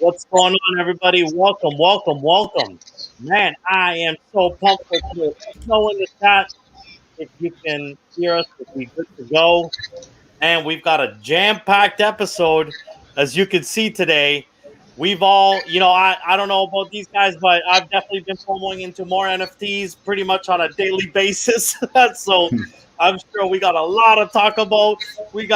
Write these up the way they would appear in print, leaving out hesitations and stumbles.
What's going on, everybody? Welcome, welcome, welcome. Man, I am so pumped for today. Let us know in the chat if you can hear us, if we're good to go. And we've got a jam-packed episode, as you can see today. We've all, I don't know about these guys, but I've definitely been following into more NFTs pretty much on a daily basis. So I'm sure we got a lot to talk about. We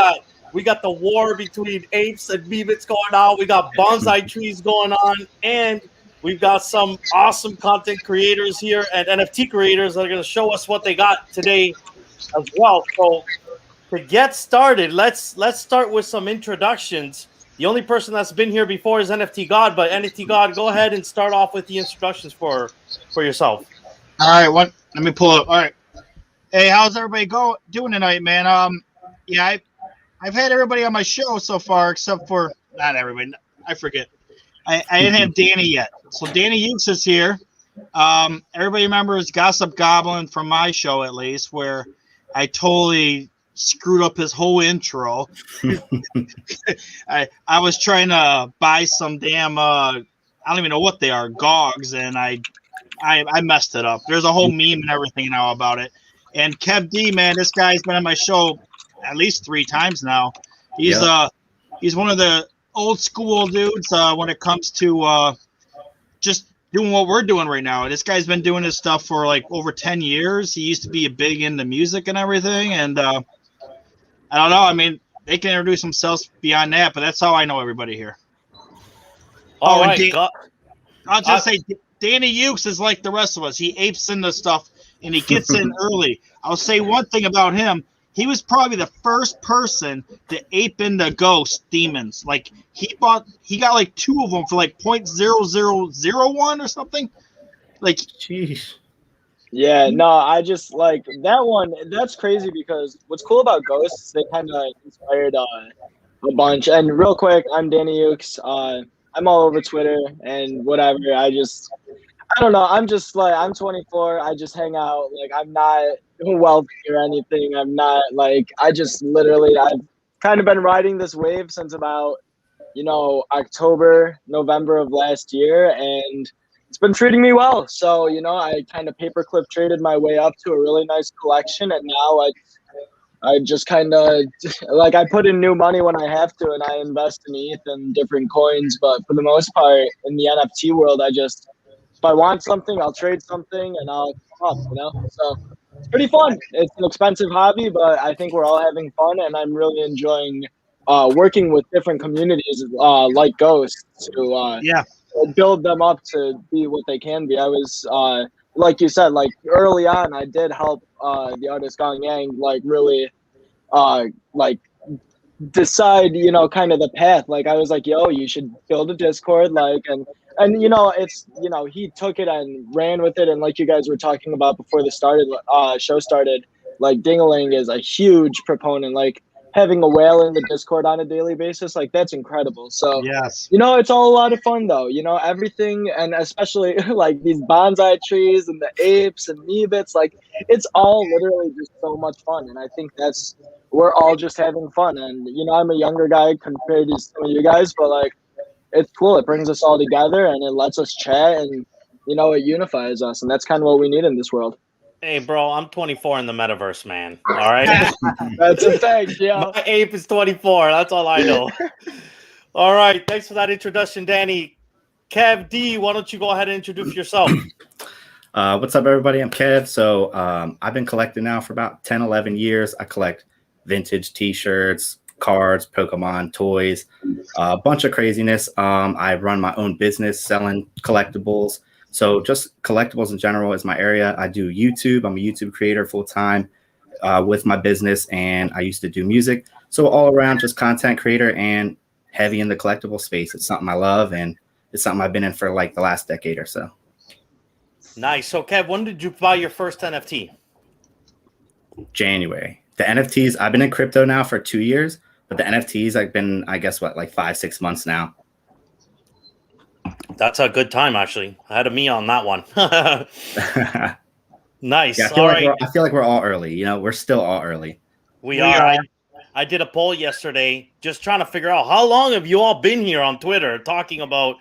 got the war between apes and beavits going on. We got bonsai trees going on, and we've got some awesome content creators here and NFT creators that are going to show us what they got today as well. So to get started, let's start with some introductions. The only person that's been here before is NFT God, but NFT God, go ahead and start off with the introductions for yourself. All right, let me pull up. All right. Hey, how's everybody doing tonight, man? Yeah, I've had everybody on my show so far, except for not everybody. I forget. I didn't have Danny yet. So Danny Ukes is here. Everybody remembers Gossip Goblin from my show, at least, where I totally screwed up his whole intro. I was trying to buy some damn I don't even know what they are, GOGs, and I messed it up. There's a whole meme and everything now about it. And Kev D, man, this guy's been on my show at least 3 times now. He's one of the old school dudes when it comes to just doing what we're doing right now. This guy's been doing this stuff for like over 10 years. He used to be big into music and everything, and I don't know. I mean, they can introduce themselves beyond that, but that's how I know everybody here. All right, I'll just say Danny Ukes is like the rest of us. He apes into stuff, and he gets in early. I'll say one thing about him. He was probably the first person to ape into ghost demons. Like, he got like 2 of them for like 0.0001 or something. Like, jeez. Yeah, no, I just like that one. That's crazy because what's cool about ghosts, they kind of inspired a bunch. And real quick, I'm Danny Ukes. I'm all over Twitter and whatever. I don't know. I'm just like, I'm 24. I just hang out. Like, I'm not wealthy or anything. I'm not like, I've kind of been riding this wave since about, October, November of last year. And it's been treating me well. So, I kind of paperclip traded my way up to a really nice collection. And now I just kind of like, I put in new money when I have to, and I invest in ETH and different coins. But for the most part in the NFT world, if I want something, I'll trade something and I'll come up, So it's pretty fun. It's an expensive hobby, but I think we're all having fun, and I'm really enjoying working with different communities like Ghost to build them up to be what they can be. I was, like you said, like early on, I did help the artist Gong Yang like really like decide, kind of the path. Like, I was like, yo, you should build a Discord, like, and it's, he took it and ran with it. And like you guys were talking about before the show started, like, Dingaling is a huge proponent, like having a whale in the Discord on a daily basis, like, that's incredible. So yes, it's all a lot of fun though, everything, and especially like these bonsai trees and the apes and meebits, like, it's all literally just so much fun. And I think we're all just having fun. And I'm a younger guy compared to some of you guys, but like, it's cool. It brings us all together and it lets us chat, and it unifies us, and that's kind of what we need in this world. Hey, bro, I'm 24 in the metaverse, man. All right? That's a fact, yeah. My ape is 24. That's all I know. All right. Thanks for that introduction, Danny. Kev D, why don't you go ahead and introduce yourself? What's up, everybody? I'm Kev. So I've been collecting now for about 10, 11 years. I collect vintage T-shirts, cards, Pokemon, toys, a bunch of craziness. I run my own business selling collectibles. So just collectibles in general is my area. I do YouTube. I'm a YouTube creator full-time with my business, and I used to do music. So all around just content creator and heavy in the collectible space. It's something I love, and it's something I've been in for like the last decade or so. Nice. So, Kev, when did you buy your first NFT? January. The NFTs, I've been in crypto now for 2 years, but the NFTs, I've been, I guess, like 5-6 months now. That's a good time, actually. I had me on that one. Nice. Yeah, I feel like we're all early. We're still all early. We are. I did a poll yesterday just trying to figure out how long have you all been here on Twitter talking about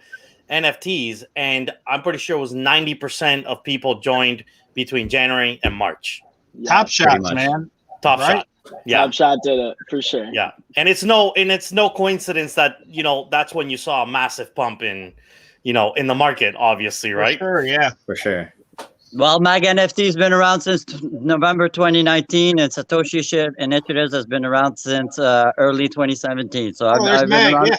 NFTs, and I'm pretty sure it was 90% of people joined between January and March. Yeah, Top shots, much. man. Top Right? shot. Yeah. Top Shot did it for sure. Yeah. And it's no coincidence that, that's when you saw a massive pump in, in the market, obviously, right? For sure, yeah. For sure. Well, Mag NFT's been around since November 2019, and Satoshi Initiatives has been around since early 2017. So There's I've been Mag, around. yeah.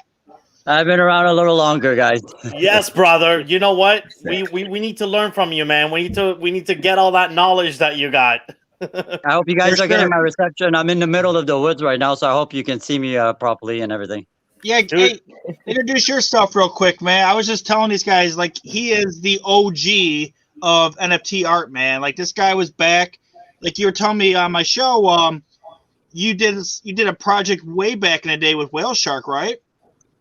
I've been around a little longer, guys. Yes, brother. You know what? We need to learn from you, man. We need to get all that knowledge that you got. I hope you guys For are getting sure. my reception. I'm in the middle of the woods right now, so I hope you can see me properly and everything. Yeah, hey, introduce yourself real quick, man. I was just telling these guys, like, he is the OG of NFT art, man. Like, this guy was back. Like you were telling me on my show, you did a project way back in the day with Whale Shark, right?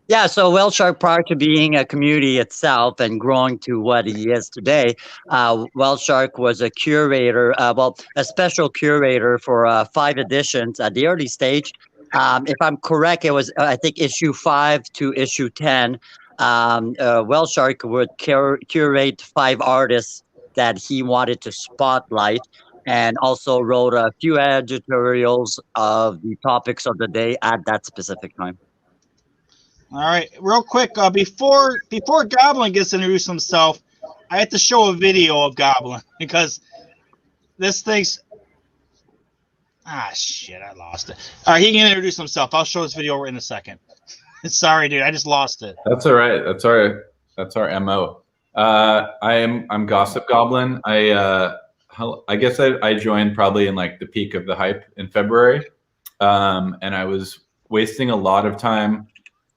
Yeah, so Whale Shark, prior to being a community itself and growing to what he is today, Whale Shark was a curator, a special curator for 5 editions at the early stage. If I'm correct, it was, I think, issue 5 to issue 10. Whale Shark would curate 5 artists that he wanted to spotlight, and also wrote a few editorials of the topics of the day at that specific time. All right, real quick, before Goblin gets to introduce himself, I have to show a video of Goblin because this thing's shit, I lost it. All right, he can introduce himself. I'll show this video in a second. Sorry, dude, I just lost it. That's all right. That's our MO. I'm Gossip Goblin. I guess I joined probably in like the peak of the hype in February, and I was wasting a lot of time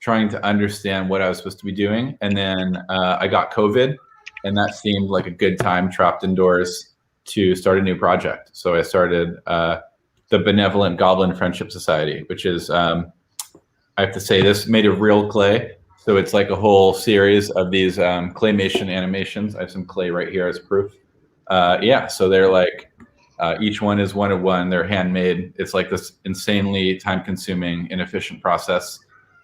trying to understand what I was supposed to be doing. And then I got COVID, and that seemed like a good time trapped indoors to start a new project. So I started the Benevolent Goblin Friendship Society, which is, I have to say, this made of real clay. So it's like a whole series of these claymation animations. I have some clay right here as proof. So they're like, each one is one of one. They're handmade. It's like this insanely time-consuming, inefficient process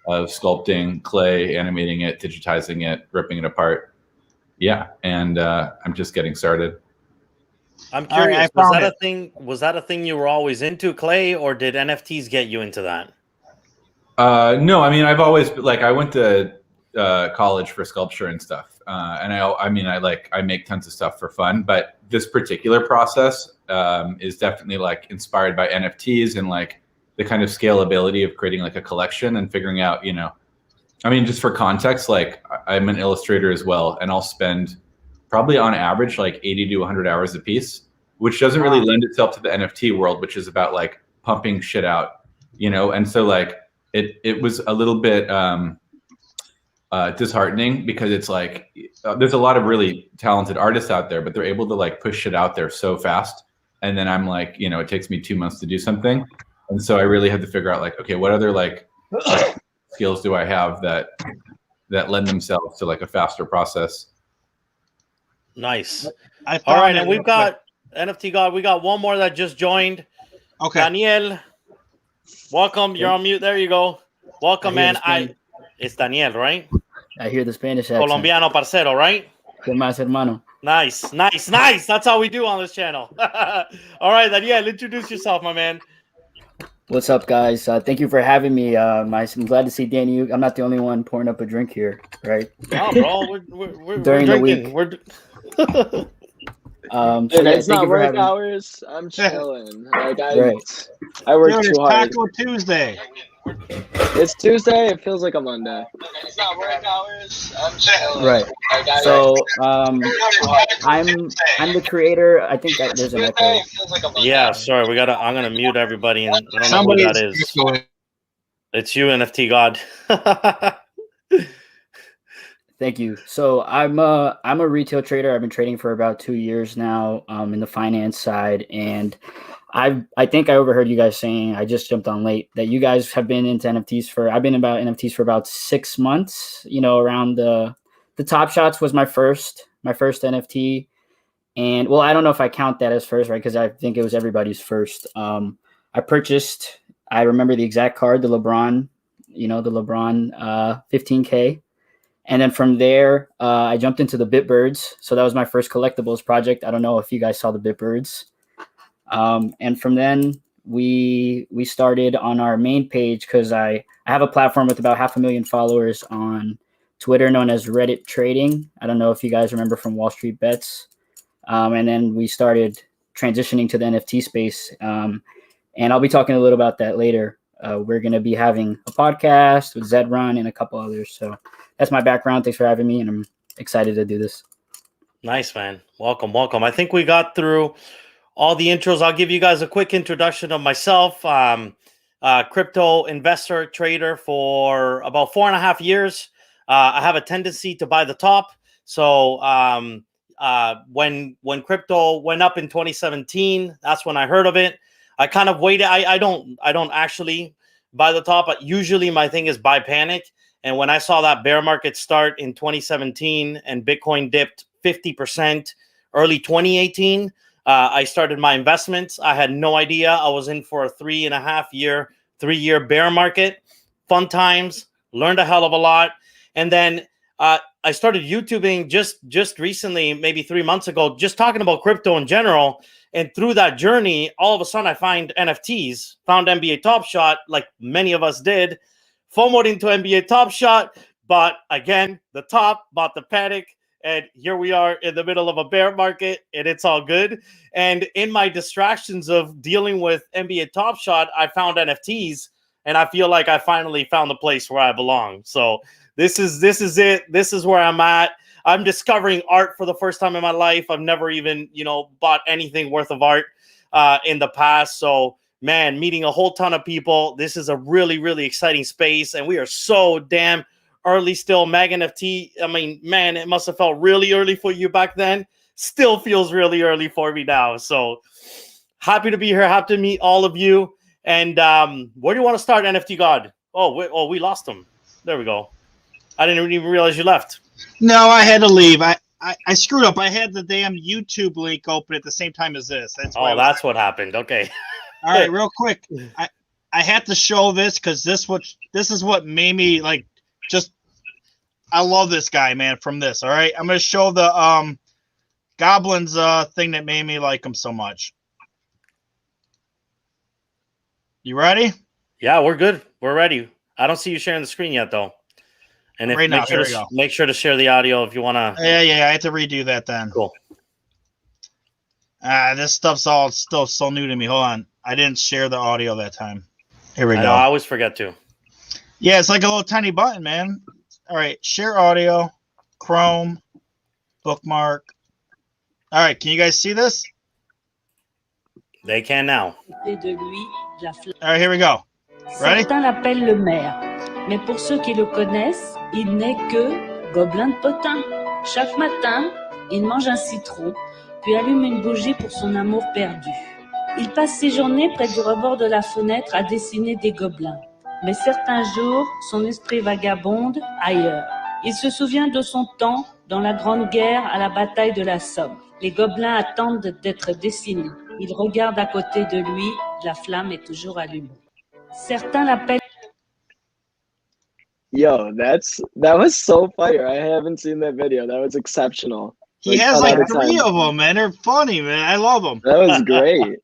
of sculpting clay, animating it, digitizing it, ripping it apart. Yeah, and I'm just getting started. I'm curious, right, was that a thing you were always into, clay, or did NFTs get you into that? No, I mean, I've always, like, I went to college for sculpture and stuff. And I make tons of stuff for fun, but this particular process is definitely like inspired by NFTs and like the kind of scalability of creating like a collection and figuring out, just for context, like I'm an illustrator as well, and I'll spend probably on average like 80 to 100 hours a piece, which doesn't really lend itself to the NFT world, which is about like pumping shit out, and so like it was a little bit disheartening because it's like there's a lot of really talented artists out there, but they're able to like push shit out there so fast, and then I'm like, it takes me 2 months to do something, and so I really had to figure out like, okay, what other like skills do I have that lend themselves to like a faster process. Nice. All right, and we've got NFT God. We got one more that just joined. Okay. Daniel, welcome. You're on mute. There you go. Welcome, man. It's Daniel, right? I hear the Spanish accent. Colombiano parcero, right? ¿Qué más, hermano? Nice. That's how we do on this channel. All right, Daniel, introduce yourself, my man. What's up, guys? Thank you for having me. I'm glad to see Danny. I'm not the only one pouring up a drink here, right? Oh, bro, we're During the drinking. week. It's not work hours. I'm chilling. Like I work too hard. Taco Tuesday. It's Tuesday. It feels like a Monday. It's not work hours. I'm chilling. Right. So I'm the creator. I think that there's an echo. Yeah, sorry. I'm gonna mute everybody, and I don't know who that is. It's you, NFT God. Thank you. So I'm a retail trader. I've been trading for about 2 years now, in the finance side, and I think I overheard you guys saying, I just jumped on late, that you guys have been into NFTs I've been about NFTs for about 6 months. Around the Top Shots was my first NFT, and I don't know if I count that as first, right? Because I think it was everybody's first. I purchased I remember the exact card, the LeBron, the LeBron 15K. And then from there, I jumped into the Bitbirds. So that was my first collectibles project. I don't know if you guys saw the Bitbirds. And from then, we started on our main page because I have a platform with about 500,000 followers on Twitter known as Reddit Trading. I don't know if you guys remember from Wall Street Bets. And then we started transitioning to the NFT space. And I'll be talking a little about that later. We're going to be having a podcast with Zed Run and a couple others. So that's my background. Thanks for having me. And I'm excited to do this. Nice, man. Welcome, welcome. I think we got through all the intros. I'll give you guys a quick introduction of myself. Crypto investor, trader for about 4.5 years. I have a tendency to buy the top. So when crypto went up in 2017, that's when I heard of it. I kind of waited. I don't actually buy the top. But usually my thing is buy panic. And when I saw that bear market start in 2017 and Bitcoin dipped 50% early 2018, I started my investments. I had no idea. I was in for a 3.5-year bear market. Fun times, learned a hell of a lot. And then I started YouTubing just recently, maybe 3 months ago, just talking about crypto in general. And through that journey, all of a sudden I find NFTs, found NBA Top Shot, like many of us did, FOMO'd into NBA Top Shot, but again, the top, bought the panic. And here we are in the middle of a bear market, and it's all good. And in my distractions of dealing with NBA Top Shot, I found NFTs, and I feel like I finally found the place where I belong. So this is it. This is where I'm at. I'm discovering art for the first time in my life. I've never even, bought anything worth of art in the past. So, man, meeting a whole ton of people. This is a really, really exciting space, and we are so damn early still. Mag NFT, I mean, man, it must have felt really early for you back then. Still feels really early for me now. So happy to be here. Happy to meet all of you. And where do you want to start, NFT God? Oh, we lost him. There we go. I didn't even realize you left. No, I had to leave. I screwed up. I had the damn YouTube link open at the same time as this. That's why. That's what happened. Okay. All right, real quick. I had to show this because this is what made me like just. I love this guy, man. From this, all right. I'm gonna show the Goblins thing that made me like him so much. You ready? Yeah, we're good. We're ready. I don't see you sharing the screen yet, though. And right now, make sure to share the audio if you want to. Yeah. I had to redo that then. Cool. This stuff's all still so new to me. Hold on. I didn't share the audio that time. Here we go. I always forget to. Yeah, it's like a little tiny button, man. All right, share audio, Chrome, bookmark. All right, can you guys see this? They can now. All right, here we go. Ready? Certains l'appellent le maire, mais pour ceux qui le connaissent, il n'est que gobelin de potin. Chaque matin, il mange un citron, puis allume une bougie pour son amour perdu. Il passe ses journées près du rebord de la fenêtre à dessiner des gobelins. Mais certains jours, son esprit vagabonde ailleurs. Il se souvient de son temps dans la Grande Guerre à la bataille de la Somme. Les gobelins attendent d'être dessinés. Il regarde à côté de lui, la flamme est toujours allumée. Certains l'appellent. Yo, that was so fire. I haven't seen that video. That was exceptional. He has like 3 of them, man. They're funny, man. I love them. That was great.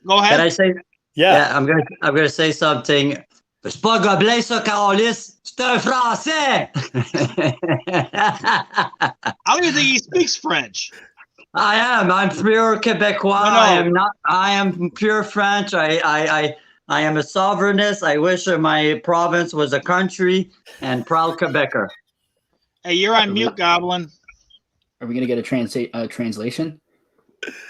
Go ahead. Can I say? Yeah. I'm gonna say something. C'est pas gobelin ça, Carolis. C'est un Français. I don't even think he speaks French. I am. I'm pure Quebecois. No. I am pure French. I am a sovereignist. I wish my province was a country, and proud Quebecer. Hey, you're on mute, Goblin. Are we gonna get a translation?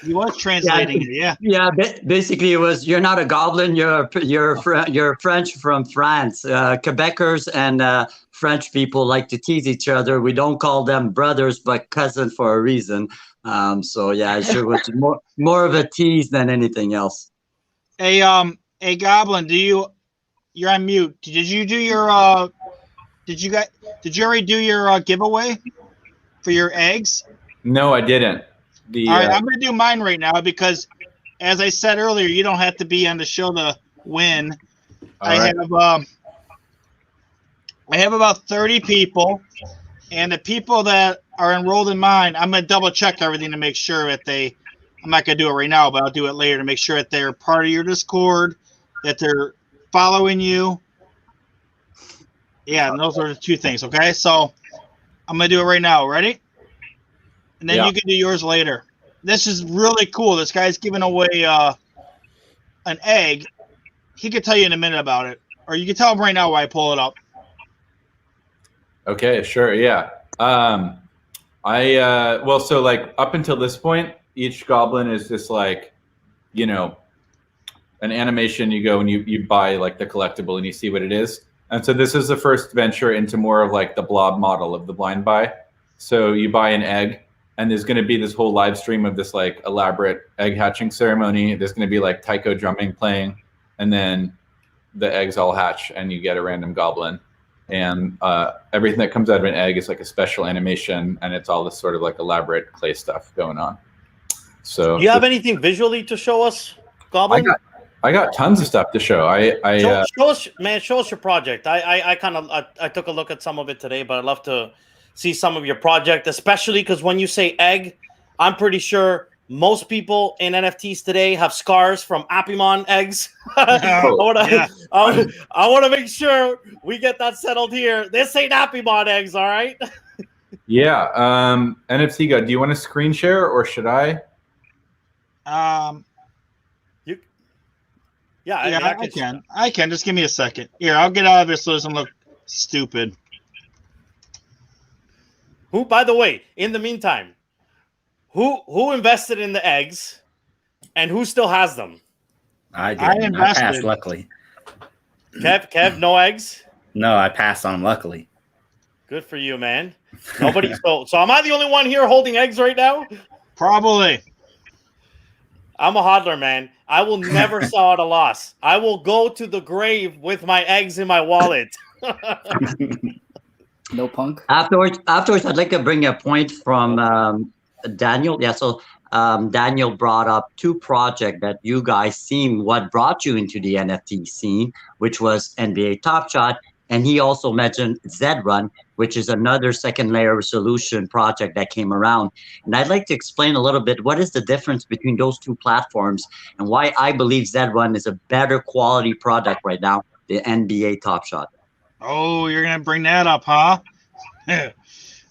He was translating it, yeah. Yeah, basically it was, you're not a goblin, you're French from France. Quebecers and French people like to tease each other. We don't call them brothers, but cousins for a reason. So yeah, it sure was more of a tease than anything else. Hey, Goblin, you're on mute. Did you do your did you already do your giveaway for your eggs? No, I didn't. All right, I'm going to do mine right now because, as I said earlier, you don't have to be on the show to win. All I right. have about 30 people, and the people that are enrolled in mine, I'm gonna double check everything to make sure that I'm not gonna do it right now, but I'll do it later to make sure that they're part of your Discord, that they're following you. Yeah, and those are the two things. Okay, so I'm gonna do it right now. Ready? And then Yeah. you can do yours later. This is really cool. This guy's giving away an egg. He could tell you in a minute about it, or you can tell him right now while I pull it up. Okay, sure, yeah. Well, so like up until this point, each goblin is just like, you know, an animation. You go and you buy like the collectible and you see what it is. And so this is the first venture into more of like the blob model of the blind buy. So you buy an egg, and there's going to be this whole live stream of this like elaborate egg hatching ceremony. There's going to be like taiko drumming playing, and then the eggs all hatch and you get a random goblin. And everything that comes out of an egg is like a special animation, and it's all this sort of like elaborate clay stuff going on. So Do you have anything visually to show us, Goblin? I got tons of stuff to show. Show us, man. Show us your project. I took a look at some of it today, but I'd love to see some of your project, especially because when you say egg, I'm pretty sure most people in NFTs today have scars from Apimon eggs. I want to make sure we get that settled here. This ain't Apimon eggs, all right? Yeah. NFT God, do you want to screen share or should I? I can. Just give me a second. Here, I'll get out of this so it doesn't look stupid. Who, by the way, in the meantime, who invested in the eggs, and who still has them? I did. I passed, luckily. Kev, no eggs? No, I passed on them, luckily. Good for you, man. Nobody. So am I the only one here holding eggs right now? Probably. I'm a hodler, man. I will never sell at a loss. I will go to the grave with my eggs in my wallet. No punk. Afterwards, I'd like to bring a point from Daniel. Yeah, so Daniel brought up two projects that you guys seen what brought you into the NFT scene, which was NBA Top Shot, and he also mentioned Zedrun, which is another second layer solution project that came around. And I'd like to explain a little bit what is the difference between those two platforms and why I believe Zedrun is a better quality product right now, the NBA Top Shot. Oh, you're gonna bring that up, huh?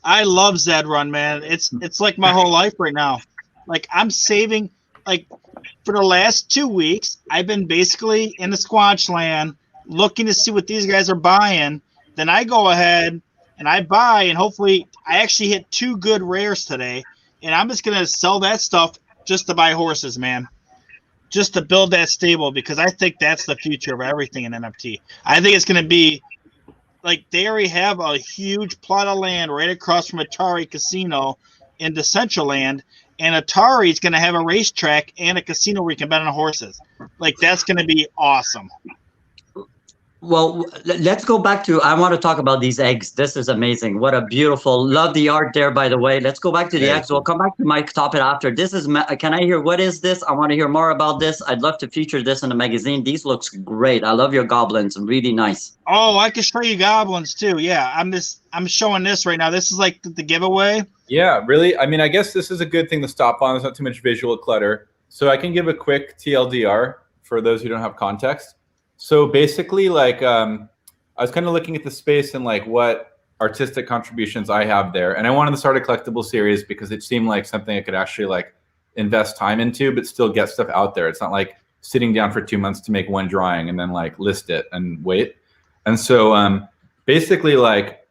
I love Zedrun, man. It's like my whole life right now. Like I'm saving, like for the last 2 weeks, I've been basically in the Squanch land looking to see what these guys are buying. Then I go ahead and I buy, and hopefully I actually hit 2 good rares today. And I'm just gonna sell that stuff just to buy horses, man. Just to build that stable, because I think that's the future of everything in NFT. I think it's gonna be like they already have a huge plot of land right across from Atari Casino in Decentraland, and Atari is going to have a racetrack and a casino where you can bet on horses. Like, that's going to be awesome. Well, let's go back to, I want to talk about these eggs. This is amazing. What a beautiful, love the art there, by the way. Let's go back to the eggs. We'll come back to my topic after. This is, can I hear, what is this? I want to hear more about this. I'd love to feature this in the magazine. These looks great. I love your goblins. Really nice. Oh, I can show you goblins too. Yeah, I'm showing this right now. This is like the giveaway. Yeah, really. I mean, I guess this is a good thing to stop on. There's not too much visual clutter. So I can give a quick TLDR for those who don't have context. So basically, like, I was kind of looking at the space and like what artistic contributions I have there. And I wanted to start a collectible series because it seemed like something I could actually like invest time into, but still get stuff out there. It's not like sitting down for 2 months to make one drawing and then like list it and wait. And so basically, like,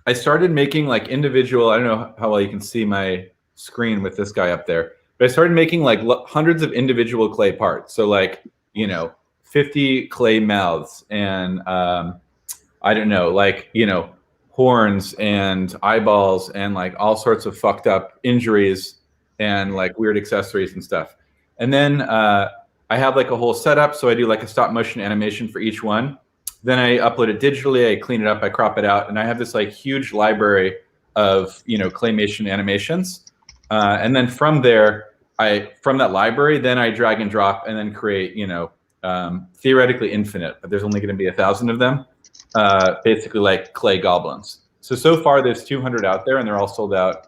I started making like individual, I don't know how well you can see my screen with this guy up there, but I started making like hundreds of individual clay parts. So like, you know, 50 clay mouths and I don't know, like, you know, horns and eyeballs and like all sorts of fucked up injuries and like weird accessories and stuff. And then I have like a whole setup. So I do like a stop motion animation for each one. Then I upload it digitally, I clean it up, I crop it out, and I have this like huge library of, you know, claymation animations. And then from there, from that library, then I drag and drop and then create, you know, theoretically infinite, but there's only going to be 1,000 of them, basically like clay goblins. So far there's 200 out there, and they're all sold out.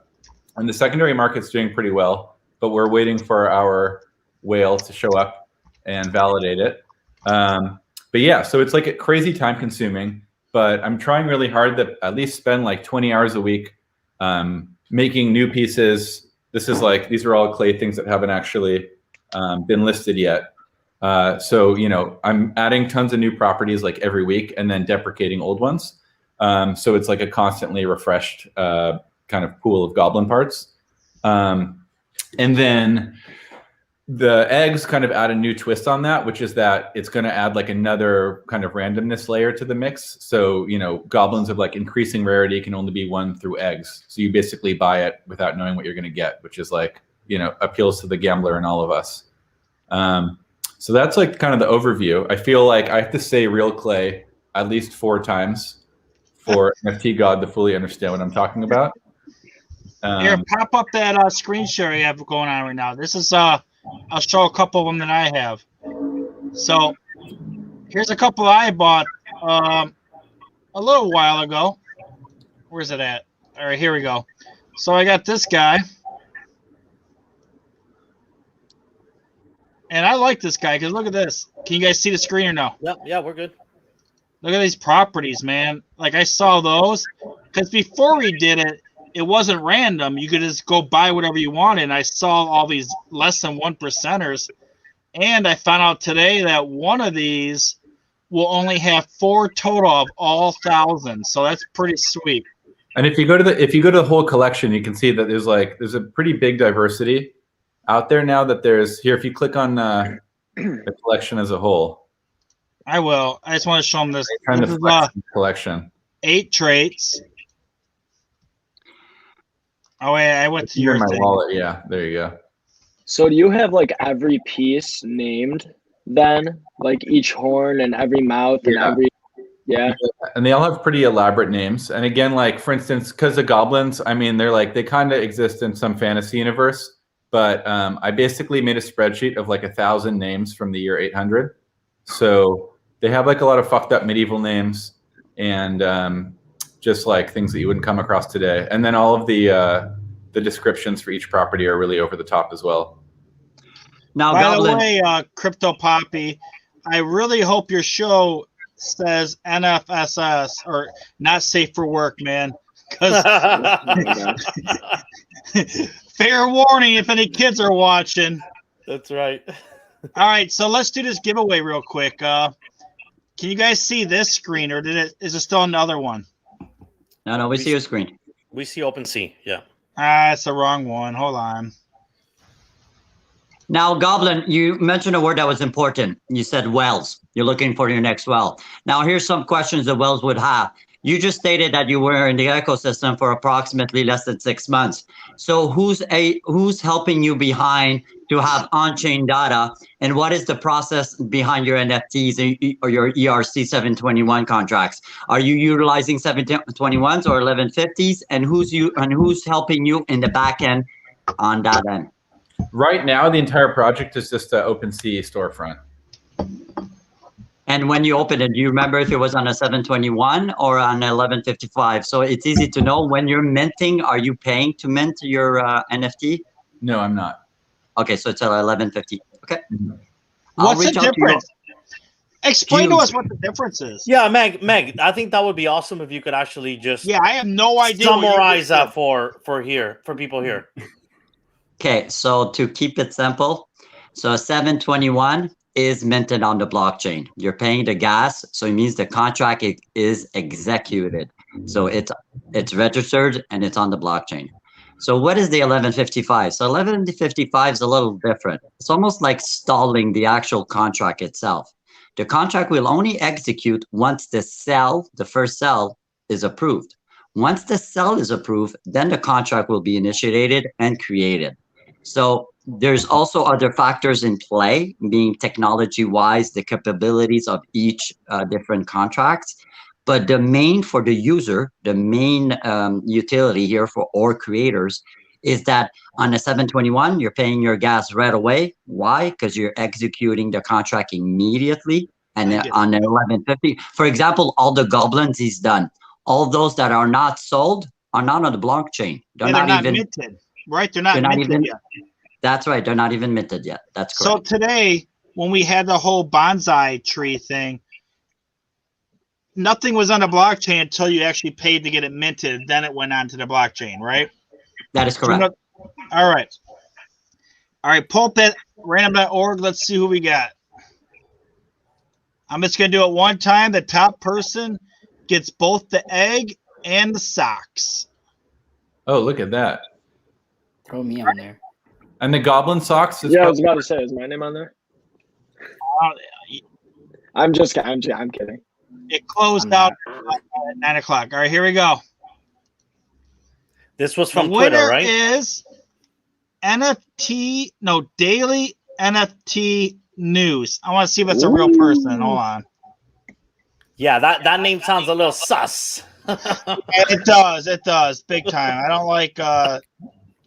And the secondary market's doing pretty well, but we're waiting for our whale to show up and validate it. But yeah, so it's like crazy time consuming, but I'm trying really hard to at least spend like 20 hours a week making new pieces. These are all clay things that haven't actually been listed yet. So, you know, I'm adding tons of new properties like every week and then deprecating old ones. So it's like a constantly refreshed kind of pool of goblin parts. And then the eggs kind of add a new twist on that, which is that it's going to add like another kind of randomness layer to the mix. So, you know, goblins of like increasing rarity can only be won through eggs. So you basically buy it without knowing what you're going to get, which is like, you know, appeals to the gambler in all of us. So that's like kind of the overview. I feel like I have to say real clay at least 4 times for NFT God to fully understand what I'm talking about. Here, pop up that screen share you have going on right now. This is I'll show a couple of them that I have. So here's a couple I bought a little while ago. Where's it at? All right, here we go. So I got this guy. And I like this guy because look at this. Can you guys see the screen or no? Yeah, we're good. Look at these properties, man. Like I saw those because before we did it, it wasn't random. You could just go buy whatever you wanted. And I saw all these less than 1%ers. And I found out today that one of these will only have 4 total of all 1,000. So that's pretty sweet. And if you go to the whole collection, you can see that there's a pretty big diversity out there now that there's here. If you click on the collection as a whole, I will. I just want to show them this. Kind This of is collection. 8 traits. Oh wait, I went to You're your in my thing. wallet. Yeah, there you go. So do you have like every piece named then? Like each horn and every mouth and Yeah. every yeah. And they all have pretty elaborate names. And again, like for instance, because the goblins, I mean, they kind of exist in some fantasy universe. But I basically made a spreadsheet of like 1,000 names from the year 800. So they have like a lot of fucked up medieval names and just like things that you wouldn't come across today. And then all of the descriptions for each property are really over the top as well. Now, By Goblin, the way, Crypto Poppy, I really hope your show says NFSS or not safe for work, man. Because fair warning if any kids are watching. That's right. All right, so let's do this giveaway real quick. Can you guys see this screen, or is it still another one? no, we see your screen. We see OpenSea. Yeah. It's the wrong one. Hold on. Now, Goblin, you mentioned a word that was important. You said wells. You're looking for your next well. Now, here's some questions that wells would have. You just stated that you were in the ecosystem for approximately less than 6 months. So who's helping you behind to have on-chain data, and what is the process behind your NFTs or your ERC 721 contracts? Are you utilizing 721s or 1150s, and who's helping you in the back end on that end? Right now, the entire project is just an OpenSea storefront. And when you open it, do you remember if it was on a 721 or on 1155? So it's easy to know when you're minting. Are you paying to mint your NFT? No, I'm not. Okay, so it's at 1150. Okay. Mm-hmm. What's the difference? Explain to us what the difference is. Yeah, Meg, I think that would be awesome if you could actually just I have no idea. summarize that for people here. Okay, so to keep it simple, so 721 is minted on the blockchain. You're paying the gas, so it means the contract is executed. So it's registered and it's on the blockchain. So what is the 1155? So 1155 is a little different. It's almost like stalling the actual contract itself. The contract will only execute once the first cell is approved. Once the cell is approved, then the contract will be initiated and created. So there's also other factors in play, being technology-wise, the capabilities of each different contracts. But the main for the user, the main utility here for our creators is that on the 721, you're paying your gas right away. Why? Because you're executing the contract immediately. And then on the 1150, for example, all the goblins he's done. All those that are not sold are not on the blockchain. They're not even minted, right? They're not minted yet. That's right. They're not even minted yet. That's correct. So today, when we had the whole bonsai tree thing, nothing was on the blockchain until you actually paid to get it minted. Then it went onto the blockchain, right? That is correct. All right. All right, pulpit, random.org. Let's see who we got. I'm just going to do it one time. The top person gets both the egg and the socks. Oh, look at that. Throw me on there. And the goblin socks? Yeah, I was about to say, is my name on there? I'm kidding. It closed out at 9 o'clock. All right, here we go. This was from the Twitter, winner right? Is Daily NFT News. I want to see if it's a real person. Hold on. Yeah, that name sounds a little sus. It does, big time. I don't like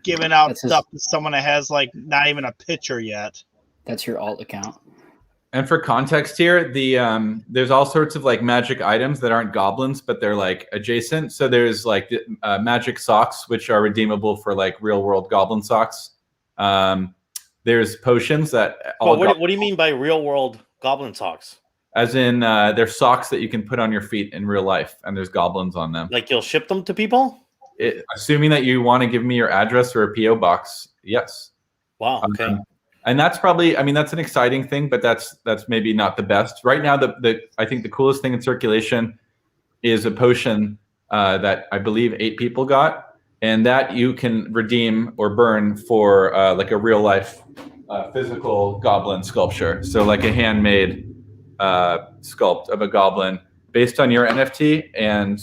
giving out stuff to someone that has like not even a picture yet. That's your alt account. And for context here, there's all sorts of like magic items that aren't goblins, but they're like adjacent. So there's like magic socks, which are redeemable for like real world goblin socks. There's potions that. What do you mean by real world goblin socks? As in, they're socks that you can put on your feet in real life, and there's goblins on them. Like you'll ship them to people? Assuming that you want to give me your address or a PO box, yes. Wow. Okay. And that's probably, I mean, that's an exciting thing, but that's maybe not the best right now. I think the coolest thing in circulation is a potion that I believe 8 people got, and that you can redeem or burn for like a real life physical goblin sculpture. So like a handmade sculpt of a goblin based on your NFT, and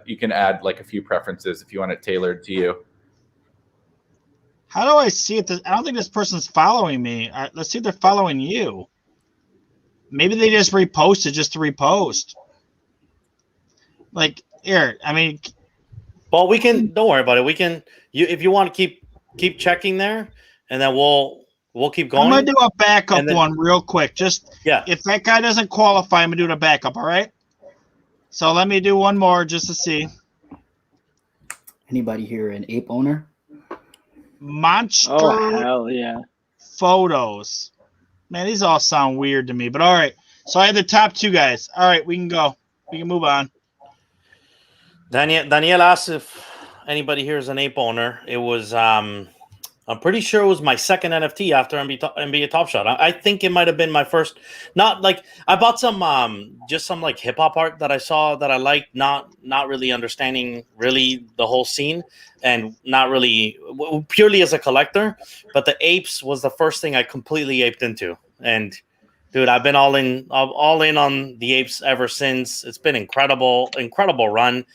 you can add like a few preferences if you want it tailored to you. How do I see it? I don't think this person's following me. Let's see if they're following you. Maybe they just reposted just to repost. Like here, I mean. Well, we can. Don't worry about it. We can. If you want to keep checking there, and then we'll keep going. I'm gonna do a backup one real quick. Just if that guy doesn't qualify, I'm gonna do a backup. All right. So let me do one more just to see. Anybody here an ape owner? Monster. Oh hell yeah! Photos. Man, these all sound weird to me. But all right. So I had the top 2 guys. All right, we can go. We can move on. Danielle asked if anybody here is an ape owner. It was I'm pretty sure it was my second NFT after NBA Top Shot. I think it might have been my first. Not like I bought some just some like hip hop art that I saw that I liked, not really understanding really the whole scene, and not really purely as a collector. But the apes was the first thing I completely aped into, and dude, I've been all in on the apes ever since. It's been incredible run.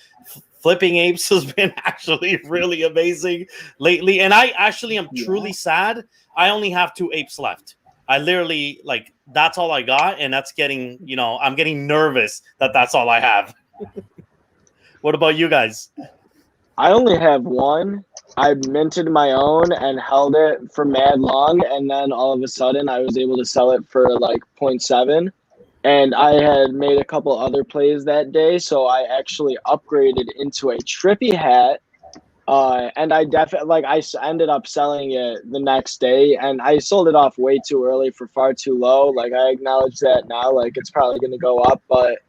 Flipping apes has been actually really amazing lately. And I actually am truly sad. I only have 2 apes left. I literally, like, that's all I got. And that's getting, I'm getting nervous that that's all I have. What about you guys? I only have 1. I minted my own and held it for mad long. And then all of a sudden I was able to sell it for like 0.7. And I had made a couple other plays that day, so I actually upgraded into a trippy hat. And I definitely I ended up selling it the next day, and I sold it off way too early for far too low. Like I acknowledge that now, like it's probably going to go up, but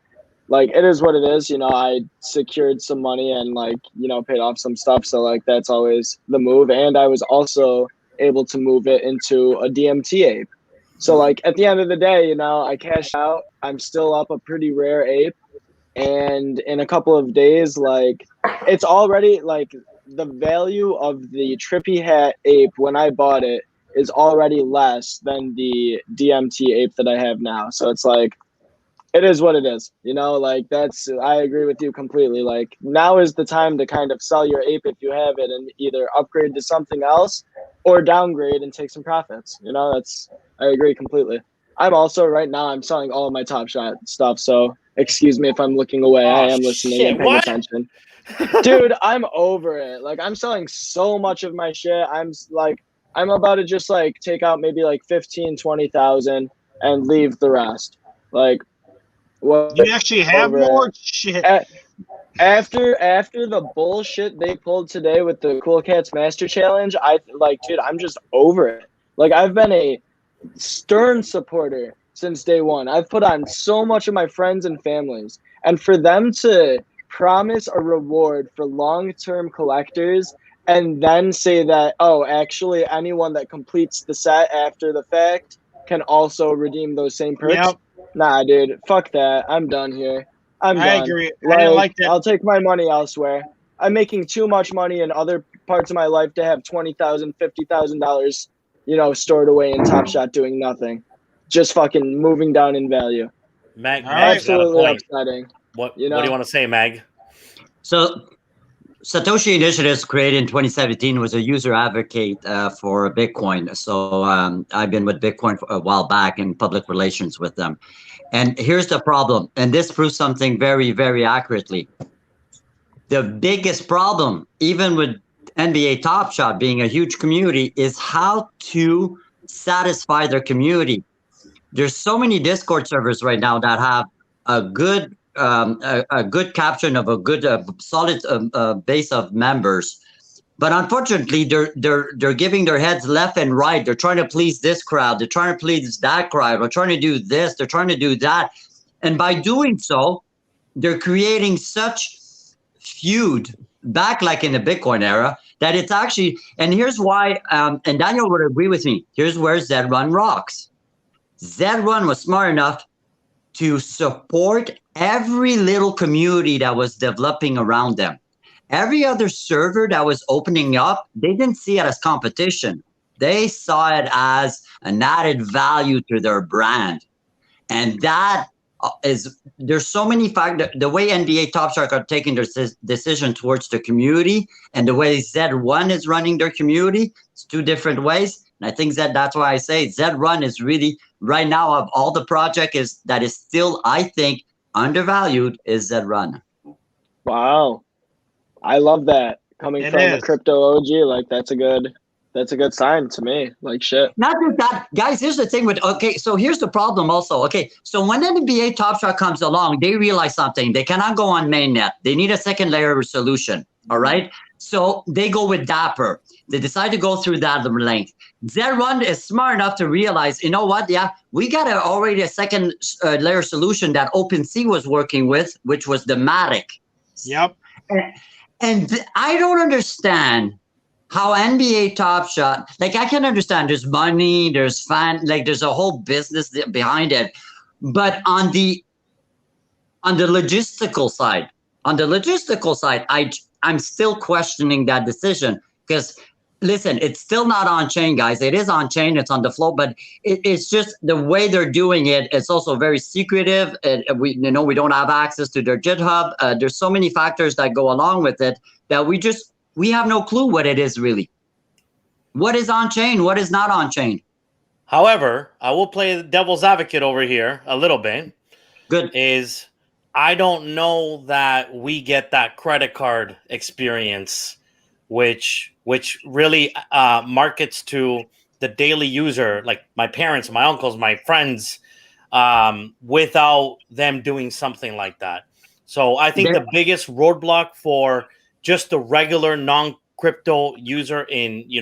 like it is what it is. I secured some money and paid off some stuff, so like that's always the move. And I was also able to move it into a DMT ape. So, like, at the end of the day, I cashed out. I'm still up a pretty rare ape. And in a couple of days, like, it's already, like, the value of the Trippy Hat ape when I bought it is already less than the DMT ape that I have now. So it's like, it is what it is. Like, I agree with you completely. Like, now is the time to kind of sell your ape if you have it and either upgrade to something else or downgrade and take some profits. I agree completely. I'm also right now I'm selling all of my Top Shot stuff, so excuse me if I'm looking away. I am listening and paying attention. Dude, I'm over it. Like, I'm selling so much of my shit. I'm about to just like take out maybe like 15, 20,000 and leave the rest. Like, what? You actually have Over more it. shit. After the bullshit they pulled today with the Cool Cats Master Challenge, dude, I'm just over it. Like, I've been a stern supporter since day one. I've put on so much of my friends and families, and for them to promise a reward for long-term collectors and then say that, oh, actually anyone that completes the set after the fact can also redeem those same perks. Yep. Nah, dude, fuck that. I'm done here. I'm I done. agree. I didn't like that. I'll take my money elsewhere. I'm making too much money in other parts of my life to have $20,000, $50,000, stored away in Top Shot doing nothing, just fucking moving down in value. Mag's got a Absolutely point. upsetting. What do you want to say, Mag? So Satoshi Initiatives, created in 2017, was a user advocate for Bitcoin. So I've been with Bitcoin for a while back in public relations with them. And here's the problem, and this proves something very, very accurately. The biggest problem, even with NBA Top Shot being a huge community, is how to satisfy their community. There's so many Discord servers right now that have a good caption of a good solid base of members, but unfortunately they're giving their heads left and right. They're trying to please this crowd, they're trying to please that crowd, they're trying to do this, they're trying to do that, and by doing so they're creating such feud back like in the Bitcoin era that it's actually, and here's why, and Daniel would agree with me, here's where Zedrun rocks. Zedrun was smart enough to support every little community that was developing around them. Every other server that was opening up, they didn't see it as competition. They saw it as an added value to their brand. And that is, there's so many factors. The way NBA Top Shark are taking their decision towards the community and the way Zedrun is running their community, it's two different ways. And I think that's why I say Zedrun is really, right now, of all the project that is still, I think, undervalued is Zedrun. Wow. I love that. Coming from a crypto OG, like that's a good sign to me. Like shit. Not just that, guys, here's the thing so here's the problem also. Okay, so when NBA Top Shot comes along, they realize something. They cannot go on mainnet. They need a second layer of solution. All right. So they go with Dapper. They decide to go through that length. Zedrun is smart enough to realize, you know what? Yeah, we got already a second layer solution that OpenSea was working with, which was the Matic. Yep. And I don't understand how NBA Top Shot, like I can understand there's money, there's fan, like there's a whole business behind it. But on the logistical side, I'm still questioning that decision because listen, it's still not on chain, guys. It is on chain, it's on the flow, but it's just the way they're doing it. It's also very secretive. We don't have access to their GitHub. There's so many factors that go along with it that we have no clue what it is really. What is on chain? What is not on chain? However, I will play the devil's advocate over here a little bit. Good. I don't know that we get that credit card experience, which really markets to the daily user, like my parents, my uncles, my friends, without them doing something like that. So I think the biggest roadblock for just the regular non-crypto user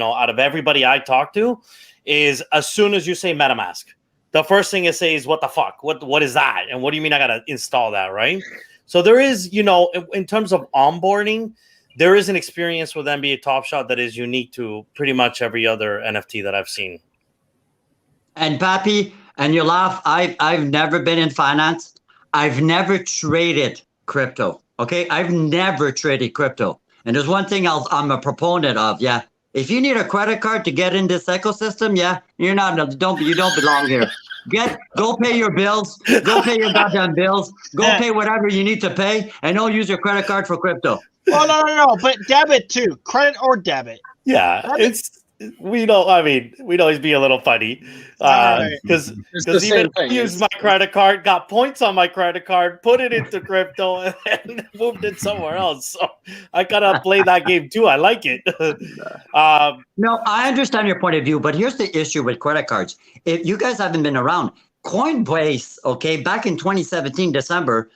out of everybody I talk to is as soon as you say MetaMask, the first thing it says is, what the fuck? What is that? And what do you mean I got to install that, right? So there is, in terms of onboarding, there is an experience with NBA Top Shot that is unique to pretty much every other NFT that I've seen. And Pappy, and you laugh, I've never been in finance. I've never traded crypto. Okay, I've never traded crypto. And there's one thing I'm a proponent of. Yeah, if you need a credit card to get in this ecosystem, yeah, you don't belong here. Go pay your bills. Go pay your goddamn bills. Go pay whatever you need to pay, and don't use your credit card for crypto. Oh no! But debit too, credit or debit. Yeah, we know. I mean, we know he's being a little funny Alright. because It's the even same thing. I used my credit card, got points on my credit card, put it into crypto, and moved it somewhere else. So I gotta play that game too. I like it. No, I understand your point of view, but here's the issue with credit cards. If you guys haven't been around, Coinbase, okay, back in 2017, December,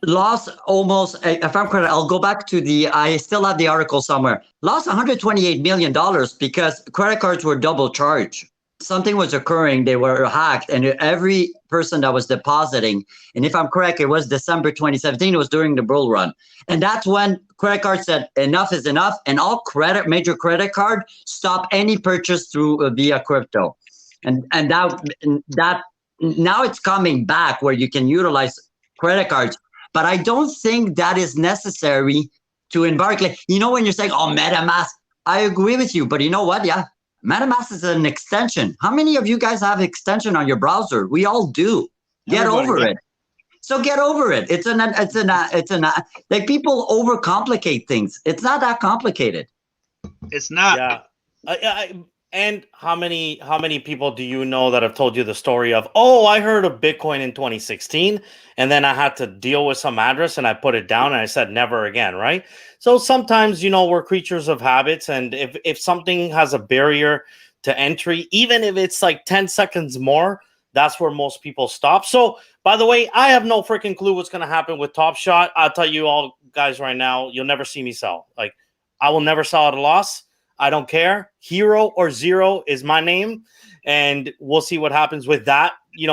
lost almost, if I'm correct, I'll go back to I still have the article somewhere, lost $128 million because credit cards were double charged. Something was occurring, they were hacked, and every person that was depositing, and if I'm correct, it was December 2017, it was during the bull run. And that's when credit cards said enough is enough, and all major credit card stop any purchase through via crypto. And that now it's coming back where you can utilize credit cards. But I don't think that is necessary to embark. Like, when you're saying, oh, MetaMask, I agree with you. But you know what? Yeah, MetaMask is an extension. How many of you guys have extension on your browser? We all do. Get over it. So get over it. It's like people overcomplicate things. It's not that complicated. It's not. Yeah. And how many people do you know that have told you the story of, oh, I heard of Bitcoin in 2016, and then I had to deal with some address and I put it down and I said never again, right? So sometimes, we're creatures of habits, and if something has a barrier to entry, even if it's like 10 seconds more, that's where most people stop. So, by the way, I have no freaking clue what's going to happen with Top Shot. I'll tell you all guys right now, you'll never see me sell. Like, I will never sell at a loss. I don't care. Hero or Zero is my name, and we'll see what happens with that,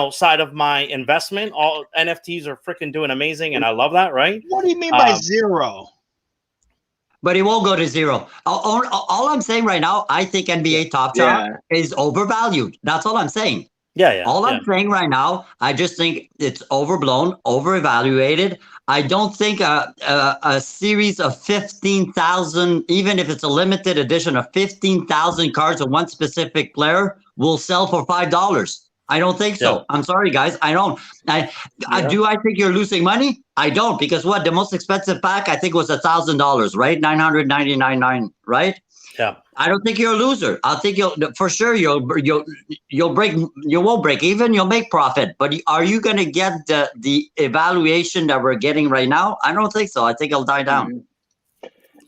side of my investment. All NFTs are freaking doing amazing, and I love that, right? What do you mean by zero? But it won't go to zero. All I'm saying right now, I think NBA Top Shot is overvalued. That's all I'm saying. Yeah. All I'm saying right now, I just think it's overblown, overevaluated. I don't think a series of 15,000, even if it's a limited edition of 15,000 cards of one specific player, will sell for $5. I don't think so. Yeah. I'm sorry, guys. I don't. Do I think you're losing money? I don't, because what, the most expensive pack I think was $1,000, right? $999.99, right? Yeah. I don't think you're a loser. I think you'll break. You won't break even. You'll make profit. But are you going to get the evaluation that we're getting right now? I don't think so. I think it'll die down.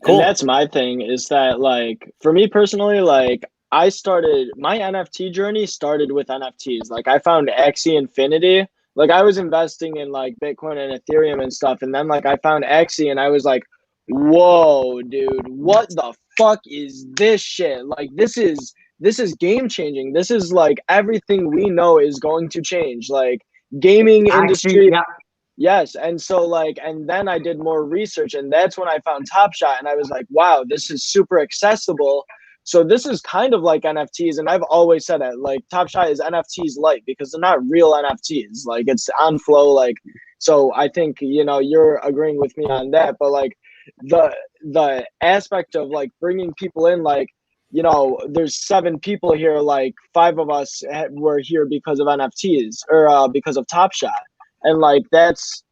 Cool. And that's my thing. Is that, like, for me personally, like, I started my NFT journey started with NFTs. Like, I found Axie Infinity. Like, I was investing in like Bitcoin and Ethereum and stuff, and then like I found Axie, and I was like, whoa, dude, what the fuck is this shit? Like, this is game changing. This is like everything we know is going to change. Like, gaming industry. Yes. And so like, and then I did more research, and that's when I found Top Shot, and I was like, wow, this is super accessible. So this is kind of like NFTs, and I've always said that, like, Top Shot is NFTs light, because they're not real NFTs. Like, it's on flow. Like, so I think, you're agreeing with me on that. But like, the aspect of like bringing people in, like, there's 7 people here, like 5 of us were here because of NFTs or because of Top Shot, and like that's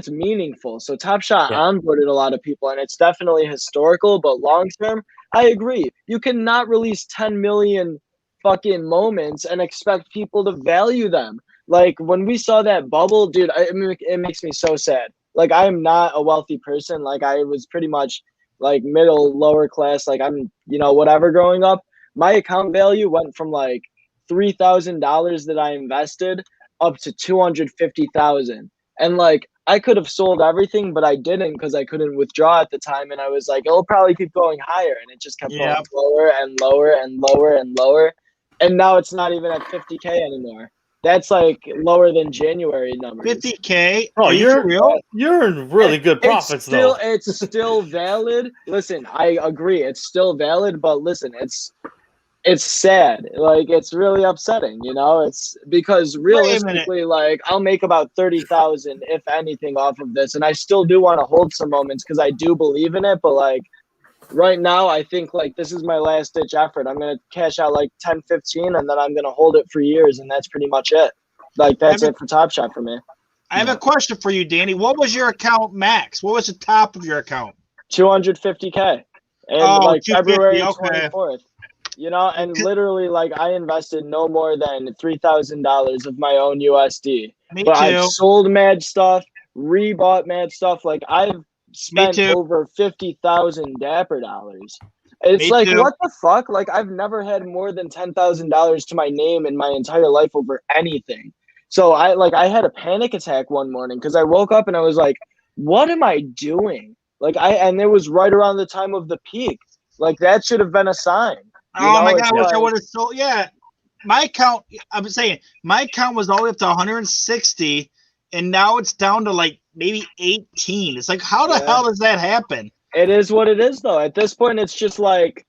meaningful. So Top Shot onboarded a lot of people, and it's definitely historical. But long term, I agree, you cannot release 10 million fucking moments and expect people to value them. Like, when we saw that bubble, dude, it makes me so sad. Like, I am not a wealthy person. Like, I was pretty much like middle, lower class. Like, I'm, whatever growing up. My account value went from like $3,000 that I invested up to $250,000. And like, I could have sold everything, but I didn't, because I couldn't withdraw at the time. And I was like, it'll probably keep going higher. And it just kept going lower and lower and lower and lower. And now it's not even at 50K anymore. That's like lower than January numbers. 50K? Oh, you're in really good profits, though. It's still valid. Listen, I agree. It's still valid, but listen, it's sad. Like, it's really upsetting, it's because realistically, like, I'll make about 30,000 if anything off of this, and I still do want to hold some moments because I do believe in it. But like, right now, I think like this is my last ditch effort. I'm gonna cash out like 10, 15, and then I'm gonna hold it for years, and that's pretty much it. Like, that's it for Top Shot for me. I have a question for you, Danny. What was your account max? What was the top of your account? 250K. And like February 24th. you know, and literally like I invested no more than $3,000 of my own USD. Me But I've too. sold mad stuff, rebought mad stuff. Like I've Me spent too. over 50,000 Dapper dollars. It's Me like too. what the fuck? Like I've never had more than $10,000 to my name in my entire life over anything. So I had a panic attack one morning because I woke up and I was like, what am I doing? And it was right around the time of the peak. Like that should have been a sign. You Oh know, my it's God, I wish I like, would have sold. Yeah, my account. I'm saying my account was all the way up to 160, and now it's down to like maybe 18. It's like, how the Yeah. hell does that happen? it is what it is though. At this point, it's just like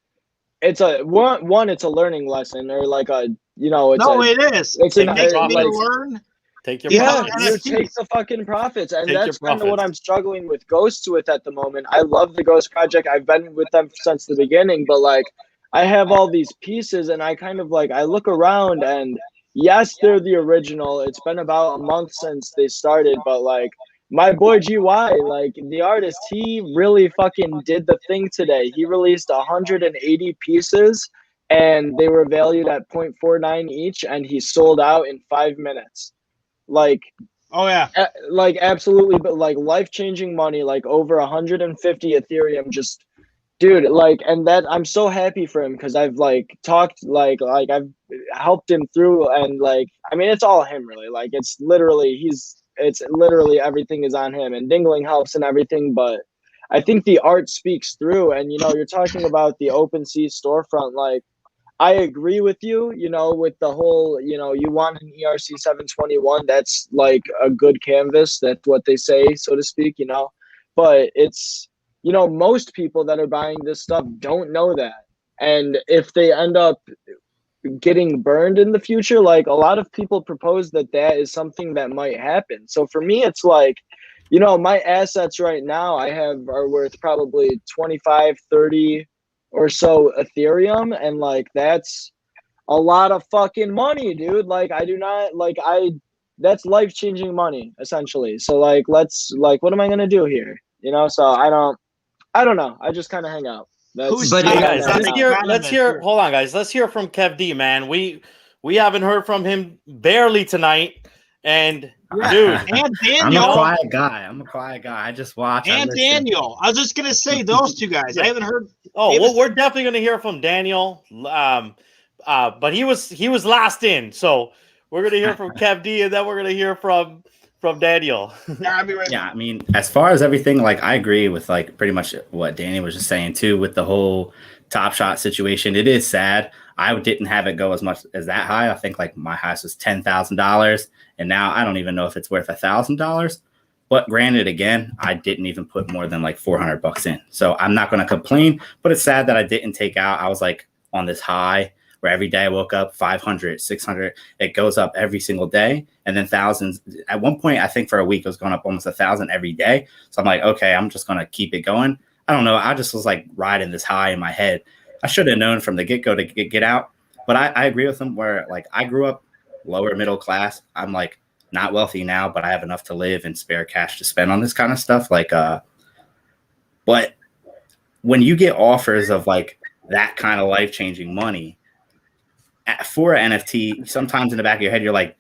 it's a one. It's a learning lesson, or like a No, it is. it's It an makes me like learn. Take your These yeah, other profits. you take NFTs. the fucking profits, and Take your that's kind of what profits. I'm struggling with Ghosts with at the moment. I love the Ghost project. I've been with them since the beginning, but like I have all these pieces, and I kind of like I look around, and yes, they're the original. It's been about a month since they started, but like my boy GY, like the artist, he really fucking did the thing today. He released 180 pieces, and they were valued at 0.49 each, and he sold out in 5 minutes. Like Oh yeah. like absolutely, but like life-changing money, like over 150 Ethereum, just dude, like, and that I'm so happy for him because I've like talked like I've helped him through, and like I mean it's all him really. Like it's literally everything is on him, and Dingling helps and everything, but I think the art speaks through. And you're talking about the OpenSea storefront, like I agree with you, with the whole, you want an ERC 721. That's like a good canvas. That's what they say, so to speak. But it's, most people that are buying this stuff don't know that. And if they end up getting burned in the future, like a lot of people propose that is something that might happen. So for me, it's like, my assets right now are worth probably 25, 30 or so Ethereum. And like, that's a lot of fucking money, dude. Like I do not like that's life-changing money essentially. So like what am I going to do here? So I don't know. I just kind of hang out. Who's But Hey taking guys, that let's big hear. economist Let's hear. here? Hold on, guys. Let's hear from Kev D. Man, we haven't heard from him barely tonight, and Yeah. dude, And I'm a Daniel. quiet guy. I just watch. I And listen. Daniel. I was just gonna say those two guys. Yeah. I haven't heard. oh, Davis- well, we're definitely gonna hear from Daniel. But he was last in, so we're gonna hear from Kev D, and then we're gonna hear from Daniel. Yeah, I'll be right Yeah, I mean, as far as everything, like I agree with like pretty much what Danny was just saying too, with the whole Top Shot situation. It is sad. I didn't have it go as much as that high. I think like my highest was $10,000, and now I don't even know if it's worth $1,000. But granted, again, I didn't even put more than like $400 in, so I'm not going to complain. But it's sad that I didn't take out. I was like on this high where every day I woke up 500, 600. It goes up every single day, and then thousands. At one point, I think for a week, it was going up almost 1,000 every day. So I'm like, okay, I'm just going to keep it going. I don't know. I just was like riding this high in my head. I should have known from the get-go to get out. But I agree with him where like I grew up lower middle class. I'm like not wealthy now, but I have enough to live and spare cash to spend on this kind of stuff. But when you get offers of like that kind of life-changing money for an NFT, sometimes in the back of your head, you're like,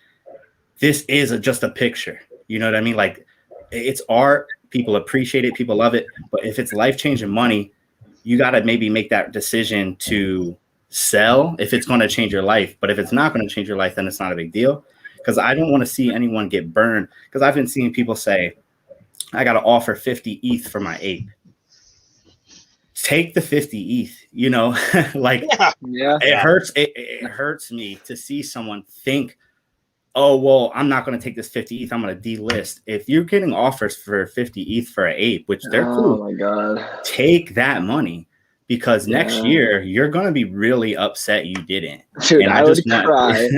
this is just a picture. You know what I mean? Like it's art. People appreciate it. People love it. But if it's life-changing money, you got to maybe make that decision to sell if it's going to change your life. But if it's not going to change your life, then it's not a big deal. Because I don't want to see anyone get burned. Because I've been seeing people say, I got to offer 50 ETH for my ape. Take the 50 ETH, like Yeah. it hurts. It hurts me to see someone think, oh, well, I'm not going to take this 50 ETH. I'm going to delist. If you're getting offers for 50 ETH for an ape, which they're cool, Oh my God. take that money because next year you're going to be really upset you didn't. Dude, And I would just want- cry.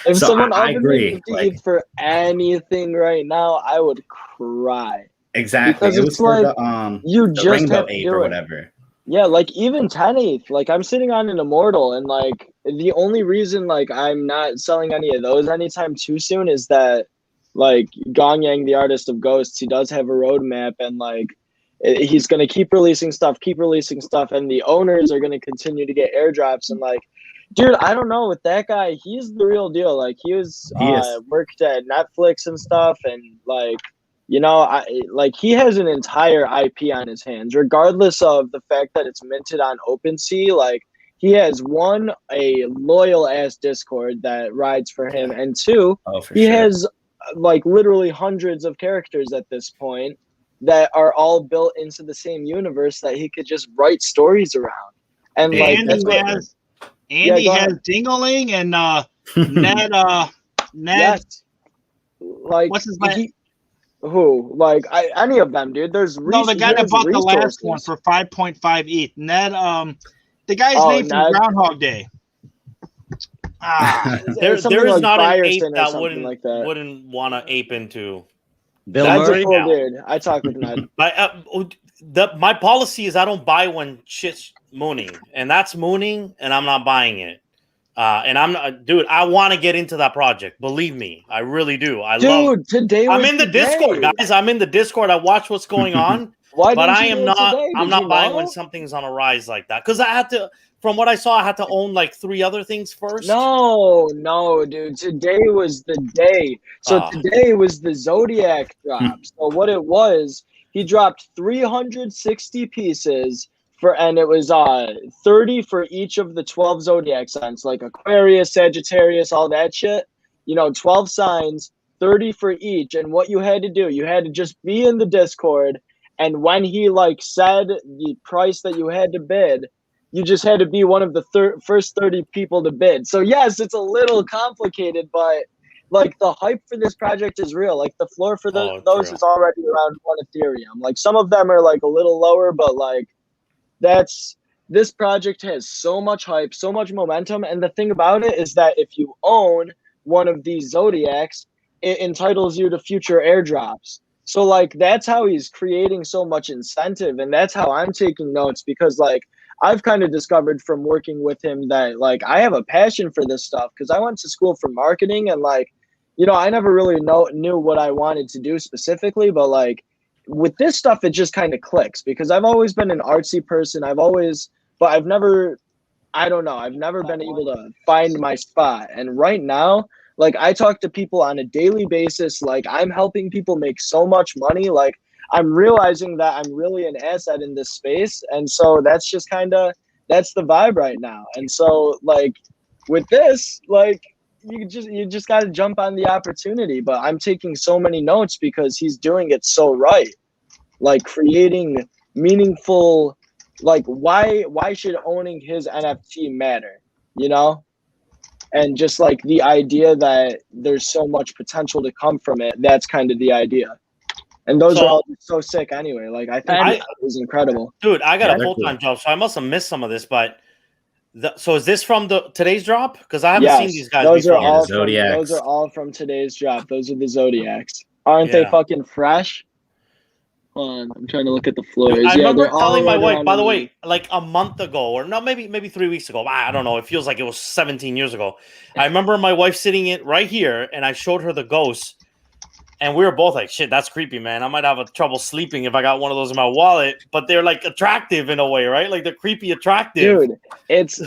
If So someone I offered agree. me 50 ETH for anything right now, I would cry. Exactly. Because It was it's for like, you the just rainbow have to ape do or it. whatever. Yeah, like even 10 ETH, like I'm sitting on an Immortal, and like the only reason like I'm not selling any of those anytime too soon is that like Gong Yang, the artist of Ghosts, he does have a roadmap, and like he's going to keep releasing stuff, and the owners are going to continue to get airdrops. And like, dude, I don't know, with that guy, he's the real deal. Like, he was worked at Netflix and stuff, and like, you know, he has an entire IP on his hands, regardless of the fact that it's minted on OpenSea. Like, he has a loyal ass Discord that rides for him, and two, he has like literally hundreds of characters at this point that are all built into the same universe that he could just write stories around. And like, Andy has Dingaling and Ned. Yes. Like, what's his name? Who? Like, any of them, dude. There's the guy that bought the last one for 5.5 ETH. Ned. The guy's name from Groundhog Day. There is like not an ape that wouldn't want to ape into. Bill Murray. Cool, dude. I talk with Ned. My policy is I don't buy when shit's mooning, and that's mooning, and I'm not buying it. And I'm not, dude. I want to get into that project. Believe me, I really do. Today I'm in the Discord, guys. I'm in the Discord. I watch what's going on. But I am not. I'm not buying when something's on a rise like that, because I had to. From what I saw, I had to own like 3 other things first. No, dude. Today was the day. So today was the Zodiac drop. So what it was, he dropped 360 pieces and it was 30 for each of the 12 Zodiac signs, like Aquarius, Sagittarius, all that shit. You know, 12 signs, 30 for each. And what you had to do, you had to just be in the Discord. And when he like said the price that you had to bid, you just had to be one of the first 30 people to bid. So yes, it's a little complicated, but like the hype for this project is real. Like the floor for those is already around 1 Ethereum. Like some of them are like a little lower, but like this project has so much hype, so much momentum. And the thing about it is that if you own one of these Zodiacs, it entitles you to future airdrops. So like that's how he's creating so much incentive, and that's how I'm taking notes, because like I've kind of discovered from working with him that like I have a passion for this stuff, because I went to school for marketing, and like, you know, I never really knew what I wanted to do specifically, but like with this stuff it just kind of clicks, because I've always been an artsy person. I've never been able to find my spot. And right now, like I talk to people on a daily basis, like I'm helping people make so much money. Like I'm realizing that I'm really an asset in this space. And so that's just that's the vibe right now. And so like with this, like you just got to jump on the opportunity. But I'm taking so many notes because he's doing it so right. Like creating meaningful, like why should owning his NFT matter, you know? And just like the idea that there's so much potential to come from it, that's kind of the idea. And those are all so sick anyway. Like I think it was incredible. Dude, I got a full-time job, so I must have missed some of this, but so is this from today's drop? Because I haven't seen these guys before. Those are all from today's drop. Those are the Zodiacs. Aren't they fucking fresh? I'm trying to look at the floors. Dude, I remember telling my wife, by the way, like a month ago, or no, maybe 3 weeks ago. I don't know. It feels like it was 17 years ago. I remember my wife sitting right here, and I showed her the ghosts, and we were both like, "Shit, that's creepy, man. I might have trouble sleeping if I got one of those in my wallet." But they're like attractive in a way, right? Like they're creepy, attractive. Dude,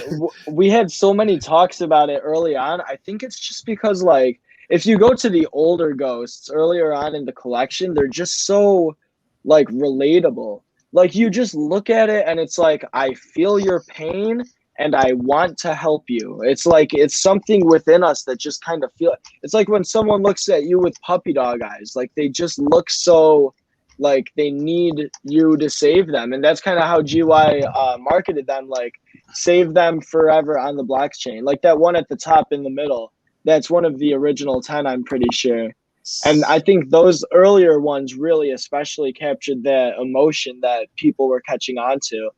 we had so many talks about it early on. I think it's just because like if you go to the older ghosts earlier on in the collection, they're just so like relatable. Like you just look at it and it's like, I feel your pain and I want to help you. It's like it's something within us that just kind of feel. It's like when someone looks at you with puppy dog eyes, like they just look so like they need you to save them. And that's kind of how GY marketed them, like save them forever on the blockchain. Like that one at the top in the middle, that's one of the original 10, I'm pretty sure. And I think those earlier ones really especially captured that emotion that people were catching on to.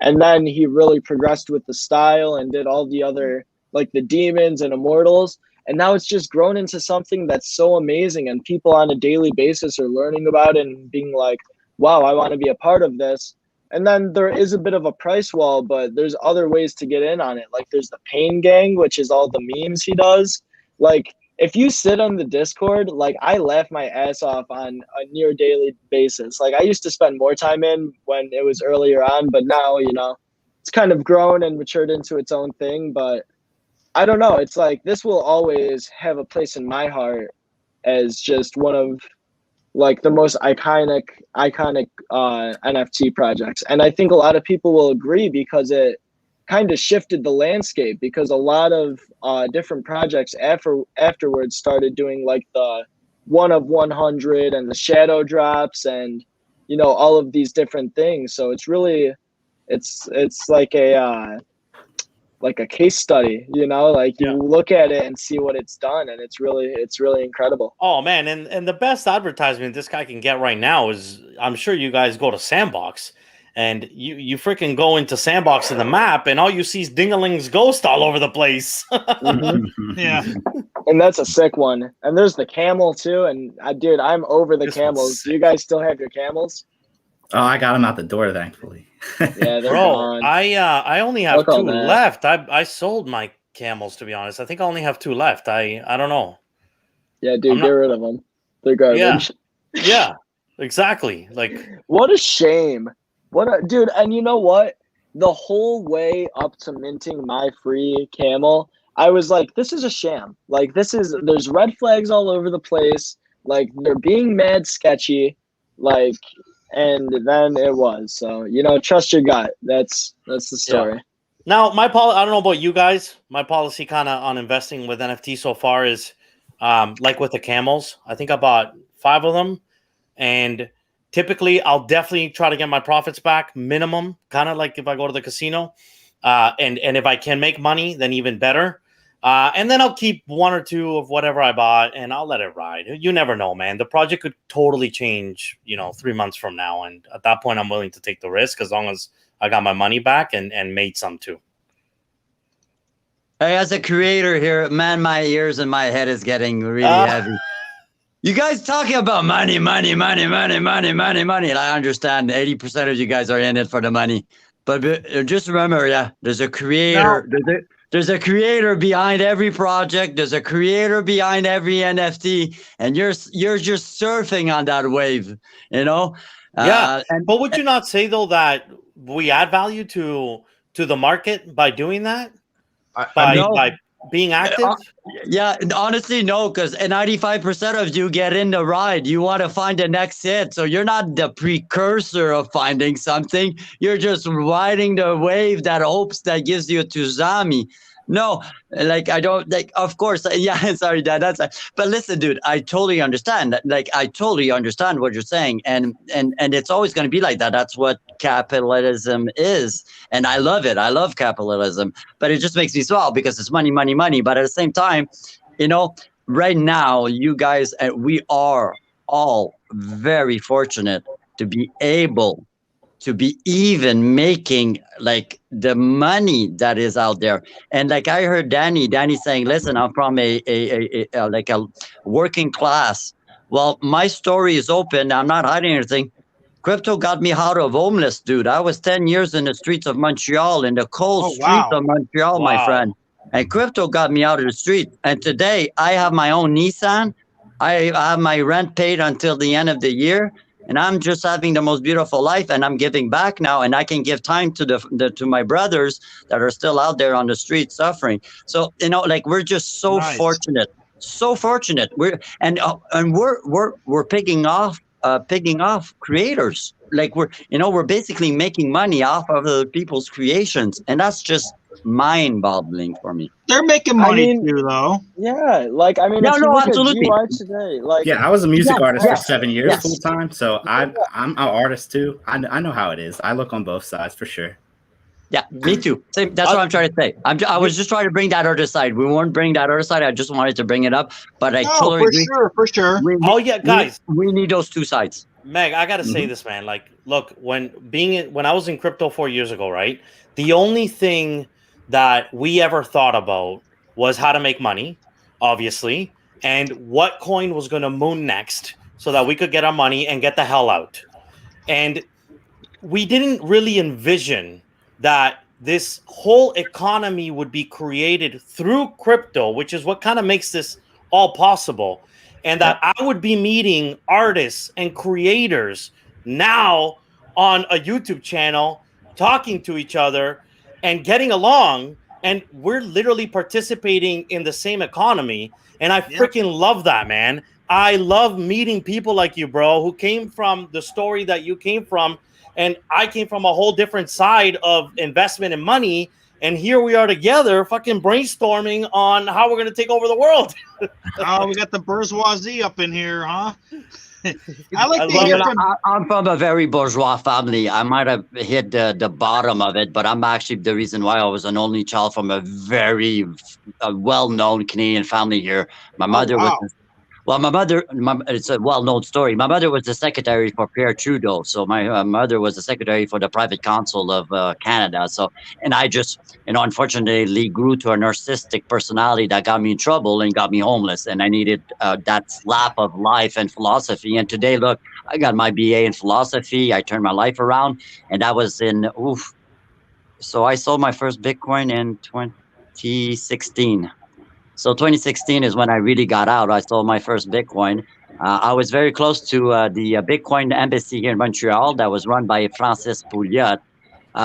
And then he really progressed with the style and did all the other, like the demons and immortals. And now it's just grown into something that's so amazing. And people on a daily basis are learning about it and being like, wow, I want to be a part of this. And then there is a bit of a price wall, but there's other ways to get in on it. Like there's the Pain Gang, which is all the memes he does. Like, if you sit on the Discord, like I laugh my ass off on a near daily basis. Like I used to spend more time in when it was earlier on, but now, it's kind of grown and matured into its own thing. But I don't know. It's like this will always have a place in my heart as just one of like the most iconic NFT projects. And I think a lot of people will agree because it kind of shifted the landscape, because a lot of different projects afterwards started doing like the 1 of 100 and the shadow drops and all of these different things. So it's really it's like a case study, like you look at it and see what it's done, and it's really incredible. Oh man, and the best advertisement this guy can get right now is, I'm sure you guys go to Sandbox, and you freaking go into Sandbox in the map, and all you see is Dingaling's ghost all over the place. Yeah. And that's a sick one. And there's the camel too, and dude, I'm over the This one's camels. Do you sick. guys still have your camels? Oh, I got him out the door, thankfully. Yeah, they're Bro, gone. I only have Look on 2 that. left. I sold my camels, to be honest. I think I only have 2 left. I don't know. Yeah, I'm dude, not- get rid of them. They're garbage. Yeah, exactly. Like, What a shame. Dude, and you know what? The whole way up to minting my free camel, I was like, this is a sham. Like, there's red flags all over the place. Like, they're being mad sketchy. Like, and then it was. So, trust your gut. That's the story. now I don't know about you guys. My policy kind of on investing with NFT so far is like with the camels. I think I bought 5 of them, and typically I'll definitely try to get my profits back minimum, kind of like if I go to the casino, and if I can make money, then even better. And then I'll keep 1 or 2 of whatever I bought, and I'll let it ride. You never know, man. The project could totally change, 3 months from now, and at that point, I'm willing to take the risk as long as I got my money back and made some too. Hey, as a creator here, man, my ears and my head is getting really heavy. You guys talking about money, and I understand 80% of you guys are in it for the money. But just remember, there's a creator. There's a creator behind every project. There's a creator behind every NFT, and you're just surfing on that wave, Yeah, but would you not say though that we add value to the market by doing that? By being active? Yeah, honestly, no, because 95% of you get in the ride. You want to find the next hit. So you're not the precursor of finding something. You're just riding the wave that hopes that gives you a tsunami. No, like I don't like. Of course, yeah. Sorry, Dad. But listen, dude. I totally understand that. Like I totally understand what you're saying, and it's always going to be like that. That's what capitalism is, and I love it. I love capitalism, but it just makes me smile because it's money, money, money. But at the same time, right now, you guys, we are all very fortunate to be able to be even making like the money that is out there. And like I heard Danny saying, listen, I'm from a working class. Well, my story is open. I'm not hiding anything. Crypto got me out of homeless, dude. I was 10 years in the streets of Montreal, in the cold streets of Montreal, my friend. And crypto got me out of the street. And today I have my own Nissan. I have my rent paid until the end of the year. And I'm just having the most beautiful life, and I'm giving back now, and I can give time to to my brothers that are still out there on the street suffering. So like we're just so fortunate, so fortunate. We're picking off creators. Like we're basically making money off of other people's creations, and that's just mind-boggling for me. They're making money too, though. Yeah, like if you look absolutely. at GY today, like Yeah, I was a music artist for 7 years yes. full time, so I'm an artist too. I know how it is. I look on both sides for sure. Yeah, me too. Same. That's what I'm trying to say. I was just trying to bring that other side. We won't bring that other side. I just wanted to bring it up, but I totally agree. For sure. Guys, we need those two sides. Meg, I gotta say this, man. Like, look, when I was in crypto 4 years ago, right? The only thing that we ever thought about was how to make money, obviously, and what coin was going to moon next so that we could get our money and get the hell out. And we didn't really envision that this whole economy would be created through crypto, which is what kind of makes this all possible, and that I would be meeting artists and creators now on a YouTube channel, talking to each other and getting along, and we're literally participating in the same economy. And I freaking love that, man. I love meeting people like you, bro, who came from the story that you came from, and I came from a whole different side of investment and money. And here we are together, fucking brainstorming on how we're gonna take over the world. Oh, we got the bourgeoisie up in here, huh? I like I to love hear it. from. I'm from a very bourgeois family. I might have hit the bottom of it, but I'm actually the reason why I was an only child from a very well-known Canadian family here. My mother was. Wow. Well, it's a well-known story. My mother was the secretary for Pierre Trudeau. So my mother was the secretary for the private consul of Canada. So, and I just, unfortunately grew to a narcissistic personality that got me in trouble and got me homeless. And I needed that slap of life and philosophy. And today, look, I got my BA in philosophy. I turned my life around. And that was So I sold my first Bitcoin in 2016. So 2016 is when I really got out. I sold my first Bitcoin. I was very close to the Bitcoin embassy here in Montreal that was run by Francis Pouliot.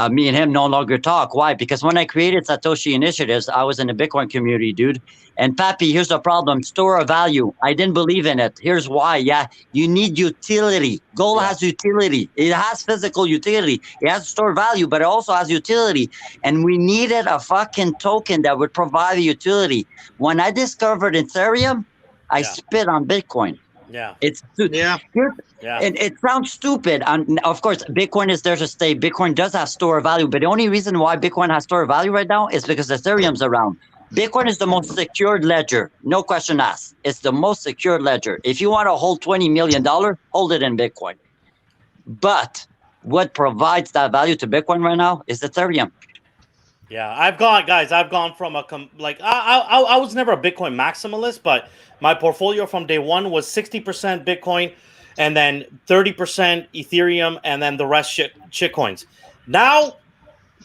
Me and him no longer talk. Why? Because when I created Satoshi Initiatives, I was in the Bitcoin community, dude. And Pappy, here's the problem: store of value. I didn't believe in it. Here's why. Yeah, you need utility. Gold has utility. It has physical utility. It has store value, but it also has utility. And we needed a fucking token that would provide the utility. When I discovered Ethereum, I spit on Bitcoin. Yeah. It's and it sounds stupid. And of course, Bitcoin is there to stay. Bitcoin does have store of value, but the only reason why Bitcoin has store of value right now is because Ethereum's around. Bitcoin is the most secured ledger, no question asked. It's the most secured ledger. If you want to hold $20 million, hold it in Bitcoin. But what provides that value to Bitcoin right now is Ethereum. Yeah, I've gone from I was never a Bitcoin maximalist, but my portfolio from day one was 60% Bitcoin, and then 30% Ethereum, and then the rest shit coins. Now,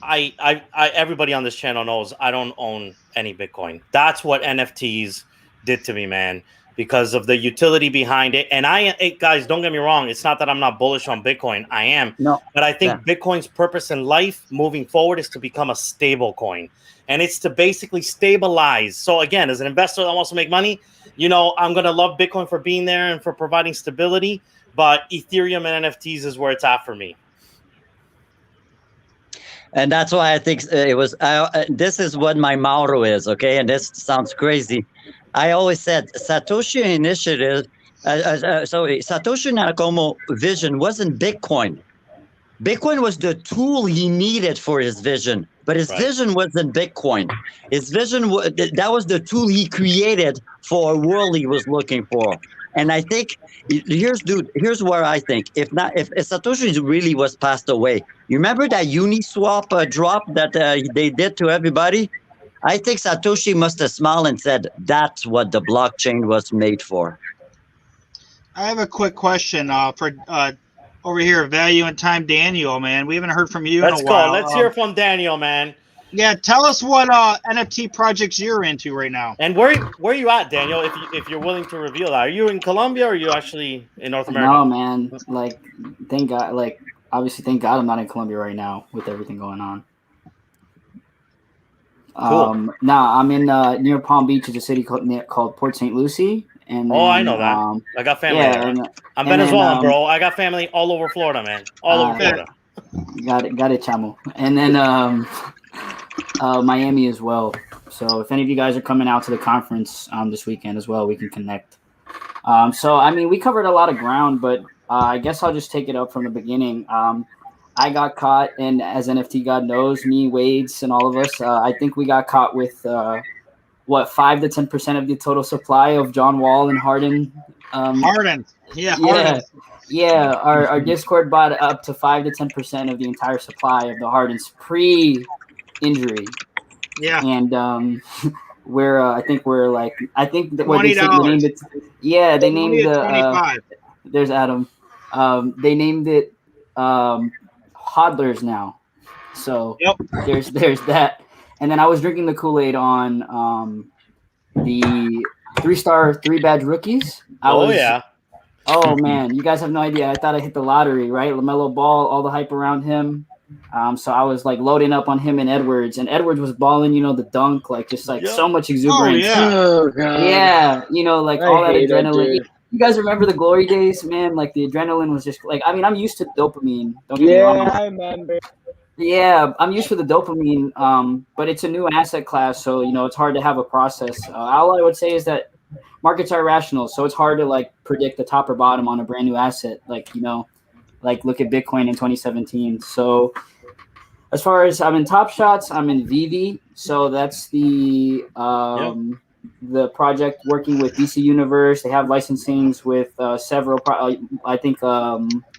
I everybody on this channel knows I don't own any Bitcoin. That's what NFTs did to me, man, because of the utility behind it. And guys, don't get me wrong. It's not that I'm not bullish on Bitcoin. I am. No. But I think Bitcoin's purpose in life moving forward is to become a stable coin. And it's to basically stabilize. So again, as an investor that wants to make money, I'm going to love Bitcoin for being there and for providing stability. But Ethereum and NFTs is where it's at for me. And that's why I think it was. This is what my motto is, okay? And this sounds crazy. I always said Satoshi Initiative. Satoshi Nakamoto vision wasn't Bitcoin. Bitcoin was the tool he needed for his vision, but his vision wasn't Bitcoin. His vision that was the tool he created for a world he was looking for. And I think here's where I think if Satoshi really was passed away, you remember that Uniswap drop that they did to everybody? I think Satoshi must have smiled and said, "That's what the blockchain was made for." I have a quick question for over here, Value and Time Daniel, man. We haven't heard from you in a while. Let's hear from Daniel, man. Yeah, tell us what NFT projects you're into right now. And where are you at, Daniel? If you're willing to reveal that, are you in Colombia or are you actually in North America? No, man. Thank God. Obviously, thank God I'm not in Colombia right now with everything going on. Cool. Now I'm in near Palm Beach. Is a city called Port St. Lucie. And then, I know that. I got family there. I'm Venezuelan, bro. I got family all over Florida, man. All over Florida. Got it, chamo. And then Miami as well. So if any of you guys are coming out to the conference this weekend as well, we can connect. We covered a lot of ground, but I guess I'll just take it up from the beginning. I got caught, and as NFT God knows, me, Wades, and all of us, I think we got caught with 5 to 10% of the total supply of John Wall and Harden. Harden. Harden. Yeah. Our Discord bought up to 5 to 10% of the entire supply of the Hardens pre-injury. Yeah. And I think that what they $20. they named the 25. There's Adam. They named it Hodlers now. So there's that. And then I was drinking the Kool-Aid on the 3-star, 3-badge rookies. Oh yeah. Oh man, you guys have no idea. I thought I hit the lottery, right? LaMelo Ball, all the hype around him. So I was like loading up on him and Edwards was balling, the dunk, like just like so much exuberance. Oh god. Yeah, like I all that hate it, adrenaline. dude. You guys remember the glory days, man? Like the adrenaline was just like, I mean, I'm used to dopamine. Don't get me wrong. Yeah, I remember. Yeah, I'm used to the dopamine, but it's a new asset class, so it's hard to have a process. All I would say is that markets are irrational, so it's hard to like predict the top or bottom on a brand new asset. Like like look at Bitcoin in 2017. So as far as I'm in Top Shots, I'm in VV. So that's the project working with DC Universe. They have licensings with several, I think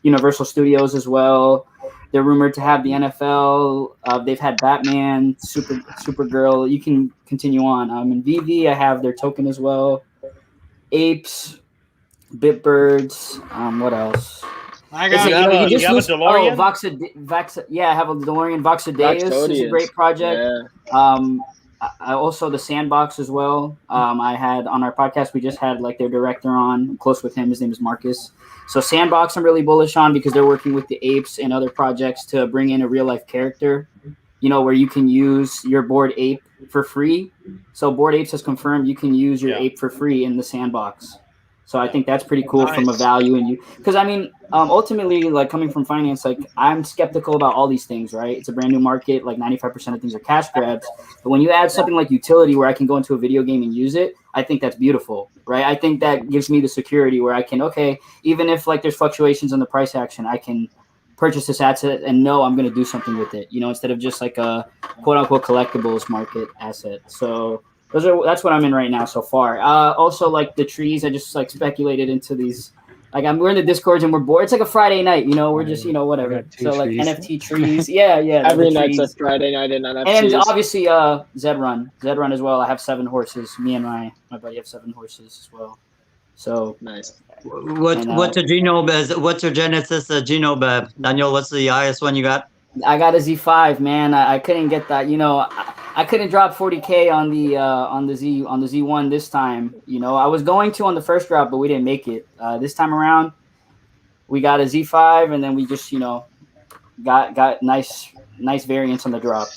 Universal Studios as well. They're rumored to have the NFL. They've had Batman, Supergirl. You can continue on. In VV, I have their token as well. Apes, Bitbirds. What else? I got you have a DeLorean? I have a DeLorean. Voxadeus is a great project. Yeah. I also the Sandbox as well. I had on our podcast, we just had like their director on. I'm close with him. His name is Marcus. So Sandbox, I'm really bullish on because they're working with the apes and other projects to bring in a real life character, where you can use your Bored Ape for free. So Bored Apes has confirmed you can use your ape for free in the Sandbox. So I think that's pretty cool from a value in you. Because I mean, ultimately, like coming from finance, like I'm skeptical about all these things, right? It's a brand new market. Like 95% of things are cash grabs. But when you add something like utility where I can go into a video game and use it, I think that's beautiful, right? I think that gives me the security where I can, even if like there's fluctuations in the price action, I can purchase this asset and know I'm going to do something with it, instead of just like a quote unquote collectibles market asset. So that's what I'm in right now so far. Also, like the trees, I just like speculated into these. Like we're in the Discord and we're bored. It's like a Friday night, we're just whatever. So like NFT trees, yeah. Every night's a Friday night in NFTs. And obviously Zed Run as well. I have 7 horses. Me and my buddy have 7 horses as well. So nice. What's your genome? What's your Genesis genome, Daniel? What's the highest one you got? I got a Z5, man. I couldn't get that. I couldn't drop 40K on the Z1 this time. I was going to on the first drop, but we didn't make it. This time around, we got a Z5, and then we just got nice variants on the drop.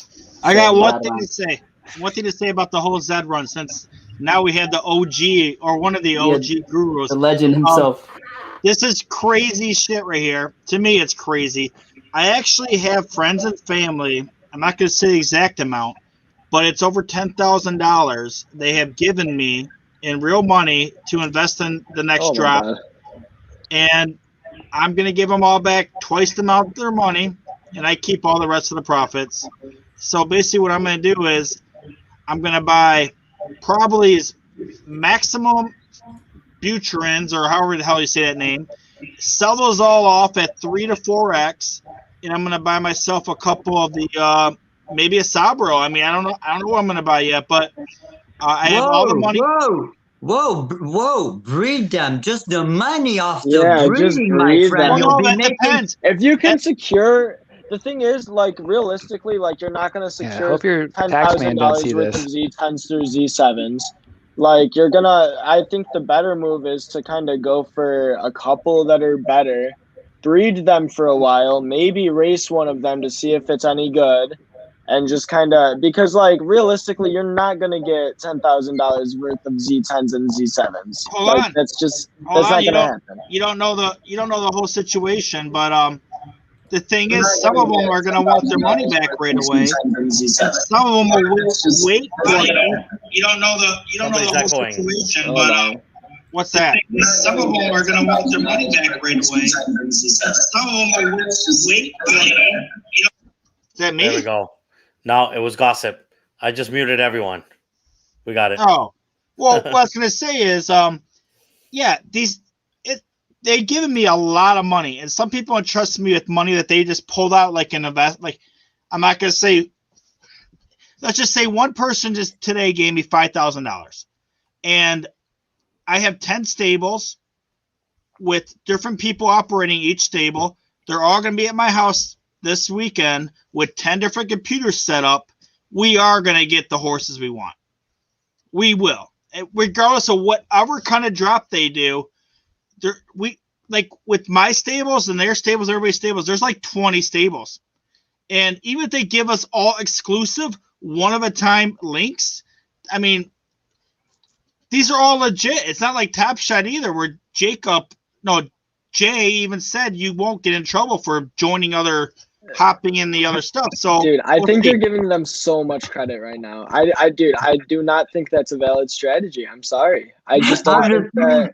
I got one thing to say. One thing to say about the whole Zed run, since now we had the OG or one of the OG gurus, the legend himself. This is crazy shit right here. To me, it's crazy. I actually have friends and family. I'm not going to say the exact amount, but it's over $10,000 they have given me in real money to invest in the next drop. And I'm going to give them all back twice the amount of their money, and I keep all the rest of the profits. So basically what I'm going to do is I'm going to buy probably maximum Buterins, or however the hell you say that name, sell those all off at 3 to 4x, and I'm going to buy myself a couple of the maybe a Sabro. I mean, I don't know what I'm going to buy yet, but I have all the money. Whoa! Breed them. Just the money off the breeding, breeding, my friend. Well, that depends. If you can secure. The thing is, like, realistically, like, you're not going to secure $10,000 worth of Z10s through Z7s. Like, I think the better move is to kind of go for a couple that are better, breed them for a while, maybe race one of them to see if it's any good, and just kind of, because, like, realistically, you're not going to get $10,000 worth of Z10s and Z7s. That's not going to happen. You don't know the whole situation, but, the thing is, some of them are going to want their money back right away. Some of them will wait for it. You don't know the whole situation, but what's that? Some of them are going to want their money back right away. Some of them will wait for it. Is that me? There we go. No, it was gossip. I just muted everyone. We got it. Oh, well, what I was going to say is, they've given me a lot of money, and some people entrust me with money that they just pulled out like an invest. Like, I'm not going to say, let's just say one person just today gave me $5,000, and I have 10 stables with different people operating each stable. They're all going to be at my house this weekend with 10 different computers set up. We are going to get the horses we want. We will. regardless of whatever kind of drop they do, like with my stables and their stables, everybody's stables, there's like 20 stables. And even if they give us all exclusive, one of a time links, I mean, these are all legit. It's not like Top Shot either, where Jay even said you won't get in trouble for hopping in the other stuff. So, dude, I think you're giving them so much credit right now. I do not think that's a valid strategy. I'm sorry. I just don't think that.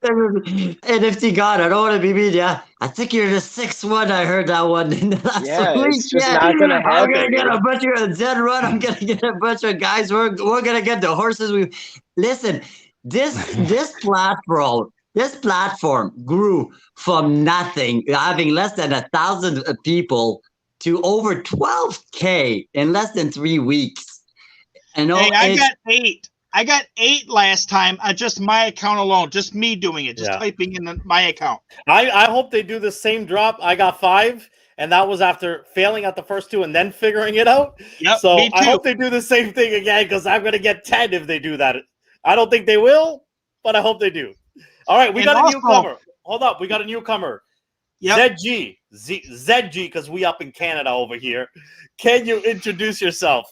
NFT God, I don't want to be mean. Yeah, I think you're the 6-1. I heard that one in the last week. It's just not gonna happen. I'm gonna get a bunch of Zen Run. I'm gonna get a bunch of guys. We're gonna get the horses. Listen. This platform grew from nothing, having less than 1,000 people to over 12K in less than 3 weeks. And I got 8. I got 8 last time on just my account alone, just me doing it, typing in my account. I hope they do the same drop. I got 5, and that was after failing at the first 2 and then figuring it out. Yep, so I hope they do the same thing again, because I'm gonna get 10 if they do that. I don't think they will, but I hope they do. All right, we got a newcomer. Hold up, we got a newcomer. Yep. ZG, because we up in Canada over here. Can you introduce yourself?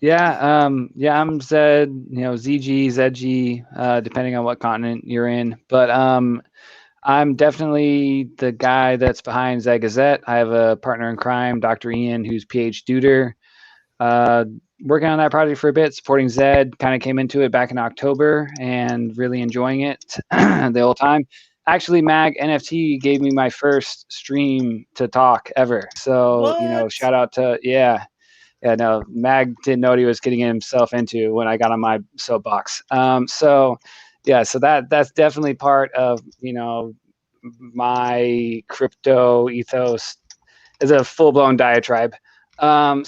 I'm Zed, ZG, ZG, depending on what continent you're in. But I'm definitely the guy that's behind Zed Gazette. I have a partner in crime, Dr. Ian, who's PH Duder. Working on that project for a bit, supporting Zed, kind of came into it back in October and really enjoying it the whole time. Actually, Mag NFT gave me my first stream to talk ever. So, shout out to, Mag didn't know what he was getting himself into when I got on my soapbox. So that's definitely part of, my crypto ethos is a full-blown diatribe. I'll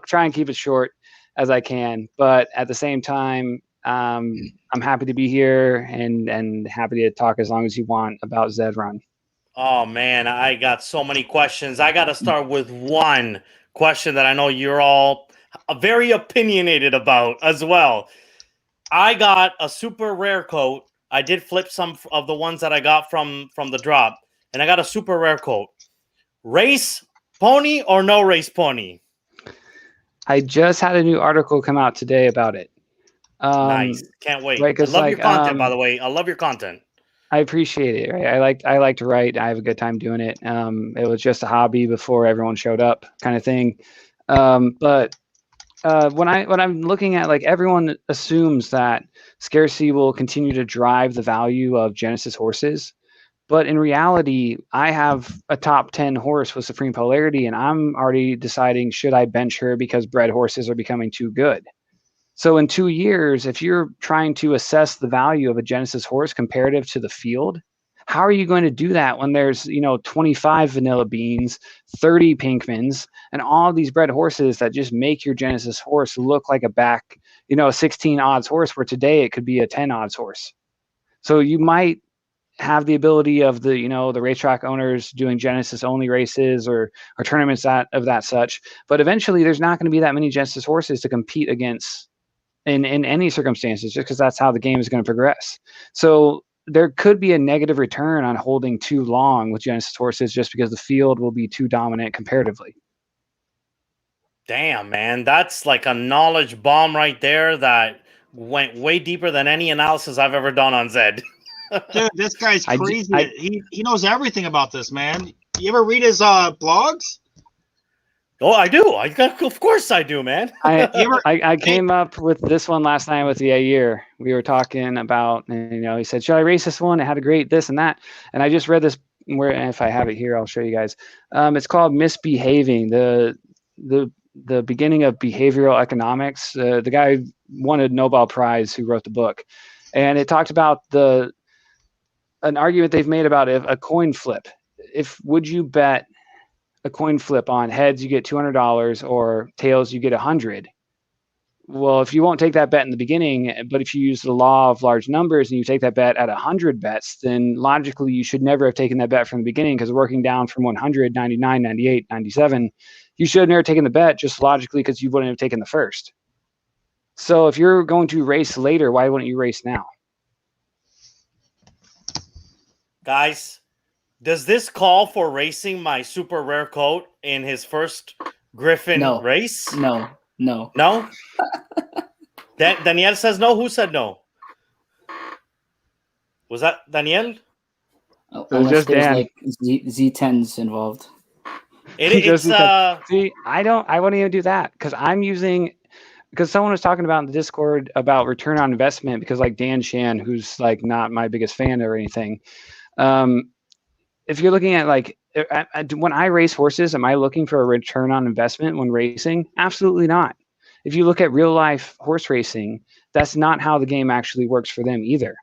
try and keep it short as I can, but at the same time, I'm happy to be here and happy to talk as long as you want about Zed Run. Oh man, I got so many questions. I got to start with one question that I know you're all very opinionated about as well. I got a super rare coat. I did flip some of the ones that I got from the drop, and I got a super rare coat. Race pony or no race pony? I just had a new article come out today about it. Nice. Can't wait. Right, I love your content, by the way. I love your content. I appreciate it. Right? I like to write. I have a good time doing it. It was just a hobby before everyone showed up, kind of thing. But when I'm looking at, like, everyone assumes that scarcity will continue to drive the value of Genesis horses. But in reality, I have a top 10 horse with Supreme Polarity, and I'm already deciding, should I bench her because bred horses are becoming too good? So in 2 years, if you're trying to assess the value of a Genesis horse comparative to the field, how are you going to do that when there's 25 vanilla beans, 30 Pinkmans, and all of these bred horses that just make your Genesis horse look like a 16 odds horse, where today it could be a 10 odds horse? So you might have the ability of the racetrack owners doing Genesis only races or tournaments of that such, but eventually there's not going to be that many Genesis horses to compete against in any circumstances, just because that's how the game is going to progress. So there could be a negative return on holding too long with Genesis horses, just because the field will be too dominant comparatively. Damn, man, that's like a knowledge bomb right there that went way deeper than any analysis I've ever done on Zed. Dude, this guy's crazy. He knows everything about this, man. You ever read his blogs? Oh, I do. Of course I do, man. I came up with this one last night with Yair. We were talking about, he said, should I race this one? It had a great this and that. And I just read this, and if I have it here, I'll show you guys. It's called Misbehaving, the beginning of behavioral economics. The guy won a Nobel Prize who wrote the book. And it talked about an argument they've made about a coin flip. Would you bet a coin flip on heads, you get $200, or tails, you get $100? Well, if you won't take that bet in the beginning, but if you use the law of large numbers and you take that bet at 100 bets, then logically you should never have taken that bet from the beginning, because working down from 100, 99, 98, 97, you should have never taken the bet, just logically, because you wouldn't have taken the first. So if you're going to race later, why wouldn't you race now? Guys, does this call for racing my super rare coat in his first Griffin No. race? No. No? Danielle says no. Who said no? Was that Danielle? Unless just there's Dan. like Z10s involved. It's See, I wouldn't even do that because because someone was talking about in the Discord about return on investment because like Dan Shan, who's like not my biggest fan or anything. If you're looking at like when I race horses, am I looking for a return on investment when racing? Absolutely not. If you look at real life horse racing, that's not how the game actually works for them either.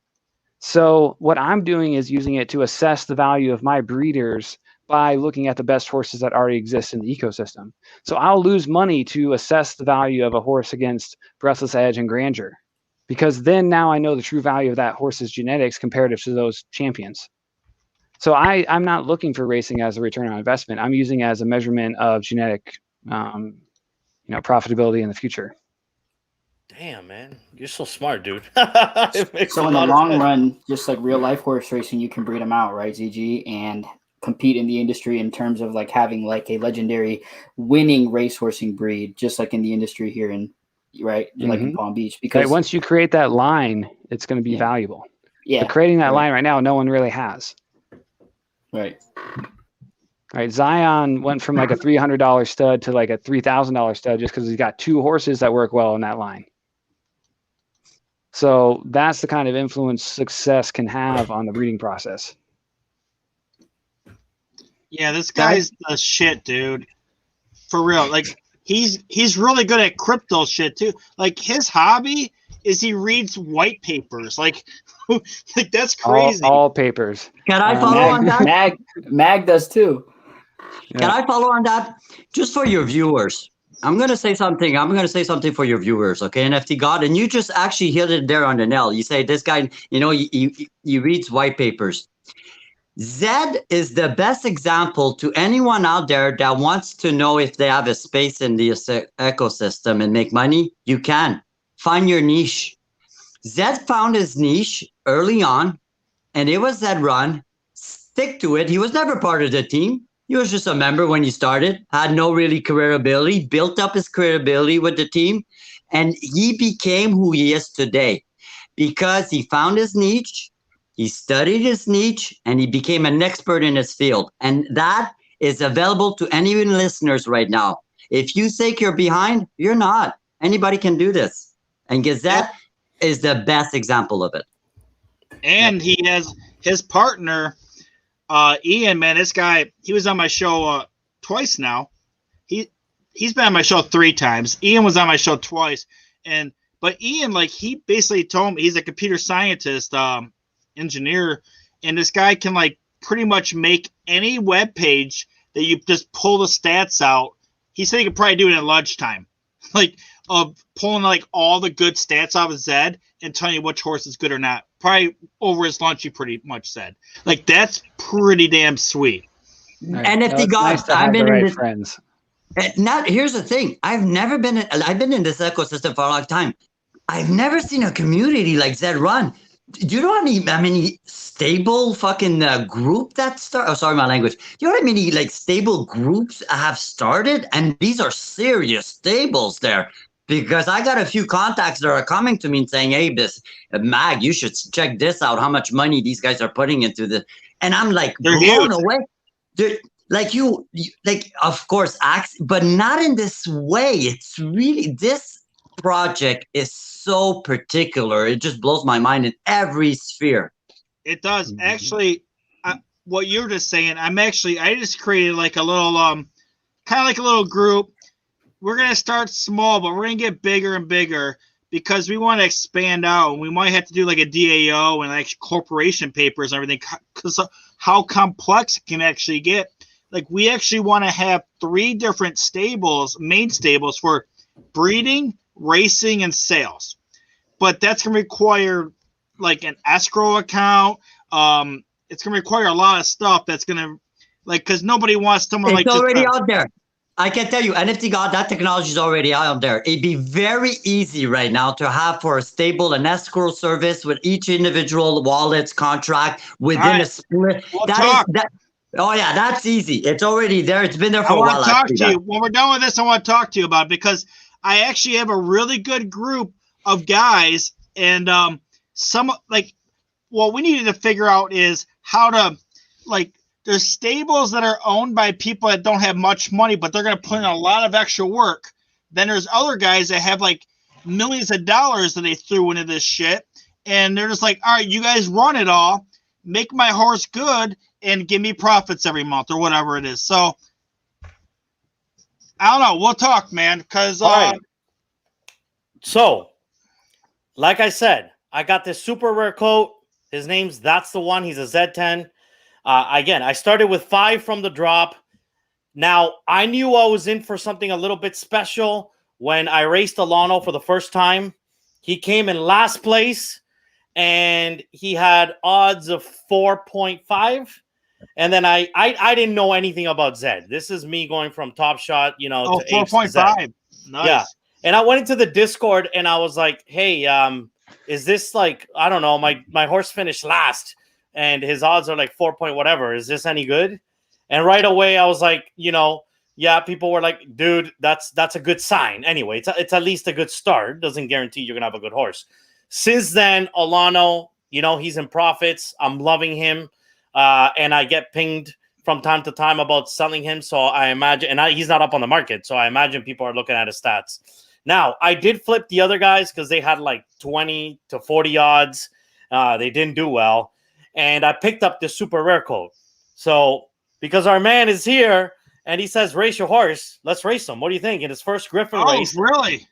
So what I'm doing is using it to assess the value of my breeders by looking at the best horses that already exist in the ecosystem. So I'll lose money to assess the value of a horse against Breathless Edge and Grandeur, because then now I know the true value of that horse's genetics comparative to those champions. So I'm not looking for racing as a return on investment. I'm using it as a measurement of genetic, profitability in the future. Damn, man, you're so smart, dude. So in the long run, just like real life horse racing, you can breed them out, right, ZG, and compete in the industry in terms of like having like a legendary winning racehorsing breed, just like in the industry here in like in Palm Beach. Because once you create that line, it's going to be valuable. Yeah, but creating that line right now, no one really has. Right. Zion went from like a $300 stud to like a $3,000 stud just because he's got two horses that work well in that line. So that's the kind of influence success can have on the breeding process. Yeah, this guy's the shit, dude. For real. Like he's really good at crypto shit too. Like his hobby is he reads white papers. Like that's crazy. All papers. Can I follow on that? Mag does too. Can I follow on that? Just for your viewers. I'm going to say something. I'm going to say something for your viewers, okay, NFT God? And you just actually hit it there on the nail. You say this guy, he reads white papers. Zed is the best example to anyone out there that wants to know if they have a space in the ecosystem and make money. You can. Find your niche. Zed found his niche early on, and it was that run. Stick to it. He was never part of the team. He was just a member when he started, had no really career ability, built up his career ability with the team, and he became who he is today because he found his niche, he studied his niche, and he became an expert in his field. And that is available to any listeners right now. If you think you're behind, you're not. Anybody can do this. And Gazette is the best example of it. And he has his partner, Ian, man, this guy, he was on my show twice now. He's been on my show 3 times. Ian was on my show twice. But Ian, like, he basically told me he's a computer scientist, engineer, and this guy can like pretty much make any web page that you just pull the stats out. He said he could probably do it at lunchtime, like pulling like all the good stats out of Zed and telling you which horse is good or not. Probably over his lunch, he pretty much said. Like that's pretty damn sweet. And if they got, nice to have the right friends. Now, here's the thing: I've been in this ecosystem for a long time. I've never seen a community like Zed run. Do you know how many stable fucking group that start? Oh, sorry, my language. Do you know how many like stable groups have started? And these are serious stables there. Because I got a few contacts that are coming to me and saying, "Hey, this Mag, you should check this out. How much money these guys are putting into this?" And I'm like blown away. They're, like you, like of course, but not in this way. It's really this project is so particular. It just blows my mind in every sphere. It does actually. What you're just saying, I just created like a little kind of like a little group. We're going to start small, but we're going to get bigger and bigger because we want to expand out. And we might have to do like a DAO and like corporation papers and everything because of how complex it can actually get. Like we actually want to have 3 different stables, main stables for breeding, racing, and sales. But that's going to require like an escrow account. It's going to require a lot of stuff that's going to like, because nobody wants someone it's like already out there. I can tell you, NFT God, that technology is already out there. It'd be very easy right now to have for a stable an escrow service with each individual wallet's contract within right. a split. We'll That talk. is that. Oh yeah, that's easy. It's already there. It's been there I for a want while. to talk actually, to you. When we're done with this, I want to talk to you about it because I actually have a really good group of guys, and some like what we needed to figure out is how to like. There's stables that are owned by people that don't have much money, but they're going to put in a lot of extra work. Then there's other guys that have like millions of dollars that they threw into this shit, and they're just like, all right, you guys run it all, make my horse good, and give me profits every month or whatever it is. So I don't know. We'll talk, man. Because All right. So, like I said, I got this super rare coat. His name's That's the One. He's a Z10. Again, I started with 5 from the drop. Now, I knew I was in for something a little bit special when I raced Alano for the first time. He came in last place, and he had odds of 4.5. And then I didn't know anything about Zed. This is me going from Top Shot, to 4.5. Nice. Yeah. And I went into the Discord and I was like, hey, is this like, I don't know, my horse finished last and his odds are like 4 point whatever. Is this any good? And right away I was like, yeah, people were like, dude, that's a good sign. Anyway, it's at least a good start. Doesn't guarantee you're gonna have a good horse. Since then, Alano, he's in profits. I'm loving him. And I get pinged from time to time about selling him. So I imagine, he's not up on the market. So I imagine people are looking at his stats. Now, I did flip the other guys because they had like 20 to 40 odds. They didn't do well. And I picked up the super rare code. So because our man is here and he says, race your horse, let's race him. What do you think? In his first Griffin race. Oh, really?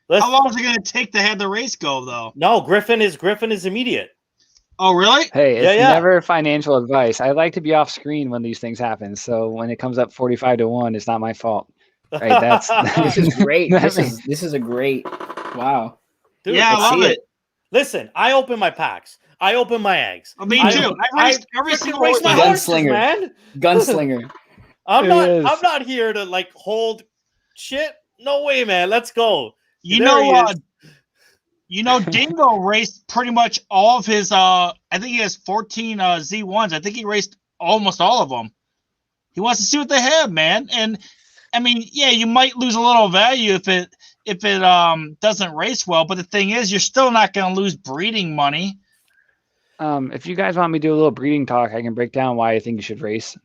How long is it going to take to have the race go, though? No, Griffin is immediate. Oh, really? Hey, it's never financial advice. I like to be off screen when these things happen. So when it comes up 45 to 1, it's not my fault. Right? This is great. This is a great. Wow. Dude, yeah, I love it. Listen, I open my packs. I open my eggs. Me too. I raced every single race. My horses, man. Gunslinger. I'm not here to like hold shit. No way, man. Let's go. Dingo raced pretty much all of his. I think he has 14 Z1s. I think he raced almost all of them. He wants to see what they have, man. And I mean, yeah, you might lose a little value if it doesn't race well. But the thing is, you're still not going to lose breeding money. If you guys want me to do a little breeding talk, I can break down why I think you should race.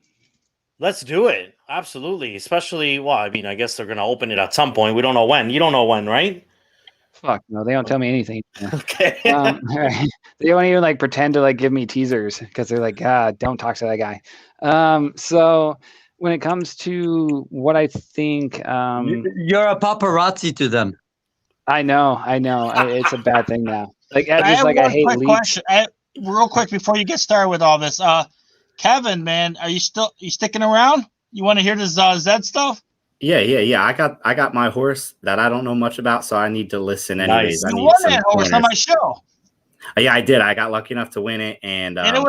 Let's do it. Absolutely. Especially, I guess they're going to open it at some point. We don't know when. You don't know when, right? Fuck no, they don't tell me anything. Okay. They don't even like pretend to like give me teasers because they're like, God, don't talk to that guy. So when it comes to what I think, you're a paparazzi to them. I know. It's a bad thing now. Like I hate leaks. Question. Real quick before you get started with all this, Kevin, man, are you sticking around? You want to hear this Zed stuff? Yeah. I got my horse that I don't know much about, so I need to listen anyways. Nice. You won that horse on my show. Yeah, I did. I got lucky enough to win it, and it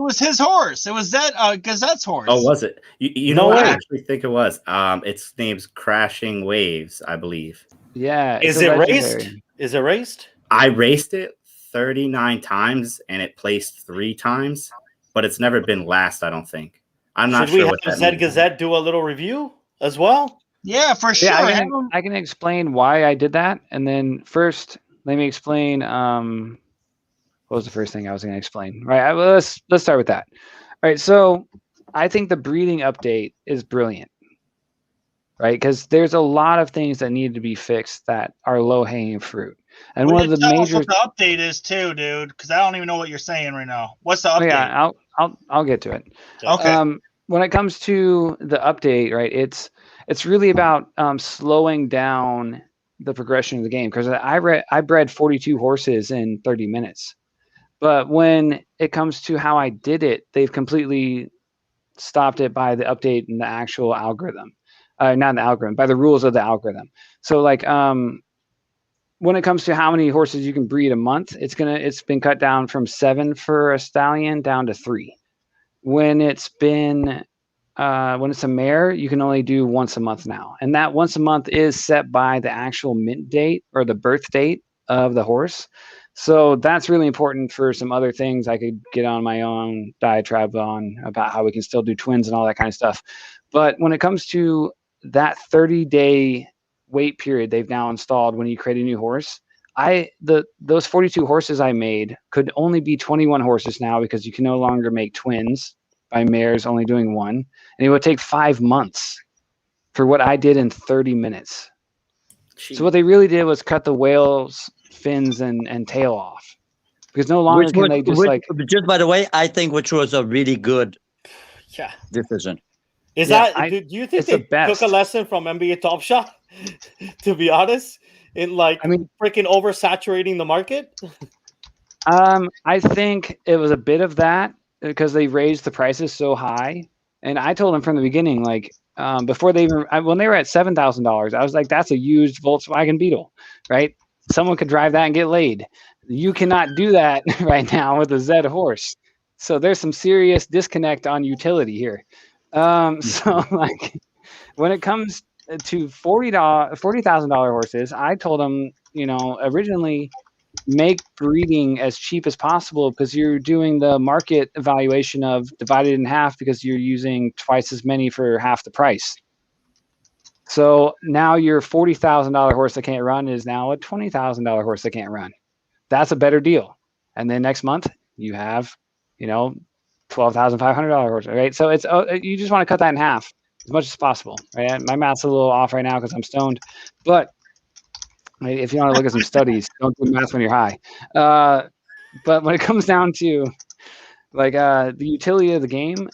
was his horse. It was Gazette's horse. Oh, was it? You know what? I actually think it was. Its name's Crashing Waves, I believe. Yeah. Is it raced? Is it raced? I raced it 39 times, and it placed 3 times, but it's never been last. I don't think. I'm not sure what that means. Should we have Zed Gazette do a little review as well? Yeah, for sure. Yeah, I can explain why I did that, and then first let me explain. What was the first thing I was going to explain? Right. Let's start with that. All right. So I think the breeding update is brilliant. Right, because there's a lot of things that need to be fixed that are low-hanging fruit, and one of the major. What the update is too, dude, because I don't even know what you're saying right now. What's the update? Yeah, I'll get to it. Okay. When it comes to the update, right, it's really about slowing down the progression of the game, because I bred 42 horses in 30 minutes, but when it comes to how I did it, they've completely stopped it by the update in the actual algorithm. Not the algorithm, by the rules of the algorithm. So like when it comes to how many horses you can breed a month, it's been cut down from 7 for a stallion down to 3. When it's been when it's a mare, you can only do once a month now. And that once a month is set by the actual mint date or the birth date of the horse. So that's really important for some other things I could get on my own diatribe on about how we can still do twins and all that kind of stuff. But when it comes to that 30-day wait period they've now installed when you create a new horse, those 42 horses I made could only be 21 horses now because you can no longer make twins by mares only doing one. And it would take 5 months for what I did in 30 minutes. So what they really did was cut the whale's fins and tail off, because no longer can they just just by the way, I think which was a really good Yeah. decision. Is Yeah, that? Do you think it's the they best. took a lesson from NBA Top Shot? To be honest, in like I mean, freaking oversaturating the market. I think it was a bit of that because they raised the prices so high. And I told them from the beginning, like before they even when they were at $7,000, I was like, that's a used Volkswagen Beetle, right? Someone could drive that and get laid. You cannot do that right now with a Z horse. So there's some serious disconnect on utility here. So like when it comes to $40,000 horses, I told them, originally make breeding as cheap as possible because you're doing the market evaluation of divided in half because you're using twice as many for half the price. So now your $40,000 horse that can't run is now a $20,000 horse that can't run. That's a better deal. And then next month you have, $12,500 horse, right? So it's you just want to cut that in half as much as possible, right? My math's a little off right now because I'm stoned, but if you want to look at some studies, don't do math when you're high. But when it comes down to the utility of the game,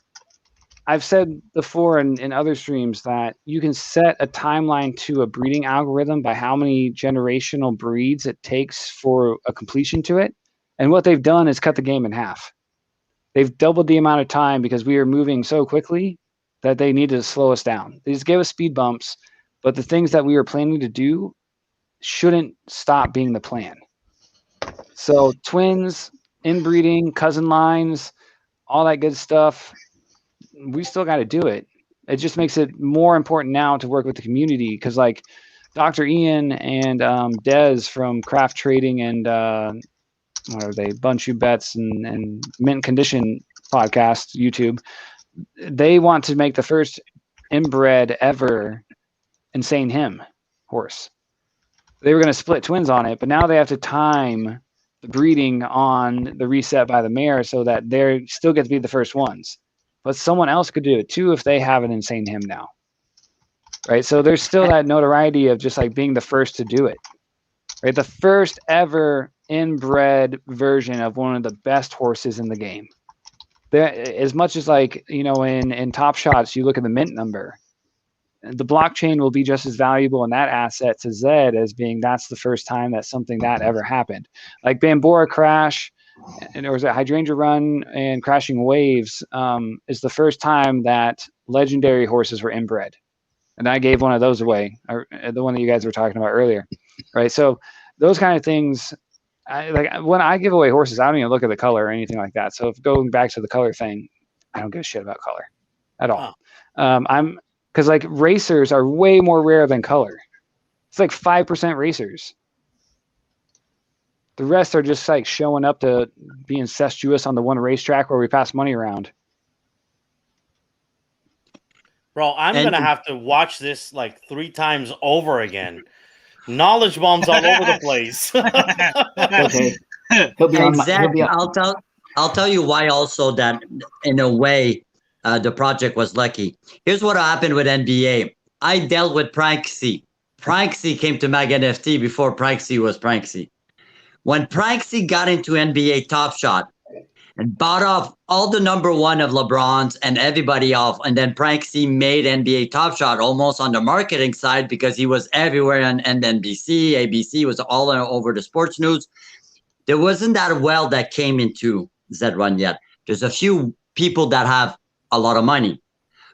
I've said before in other streams that you can set a timeline to a breeding algorithm by how many generational breeds it takes for a completion to it. And what they've done is cut the game in half. They've doubled the amount of time because we are moving so quickly that they need to slow us down. They just gave us speed bumps, but the things that we were planning to do shouldn't stop being the plan. So twins, inbreeding, cousin lines, all that good stuff, we still got to do it. It just makes it more important now to work with the community because like Dr. Ian and Des from Craft Trading and what are they, Bunchu Bets and Mint Condition podcast, YouTube, they want to make the first inbred ever Insane Him horse. They were going to split twins on it, but now they have to time the breeding on the reset by the mare so that they still get to be the first ones. But someone else could do it too if they have an Insane Him now, right? So there's still that notoriety of just like being the first to do it, right? The first ever inbred version of one of the best horses in the game. As much as like, in Top Shots, you look at the mint number, the blockchain will be just as valuable in that asset to Zed as being that's the first time that something that ever happened. Like Bambora Crash, and or was it Hydrangea Run and Crashing Waves is the first time that legendary horses were inbred. And I gave one of those away, or the one that you guys were talking about earlier, right? So those kind of things, when I give away horses, I don't even look at the color or anything like that. So if going back to the color thing, I don't give a shit about color at all. Because like racers are way more rare than color. It's like 5% racers. The rest are just like showing up to be incestuous on the one racetrack where we pass money around. Bro, I'm gonna have to watch this like 3 times over again. Knowledge bombs all over the place. Okay. He'll be on Exactly. I'll tell you why also that in a way the project was lucky. Here's what happened with NBA. I dealt with Pranksy. Pranksy came to Mag NFT before Pranksy was Pranksy. When Pranksy got into NBA Top Shot and bought off all the number one of LeBron's and everybody else, and then Pranksy made NBA Top Shot almost on the marketing side because he was everywhere on NBC, ABC, was all over the sports news. There wasn't that well that came into Z1 yet. There's a few people that have a lot of money,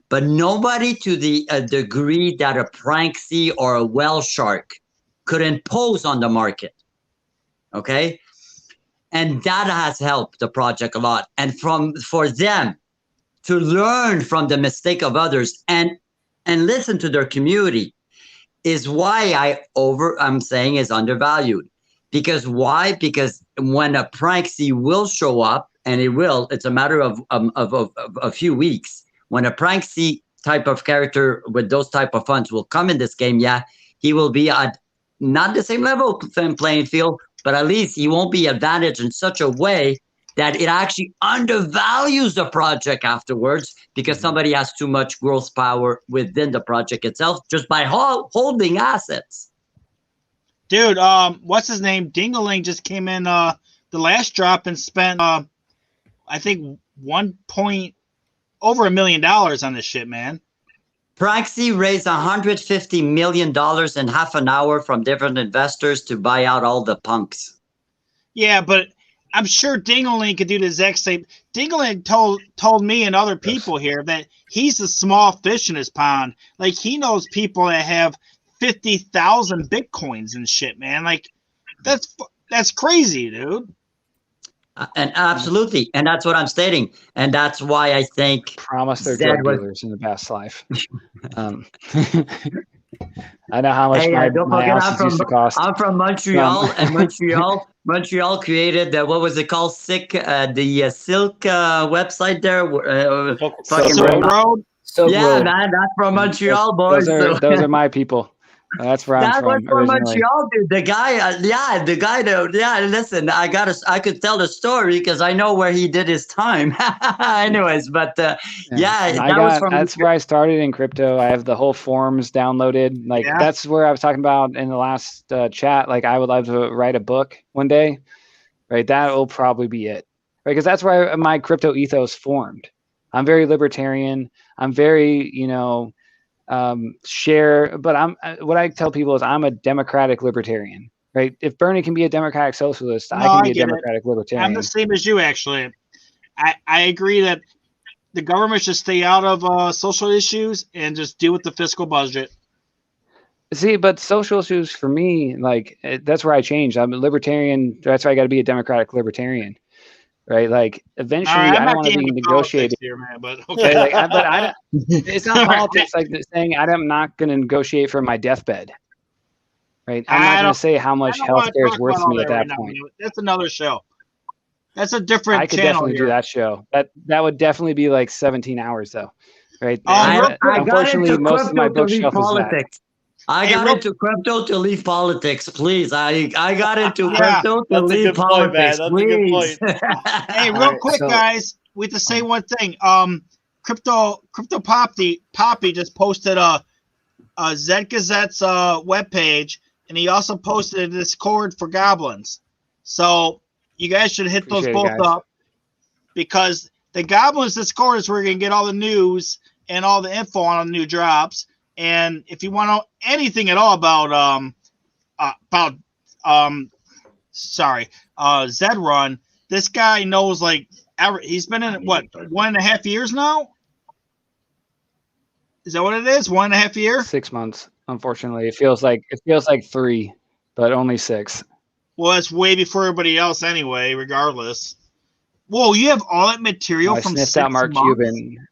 but nobody to the degree that a Pranksy or a Whale Shark could impose on the market. Okay? And that has helped the project a lot. And for them to learn from the mistake of others and listen to their community is why I'm saying is undervalued. Because why? Because when a Pranksy will show up, and it's a matter of a few weeks. When a Pranksy type of character with those type of funds will come in this game, yeah, he will be at not the same level playing field, but at least he won't be advantaged in such a way that it actually undervalues the project afterwards because somebody has too much growth power within the project itself just by holding assets. Dude, what's his name? Dingaling just came in the last drop and spent I think over $1 million on this shit, man. Pranksy raised $150 million in half an hour from different investors to buy out all the punks. Yeah, but I'm sure Dingaling could do the exact same. Dingaling told me and other people here that he's a small fish in his pond. Like, he knows people that have 50,000 Bitcoins and shit, man. Like, that's crazy, dude. And absolutely, and that's what I'm stating, and that's why I think promise they're drug dealers in the past life. I know how much my houses used to cost. I'm from Montreal, and Montreal created what was it called? Silk website there. Silk Road. Man, that's from Montreal, boys. Those are my people. That's where I'm from. That was from Montreal, dude. The guy. Listen, I could tell the story because I know where he did his time. Anyways, but that's where I started in crypto. I have the whole forums downloaded. Like that's where I was talking about in the last chat. Like I would love to write a book one day, right? That will probably be it, right? Because that's where my crypto ethos formed. I'm very libertarian. I'm very, but what I tell people is I'm a democratic libertarian, right? If Bernie can be a democratic socialist, I can be a democratic libertarian. I'm the same as you, actually. I agree that the government should stay out of social issues and just deal with the fiscal budget. See, but social issues for me, like that's where I changed. I'm a libertarian. That's why I got to be a democratic libertarian. Right, like eventually, I don't want to be negotiating here, man. But okay, but it's not politics. Like saying I'm not going to negotiate for my deathbed. Right, I'm not going to say how much healthcare is worth to me at that point. That's another show. That's a different. I could definitely do that show. That would definitely be like 17 hours though. Right. Unfortunately, most of my bookshelf is that. I got into crypto to leave politics, please. I got into crypto to leave politics, please. Hey, real quick, guys, we have to say one thing. Crypto Poppy just posted a Zed Gazette's webpage, and he also posted a Discord for Goblins. So you guys should hit those both up because the Goblins Discord is where you're gonna get all the news and all the info on the new drops. And if you want to know anything at all about Zed Run, this guy knows he's been in what 1.5 years now. Is that what it is? 1.5 years? 6 months. Unfortunately, it feels like 3, but only 6. Well, that's way before everybody else anyway. Regardless. Whoa, you have all that material from 6 out Mark months? Cuban.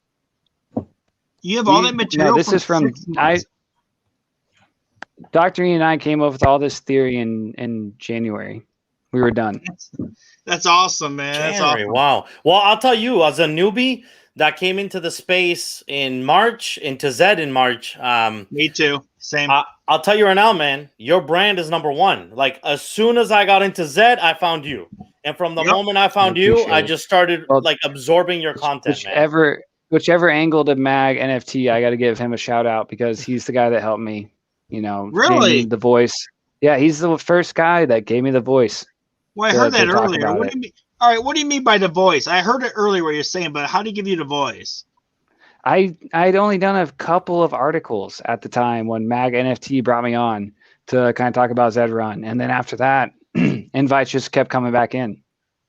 You have all that material. No, this is from Dr. E and I came up with all this theory in January. We were done. That's awesome, man. That's awesome. Wow. Well, I'll tell you, as a newbie that came into the space in March, into Zed in March. Me too. Same. I'll tell you right now, man, your brand is number one. Like, as soon as I got into Zed, I found you. And from the moment I found you, I just started absorbing your content, man. Whichever angle to Mag NFT, I got to give him a shout out because he's the guy that helped me, really the voice. Yeah, he's the first guy that gave me the voice. Well, I heard that earlier. What do you mean? All right, what do you mean by the voice? I heard it earlier what you're saying, but how do you give you the voice? I'd only done a couple of articles at the time when Mag NFT brought me on to kind of talk about Zed Run, and then after that, invites just kept coming back in.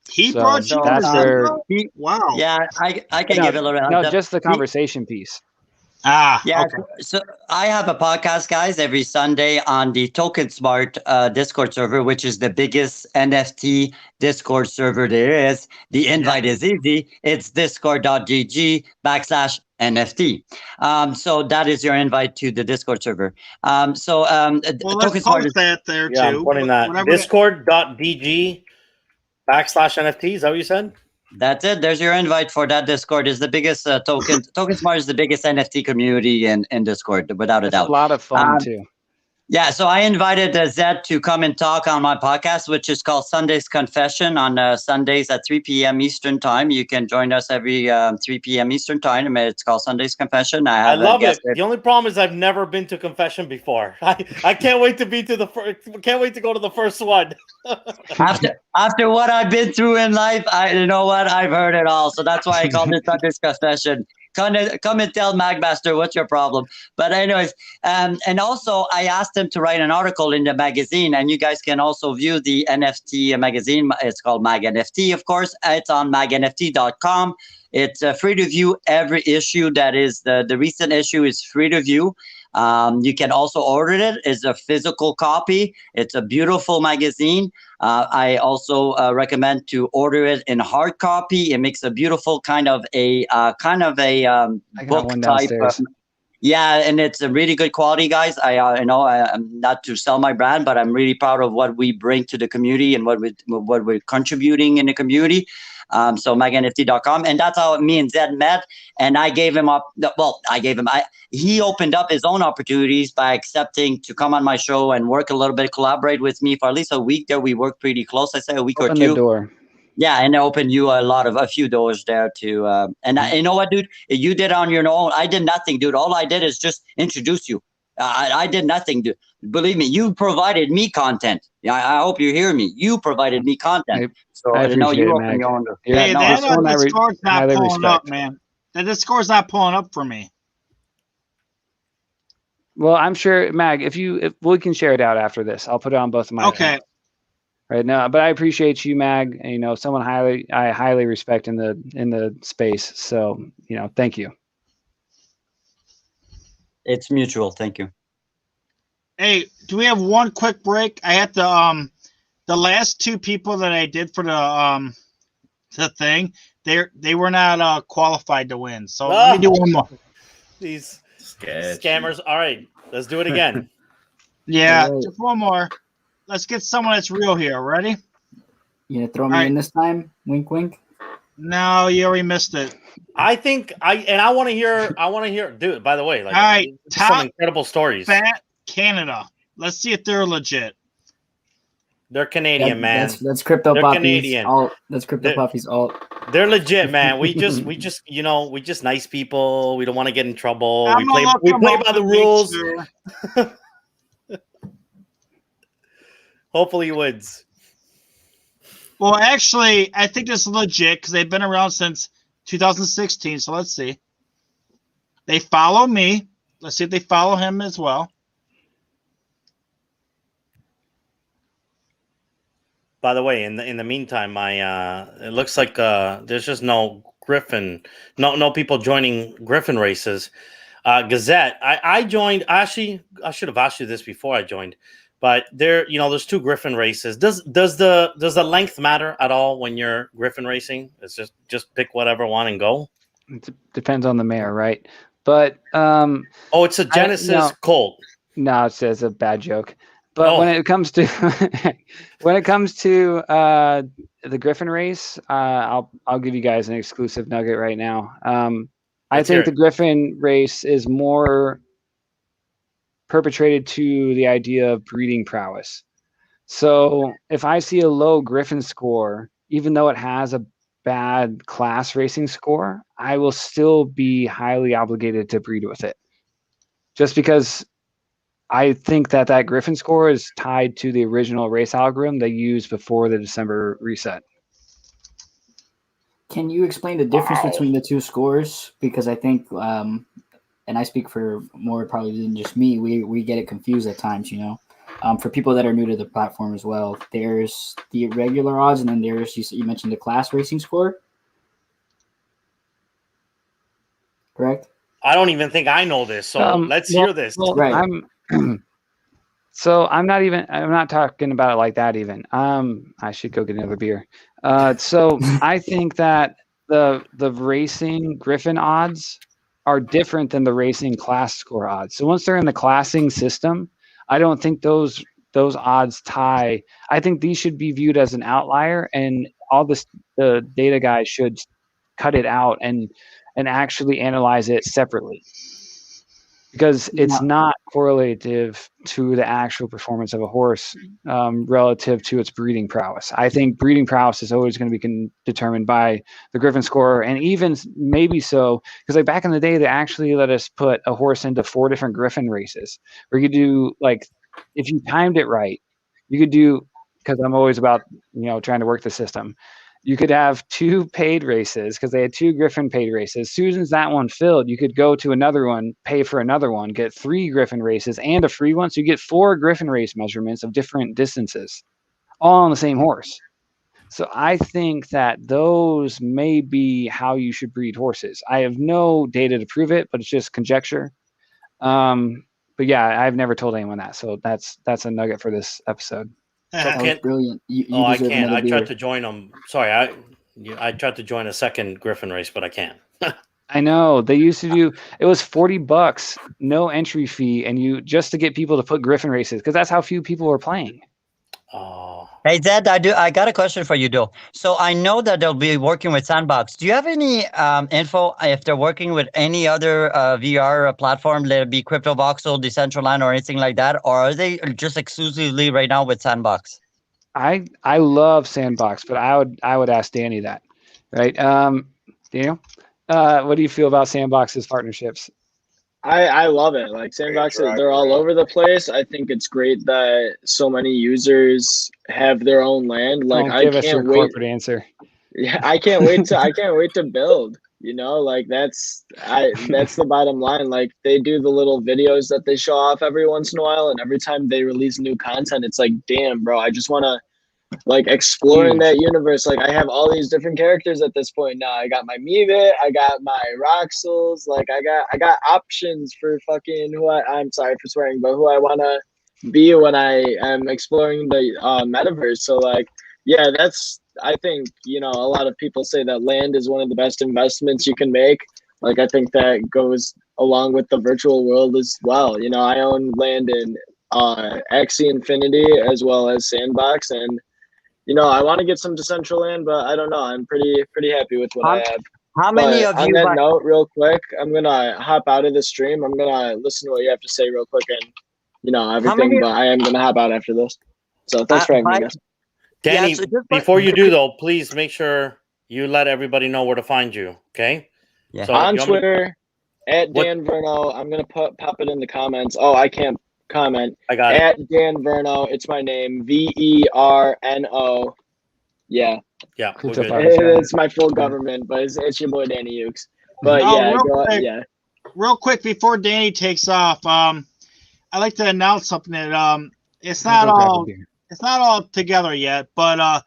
He brought you. Wow. Yeah, I can give it a little. No, just the conversation piece. Yeah, Okay. so I have a podcast, guys, every Sunday on the Token Smart Discord server, which is the biggest NFT Discord server there is. The invite is easy. It's discord.gg/NFT. So that is your invite to the Discord server. Well, let's Token Smart post that there Yeah, I'm too. putting that Whatever. discord.dg/NFT. Is that what you said? That's it. There's your invite for that Discord. Is the biggest Token Smart is the biggest NFT community in Discord, without a It's a doubt. lot of fun too. Yeah, so I invited Zed to come and talk on my podcast, which is called Sunday's Confession on Sundays at 3 p.m. Eastern Time. You can join us every 3 p.m. Eastern Time. It's called Sunday's Confession. I have a love it. guest. The only problem is I've never been to confession before. I can't wait to be to the first. Can't wait to go to the first one. After what I've been through in life, you know what? I've heard it all. So that's why I call this Sunday's Confession. Come and tell Magmaster what's your problem. But anyways, and also I asked him to write an article in the magazine, and you guys can also view the NFT magazine. It's called Mag NFT, of course. It's on magnft.com. It's free to view every issue. That is the recent issue is free to view. You can also order it. It's a physical copy. It's a beautiful magazine. I also recommend to order it in hard copy. It makes a beautiful kind of a book type. Yeah, and it's a really good quality, guys. I'm not to sell my brand, but I'm really proud of what we bring to the community and what we're contributing in the community. So magnft.com, and that's how me and Zed met. And I gave him up. Well, he opened up his own opportunities by accepting to come on my show and work a little bit, collaborate with me for at least a week. There, we worked pretty close. I say a week or two. Open the door. Yeah, and I opened you a few doors there too. You know what, dude? You did on your own. I did nothing, dude. All I did is just introduce you. I did nothing, dude. Believe me, you provided me content. I hope you hear me. You provided me content. I appreciate you it, opened Mag. your own door. Hey, the Discord's not highly pulling up, respect. man. The Discord's not pulling up for me. Well, I'm sure, Mag, if we can share it out after this, I'll put it on both of my accounts. Right now, but I appreciate you, Mag. And, someone I highly respect in the space. So, thank you. It's mutual. Thank you. Hey, do we have one quick break? I had to the last two people that I did for the thing, they were not qualified to win. So let me do one more. These scammers. All right, let's do it again. Yeah, just one more. Let's get someone that's real here. Ready? You gonna throw me in this time? Wink, wink. No, you already missed it. I think I want to hear. Dude, by the way, all right, some incredible stories. Fat Canada. Let's see if they're legit. They're Canadian, man. That's Crypto They're Poppy's Canadian. alt. That's Crypto Poppy's alt. They're legit, man. We just nice people. We don't want to get in trouble. We play by the rules. Hopefully he wins. Well, actually, I think this is legit because they've been around since 2016. So let's see. They follow me. Let's see if they follow him as well. By the way, in the meantime, it looks like there's just no Griffin, no people joining Griffin races. Gazette, I joined. Actually, I should have asked you this before I joined. But there's two Griffin races. Does the length matter at all when you're Griffin racing? It's just pick whatever one and go. It depends on the mare, right? But it's a Genesis Colt. No, it's a bad joke. But when it comes to the Griffin race, I'll give you guys an exclusive nugget right now. I think the Griffin race is more perpetrated to the idea of breeding prowess. So if I see a low Griffin score, even though it has a bad class racing score, I will still be highly obligated to breed with it. Just because I think that Griffin score is tied to the original race algorithm they used before the December reset. Can you explain the difference between the two scores? Because I think, and I speak for more probably than just me, we get it confused at times, for people that are new to the platform as well. There's the regular odds, and then there's, you mentioned the class racing score, correct? I don't even think I know this. So let's hear this. Right. I'm not talking about it like that even. I should go get another beer. So I think that the racing Griffin odds are different than the racing class score odds. So once they're in the classing system, I don't think those odds tie. I think these should be viewed as an outlier, and the data guys should cut it out and actually analyze it separately, because it's not correlative to the actual performance of a horse relative to its breeding prowess. I think breeding prowess is always going to be determined by the Griffin score, and even maybe so, because like back in the day, they actually let us put a horse into 4 different Griffin races, where you could do, like, if you timed it right, you could do, because I'm always about trying to work the system. You could have 2 paid races, because they had 2 Griffin paid races. As soon as that one filled, you could go to another one, pay for another one, get 3 Griffin races and a free one. So you get 4 Griffin race measurements of different distances, all on the same horse. So I think that those may be how you should breed horses. I have no data to prove it, but it's just conjecture. But yeah, I've never told anyone that. So that's a nugget for this episode. That was brilliant. You I deserve can't. another I beer. tried to join them. Sorry, I tried to join a second Griffin race, but I can't. I know they used to do. It was $40, no entry fee, and you just to get people to put Griffin races, because that's how few people were playing. Oh. Hey Zed, I got a question for you though. So I know that they'll be working with Sandbox. Do you have any info if they're working with any other VR platform, let it be CryptoVoxel, Decentraland, or anything like that, or are they just exclusively right now with Sandbox? I love Sandbox, but I would ask Danny that, right? Daniel, what do you feel about Sandbox's partnerships? I love it. Like Sandbox, they're all over the place. I think it's great that so many users have their own land. Like Don't I give us your can't wait. corporate answer. Yeah, I can't wait to build. Like that's the bottom line. Like they do the little videos that they show off every once in a while, and every time they release new content, it's like, damn, bro, I just want to like exploring that universe. Like I have all these different characters at this point now. I got my Meebit, I got my Roxels, like I got options for fucking I'm sorry for swearing, but who I wanna be when I am exploring the metaverse. So like yeah, I think, a lot of people say that land is one of the best investments you can make. Like I think that goes along with the virtual world as well. I own land in Axie Infinity as well as Sandbox, and I want to get some Decentraland, but I don't know. I'm pretty happy with what I have. How many of on you? that note, real quick, I'm gonna hop out of the stream. I'm gonna listen to what you have to say real quick, and everything. But I am gonna hop out after this. So thanks for having me, guys. Danny, before you do though, please make sure you let everybody know where to find you. Okay. Yeah. So on Twitter at Dan Verno. I'm gonna pop it in the comments. Oh, I can't comment. I got it. At Dan Verno. It's my name. VERNO. Yeah. Yeah. It's my full government, but it's your boy Danny Ukes. But real quick before Danny takes off, I'd like to announce something that it's not all together yet, but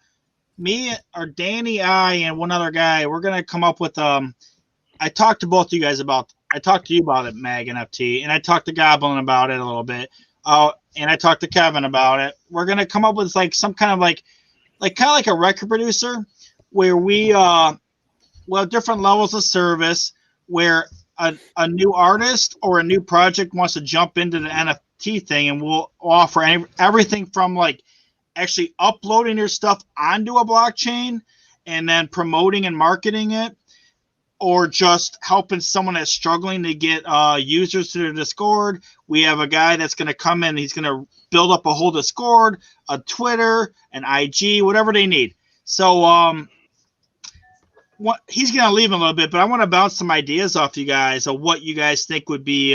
me or Danny, and one other guy, we're gonna come up with I talked to both of you guys I talked to you about it, Mag NFT, and I talked to Goblin about it a little bit. And I talked to Kevin about it. We're gonna come up with like some kind of like a record producer where we have different levels of service where a new artist or a new project wants to jump into the NFT thing, and we'll offer everything from like actually uploading your stuff onto a blockchain and then promoting and marketing it, or just helping someone that's struggling to get users to their Discord. We have a guy that's going to come in. He's going to build up a whole Discord, a Twitter, an IG, whatever they need. So he's going to leave in a little bit, but I want to bounce some ideas off you guys of what you guys think would be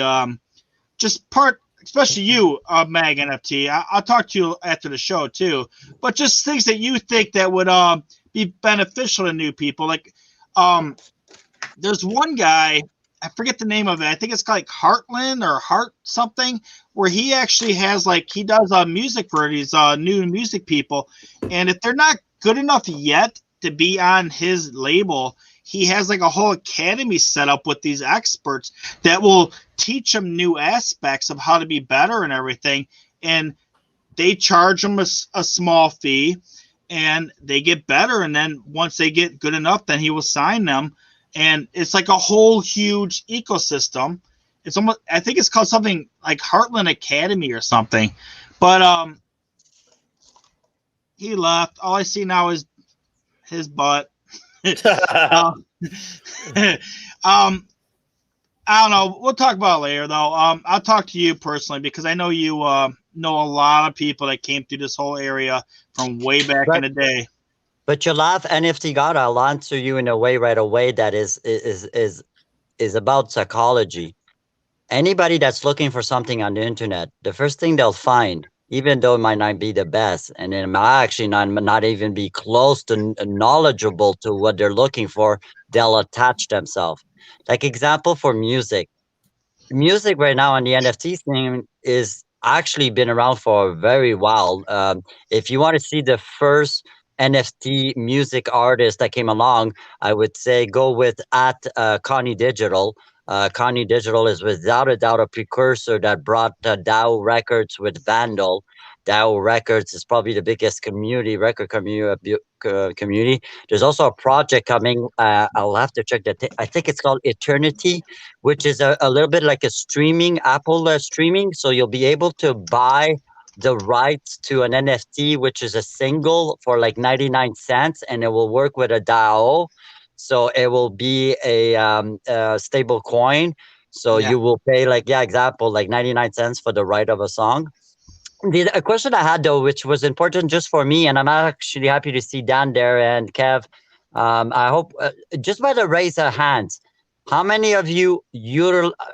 especially you, Mag NFT. I'll talk to you after the show too, but just things that you think that would be beneficial to new people. Like there's one guy, I forget the name of it. I think it's like Heartland or Heart something, where he actually has he does music for these new music people. And if they're not good enough yet to be on his label, he has like a whole academy set up with these experts that will teach them new aspects of how to be better and everything. And they charge them a small fee, and they get better. And then once they get good enough, then he will sign them. And it's like a whole huge ecosystem. It's almost, I think it's called something like Heartland Academy or something. But he left. All I see now is his butt. I don't know. We'll talk about it later, though. I'll talk to you personally because I know you know a lot of people that came through this whole area from way back in the day. But you laugh, NFT God, I'll answer you in a way right away that is about psychology. Anybody that's looking for something on the internet, the first thing they'll find, even though it might not be the best, and it might actually not even be close to knowledgeable to what they're looking for, they'll attach themselves. Like example for music. Music right now on the NFT scene is actually been around for a very while. If you want to see the first NFT music artist that came along, I would say go with at Connie Digital. Connie Digital is without a doubt a precursor that brought DAO Records with Vandal. DAO Records is probably the biggest record community. There's also a project coming. I'll have to check that. I think it's called Eternity, which is a little bit like a streaming, Apple streaming. So you'll be able to buy the rights to an NFT, which is a single for like 99 cents, and it will work with a DAO. So it will be a stable coin. So you will pay example, like 99 cents for the right of a song. A question I had though, which was important just for me, and I'm actually happy to see Dan there and Kev. I hope just by the raise of hands, how many of you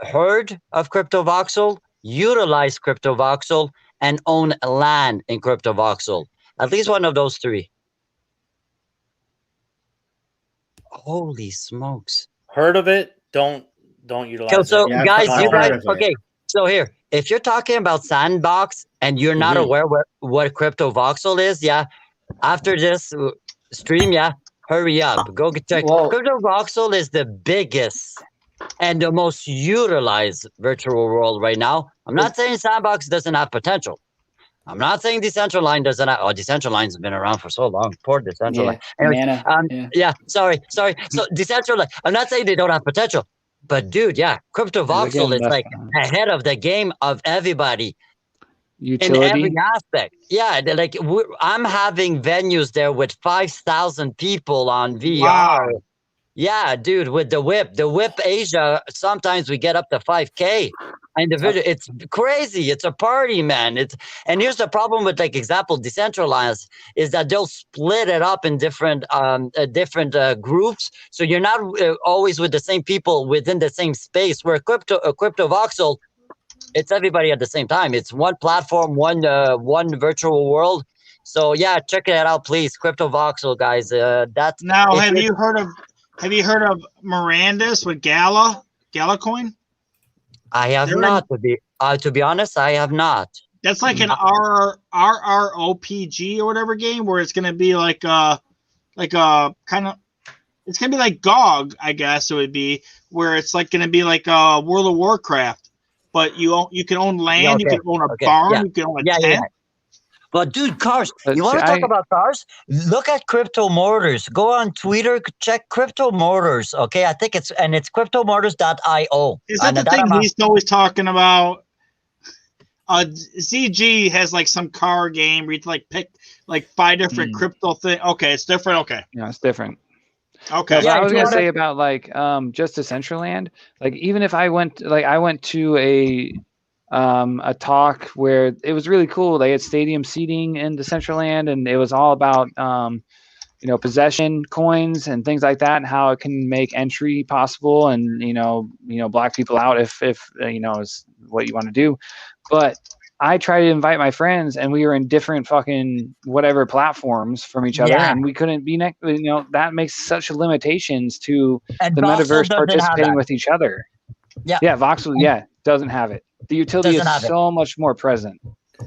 heard of CryptoVoxel, utilize CryptoVoxel, and own land in CryptoVoxel? At least one of those three. Holy smokes! Heard of it? Don't utilize so it. Yeah, guys, I've you guys, heard of it. okay. So here, if you're talking about Sandbox and you're not aware what CryptoVoxel is, after this stream, hurry up, go check. Well- CryptoVoxel is the biggest and the most utilized virtual world right now. I'm not saying Sandbox doesn't have potential. I'm not saying Decentraland doesn't have. Oh, Decentraland's been around for so long. Poor Decentraland. Yeah, Anyways, sorry. So Decentraland, I'm not saying they don't have potential, but dude, CryptoVoxel is like ahead of the game of everybody. Utility. In every aspect. Yeah, like I'm having venues there with 5,000 people on VR. Wow. Yeah, dude, with the Whip Asia, sometimes we get up to 5K. Individual, it's crazy. It's a party, man. And here's the problem with example decentralized is that they'll split it up in different groups, so you're not always with the same people within the same space. Where CryptoVoxel, it's everybody at the same time. It's one platform, one virtual world. So check it out, please. CryptoVoxel, guys. That's now. Have you heard of Mirandus with Gala Coin? I have not, to be honest, I have not. That's like an RROPG or whatever game where it's gonna be like a kind of, it's gonna be like GOG, I guess it would be, where it's like gonna be like World of Warcraft, but you can own land, you can own a barn, you can own a tent. Yeah. But dude, cars. You want to talk about cars? Look at Crypto Motors. Go on Twitter, check Crypto Motors. Okay, I think it's cryptomotors.io. Is that the thing he's always talking about? ZG has like some car game where you like pick like 5 different crypto things. Okay, it's different. Okay. Yeah, it's different. Okay. Yeah, I was gonna say about just Decentraland. Like even if I went to a talk where it was really cool. They had stadium seating in Decentraland, and it was all about possession coins and things like that, and how it can make entry possible, and block people out if is what you want to do. But I tried to invite my friends, and we were in different fucking whatever platforms from each other, and we couldn't be next. That makes such limitations to the metaverse participating with each other. Yeah, Voxel, doesn't have it. The utility is so much more present.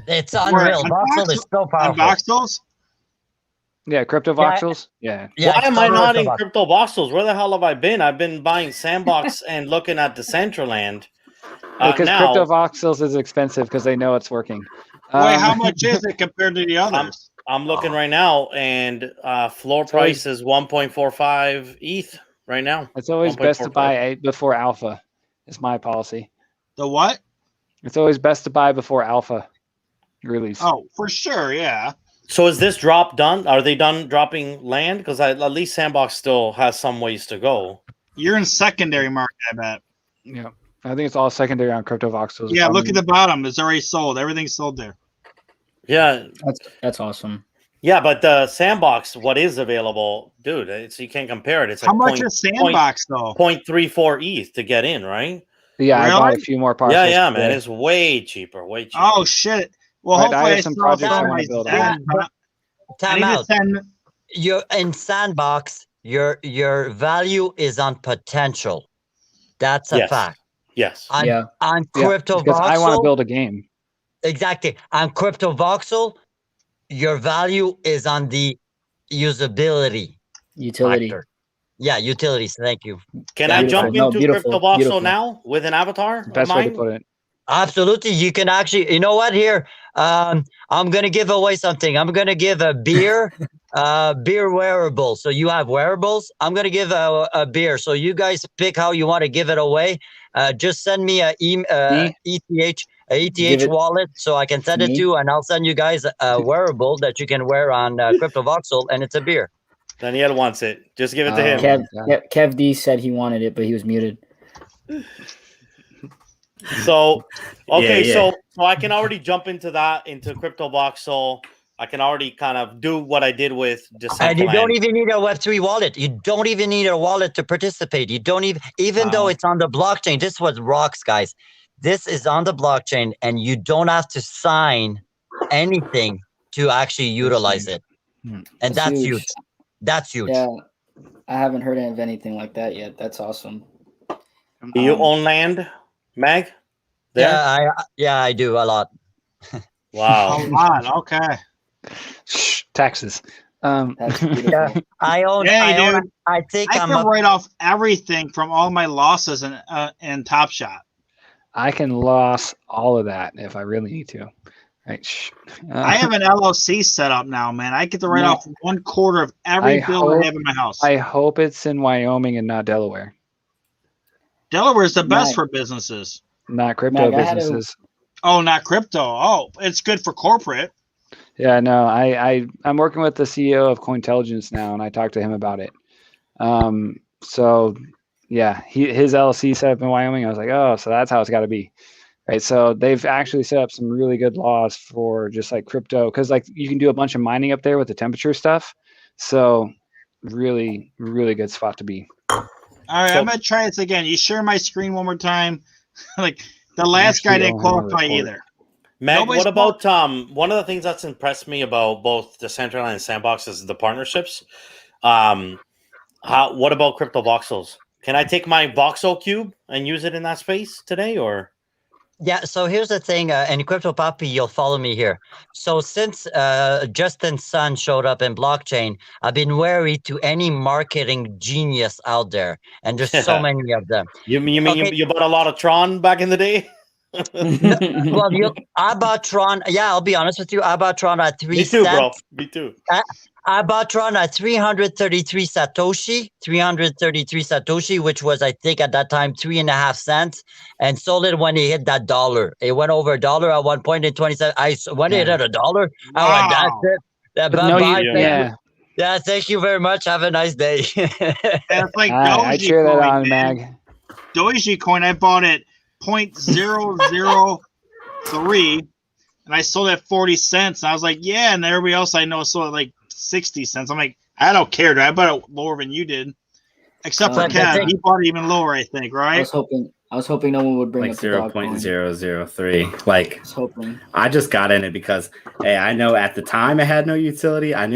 It's unreal. Voxel is so powerful. Voxels? Yeah, crypto voxels. Yeah. Yeah, Why it's am I called not in Cryptovox. crypto voxels? Where the hell have I been? I've been buying Sandbox and looking at Decentraland. Because Now crypto voxels is expensive because they know it's working. Wait, how much is it compared to the I'm others? I'm looking right now, and floor It's always- price is 1.45 ETH right now. It's always best to 1.45. buy before alpha. Is my policy. The what? It's always best to buy before alpha release. Oh, for sure, yeah. So is this drop done? Are they done dropping land? Because at least Sandbox still has some ways to go. You're in secondary market, I bet. Yeah, I think it's all secondary on crypto voxels. Yeah, look at the bottom. It's already sold. Everything's sold there. Yeah, That's awesome. yeah, but the Sandbox, what is available, dude? You can't compare it. It's How like much is Sandbox though? 0.34 ETH to get in, right? Yeah, I bought a Really? few more parcels. Yeah, man, today. it's way cheaper, way cheaper. Oh shit. Well, Right, I hopefully have I some still projects I some wanna my build on. Zen, huh? I Time need to out. send. You're in Sandbox. Your value is on potential. That's a Yes. fact. Yes. On Yeah. on Yeah, crypto because I want to voxel, build a game. exactly. On crypto voxel, your value is on the usability Utility. factor. Yeah, utilities. Thank you. Can I Beautiful. jump No, into beautiful, Crypto Voxel beautiful. now with an avatar of Best way to mine? put it. Absolutely. You can actually, you know what? Here, I'm gonna give away something. I'm gonna give a beer, beer wearable. So you have wearables. I'm gonna give a beer. So you guys pick how you want to give it away. Just send me a Me? ETH Give it wallet so I can send to it me? to, and I'll send you guys a wearable that you can wear on Crypto Voxel, and it's a beer. Daniel wants it. Just give it to him. Kev D said he wanted it, but he was muted. So, okay, Yeah. so I can already jump into Crypto Voxel. I can already kind of do what I did with And you don't Decentraland. even need a Web3 wallet. You don't even need a wallet to participate. You don't even though it's on the blockchain. This is what rocks, guys. This is on the blockchain, and you don't have to sign anything to actually utilize it. And that's huge. That's huge. Yeah, I haven't heard of anything like that yet. That's awesome. Do you own land, Mag? There? Yeah, I do a lot. Wow. A lot. Okay. Shh, taxes. That's beautiful. Yeah, I own. Hey, I own. dude. I think I I'm can up. write off everything from all my losses in Top Shot. I can loss all of that if I really need to. Right. Shh. I have an LLC set up now, man. I get to write No. off 1/4 of every I bill I hope- have in my house. I hope it's in Wyoming and not Delaware. Delaware is the best Mag. for businesses. Not crypto Mag, I had a- businesses. Oh, not crypto. Oh, it's good for corporate. Yeah, no, I'm working with the CEO of Cointelligence now, and I talked to him about it. So yeah, his LLC set up in Wyoming. I was like, oh, so that's how it's got to be, right? So they've actually set up some really good laws for just like crypto, because like you can do a bunch of mining up there with the temperature stuff. So really, really good spot to be. All right, So- I'm gonna try this again. You share my screen one more time. Like the last guy Actually didn't don't have a qualify report. either. Meg, Nobody's what about one of the things that's impressed me about both Decentraland and Sandbox is the partnerships. What about Crypto Voxels? Can I take my Voxel cube and use it in that space today, or? Yeah, so here's the thing, and Crypto Poppy, you'll follow me here. So since Justin Sun showed up in blockchain, I've been wary to any marketing genius out there, and there's so many of them. You mean Okay. you bought a lot of Tron back in the day? Well, I bought Tron. Yeah, I'll be honest with you. I bought Tron at 3 Me too, cents. bro. Me too. I bought Tron at 333 Satoshi, which was, I think, at that time, 3.5 cents, and sold it when it hit that $1. It went over $1 at one point in 27. When it hit $1, I went, that's Wow. it. But Bye-bye, no, thank you. yeah, Yeah, thank you very much. Have a nice day. And it's like I cheer that Dogecoin, on, man. Mag. Dogecoin, I bought it 0.003 and I sold it at 40 cents. And I was like, yeah, and everybody else I know sold it like 60 cents. I'm like, I don't care, dude. I bought it lower than you did. Except for But the Kev. thing- He bought it even lower, I think, I right? was hoping no one would bring Like up the dog coin. 0.003. Like I was hoping. I just got in it because hey, I know at the time it had no utility. I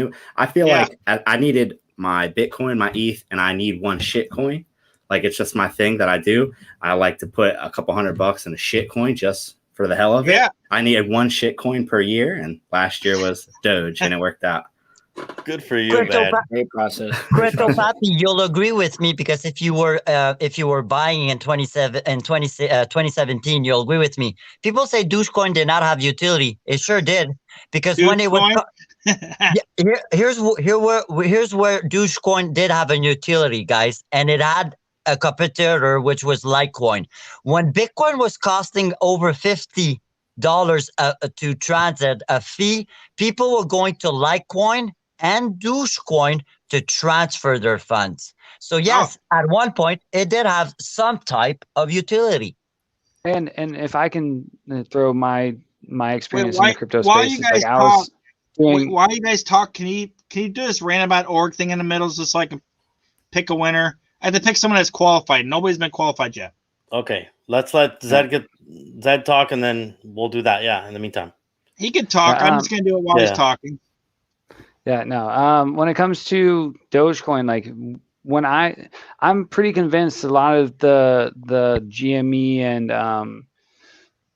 feel Yeah. like I needed my Bitcoin, my ETH, and I need one shit coin. Like it's just my thing that I do. I like to put a couple $100 in a shit coin just for the hell of it. Yeah. I needed one shit coin per year, and last year was Doge, and it worked out. Good for you, Crypto man. Great process. Crypto Pappy, you'll agree with me because if you were buying in 2017, you'll agree with me. People say Dogecoin did not have utility. It sure did, because when it was Dogecoin? here's where Dogecoin did have a utility, guys, and it had a competitor which was Litecoin. When Bitcoin was costing over $50 to transit a fee, people were going to Litecoin and Dogecoin to transfer their funds. So yes, at one point it did have some type of utility. And if I can throw my experience in why- the crypto while space, you it's like guys I was doing. While you guys talk, can you do this random .org thing in the middle just so I can pick a winner? I have to pick someone that's qualified. Nobody's been qualified yet. Okay, let's let Zed talk, and then we'll do that. Yeah, in the meantime, he can talk. I'm just gonna do it while he's talking. Yeah, no. When it comes to Dogecoin, like when I'm pretty convinced a lot of the GME and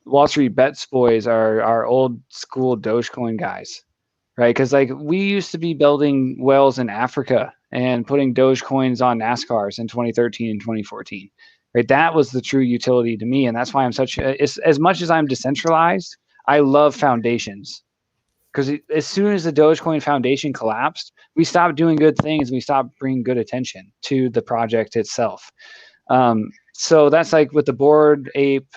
Wall Street Bets boys are old school Dogecoin guys, right? Because like we used to be building wells in Africa and putting Dogecoins on NASCARs in 2013 and 2014, right? That was the true utility to me, and that's why I'm such. As much as I'm decentralized, I love foundations. Because as soon as the Dogecoin Foundation collapsed, we stopped doing good things. We stopped bringing good attention to the project itself. So that's like with the Bored Ape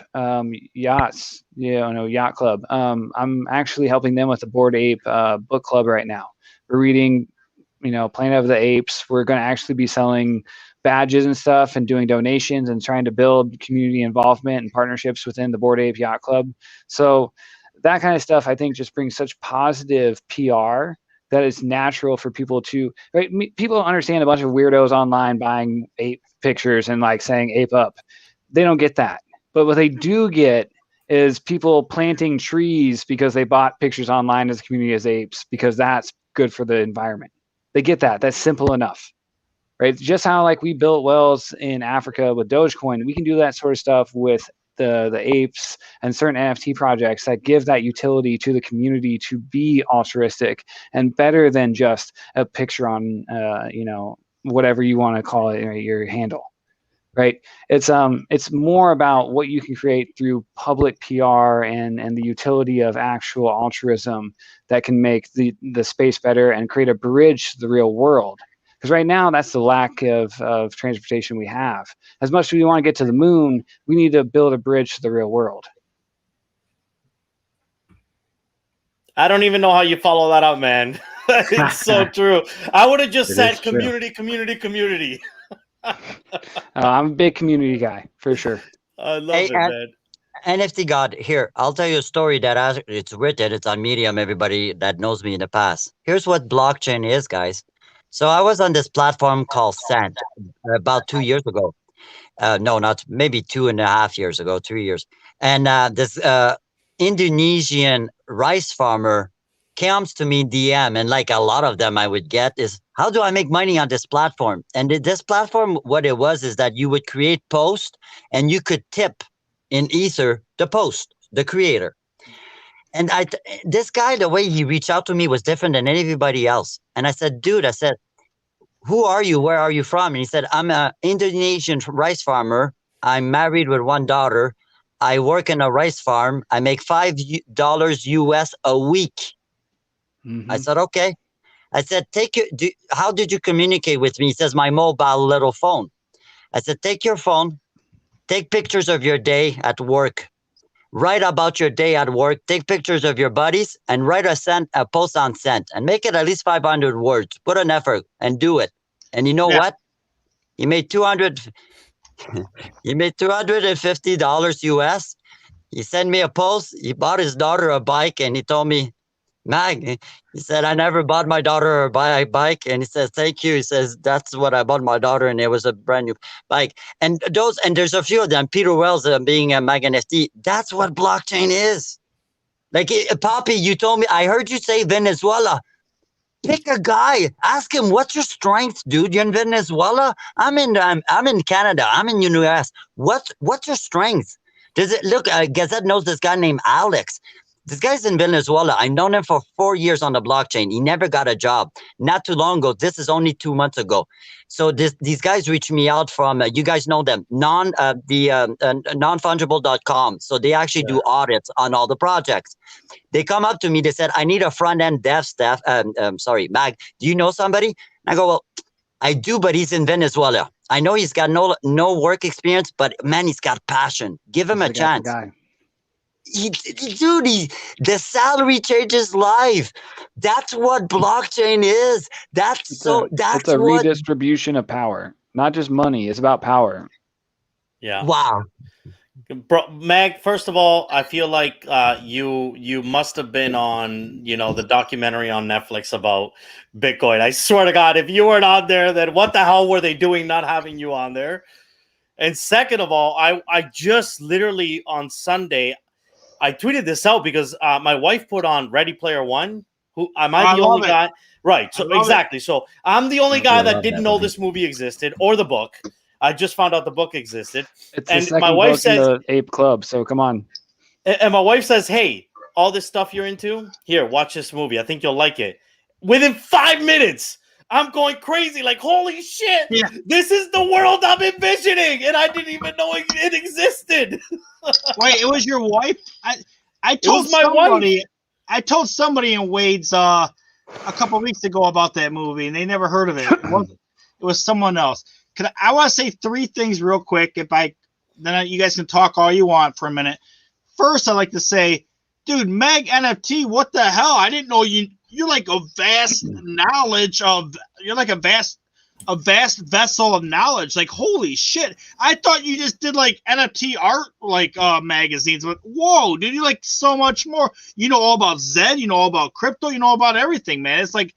Yachts, Yacht Club. I'm actually helping them with the Bored Ape book club right now. We're reading, Planet of the Apes. We're going to actually be selling badges and stuff and doing donations and trying to build community involvement and partnerships within the Bored Ape Yacht Club. So that kind of stuff, I think, just brings such positive PR that it's natural for people to, right? People don't understand a bunch of weirdos online buying ape pictures and like saying ape up. They don't get that. But what they do get is people planting trees because they bought pictures online as a community as apes, because that's good for the environment. They get that. That's simple enough, right? Just how like we built wells in Africa with Dogecoin, we can do that sort of stuff with the apes and certain NFT projects that give that utility to the community to be altruistic and better than just a picture on whatever you want to call it, your handle, right? It's more about what you can create through public PR and the utility of actual altruism that can make the space better and create a bridge to the real world. Because right now, that's the lack of transportation we have. As much as we want to get to the moon, we need to build a bridge to the real world. I don't even know how you follow that up, man. It's so true. I would have just said community. I'm a big community guy, for sure. I love it, man. NFT God, here, I'll tell you a story that it's written. It's on Medium, everybody that knows me in the past. Here's what blockchain is, guys. So I was on this platform called Sand about 2 years ago. No, not maybe 2.5 years ago, 3 years. And this Indonesian rice farmer comes to me DM, and like a lot of them I would get is, how do I make money on this platform? And this platform, what it was is that you would create posts and you could tip in Ether the post, the creator. And this guy, the way he reached out to me was different than anybody else. And I said, dude, who are you? Where are you from? And he said, I'm an Indonesian rice farmer. I'm married with one daughter. I work in a rice farm. I make $5 US a week. I said, okay. I said, how did you communicate with me? He says, my mobile little phone. I said, take your phone, take pictures of your day at work. Write about your day at work, take pictures of your buddies, and write a post on Sent, and make it at least 500 words. Put an effort and do it. And you know what? He made $250 US. He sent me a post. He bought his daughter a bike, and he told me, Mag, he said, I never bought my daughter a bike. And he says, thank you. He says, that's what I bought my daughter, and it was a brand new bike. And there's a few of them. Peter Wells being a Mag NFT. That's what blockchain is. Like, Poppy, you told me, I heard you say Venezuela. Pick a guy. Ask him, what's your strength, dude? You're in Venezuela? I'm in Canada. I'm in the US. What's your strength? Does it look? Gazette knows this guy named Alex. This guy's in Venezuela. I've known him for 4 years on the blockchain. He never got a job. Not too long ago. This is only 2 months ago. So these guys reached me out from, you guys know them, nonfungible.com. So they actually do audits on all the projects. They come up to me. They said, I need a front-end dev staff. Mag, do you know somebody? I go, well, I do, but he's in Venezuela. I know he's got no work experience, but man, he's got passion. Give him a chance. The salary changes life. That's what blockchain is. It's a redistribution of power, not just money. It's about power. Yeah. Wow. Bro, Mag, first of all, I feel like you must have been on, the documentary on Netflix about Bitcoin. I swear to God, if you weren't on there, then what the hell were they doing not having you on there? And second of all, I just literally on Sunday, I tweeted this out because my wife put on Ready Player One. Am I the only guy? Right. So exactly. So I'm the only guy that didn't know this movie existed or the book. I just found out the book existed. It's and the second my wife book says, in the Ape Club. So come on. And my wife says, "Hey, all this stuff you're into, here, watch this movie. I think you'll like it." Within 5 minutes, I'm going crazy. Like, holy shit! Yeah. This is the world I'm envisioning, and I didn't even know it existed. Wait, it was your wife? I told somebody. Wife. I told somebody in Wade's a couple of weeks ago about that movie, and they never heard of it. It was someone else. I want to say 3 things real quick. Then you guys can talk all you want for a minute. First, I'd like to say, dude, Meg NFT, what the hell? I didn't know you're like a vast knowledge of. You're like a vast vessel of knowledge. Like, holy shit! I thought you just did like NFT art, like magazines. But whoa, dude, you like so much more. You know all about Zed. You know all about crypto. You know about everything, man. It's like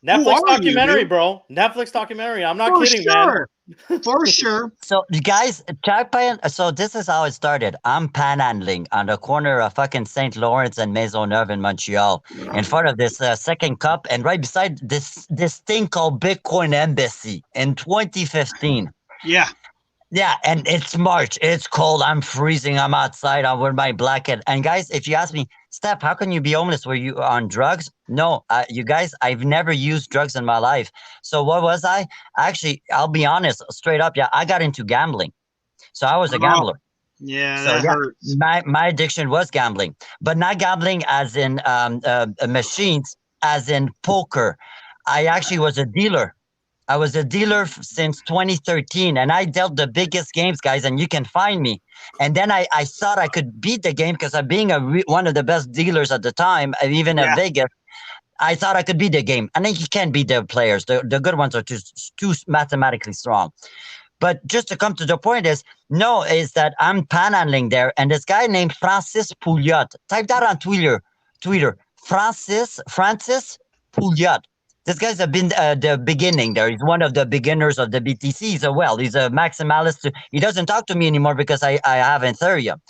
Netflix documentary, bro. Netflix documentary. I'm not kidding, man. For sure. So, guys, so this is how it started. I'm panhandling on the corner of fucking St. Lawrence and Maisonneuve in Montreal, in front of this second cup, and right beside this thing called Bitcoin Embassy in 2015. Yeah. Yeah, and it's March. It's cold. I'm freezing. I'm outside. I'm wearing my blanket. And guys, if you ask me, Steph, how can you be homeless? Were you on drugs? No, you guys, I've never used drugs in my life. So what was I? Actually, I'll be honest, straight up. Yeah, I got into gambling. So I was a gambler. Yeah, that hurts. My addiction was gambling, but not gambling as in machines, as in poker. I actually was a dealer. I was a dealer since 2013, and I dealt the biggest games, guys, and you can find me. And then I thought I could beat the game because I'm being one of the best dealers at the time, even at Vegas. I thought I could beat the game. And then you can't beat the players. The good ones are too mathematically strong. But just to come to the point is that I'm panhandling there, and this guy named Francis Pouliot. Type that on Twitter. Francis Pouliot. This guy's been the beginning there. He's one of the beginners of the BTC. He's a maximalist. He doesn't talk to me anymore because I have Ethereum.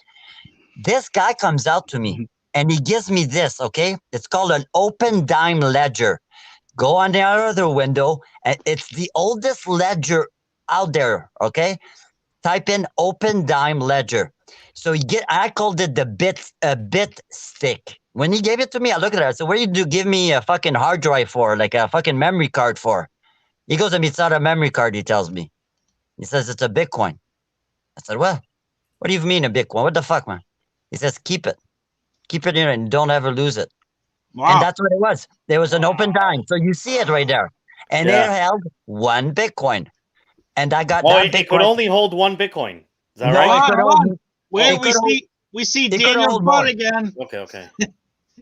This guy comes out to me and he gives me this, okay? It's called an open dime ledger. Go on the other window, and it's the oldest ledger out there, okay? Type in open dime ledger. So I called it the bit stick. When he gave it to me, I looked at it. I said, what do you give me a fucking hard drive for? Like a fucking memory card for? He goes to me, it's not a memory card, he tells me. He says, it's a Bitcoin. I said, well, what do you mean a Bitcoin? What the fuck, man? He says, keep it. Keep it in and don't ever lose it. Wow. And that's what it was. There was an open dime. So you see it right there. And it held 1 Bitcoin. And I got that Bitcoin. It could only hold 1 Bitcoin. Is that right? We see Daniel's butt again. Okay.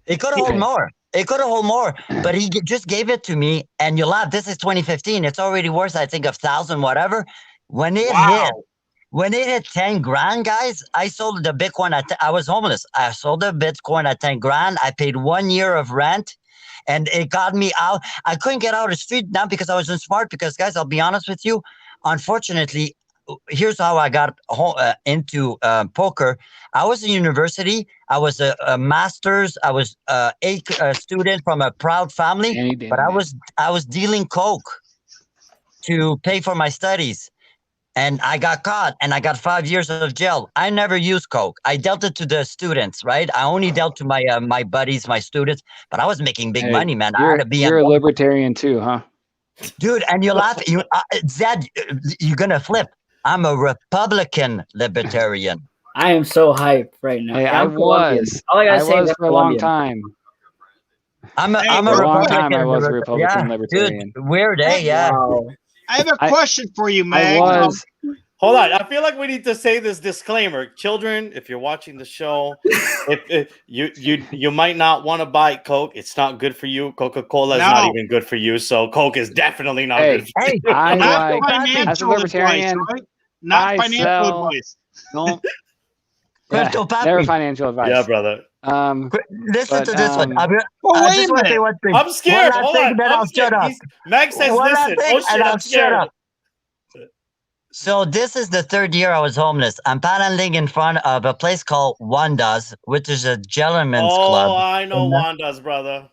It could have hold more. It could have hold more, but he just gave it to me. And you laugh. This is 2015. It's already worth, I think, 1,000 whatever. When it hit 10 grand, guys, I sold the Bitcoin. I was homeless. I sold the Bitcoin at 10 grand. I paid 1 year of rent, and it got me out. I couldn't get out of the street now because I wasn't smart. Because, guys, I'll be honest with you. Unfortunately, here's how I got into poker. I was in university. I was a master's. I was a student from a proud family, but I was dealing coke to pay for my studies. and I got caught and I got 5 years of jail. I never used coke. I dealt it to the students, right? I only dealt to my my buddies, my students, but I was making big money, man. I had a You're a BMW. libertarian too, huh? Dude, and you laugh. Zed, you're gonna flip. I'm a Republican libertarian. I am so hyped right now. Hey, Yeah, I I'm Colombian. was. All I gotta I say is was I'm for a long Colombian. time. I'm a, Hey, I'm a For a long Republican. time, I was a Republican yeah, libertarian. Dude, weird, eh? Yeah. Wow. I have a I- question for you, I Mag. was. Hold on. I feel like we need to say this disclaimer. Children, if you're watching the show, if you might not want to buy Coke. It's not good for you. Coca-Cola is not No. even good for you. So Coke is definitely not Hey, good for Hey, you. I Not like as a financial advice, libertarian. right? Not I financial sell- advice. Don't. Crypto Yeah, never Pappy. financial advice. Yeah, brother. Listen But, to this one. I Well, wait just a want to say minute. one thing. I'm scared. One last Hold thing, on. then I'm I'll scared. shut up. Mag says, One last listen. thing, Oh, and shit. I'll I'm shut scared. up. So this is the 3rd year I was homeless. I'm paddling in front of a place called Wanda's, which is a gentleman's Oh, club. I know And, Wanda's, brother.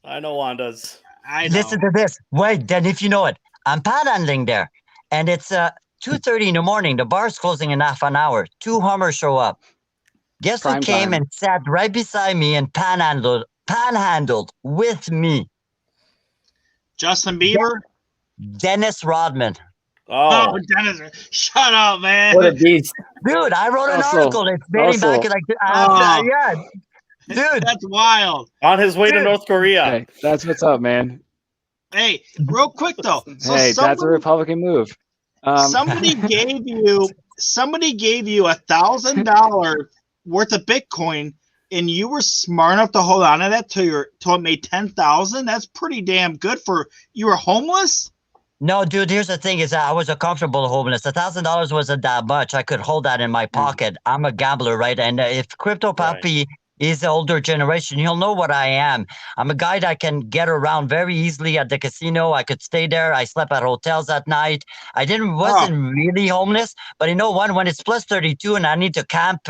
I know Wanda's. I know. Listen to this. Wait, then if you know it, I'm panhandling there, and it's 2:30 in the morning. The bar's closing in half an hour. 2 Hummers show up. Guess who Prime came time. and sat right beside me and panhandled with me? Justin Bieber? Dennis Rodman. Oh, Oh, Dennis. Shut up, man. What a beast. Dude, I wrote an Russell. article. It's dating back Russell. in like Oh. yeah, dude. That's wild. on his way to Dude. North Korea. Hey, that's what's up, man. Hey, real quick though. So Hey, that's a Republican move. somebody gave you $1,000 worth of Bitcoin, and you were smart enough to hold on to that till it made 10,000. That's pretty damn good for you were homeless. No, dude, here's the thing is that I was a comfortable homeless. $1,000 wasn't that much. I could hold that in my pocket. I'm a gambler, right? And if Crypto Pappy is the older generation, he'll know what I am. I'm a guy that can get around very easily at the casino. I could stay there. I slept at hotels at night. Wasn't really homeless, but you know what? When it's plus 32 and I need to camp,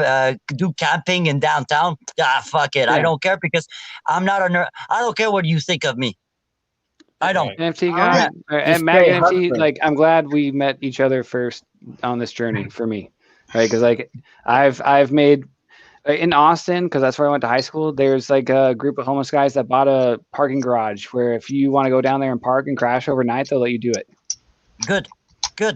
do camping in downtown, fuck it. I Yeah. don't care because I'm not I don't care what you think of me. I don't. Right. NFT All guy right. and Just Mag stay NFT. hustling. Like, I'm glad we met each other first on this journey for me, right? Because like I've made in Austin, because that's where I went to high school. There's like a group of homeless guys that bought a parking garage where if you want to go down there and park and crash overnight, they'll let you do it. Good.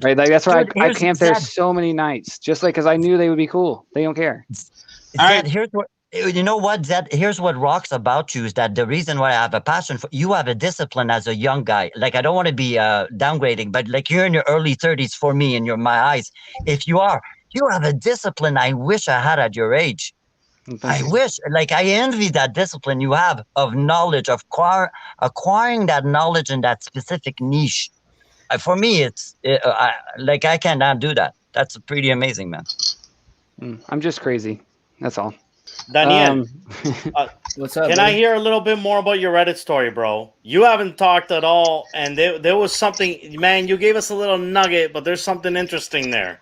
Right? Like that's where Dude, I here's camped there Zed. so many nights, just like because I knew they would be cool. They don't care. All Zed, right. here's what you know what, Zed, here's what rocks about you is that the reason why I have a passion for you have a discipline as a young guy. Like I don't want to be downgrading, but like you're in your early 30s for me in my eyes. If you have a discipline I wish I had at your age. I wish, like, I envy that discipline you have of knowledge, of acquiring that knowledge in that specific niche. For me, I cannot do that. That's pretty amazing, man. I'm just crazy. That's all. Daniel, What's up? can I hear a little bit more about your Reddit story, bro? You haven't talked at all, and there was something, man, you gave us a little nugget, but there's something interesting there.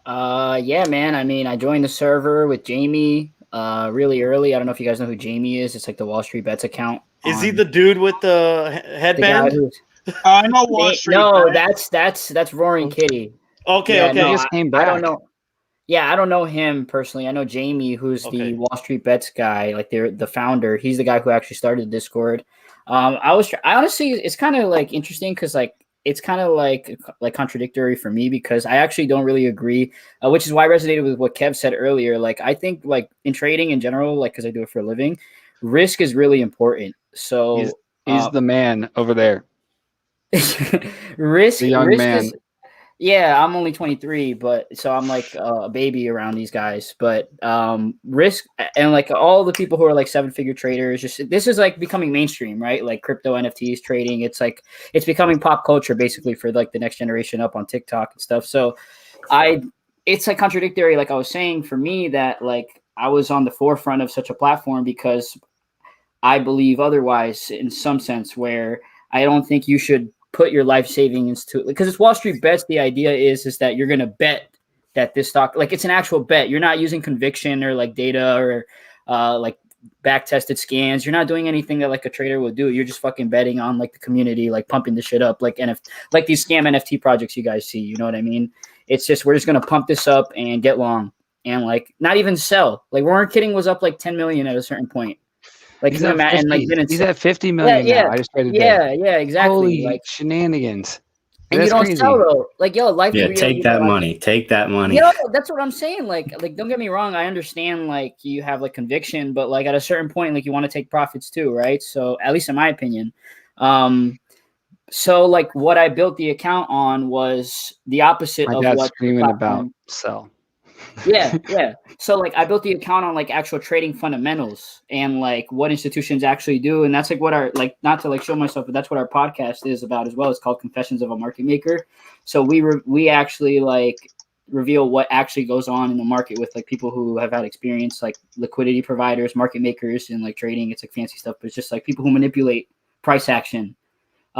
Yeah, man. I mean, I joined the server with Jamie really early. I don't know if you guys know who Jamie is. It's like the Wall Street Bets account. Is he the dude with the the guy headband? who's I know Wall Street. no, right? that's Roaring Kitty. Okay, Yeah, okay. no, He just came I don't back. know. Yeah, I don't know him personally. I know Jamie, who's Okay. the Wall Street Bets guy, like the founder. He's the guy who actually started the Discord. I honestly, it's kind of like interesting because like it's kind of like contradictory for me because I actually don't really agree, which is why I resonated with what Kev said earlier. Like I think like in trading in general, like because I do it for a living, risk is really important. So He's the man over there. risk, The young risk man. is. Yeah, I'm only 23, but so I'm like a baby around these guys. But risk and like all the people who are like 7-figure traders, just this is like becoming mainstream, right? Like crypto NFTs trading. It's like it's becoming pop culture basically for like the next generation up on TikTok and stuff. So it's like contradictory, like I was saying, for me that like I was on the forefront of such a platform because I believe otherwise in some sense where I don't think you should put your life savings to it because it's Wall Street Bets. The idea is that you're going to bet that this stock, like it's an actual bet. You're not using conviction or like data or like back tested scans. You're not doing anything that like a trader would do. You're just fucking betting on like the community, like pumping the shit up, like like these scam NFT projects you guys see. You know what I mean? It's just we're just gonna pump this up and get long and like not even sell. Like Warren Kidding was up like 10 million at a certain point. Like he's at 50, and like didn't he's at 50 million now. I just read it. Yeah, exactly. Holy like shenanigans. And That's you don't crazy. sell though. Like life. Yeah, take that money. Take that money. That's what I'm saying. Like don't get me wrong. I understand like you have like conviction, but like at a certain point, like you want to take profits too, right? So at least in my opinion. So like what I built the account on was the opposite My of dad's what screaming about sell. yeah. So like I built the account on like actual trading fundamentals and like what institutions actually do, and that's like what our like not to like show myself, but that's what our podcast is about as well. It's called Confessions of a Market Maker. So we actually like reveal what actually goes on in the market with like people who have had experience, like liquidity providers, market makers, and like trading. It's like fancy stuff, but it's just like people who manipulate price action.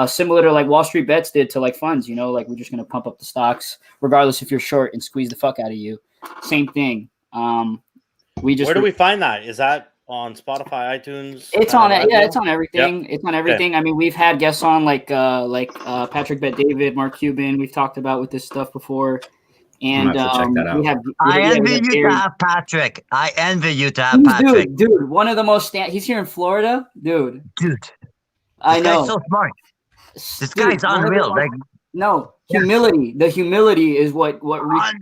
Similar to like Wall Street Bets did to like funds, you know, like we're just going to pump up the stocks regardless if you're short and squeeze the fuck out of you. Same thing. Where do we find that? Is that on Spotify, iTunes? It's on it. Yeah, it's on everything. Yep. It's on everything. Okay. I mean, we've had guests on like Patrick Bet David, Mark Cuban. We've talked about with this stuff before. And check that out. I envy you to have Patrick. I envy you to have Patrick. Dude, one of the most he's here in Florida, dude. I know. This guy's so smart. This guy's unreal. Like humility. The humility is what unreal.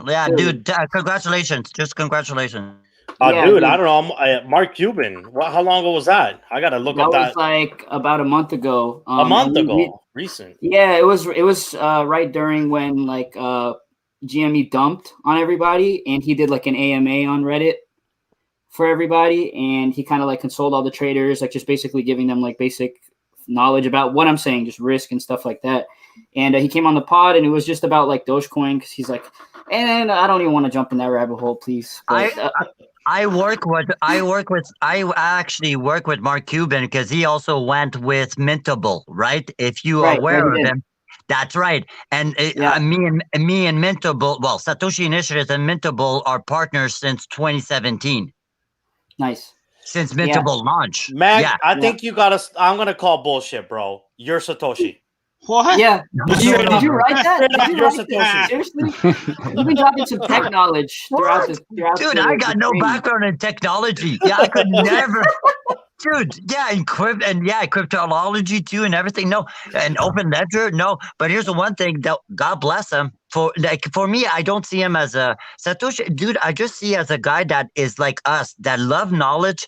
Yeah, dude. Congratulations. Just congratulations. Dude, I don't know. Mark Cuban. How long ago was that? I gotta look up that. That was like about a month ago. A month ago. Recent. Yeah, it was right during when like GME dumped on everybody, and he did like an AMA on Reddit for everybody, and he kind of like consoled all the traders, like just basically giving them like basic knowledge about what I'm saying, just risk and stuff like that. And he came on the pod, and it was just about like Dogecoin, because he's like, and I don't even want to jump in that rabbit hole, please. But, I actually work with Mark Cuban because he also went with Mintable, right? If you are aware of him. That's right. And me and Mintable, well, Satoshi Initiative and Mintable are partners since 2017. Nice. Since Mintable launch. Mag, I think you got to, I'm going to call bullshit, bro. You're Satoshi. What? Yeah. Did you write that? You're Satoshi. Seriously? You've been dropping some tech knowledge throughout this. Dude, I got no background in technology. Yeah, I could never. Dude, yeah, and cryptology too, and everything. No, and open ledger. No, but here's the one thing that God bless him for. Like for me, I don't see him as a Satoshi dude. I just see as a guy that is like us, that love knowledge,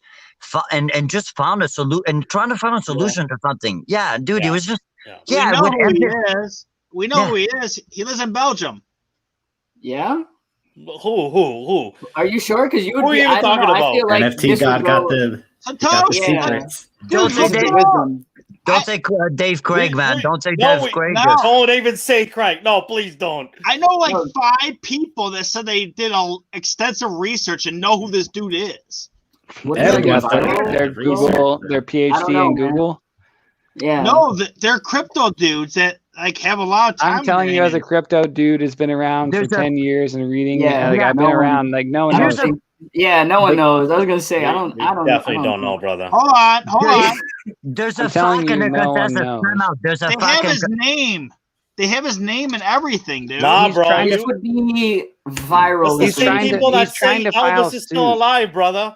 and just found a solution and trying to find a solution to something. Yeah, dude, he was just. Yeah, we know who he is. We know who he is. He lives in Belgium. Yeah. Who? Are you sure? Because you would who are you even talking about? I feel like NFT God got the secrets. Don't say Dave Craig, man. Don't say Dave Craig. No. Don't even say Craig. No, please don't. I know like 5 people that said they did extensive research and know who this dude is. Their Google, their PhD in Google. Yeah. No, they're crypto dudes that like have a lot of time. I'm telling you, as a crypto dude who's been around for 10 years and reading I've been around, like no one knows. No one knows. I was gonna say I don't definitely don't know, brother. Hold on. There's a fucking There's a They have his name. They have his name and everything, dude. Nah, bro. This would be viral. He's trying people that say Elvis is still alive, brother.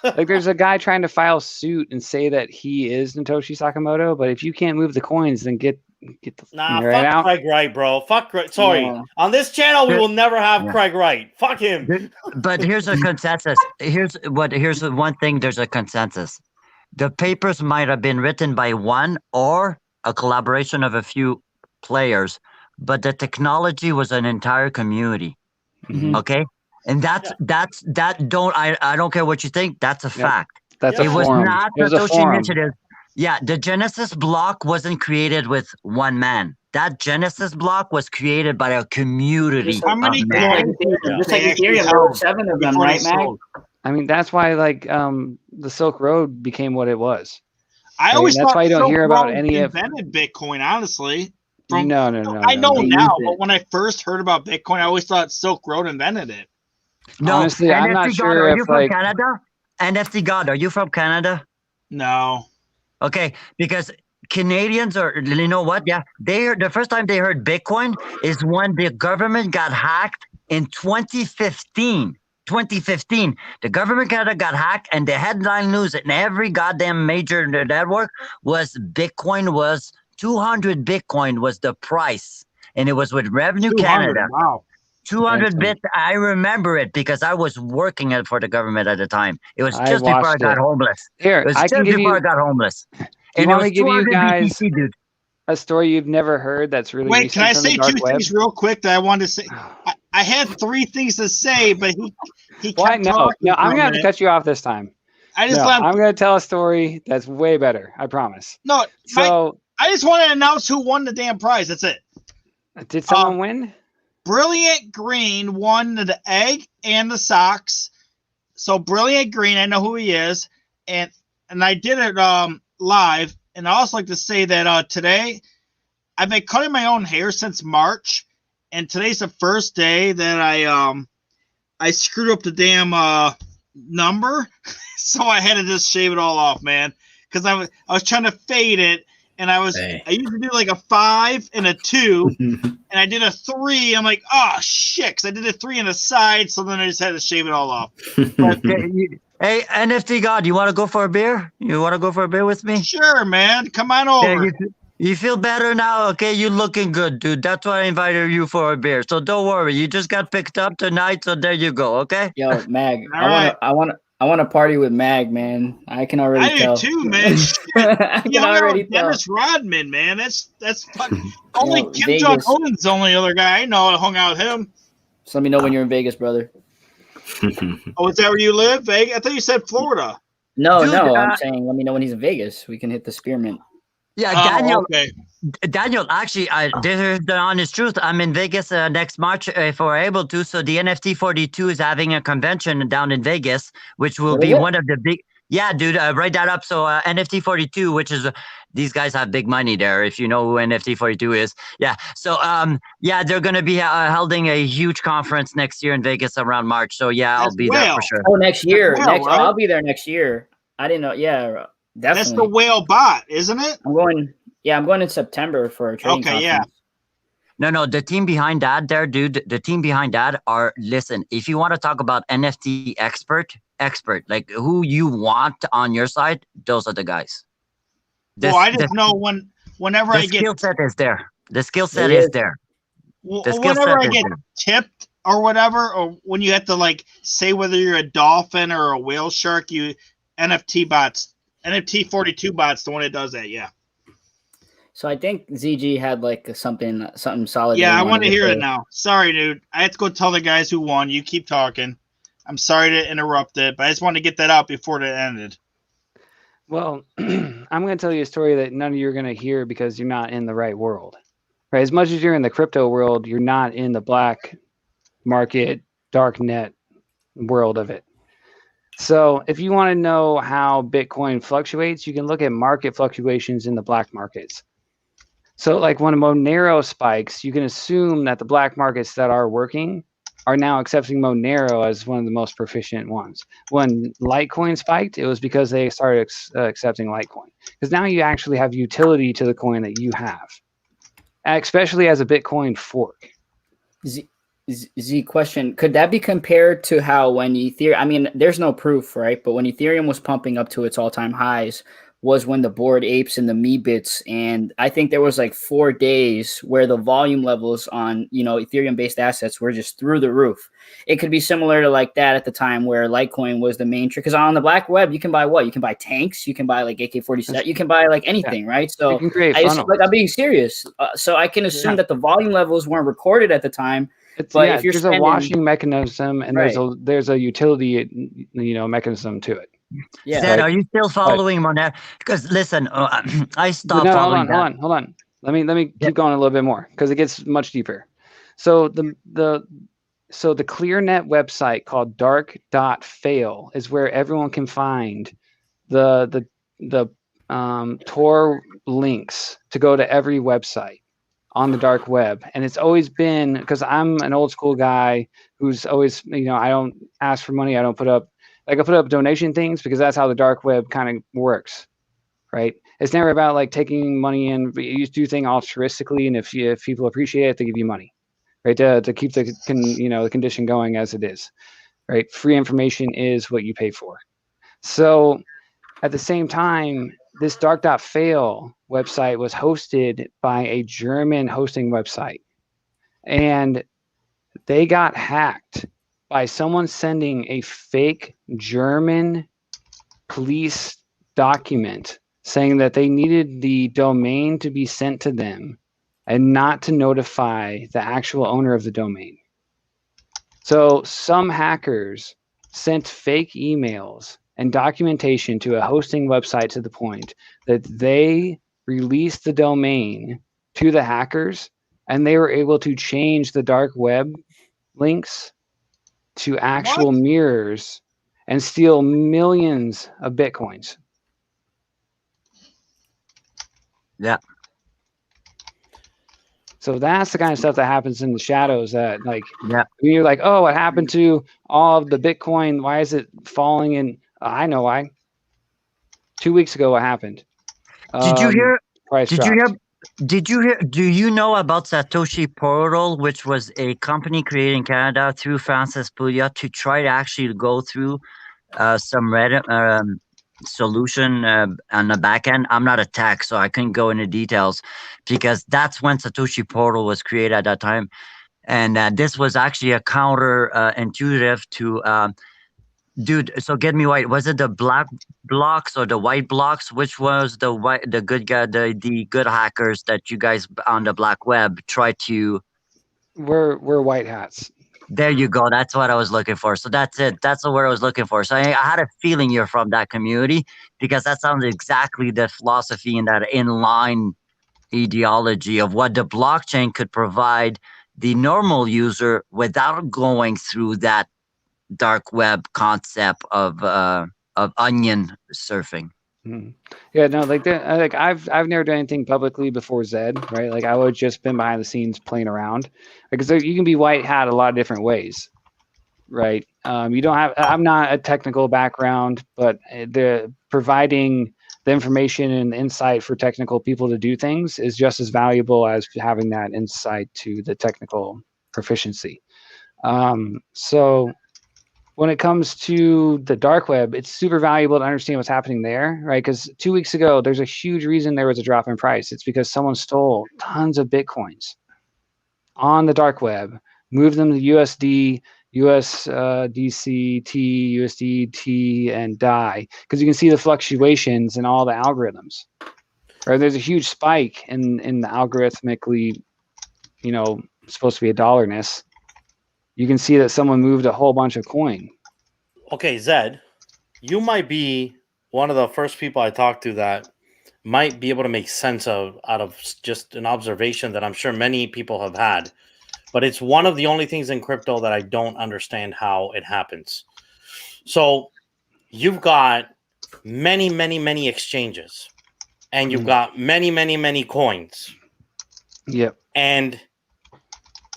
Like there's a guy trying to file suit and say that he is Satoshi Sakamoto, but if you can't move the coins, then get the fuck out. Craig Wright, bro. Fuck Craig. Sorry. Yeah. On this channel, we will never have Craig Wright. Fuck him. But here's a consensus. Here's the one thing. There's a consensus. The papers might have been written by one or a collaboration of a few players, but the technology was an entire community. Mm-hmm. Okay. And I don't care what you think. That's a fact. It was not Satoshi Initiative. Yeah, the Genesis block wasn't created with one man. That Genesis block was created by a community. How many? Just like Ethereum, 7 of them, right, Mag? I mean, that's why the Silk Road became what it was. I always that's why you don't hear about any of invented Bitcoin, honestly. No. I know now, but when I first heard about Bitcoin, I always thought Silk Road invented it. No, Honestly, I'm not NFT God, sure are if you from like Canada? NFT God, are you from Canada? No. Okay, because Canadians are, you know what? Yeah, the first time they heard Bitcoin is when the government got hacked in 2015. 2015, the government got hacked, and the headline news in every goddamn major network was Bitcoin was 200 Bitcoin was the price, and it was with Revenue 200. Canada. Wow. 200 Insane. bits. I remember it because I was working it for the government at the time. It was I just before I watched got it. homeless. Here, It was I can just give before I you. got homeless. Do you And it want me was to give you 200 guys BTC, dude. a story you've never heard that's really Wait, can recent I from the say dark two web? things real quick that I wanted to say? I had three things to say, but he Why? kept No, talking no, for I'm a gonna have to minute. cut you off this time. I just No, let him, I'm gonna tell a story that's way better. I promise. no. So, I just want to announce who won the damn prize. That's it. did someone win? Brilliant Green won the egg and the socks. So Brilliant Green, I know who he is, and I did it live. And I also like to say that today I've been cutting my own hair since March, and today's the first day that I screwed up the damn number, so I had to just shave it all off, man. Because I was trying to fade it, and I usually do like a 5 and a 2, and I did a 3. I'm like, oh shit, because I did a 3 on the side, so then I just had to shave it all off. But, Hey, NFT God, you want to go for a beer? You want to go for a beer with me? sure, man, come on Yeah, over. you feel better now? Okay, you looking good, dude. That's why I invited you for a beer. So don't worry. You just got picked up tonight, so there you go, okay? Yo, Mag, All right. I want to party with Mag, man. I can already I tell. do too, man. Shit. I He can hung out already with tell. Dennis Rodman, man. That's fucking only Yo, Kim Jong Vegas. Un's the only other guy I know that hung out with him. Just let me know when you're in Vegas, brother. Oh, is that where you live, Vegas? I thought you said Florida. No, Dude, no, I'm saying let me know when he's in Vegas. We can hit the spearmint. Yeah, Oh, Daniel. okay. Daniel, actually, this is the honest truth. I'm in Vegas next March if we're able to. So the NFT 42 is having a convention down in Vegas, which will What be is it? one of the big. Yeah, dude, write that up. So NFT 42, which is these guys have big money there. If you know who NFT 42 is, yeah. So yeah, they're gonna be holding a huge conference next year in Vegas around March. So yeah, I'll That's be there whale. for sure. Oh, next year. Whale, Next. right? Oh, I'll be there next year. I didn't know. Yeah, That's the definitely. whale bot, isn't it? I'm going. Yeah, I'm going in September for a trading Okay, yeah. conference. No, the team behind that there, dude, the team behind that are, listen, if you want to talk about NFT expert, like who you want on your side, those are the guys. Well, I just know whenever I the get skill set is there. The skill set It is is. there. The skill whenever set I is get there. tipped or whatever, or when you have to like say whether you're a dolphin or a whale shark, you NFT 42 bots, the one that does that, yeah. So I think ZG had like something solid. Yeah, they I wanted want to hear say. it now. Sorry, dude. I have to go tell the guys who won. You keep talking. I'm sorry to interrupt it, but I just want to get that out before it ended. Well, I'm going to tell you a story that none of you are going to hear because you're not in the right world. Right? As much as you're in the crypto world, you're not in the black market, dark net world of it. So if you want to know how Bitcoin fluctuates, you can look at market fluctuations in the black markets. So like when Monero spikes, you can assume that the black markets that are working are now accepting Monero as one of the most proficient ones. When Litecoin spiked, it was because they started accepting Litecoin. Because now you actually have utility to the coin that you have, especially as a Bitcoin fork. Z question, could that be compared to how when Ethereum, I mean, there's no proof, right? But when Ethereum was pumping up to its all-time highs was when the Bored Apes and the Meebits, and I think there was like 4 days where the volume levels on, Ethereum-based assets were just through the roof. It could be similar to like that at the time where Litecoin was the main trick. Because on the black web, you can buy what? You can buy tanks, you can buy like AK-47, you can buy like anything, right? So You can create I'm being serious. So I can assume that the volume levels weren't recorded at the time. But if you're there's spending, a washing mechanism and right. there's a utility mechanism to it. Yeah. Zed, are you still following Monero? Because listen, I stopped following that. Hold on. Let me keep going a little bit more because it gets much deeper. So the ClearNet website called dark.fail is where everyone can find the Tor links to go to every website on the dark web. And it's always been, because I'm an old school guy who's always, I don't ask for money. I don't put up, I put up donation things because that's how the dark web kind of works, right? It's never about like taking money in. You do things altruistically, and if people appreciate it, they give you money, right? To keep the the condition going as it is, right? Free information is what you pay for. So at the same time, this dark.fail website was hosted by a German hosting website, and they got hacked by someone sending a fake German police document saying that they needed the domain to be sent to them and not to notify the actual owner of the domain. So some hackers sent fake emails and documentation to a hosting website to the point that they released the domain to the hackers, and they were able to change the dark web links to actual mirrors and steal millions of bitcoins. Yeah. So that's the kind of stuff that happens in the shadows that, like, Yeah. you're like, oh, what happened to all of the Bitcoin? Why is it falling? And I know why. 2 weeks ago, what happened? Did you hear? Price Did dropped. you hear? Did you hear? Do you know about Satoshi Portal, which was a company created in Canada through Francis Pouliot to try to actually go through some Reddit solution on the back end? I'm not a tech, so I couldn't go into details because that's when Satoshi Portal was created at that time, and this was actually a counter intuitive to. Dude, so get me right. Was it the black blocks or the white blocks? Which was the good guy, the good hackers that you guys on the black web try to? We're white hats. There you go. That's what I was looking for. So that's it. That's the word I was looking for. So I had a feeling you're from that community because that sounds exactly the philosophy and that inline ideology of what the blockchain could provide the normal user without going through that dark web concept of onion surfing. Yeah, no, like I've never done anything publicly before Zed, right? Like I would just been behind the scenes playing around because you can be white hat a lot of different ways, right? You don't have. I'm not a technical background, but the providing the information and insight for technical people to do things is just as valuable as having that insight to the technical proficiency. So when it comes to the dark web, it's super valuable to understand what's happening there, right? Because 2 weeks ago, there's a huge reason there was a drop in price. It's because someone stole tons of Bitcoins on the dark web, moved them to USD, USDCT, USDT, and DAI, because you can see the fluctuations in all the algorithms. Right? There's a huge spike in the algorithmically, supposed to be a dollarness. You can see that someone moved a whole bunch of coin. Okay, Zed, you might be one of the first people I talked to that might be able to make sense out of just an observation that I'm sure many people have had. But it's one of the only things in crypto that I don't understand how it happens. So you've got many, many, many exchanges, and you've got many, many, many coins. Yep. And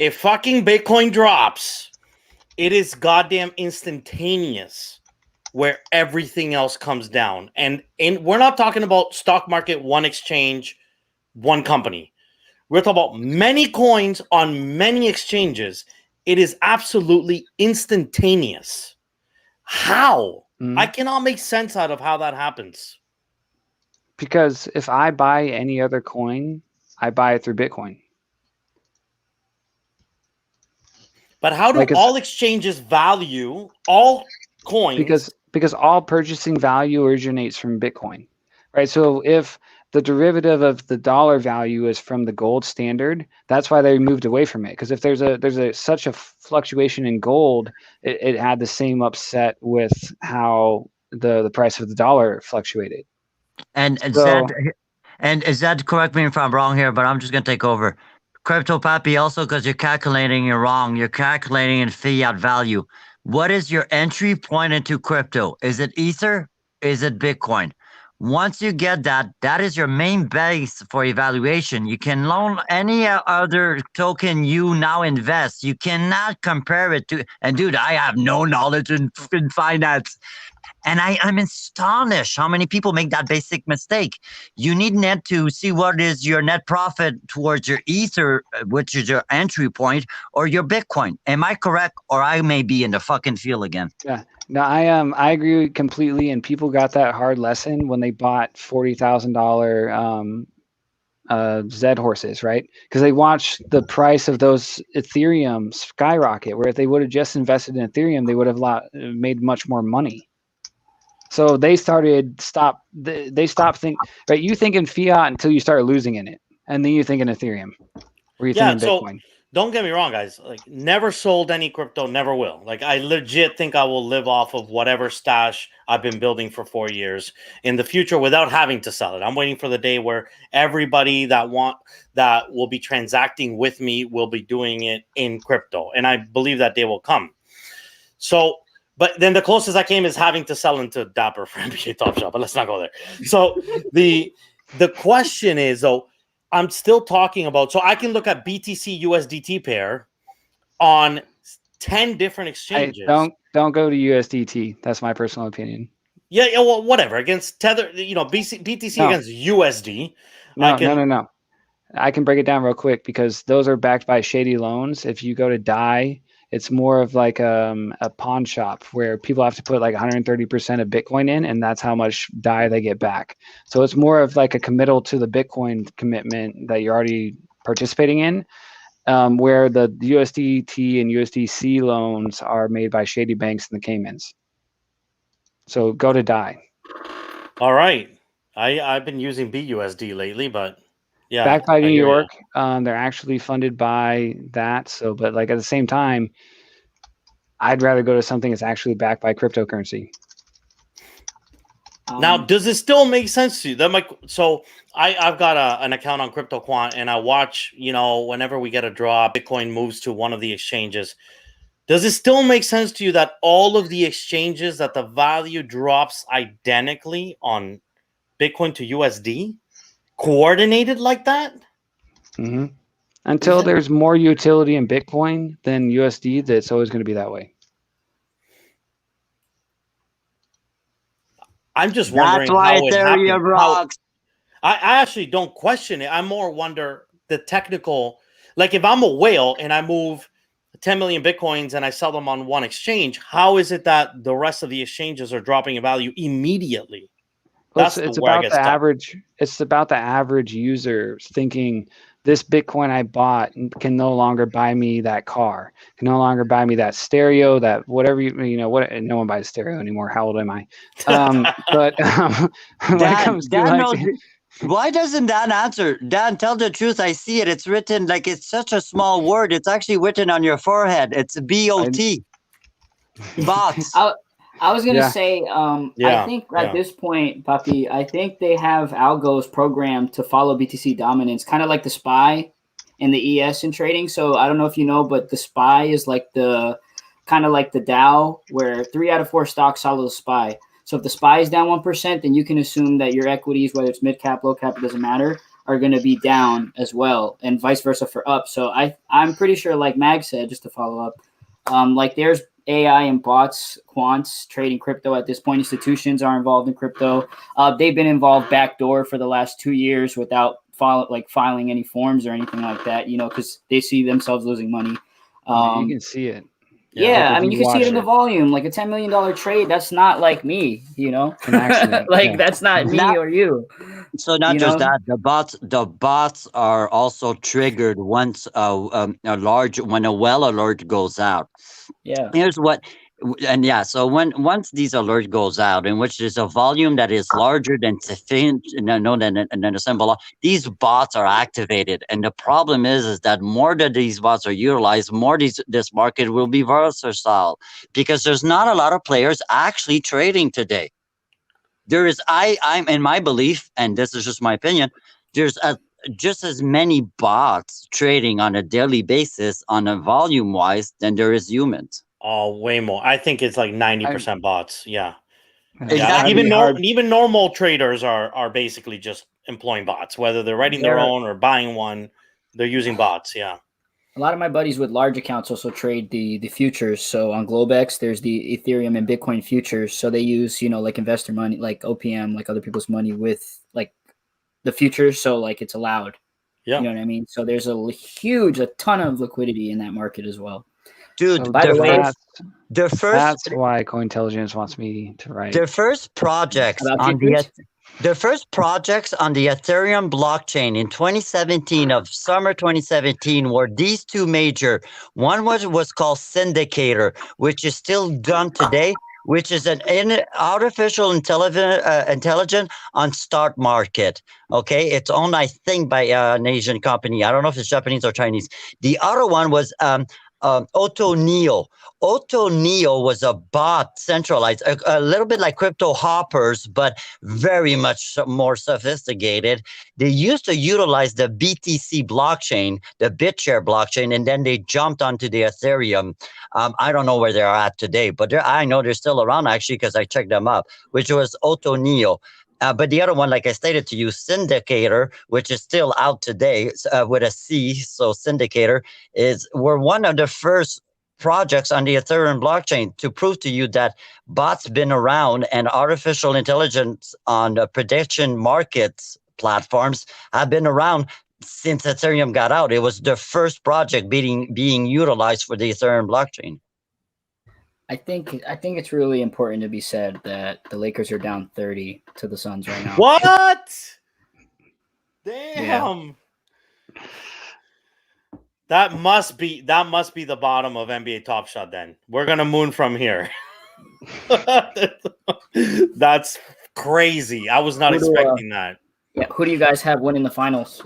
if fucking Bitcoin drops, it is goddamn instantaneous where everything else comes down. And we're not talking about stock market, one exchange, one company. We're talking about many coins on many exchanges. It is absolutely instantaneous. How? I cannot make sense out of how that happens. Because if I buy any other coin, I buy it through Bitcoin. But how do all exchanges value all coins? Because all purchasing value originates from Bitcoin, right? So if the derivative of the dollar value is from the gold standard, that's why they moved away from it. Because if there's such a fluctuation in gold, it had the same upset with how the price of the dollar fluctuated. And Zed, correct me if I'm wrong here, but I'm just gonna take over. Crypto Pappy, also because you're calculating it wrong. You're calculating in fiat value. What is your entry point into crypto? Is it Ether? Is it Bitcoin? Once you get that, that is your main base for evaluation. You can loan any other token you now invest. You cannot compare it to, and dude, I have no knowledge in finance. And I'm astonished how many people make that basic mistake. You need net to see what is your net profit towards your Ether, which is your entry point, or your Bitcoin. Am I correct? Or I may be in the fucking field again. Yeah. No, I agree completely. And people got that hard lesson when they bought $40,000 Z horses, right? Because they watched the price of those Ethereum skyrocket. Where if they would have just invested in Ethereum, they would have made much more money. So they stopped thinking, right? You think in fiat until you start losing in it. And then you think in Ethereum or you think in Bitcoin. Don't get me wrong, guys. Like, never sold any crypto, never will. Like, I legit think I will live off of whatever stash I've been building for 4 years in the future without having to sell it. I'm waiting for the day where everybody that will be transacting with me will be doing it in crypto. And I believe that day will come. So, but then the closest I came is having to sell into Dapper for NBA Top Shot, but let's not go there. So the question is, though, I'm still talking about, so I can look at BTC USDT pair on 10 different exchanges. Don't go to USDT. That's my personal opinion. Yeah, well, whatever. Against Tether, BTC No. against USD. No. I can break it down real quick because those are backed by shady loans. If you go to DAI, it's more of like a pawn shop where people have to put like 130% of Bitcoin in, and that's how much DAI they get back. So it's more of like a committal to the Bitcoin commitment that you're already participating in, where the USDT and USDC loans are made by shady banks in the Caymans. So go to DAI. All right. I've been using BUSD lately, but yeah. Backed by New York. They're actually funded by that. So, but like at the same time, I'd rather go to something that's actually backed by cryptocurrency. Now, does it still make sense to you? So I've got an account on CryptoQuant, and I watch, whenever we get a draw, Bitcoin moves to one of the exchanges. Does it still make sense to you that all of the exchanges, that the value drops identically on Bitcoin to USD? Coordinated like that? Mm-hmm. Until there's more utility in Bitcoin than USD, that's always going to be that way. I'm just wondering how it happened. I actually don't question it. I more wonder the technical, like if I'm a whale and I move 10 million Bitcoins and I sell them on one exchange, how is it that the rest of the exchanges are dropping in value immediately? Well, it's about the average. It's about the average user thinking this Bitcoin I bought can no longer buy me that car, can no longer buy me that stereo, that whatever what. No one buys stereo anymore. How old am I? But when it comes to why doesn't Dan answer? Dan, tell the truth. I see it. It's written like it's such a small word. It's actually written on your forehead. It's BOT. Bots. I was gonna say, I think at this point, Papi, I think they have algos programmed to follow BTC dominance, kind of like the SPY and the ES in trading. So I don't know if you know, but the SPY is like the kind of like the Dow, where 3 out of 4 stocks follow the SPY. So if the SPY is down 1%, then you can assume that your equities, whether it's mid cap, low cap, it doesn't matter, are going to be down as well, and vice versa for up. So I'm pretty sure, like Mag said, just to follow up, like there's AI and bots, quants trading crypto at this point. Institutions are involved in crypto. They've been involved backdoor for the last 2 years without filing any forms or anything like that, because they see themselves losing money. You can see it. Yeah, I mean, you can see it in the volume. Like a $10 million trade, that's not like me, that's not me or you. So not just that, the bots are also triggered once when a well alert goes out. Yeah. Here's what, so once these alert goes out, in which there's a volume that is larger than than a symbol, these bots are activated, and the problem is that more that these bots are utilized, more this market will be versatile, because there's not a lot of players actually trading today. There is, I'm in my belief, and this is just my opinion, there's just as many bots trading on a daily basis on a volume wise than there is humans. Oh, way more. I think it's like 90% bots. Yeah. Yeah, Exactly. even normal traders are basically just employing bots, whether they're writing their own or buying one. They're using bots. Yeah. A lot of my buddies with large accounts also trade the futures. So on Globex, there's the Ethereum and Bitcoin futures. So they use, like investor money, like OPM, like other people's money with like the futures. So like it's allowed. Yeah. You know what I mean? So there's a ton of liquidity in that market as well. Dude, So By the way, that's why Cointelligence wants me to write. the first projects About on futures? the first projects on the Ethereum blockchain in 2017 of summer 2017 were these two major. One was called Syndicator, which is still done today, which is an artificial intelligence on stock market. Okay, it's owned, I think, by an Asian company. I don't know if it's Japanese or Chinese. The other one was Otto Neo. Otto Neo was a bot centralized, a little bit like crypto hoppers, but very much more sophisticated. They used to utilize the BTC blockchain, the BitShare blockchain, and then they jumped onto the Ethereum. I don't know where they're at today, but I know they're still around actually because I checked them up, which was Otto Neo. But the other one, like I stated to you, Syndicator, which is still out today with a C, so Syndicator, were one of the first projects on the Ethereum blockchain to prove to you that bots been around and artificial intelligence on the prediction markets platforms have been around since Ethereum got out. It was the first project being utilized for the Ethereum blockchain. I think it's really important to be said that the Lakers are down 30 to the Suns right now. What? Damn. Yeah. That must be the bottom of NBA Top Shot. Then we're gonna moon from here. That's crazy. I was not expecting that. Yeah, who do you guys have winning the finals?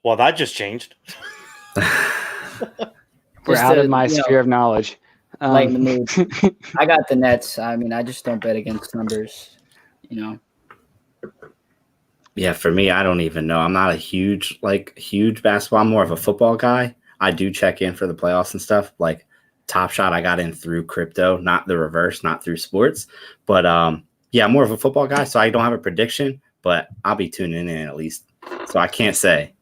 Well, that just changed. We're out of my sphere of knowledge. Lighten the mood. I got the Nets. I mean, I just don't bet against numbers, Yeah, for me, I don't even know. I'm not a huge basketball. I'm more of a football guy. I do check in for the playoffs and stuff. Like Top Shot, I got in through crypto, not the reverse, not through sports. But yeah, I'm more of a football guy, so I don't have a prediction, but I'll be tuning in at least. So I can't say.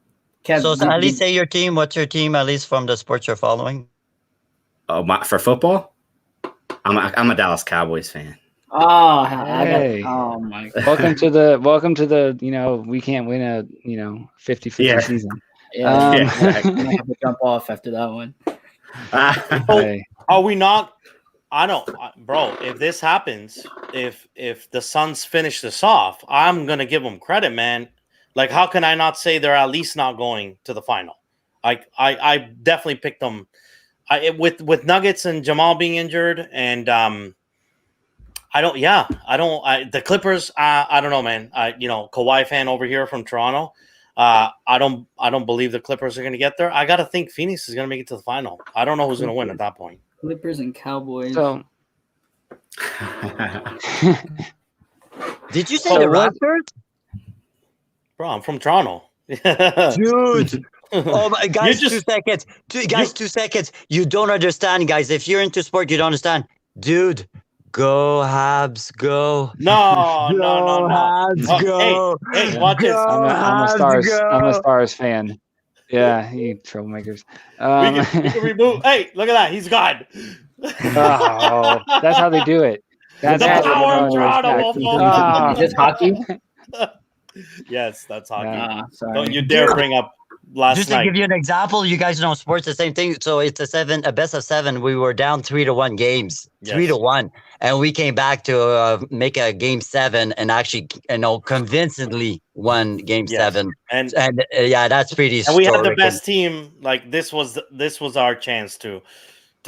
So at least say your team. What's your team, at least from the sports you're following? Oh, for football, I'm a Dallas Cowboys fan. Oh, hey. Oh my God. Welcome to the we can't win a 50-50 season. Yeah, exactly. I'm gonna have to jump off after that one. Hey. Are we not? I don't, bro. If this happens, if the Suns finish this off, I'm gonna give them credit, man. Like, how can I not say they're at least not going to the final? I definitely picked them. With Nuggets and Jamal being injured, and the Clippers. I don't know, man. Kawhi fan over here from Toronto. I don't believe the Clippers are going to get there. I got to think Phoenix is going to make it to the final. I don't know who's going to win at that point. Clippers and Cowboys. So, did you say the Raptors? Bro, I'm from Toronto. Dude. Oh my guys, 2 seconds. 2 seconds. You don't understand, guys. If you're into sport, you don't understand. Dude, go Habs, go. No. Habs, go. Hey, watch this. I'm a Stars fan. Yeah, you troublemakers. We can remove. Hey, look at that. He's gone. Oh, that's how they do it. That's the how power of they Toronto. Is this hockey? Yes, that's hockey. Sorry. Don't you dare bring up last Just night. to give you an example, you guys know sports the same thing. So it's a best of 7. We were down 3-1 games, 3-1, and we came back to make a game 7 and actually, convincingly won game 7. And yeah, that's pretty. And we had the best team. Like this was our chance to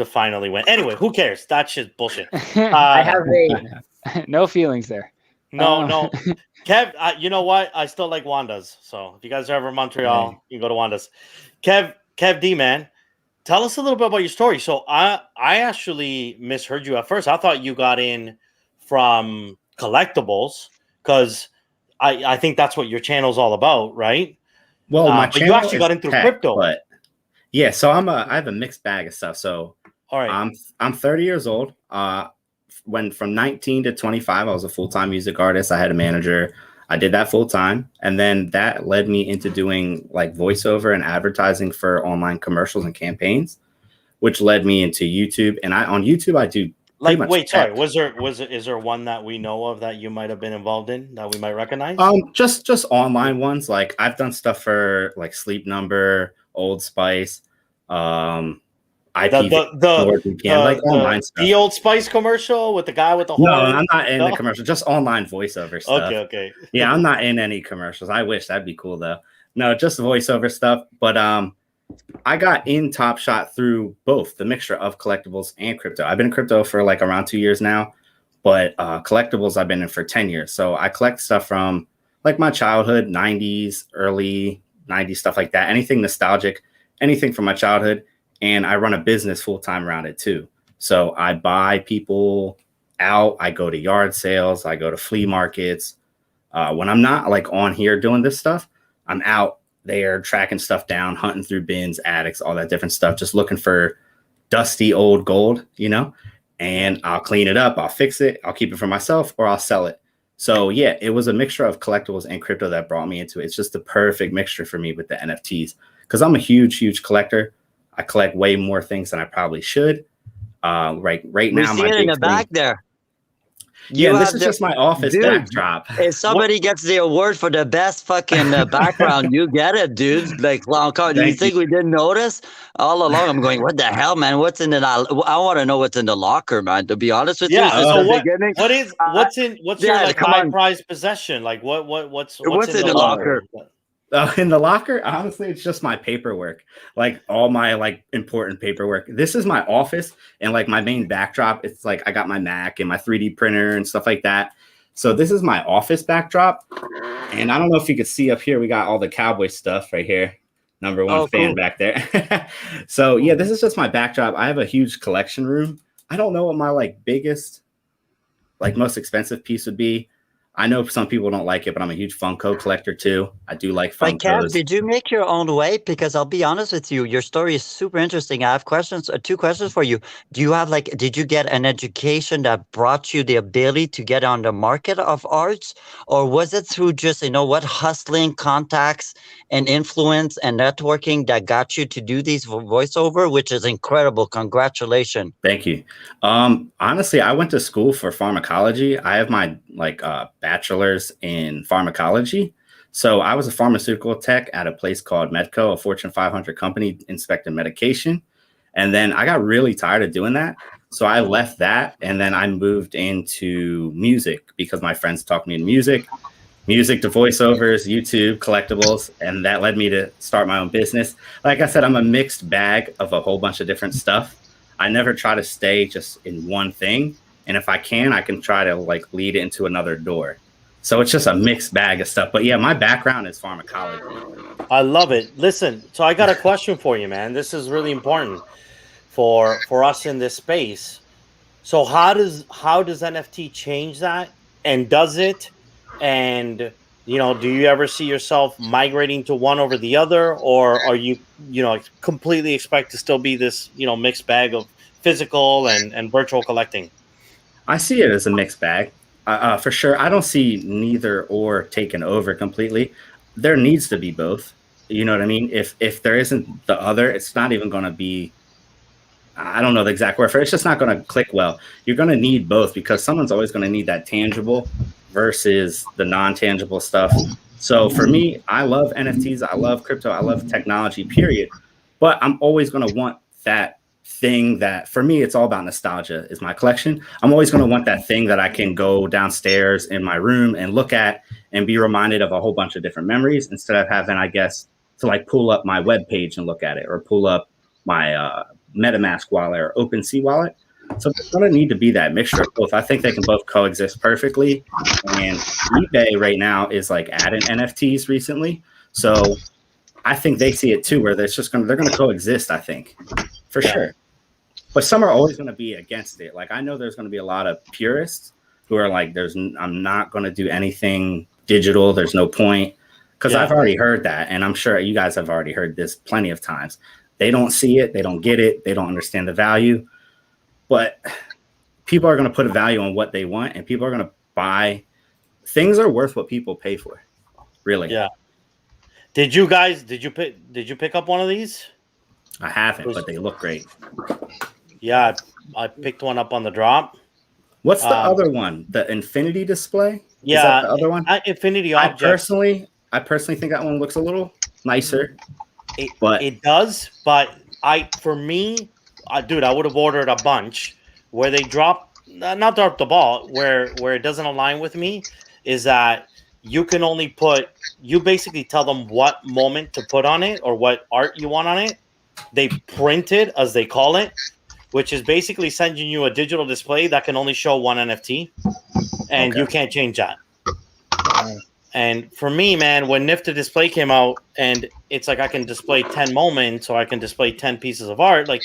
finally win. Anyway, who cares? That shit's bullshit. I have no feelings there. No. Kev, you know what? I still like Wanda's. So if you guys are ever in Montreal, you can go to Wanda's. Kev D, man, tell us a little bit about your story. So I actually misheard you at first. I thought you got in from collectibles because I think that's what your channel's all about, right? Well, my but channel you actually got into crypto. But yeah, so I have a mixed bag of stuff. So all right, I'm 30 years old. when from 19 to 25, I was a full-time music artist. I had a manager. I did that full time. And then that led me into doing like voiceover and advertising for online commercials and campaigns, which led me into YouTube. And on YouTube, I do like, wait, sorry, is there one that we know of that you might have been involved in that we might recognize? Just online ones. Like I've done stuff for like Sleep Number, Old Spice, IPV, online stuff. The Old Spice commercial with the guy with the horn. No, I'm not in the commercial. Just online voiceover stuff. Okay. Yeah, I'm not in any commercials. I wish that'd be cool though. No, just voiceover stuff. But I got in Top Shot through both the mixture of collectibles and crypto. I've been in crypto for like around 2 years now, but collectibles I've been in for 10 years. So I collect stuff from like my childhood, 90s, early 90s, stuff like that. Anything nostalgic, anything from my childhood. And I run a business full time around it too. So I buy people out. I go to yard sales. I go to flea markets. When I'm not like on here doing this stuff, I'm out there tracking stuff down, hunting through bins, attics, all that different stuff, just looking for dusty old gold, and I'll clean it up. I'll fix it. I'll keep it for myself or I'll sell it. So yeah, it was a mixture of collectibles and crypto that brought me into it. It's just the perfect mixture for me with the NFTs because I'm a huge collector. I collect way more things than I probably should. Right now, we see it in the back there. Yeah, this is just my office backdrop. If somebody gets the award for the best fucking background, you get it, dude. Like, do you think we didn't notice? All along, I'm going, what the hell, man? What's in the? I want to know what's in the locker, man. To be honest with you, so what's your like high prized possession? Like what's in the locker? In the locker, honestly, it's just my paperwork, like all my like important paperwork. This is my office and like my main backdrop. It's like I got my Mac and my 3D printer and stuff like that. So this is my office backdrop. And I don't know if you could see up here, we got all the Cowboy stuff right here. Number one fan back there. So yeah, this is just my backdrop. I have a huge collection room. I don't know what my like biggest, like most expensive piece would be. I know some people don't like it, but I'm a huge Funko collector too. I do like Funkos. Kev, did you make your own way? Because I'll be honest with you, your story is super interesting. I have two questions for you. Do you have did you get an education that brought you the ability to get on the market of arts? Or was it through just, hustling, contacts and influence and networking that got you to do these voiceover, which is incredible. Congratulations. Thank you. Honestly, I went to school for pharmacology. I have my bachelor's in pharmacology. So I was a pharmaceutical tech at a place called Medco, a Fortune 500 company inspecting medication. And then I got really tired of doing that. So I left that and then I moved into music because my friends talked me into music to voiceovers, YouTube, collectibles, and that led me to start my own business. Like I said, I'm a mixed bag of a whole bunch of different stuff. I never try to stay just in one thing. And if I can try to lead it into another door. So it's just a mixed bag of stuff. But yeah, my background is pharmacology. I love it. Listen, so I got a question for you, man. This is really important for us in this space. So how does NFT change that? And does it? And do you ever see yourself migrating to one over the other, or are you completely expect to still be this mixed bag of physical and virtual collecting? I see it as a mixed bag, for sure. I don't see neither or taken over completely. There needs to be both. You know what I mean? If there isn't the other, it's not even going to be. I don't know the exact word for it. It's just not going to click well. You're going to need both because someone's always going to need that tangible versus the non-tangible stuff. So for me, I love NFTs. I love crypto. I love technology, period. But I'm always going to want that thing that, for me, it's all about nostalgia is my collection. I'm always going to want that thing that I can go downstairs in my room and look at and be reminded of a whole bunch of different memories instead of having, I guess, to pull up my web page and look at it or pull up my MetaMask wallet or OpenSea wallet. So there's going to need to be that mixture of both. I think they can both coexist perfectly. And eBay right now is adding NFTs recently. So I think they see it too, where they're going to coexist, I think, for sure. But some are always going to be against it. I know there's going to be a lot of purists who are I'm not going to do anything digital. There's no point. Because I've already heard that. And I'm sure you guys have already heard this plenty of times. They don't see it. They don't get it. They don't understand the value. But people are going to put a value on what they want, and people are going to buy. Things are worth what people pay for. Really. Yeah. Did you pick up one of these? I haven't, but they look great. Yeah, I picked one up on the drop. What's the other one? The infinity display? Yeah, is that the other one? Infinity I Objects. personally think that one looks a little nicer. But It does, but for me, dude, I would have ordered a bunch. Where they not drop the ball, where it doesn't align with me is that you can only you basically tell them what moment to put on it or what art you want on it. They print it, as they call it, which is basically sending you a digital display that can only show one NFT, and you can't change that. And for me, man, when NFT Display came out, and it's like I can display 10 moments, or I can display 10 pieces of art, like,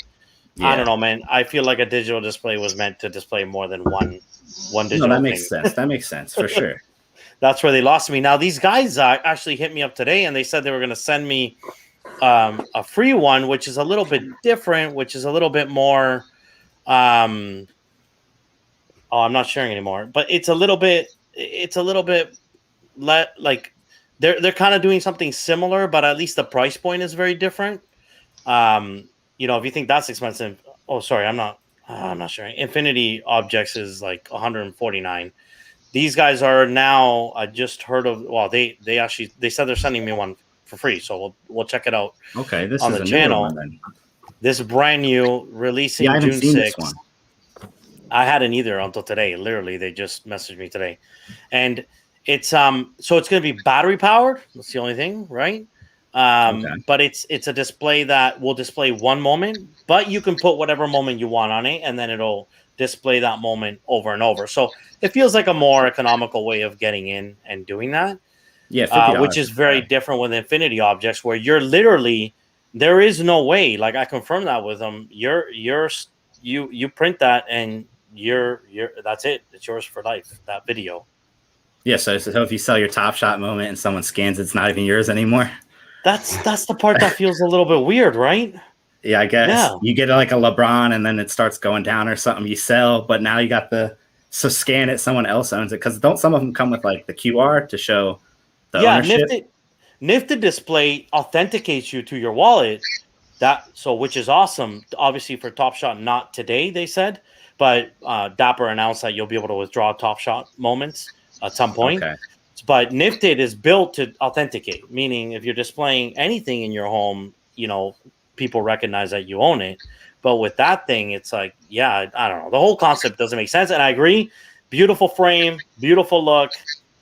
I don't know, man. I feel like a digital display was meant to display more than one digital that thing. makes sense. That makes sense for sure. That's where they lost me. Now, these guys actually hit me up today, and they said they were going to send me a free one, which is a little bit different, which is a little bit more. I'm not sharing anymore, but it's a little bit. Like they're kind of doing something similar, but at least the price point is very different. If you think that's expensive, sorry, I'm not sharing. Infinity Objects is like 149. These guys are now. I just heard of. Well, they said they're sending me one for free, so we'll check it out. Okay, this on is the a channel. newer one then. This brand new, releasing I haven't June seen 6th. this one. I hadn't either until today. Literally, they just messaged me today, and it's so it's going to be battery powered. That's the only thing, right? But it's a display that will display one moment, but you can put whatever moment you want on it, and then it'll display that moment over and over. So it feels like a more economical way of getting in and doing that. Yeah, which is very different with Infinity Objects, where you're literally, there is no way. Like, I confirmed that with them. You print that, and you're that's it. It's yours for life. That video. Yeah, so if you sell your Top Shot moment and someone scans, it's not even yours anymore. That's the part that feels a little bit weird, right? Yeah, I guess. Yeah. You get like a LeBron and then it starts going down or something, you sell, but now you got scan it, someone else owns it. Because don't some of them come with like the QR to show the ownership? Nifted Display authenticates you to your wallet. Which is awesome. Obviously for Top Shot, not today, they said, but Dapper announced that you'll be able to withdraw Top Shot moments at some point. Okay. But Nifted is built to authenticate, meaning if you're displaying anything in your home, people recognize that you own it. But with that thing, it's like, I don't know. The whole concept doesn't make sense. And I agree. Beautiful frame, beautiful look.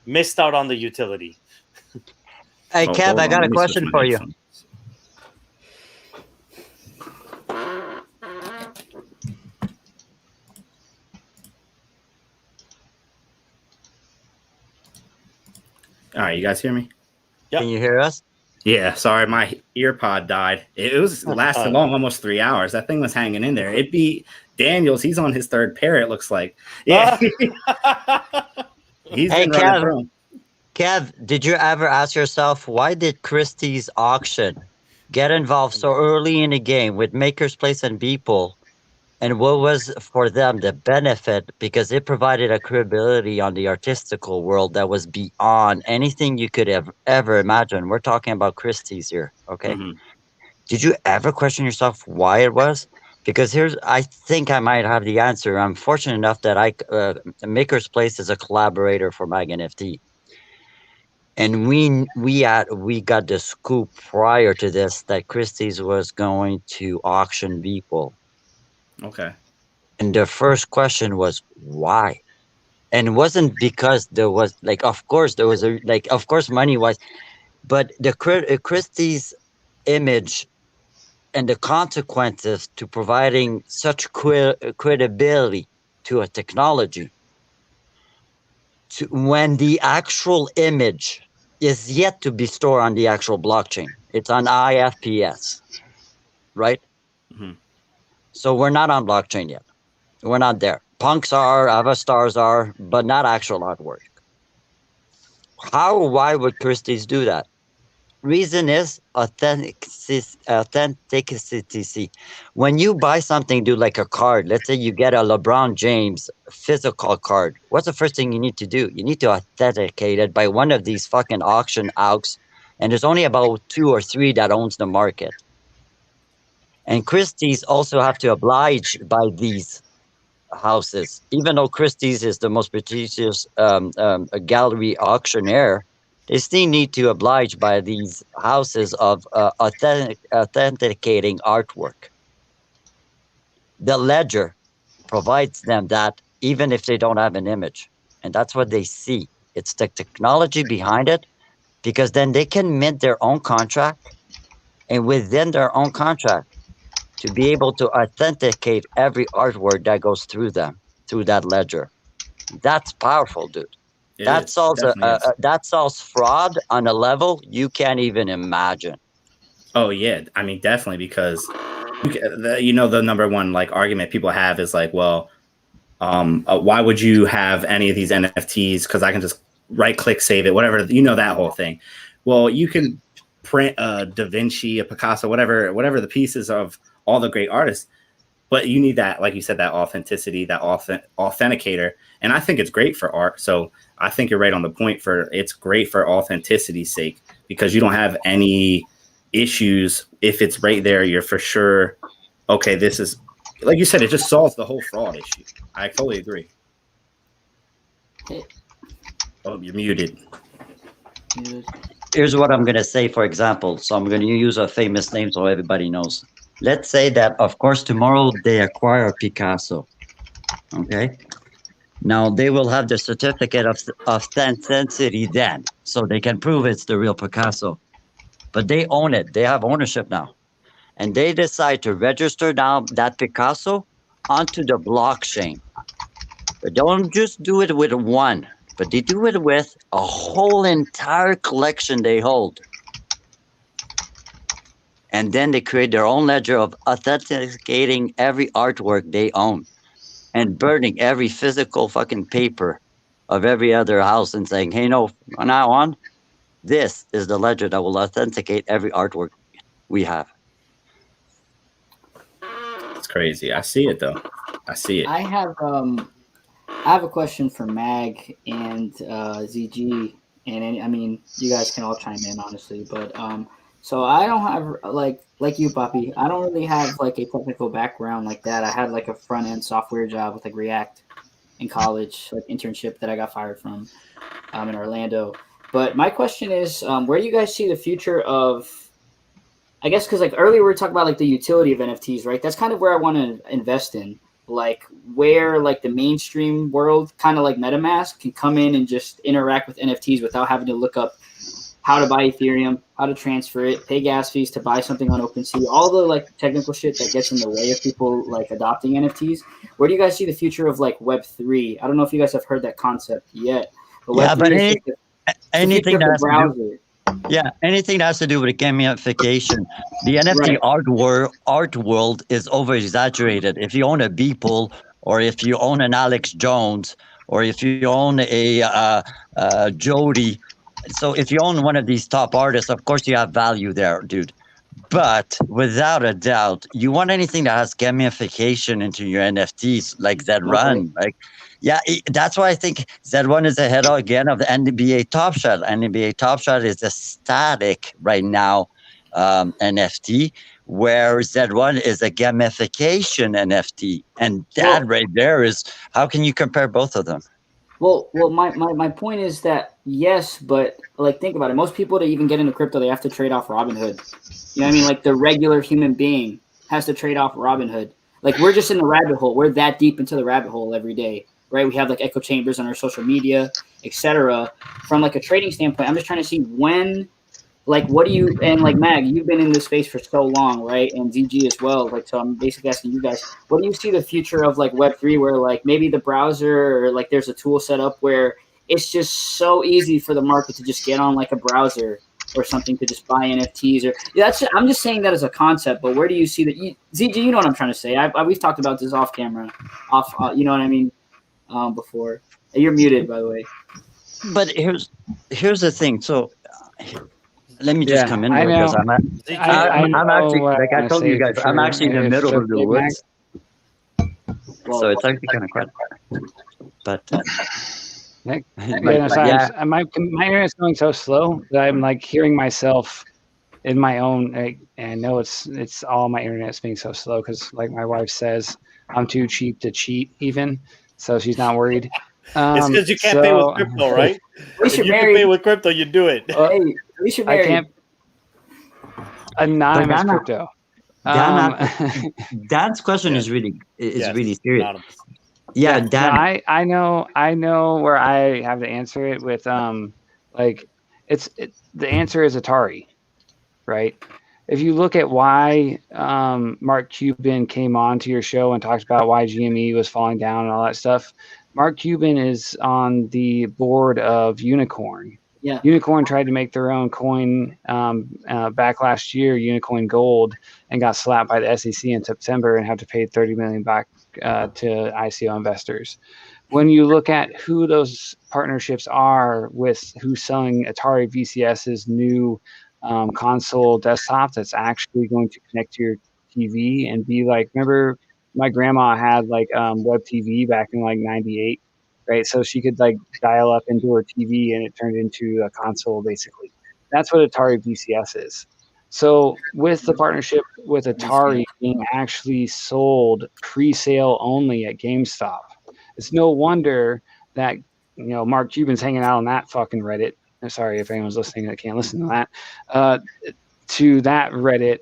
Missed out on the utility. Hey, Kev, I got a question for you. All right, you guys hear me? Yep. Can you hear us? Yeah, sorry, my ear pod died. It was lasted long, almost 3 hours. That thing was hanging in there. It beat Daniels. He's on his third pair, it looks like. Yeah. He's been running through. Kev, did you ever ask yourself, why did Christie's auction get involved so early in the game with Maker's Place and Beeple? And what was for them the benefit? Because it provided a credibility on the artistical world that was beyond anything you could ever imagine. We're talking about Christie's here, okay? Mm-hmm. Did you ever question yourself why it was? Because I think I might have the answer. I'm fortunate enough that Maker's Place is a collaborator for Mag NFT. And we got the scoop prior to this that Christie's was going to auction Beeple. Okay. And the first question was why? And it wasn't because there was of course money wise, but the Christie's image and the consequences to providing such credibility to a technology, when the actual image is yet to be stored on the actual blockchain. It's on IFPS, right? Mm-hmm. So we're not on blockchain yet. We're not there. Punks are, Avastars are, but not actual artwork. Why would Christie's do that? Reason is authenticity. When you buy something, do like a card. Let's say you get a LeBron James physical card. What's the first thing you need to do? You need to authenticate it by one of these fucking auction houses. And there's only about 2 or 3 that owns the market. And Christie's also have to oblige by these houses, even though Christie's is the most prestigious gallery auctioneer. They still need to oblige by these houses of authenticating artwork. The ledger provides them that even if they don't have an image, and that's what they see. It's the technology behind it, because then they can mint their own contract, and within their own contract, to be able to authenticate every artwork that goes through them, through that ledger. That's powerful, dude. That solves fraud on a level you can't even imagine. Oh yeah, I mean definitely, because the number one like argument people have is like, well, why would you have any of these NFTs? Because I can just right click, save it, whatever, that whole thing. Well, you can print a Da Vinci, a Picasso, whatever the pieces of all the great artists, but you need that, like you said, that authenticity, that authenticator. And I think it's great for art. So I think you're right on the point it's great for authenticity's sake, because you don't have any issues. If it's right there, you're for sure, okay, this is, like you said, it just solves the whole fraud issue. I totally agree. Oh, you're muted. Here's what I'm going to say, for example. So I'm going to use a famous name so everybody knows. Let's say that, of course, tomorrow they acquire Picasso. Okay? Now, they will have the certificate of authenticity then, so they can prove it's the real Picasso. But they own it. They have ownership now. And they decide to register down that Picasso onto the blockchain. But don't just do it with one, but they do it with a whole entire collection they hold. And then they create their own ledger of authenticating every artwork they own and burning every physical fucking paper of every other house and saying, hey, no, from now on, this is the ledger that will authenticate every artwork we have. It's crazy. I see it, though. I see it. I have a question for Mag and ZG, and I mean, you guys can all chime in, honestly, but so I don't have like you, Poppy. I don't really have like a technical background like that. I had like a front end software job with like React in college, like internship that I got fired from in Orlando. But my question is, where do you guys see the future of? I guess because like earlier we were talking about like the utility of NFTs, right? That's kind of where I want to invest in, like where like the mainstream world, kind of like MetaMask, can come in and just interact with NFTs without having to look up how to buy Ethereum, how to transfer it, pay gas fees to buy something on OpenSea, all the like technical shit that gets in the way of people like adopting NFTs. Where do you guys see the future of like Web3? I don't know if you guys have heard that concept yet, but yeah, but anything that has browser. to do, anything that has to do with gamification. The NFT art world is over exaggerated. If you own a Beeple, or if you own an Alex Jones, or if you own a Jody. So if you own one of these top artists, of course you have value there, dude. But without a doubt, you want anything that has gamification into your NFTs, like Z1. Like, that's why I think Z1 is ahead again of the NBA Top Shot. NBA Top Shot is a static right now NFT, where Z1 is a gamification NFT. And that right there is, how can you compare both of them? Well, my point is that yes, but like think about it. Most people to even get into crypto, they have to trade off Robinhood. You know what I mean? Like the regular human being has to trade off Robinhood. Like we're just in the rabbit hole. We're that deep into the rabbit hole every day, right? We have like echo chambers on our social media, etc. From like a trading standpoint, I'm just trying to see when, like, what do you, and like Mag, you've been in this space for so long, right? And ZG as well. Like, so I'm basically asking you guys, what do you see the future of like Web3, where like maybe the browser, or like there's a tool set up where it's just so easy for the market to just get on like a browser or something to just buy NFTs, or I'm just saying that as a concept. But where do you see that? ZG, you know what I'm trying to say. We've talked about this off camera, you know what I mean, before. You're muted, by the way. But here's the thing. So let me just come in I there because know. I I'm know actually, what like I I want to told you say guys, for I'm sure. actually in the If middle so, of the Big Mac, woods, so it's actually kind of quiet. But Nick, yeah, but no, but sorry. yeah, My internet's going so slow that I'm like hearing myself in my own. Like, and I know it's all my internet's being so slow because, like my wife says, I'm too cheap to cheat, even. So she's not worried. It's because you can't pay with So crypto, right? At least If you're you can pay married. with crypto, you do it. Hey, at least you're I married. can't. but Anonymous crypto. Dan, Um, Dan's question Yes. is really Yes, really serious. anonymous. Yeah, no, Dan. I know where I have to answer it with like the answer is Atari, right? If you look at why Mark Cuban came on to your show and talked about why GME was falling down and all that stuff, Mark Cuban is on the board of Unicorn. Yeah. Unicorn tried to make their own coin back last year, Unicorn Gold, and got slapped by the SEC in September and had to pay $30 million back to ICO investors. When you look at who those partnerships are with who's selling Atari VCS's new console desktop that's actually going to connect to your TV and be like, remember my grandma had like web TV back in like 98, right? So she could like dial up into her TV and it turned into a console basically. That's what Atari VCS is. So with the partnership with Atari being actually sold pre-sale only at GameStop, it's no wonder that Mark Cuban's hanging out on that fucking Reddit. Sorry if anyone's listening that can't listen to that. To that Reddit,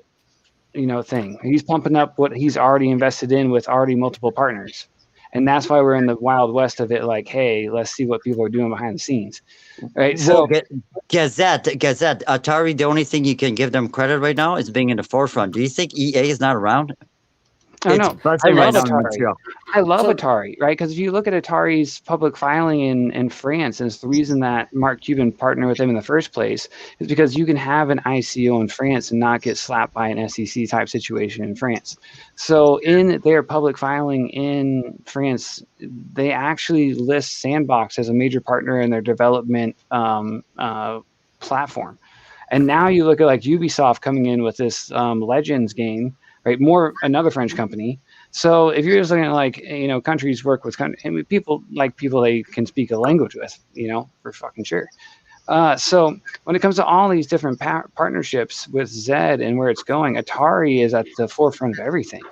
thing. He's pumping up what he's already invested in with already multiple partners. And that's why we're in the wild west of it. Like, hey, let's see what people are doing behind the scenes, right? Well, So, Gazette, Atari. The only thing you can give them credit right now is being in the forefront. Do you think EA is not around? I It's know. I buzzing right love now in Atari. Montreal. I love So- Atari, right? Because if you look at Atari's public filing in France, and it's the reason that Mark Cuban partnered with them in the first place, is because you can have an ICO in France and not get slapped by an SEC type situation in France. So in their public filing in France, they actually list Sandbox as a major partner in their development platform. And now you look at like Ubisoft coming in with this Legends game, right? More another French company. So if you're just looking at like countries work with people they can speak a language with, for fucking sure. So when it comes to all these different partnerships with Zed and where it's going, Atari is at the forefront of everything.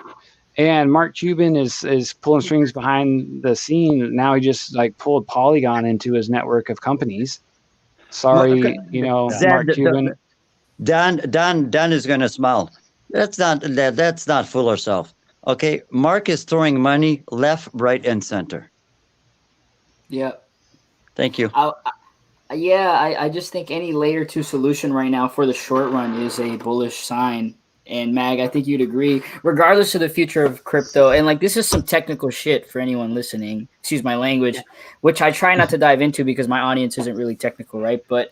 And Mark Cuban is pulling strings behind the scene. Now he just like pulled Polygon into his network of companies. Sorry, Zed, Mark Cuban. Dan is gonna smile. Let's not fool ourselves. Okay, Mark is throwing money left, right, and center. Yeah. Thank you. I just think any layer 2 solution right now for the short run is a bullish sign. And Mag, I think you'd agree, regardless of the future of crypto. And like, this is some technical shit for anyone listening. Excuse my language, which I try not to dive into because my audience isn't really technical, right? But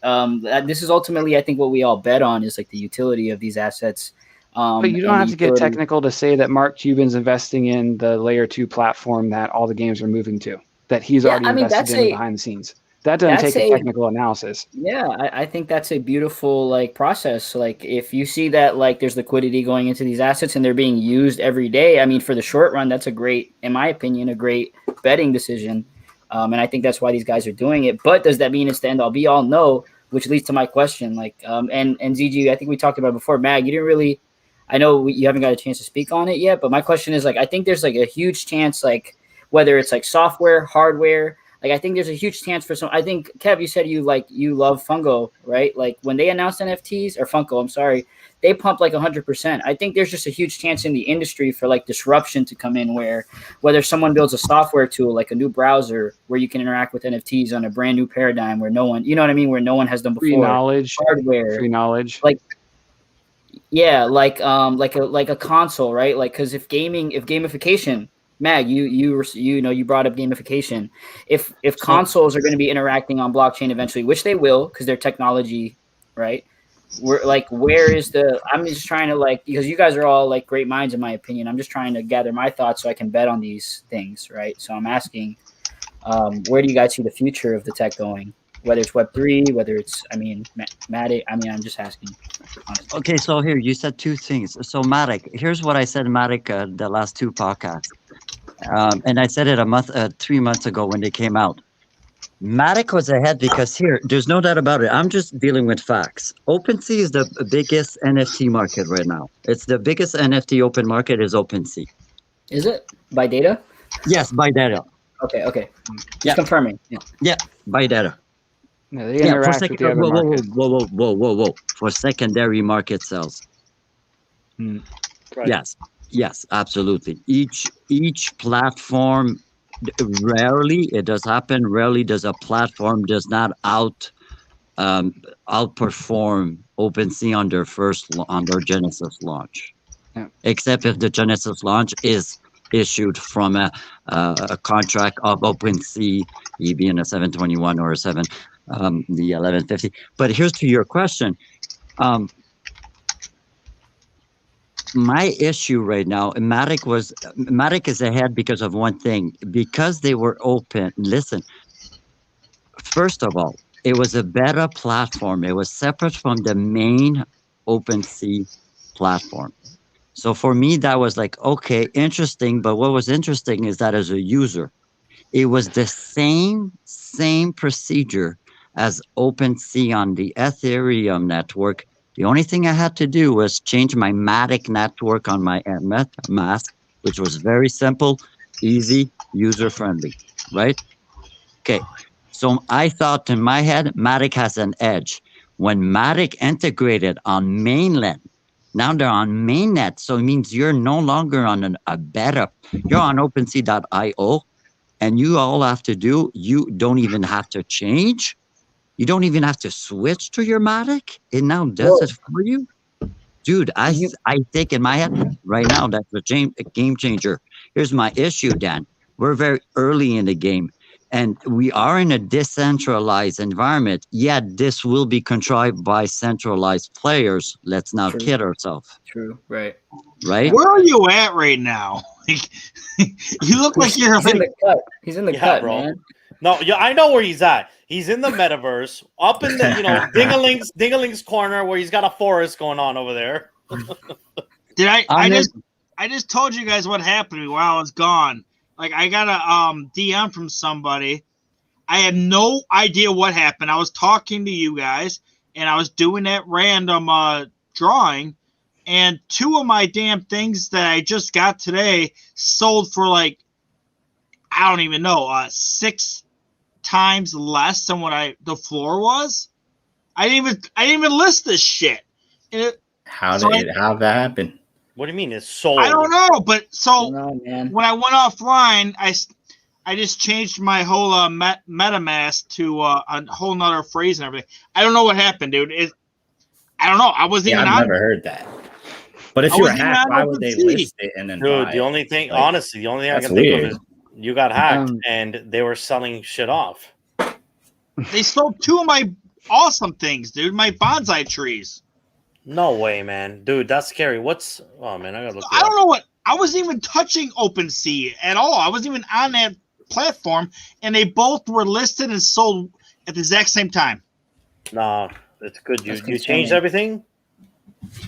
this is ultimately, I think, what we all bet on is like the utility of these assets. But you don't have to get technical to say that Mark Cuban's investing in the layer 2 platform that all the games are moving to, that he's already invested in behind the scenes. That doesn't take a technical analysis. Yeah, I think that's a beautiful like process. Like if you see that like there's liquidity going into these assets and they're being used every day, I mean, for the short run, that's a great, in my opinion, a great betting decision. And I think that's why these guys are doing it. But does that mean it's the end all be all? No, which leads to my question. Like, and ZG, I think we talked about it before. Mag, you didn't really, I know you haven't got a chance to speak on it yet, but my question is like, I think there's like a huge chance, like whether it's like software, hardware, like I think there's a huge chance for some. I think Kev, you said you love Funko, right? Like when they announced NFTs or Funko, I'm sorry, they pumped like 100%. I think there's just a huge chance in the industry for like disruption to come in, where whether someone builds a software tool like a new browser where you can interact with NFTs on a brand new paradigm where no one, you know what I mean, where no one has done before. Free knowledge, hardware, free knowledge, like. Yeah, like a console, right? Like because if gamification. Mag, you brought up gamification. If consoles are going to be interacting on blockchain eventually, which they will, because they're technology, right? We're like, where is the? I'm just trying to like, because you guys are all like great minds in my opinion. I'm just trying to gather my thoughts so I can bet on these things, right? So I'm asking, where do you guys see the future of the tech going? whether it's Web3, whether it's, I mean, Matic. I mean, I'm just asking. Honestly. Okay, so here you said two things. So Matic, here's what I said, Matic, the last two podcasts, and I said it 3 months ago when they came out. Matic was ahead because here, there's no doubt about it. I'm just dealing with facts. OpenSea is the biggest NFT market right now. It's the biggest NFT open market is OpenSea. Is it by data? Yes, by data. Okay. Just confirming. Yeah, by data. Yeah, they interact with the other market. Whoa. For secondary market sales. Right. Yes, absolutely. Each platform, rarely it does happen. Rarely does a platform does not outperform OpenSea on their Genesis launch. Yeah. Except if the Genesis launch is issued from a contract of OpenSea, being a 721 or a 7, the 1150. But here's to your question. My issue right now, Matic is ahead because of one thing, because they were open. Listen, first of all, it was a better platform. It was separate from the main OpenSea platform. So for me, that was like, okay, interesting. But what was interesting is that as a user, it was the same procedure as OpenSea on the Ethereum network. The only thing I had to do was change my Matic network on my MetaMask, which was very simple, easy, user-friendly, right? Okay, so I thought in my head, Matic has an edge. When Matic integrated on mainland, now they're on mainnet, so it means you're no longer on a beta. You're on OpenSea.io, and you all have to do, you don't even have to change. You don't even have to switch to your Matic. It now does it for you. Dude, I think in my head right now, that's a game changer. Here's my issue, Dan. We're very early in the game, and we are in a decentralized environment, yet this will be contrived by centralized players. Let's not kid ourselves. True, right. Right? Where are you at right now? You look like you're He's in the cut. He's in the cut, bro. man. No, yeah, I know where he's at. He's in the metaverse, up in the Dingaling's corner where he's got a forest going on over there. Did I just told you guys what happened to me while I was gone. Like I got a DM from somebody. I had no idea what happened. I was talking to you guys and I was doing that random drawing, and two of my damn things that I just got today sold for like, I don't even know, 6 times less than what the floor was. I didn't even list this shit. How did that happen? What do you mean it's sold? I don't know, but so man. when I went offline, I just changed my whole MetaMask to a whole nother phrase and everything. I don't know what happened, dude. I don't know. I wasn't even I've on. never heard that. But if you're hacked, why would they list it and then Dude, buy the only it? thing, Like, honestly, the only thing I that's can think weird. of is you got hacked and they were selling shit off. They sold 2 of my awesome things, dude. My bonsai trees. No way, man. Dude, that's scary. Oh, man, I gotta look. I don't know what. I wasn't even touching OpenSea at all. I wasn't even on that platform, and they both were listed and sold at the exact same time. Nah, that's good. You concerning. changed everything?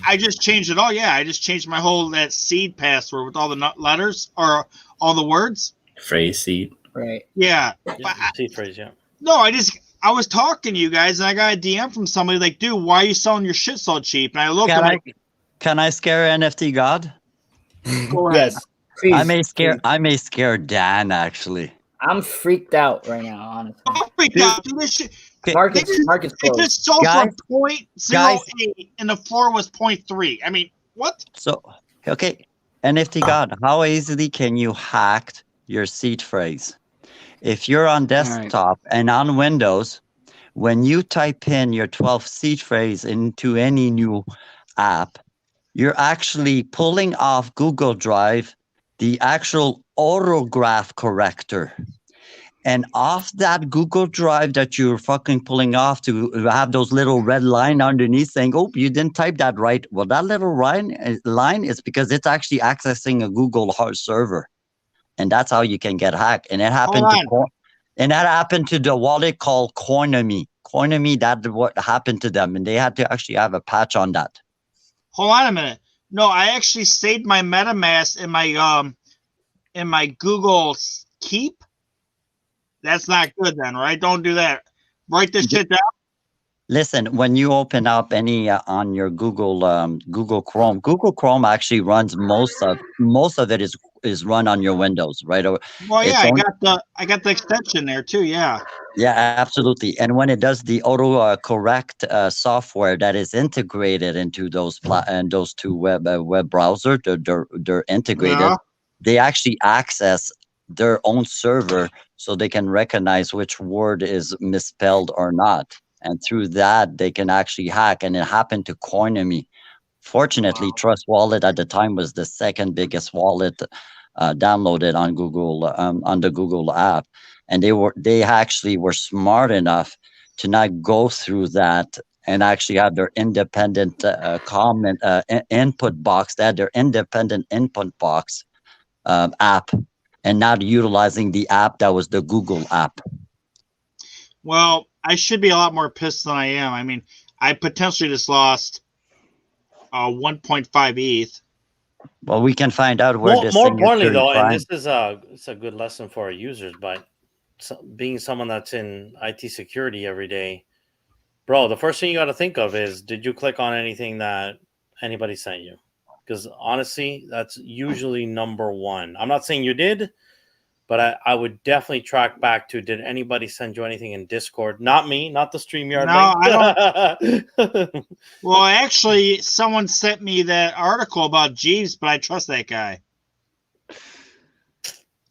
I just changed it all. Yeah, I just changed my whole that seed password with all the letters or all the words. Phrase seed. Right. Yeah. Seed phrase, yeah. No, I was talking to you guys, and I got a DM from somebody like, dude, why are you selling your shit so cheap? And I looked at Can I scare NFT God? Go ahead. Yes. Please, I may scare Dan actually. I'm freaked out right now, honestly. Don't freak out, dude. This shit. Market's It closed. just sold Guys, for 0.08 and the floor was 0.3. I mean, what? So, okay, NFT God, how easily can you hack your seed phrase? If you're on desktop and on Windows, when you type in your 12 seed phrase into any new app, you're actually pulling off Google Drive the actual autograph corrector. And off that Google Drive that you're fucking pulling off to have those little red line underneath saying, oh, you didn't type that right. Well, that little line is because it's actually accessing a Google server. And that's how you can get hacked. And it happened And that happened to the wallet called Coinomi. Coinomi, that's what happened to them. And they had to actually have a patch on that. Hold on a minute. No, I actually saved my MetaMask in my Google Keep. That's not good then, right? Don't do that. Write this shit down. Listen, when you open up any on your Google Google Chrome actually runs most of it is run on your Windows, right? Well, yeah, It's I got the extension there too. Yeah. Yeah, absolutely. And when it does the auto correct software that is integrated into those and those two web browsers, they're integrated. Yeah. They actually access their own server so they can recognize which word is misspelled or not. And through that, they can actually hack. And it happened to Coinomi. Fortunately, Wow. Trust Wallet at the time was the second biggest wallet downloaded on Google on the Google app, and they actually were smart enough to not go through that and actually have their independent comment input box. They had their independent input box app, and not utilizing the app that was the Google app. Well, I should be a lot more pissed than I am. I mean, I potentially just lost 1.5 ETH. Well, we can find out where this More thing is importantly, doing though, and crime. this is it's a good lesson for our users, but being someone that's in IT security every day, bro, the first thing you got to think of is, did you click on anything that anybody sent you? Because honestly, that's usually number one. I'm not saying you did, but I would definitely track back to, did anybody send you anything in Discord? Not me, not the StreamYard No, link. Well, actually, someone sent me that article about Jeeves, but I trust that guy.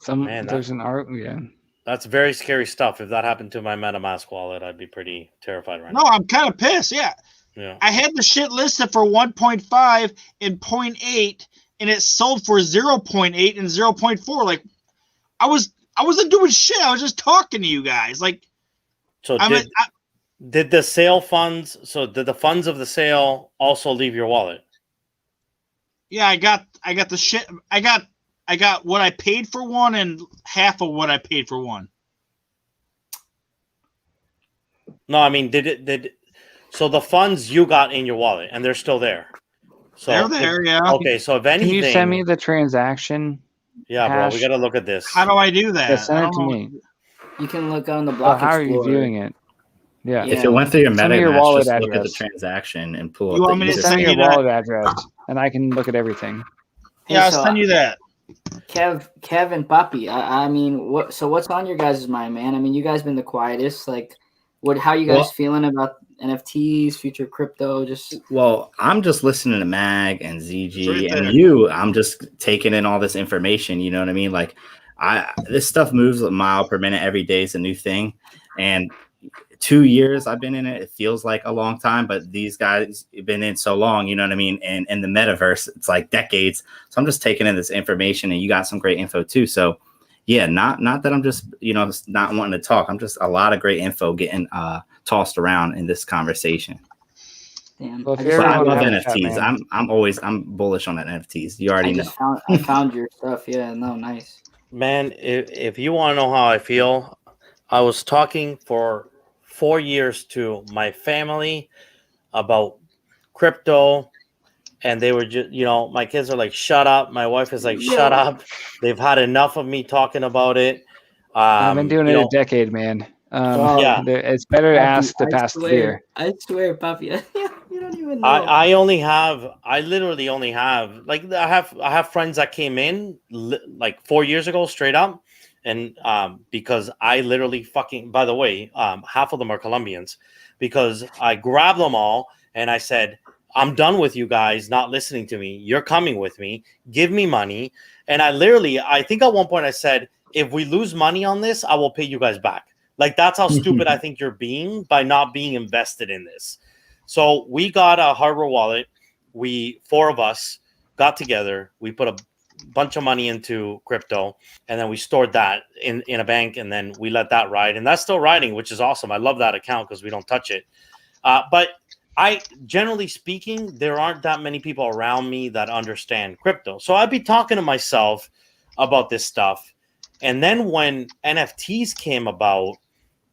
There's an art, yeah. That's very scary stuff. If that happened to my MetaMask wallet, I'd be pretty terrified right now. No, I'm kind of pissed. Yeah. I had the shit listed for 1.5 and 0.8, and it sold for 0.8 and 0.4. Like, I wasn't doing shit. I was just talking to you guys. Like, so did the sale funds? So did the funds of the sale also leave your wallet? Yeah, I got the shit. I got what I paid for one and half of what I paid for one. No, I mean, so the funds you got in your wallet and they're still there. So they're there, yeah. Okay, so if anything, can you send me the transaction? Yeah, bro, we got to look at this. How do I do that? Yeah, send it to me. You can look on the block. How are you viewing it? Yeah. If it went through your MetaMask, just address. look at the transaction and pull. You want me to send me your wallet address, and I can look at everything. Yeah, I'll send you that. Kev, and Papi. I mean, what's on your guys' mind, man? I mean, you guys been the quietest. Like, how you guys feeling about NFTs, future crypto? Well, I'm just listening to Mag and ZG and you. I'm just taking in all this information. You know what I mean? Like, this stuff moves a mile per minute every day. It's a new thing, and 2 years I've been in it. It feels like a long time, but these guys have been in so long, you know what I mean? And in the metaverse, it's like decades. So I'm just taking in this information, and you got some great info too. So yeah, not that I'm just, not wanting to talk. I'm just a lot of great info getting tossed around in this conversation. Damn. But I love NFTs. I'm bullish on NFTs. You already know. I found your stuff. Yeah, no, nice. Man, if you want to know how I feel, I was talking for 4 years to my family about crypto, and they were just, my kids are like, shut up. My wife is like, shut up. They've had enough of me talking about it. I've been doing it a decade, man. Yeah, it's better to ask to pass the beer. I swear, Papi, you don't even know. I literally only have, like, I have friends that came in like 4 years ago straight up. And because I literally by the way, half of them are Colombians, because I grabbed them all and I said, I'm done with you guys not listening to me. You're coming with me. Give me money. And I think at one point I said, if we lose money on this, I will pay you guys back. Like, that's how stupid I think you're being by not being invested in this. So we got a hardware wallet. 4 of us got together. We put a bunch of money into crypto, and then we stored that in a bank, and then we let that ride, and that's still riding, which is awesome. I love that account because we don't touch it. But generally speaking, there aren't that many people around me that understand crypto. So I'd be talking to myself about this stuff, And then when NFTs came about,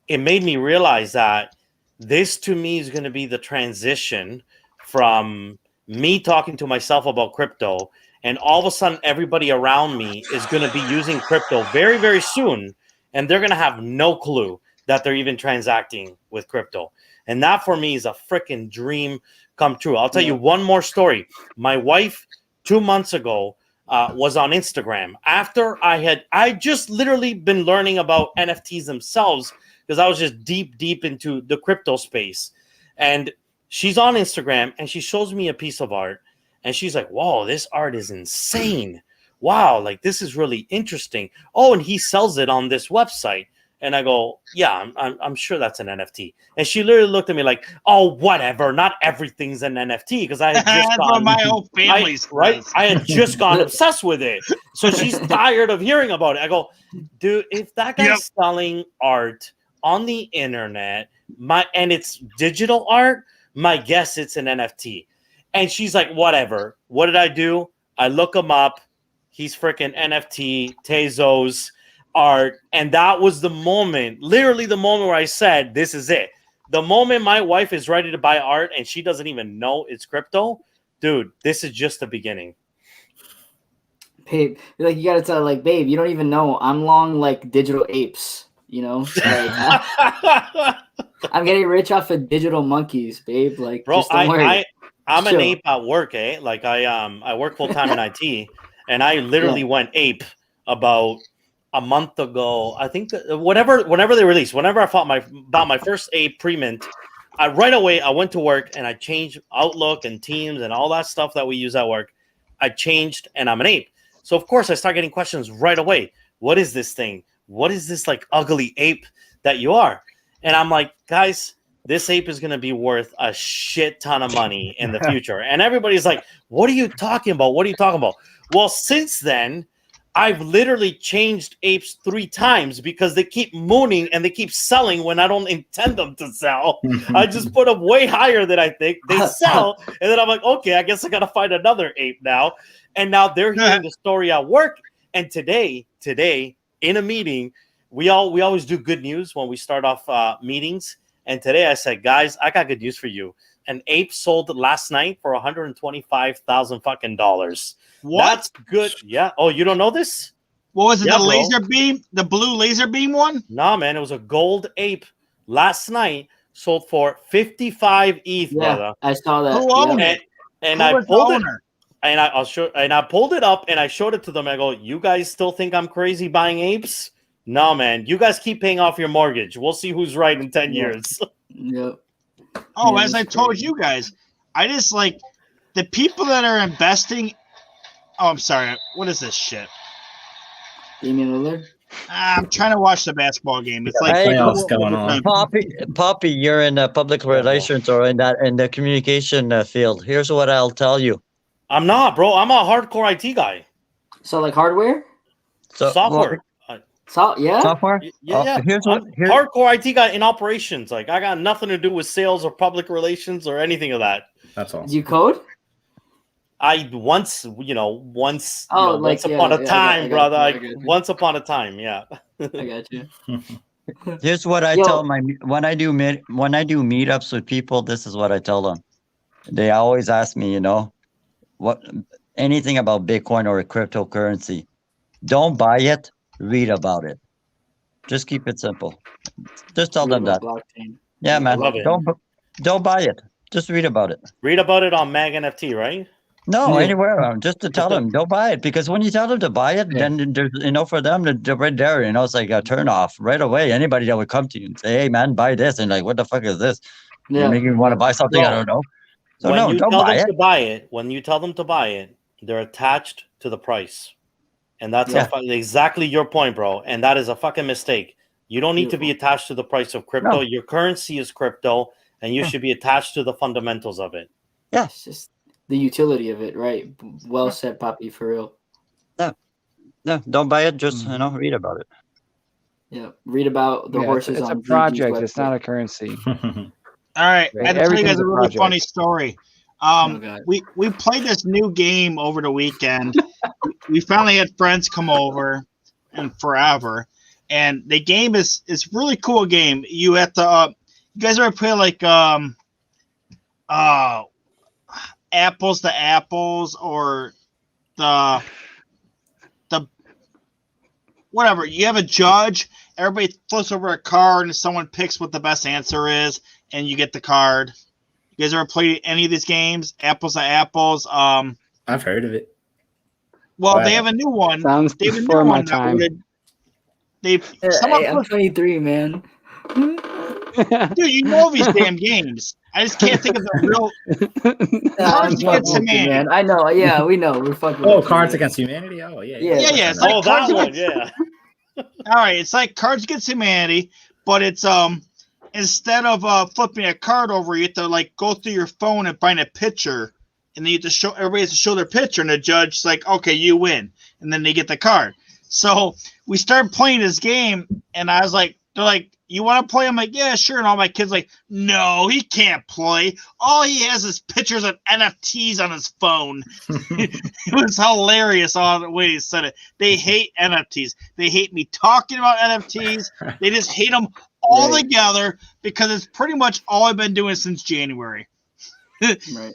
it made me realize that this to me is going to be the transition from me talking to myself about crypto, and all of a sudden everybody around me is going to be using crypto very, very soon, and they're going to have no clue that they're even transacting with crypto. And that for me is a freaking dream come true. I'll tell you one more story. My wife 2 months ago was on Instagram after I just literally been learning about NFTs themselves, because I was just deep into the crypto space. And she's on Instagram and she shows me a piece of art and she's like, whoa, this art is insane. Wow, like this is really interesting. Oh, and he sells it on this website. And I go, yeah, I'm sure that's an NFT. And she literally looked at me like, oh, whatever. Not everything's an NFT, because I had just gone, my whole family's I had just gone obsessed with it. So she's tired of hearing about it. I go, dude, if that guy's selling art on the internet, and it's digital art, my guess it's an NFT. And she's like, whatever. What did I do? I look him up. He's freaking NFT, Tezos art. And that was the moment, literally the moment where I said, this is it. The moment my wife is ready to buy art and she doesn't even know it's crypto, dude, this is just the beginning. Babe, like you gotta tell, like, babe, you don't even know I'm long like digital apes. You know, like, I'm getting rich off of digital monkeys, babe. Like, bro, just don't worry. I'm an ape at work, eh? Like I work full time in IT, and I literally went ape about a month ago. I think whenever they released, whenever I thought about my first ape pre-mint, right away I went to work and I changed Outlook and Teams and all that stuff that we use at work. I changed, and I'm an ape. So of course I start getting questions right away. What is this thing? What is this like ugly ape that you are? And I'm like, guys, this ape is going to be worth a shit ton of money in the future. And everybody's like, what are you talking about? What are you talking about? Well, since then, I've literally changed apes 3 times because they keep mooning and they keep selling when I don't intend them to sell. I just put them way higher than I think they sell. And then I'm like, okay, I guess I got to find another ape now. And now they're hearing the story at work. And today, in a meeting, we always do good news when we start off meetings. And today I said, guys, I got good news for you. An ape sold last night for $125,000 fucking dollars. What? That's good. Yeah. Oh, you don't know this? What was it? Yeah, The bro. laser beam, the blue laser beam one? Nah, man, it was a gold ape. Last night sold for 55 ETH, brother. I saw that. Who owned it? And Who I was the pulled it. owner? And I pulled it up and I showed it to them. I go, you guys still think I'm crazy buying apes? No, man. You guys keep paying off your mortgage. We'll see who's right in 10 years. Yep. Oh, Yeah, as I that's told crazy. you guys, I just like the people that are investing. Oh, I'm sorry. What is this shit? Damian Lillard. I'm trying to watch the basketball game. It's like Hey, playoffs going on. Poppy, you're in public relations or in the communication field. Here's what I'll tell you. I'm not, bro. I'm a hardcore IT guy. So like hardware. So Software. Yeah. Software. Yeah. Hardcore IT guy in operations. Like I got nothing to do with sales or public relations or anything of that. That's all. Do you code? Once upon a time, brother. Once upon a time, yeah. I got you. Here's what I tell when I do meetups with people. This is what I tell them. They always ask me, what anything about Bitcoin or a cryptocurrency. Don't buy it. Read about it. Just keep it simple. Just tell them that. Blockchain. Yeah, man. Love it. Don't buy it. Just read about it. Read about it on Mag NFT, right? No, anywhere. Just to tell them, don't buy it. Because when you tell them to buy it, then there's, for them, they're right there. It's like a turn off right away. Anybody that would come to you and say, "Hey, man, buy this," and like, "What the fuck is this?" You make me want to buy something I don't know. So when no, you don't tell buy them it. to buy it, when you tell them to buy it, they're attached to the price, and that's exactly your point, bro. And that is a fucking mistake. You don't need to be attached to the price of crypto. No. Your currency is crypto, and you should be attached to the fundamentals of it. Yeah, it's just the utility of it, right? Well said, Poppy, for real. No, don't buy it. Just read about it. Yeah, read about the horses. It's on a project. Gigi's It's not a currency. All right, I have to tell you guys a really funny story. We played this new game over the weekend. We finally had friends come over, in forever. And the game is really cool game. You have to you guys ever play like apples to apples or the whatever. You have a judge, everybody flips over a card and someone picks what the best answer is and you get the card. You guys ever played any of these games? Apples to apples. I've heard of it. Well, they have a new one. Sounds They have a new before my one now time. where They Hey, I'm 23, man. dude, you know these damn games. I just can't think of the real. I'm Against fucking with you, Humanity. man. I know. Yeah, we know. We're fucking. Oh, with you, Cards man. Against Humanity. Oh, yeah. Yeah. Yeah, it's like Oh, Cards that one, Against. yeah. All right, it's like Cards Against Humanity, but it's instead of flipping a card over, you have to like go through your phone and find a picture, and then you have to show everybody has to show their picture, and the judge's like, okay, you win, and then they get the card. So we started playing this game, and I was like, they're like, you want to play? I'm like, yeah, sure. And all my kids like, no, he can't play. All he has is pictures of NFTs on his phone. It was hilarious all the way he said it. They hate NFTs. They hate me talking about NFTs. They just hate them all together because it's pretty much all I've been doing since January. Right.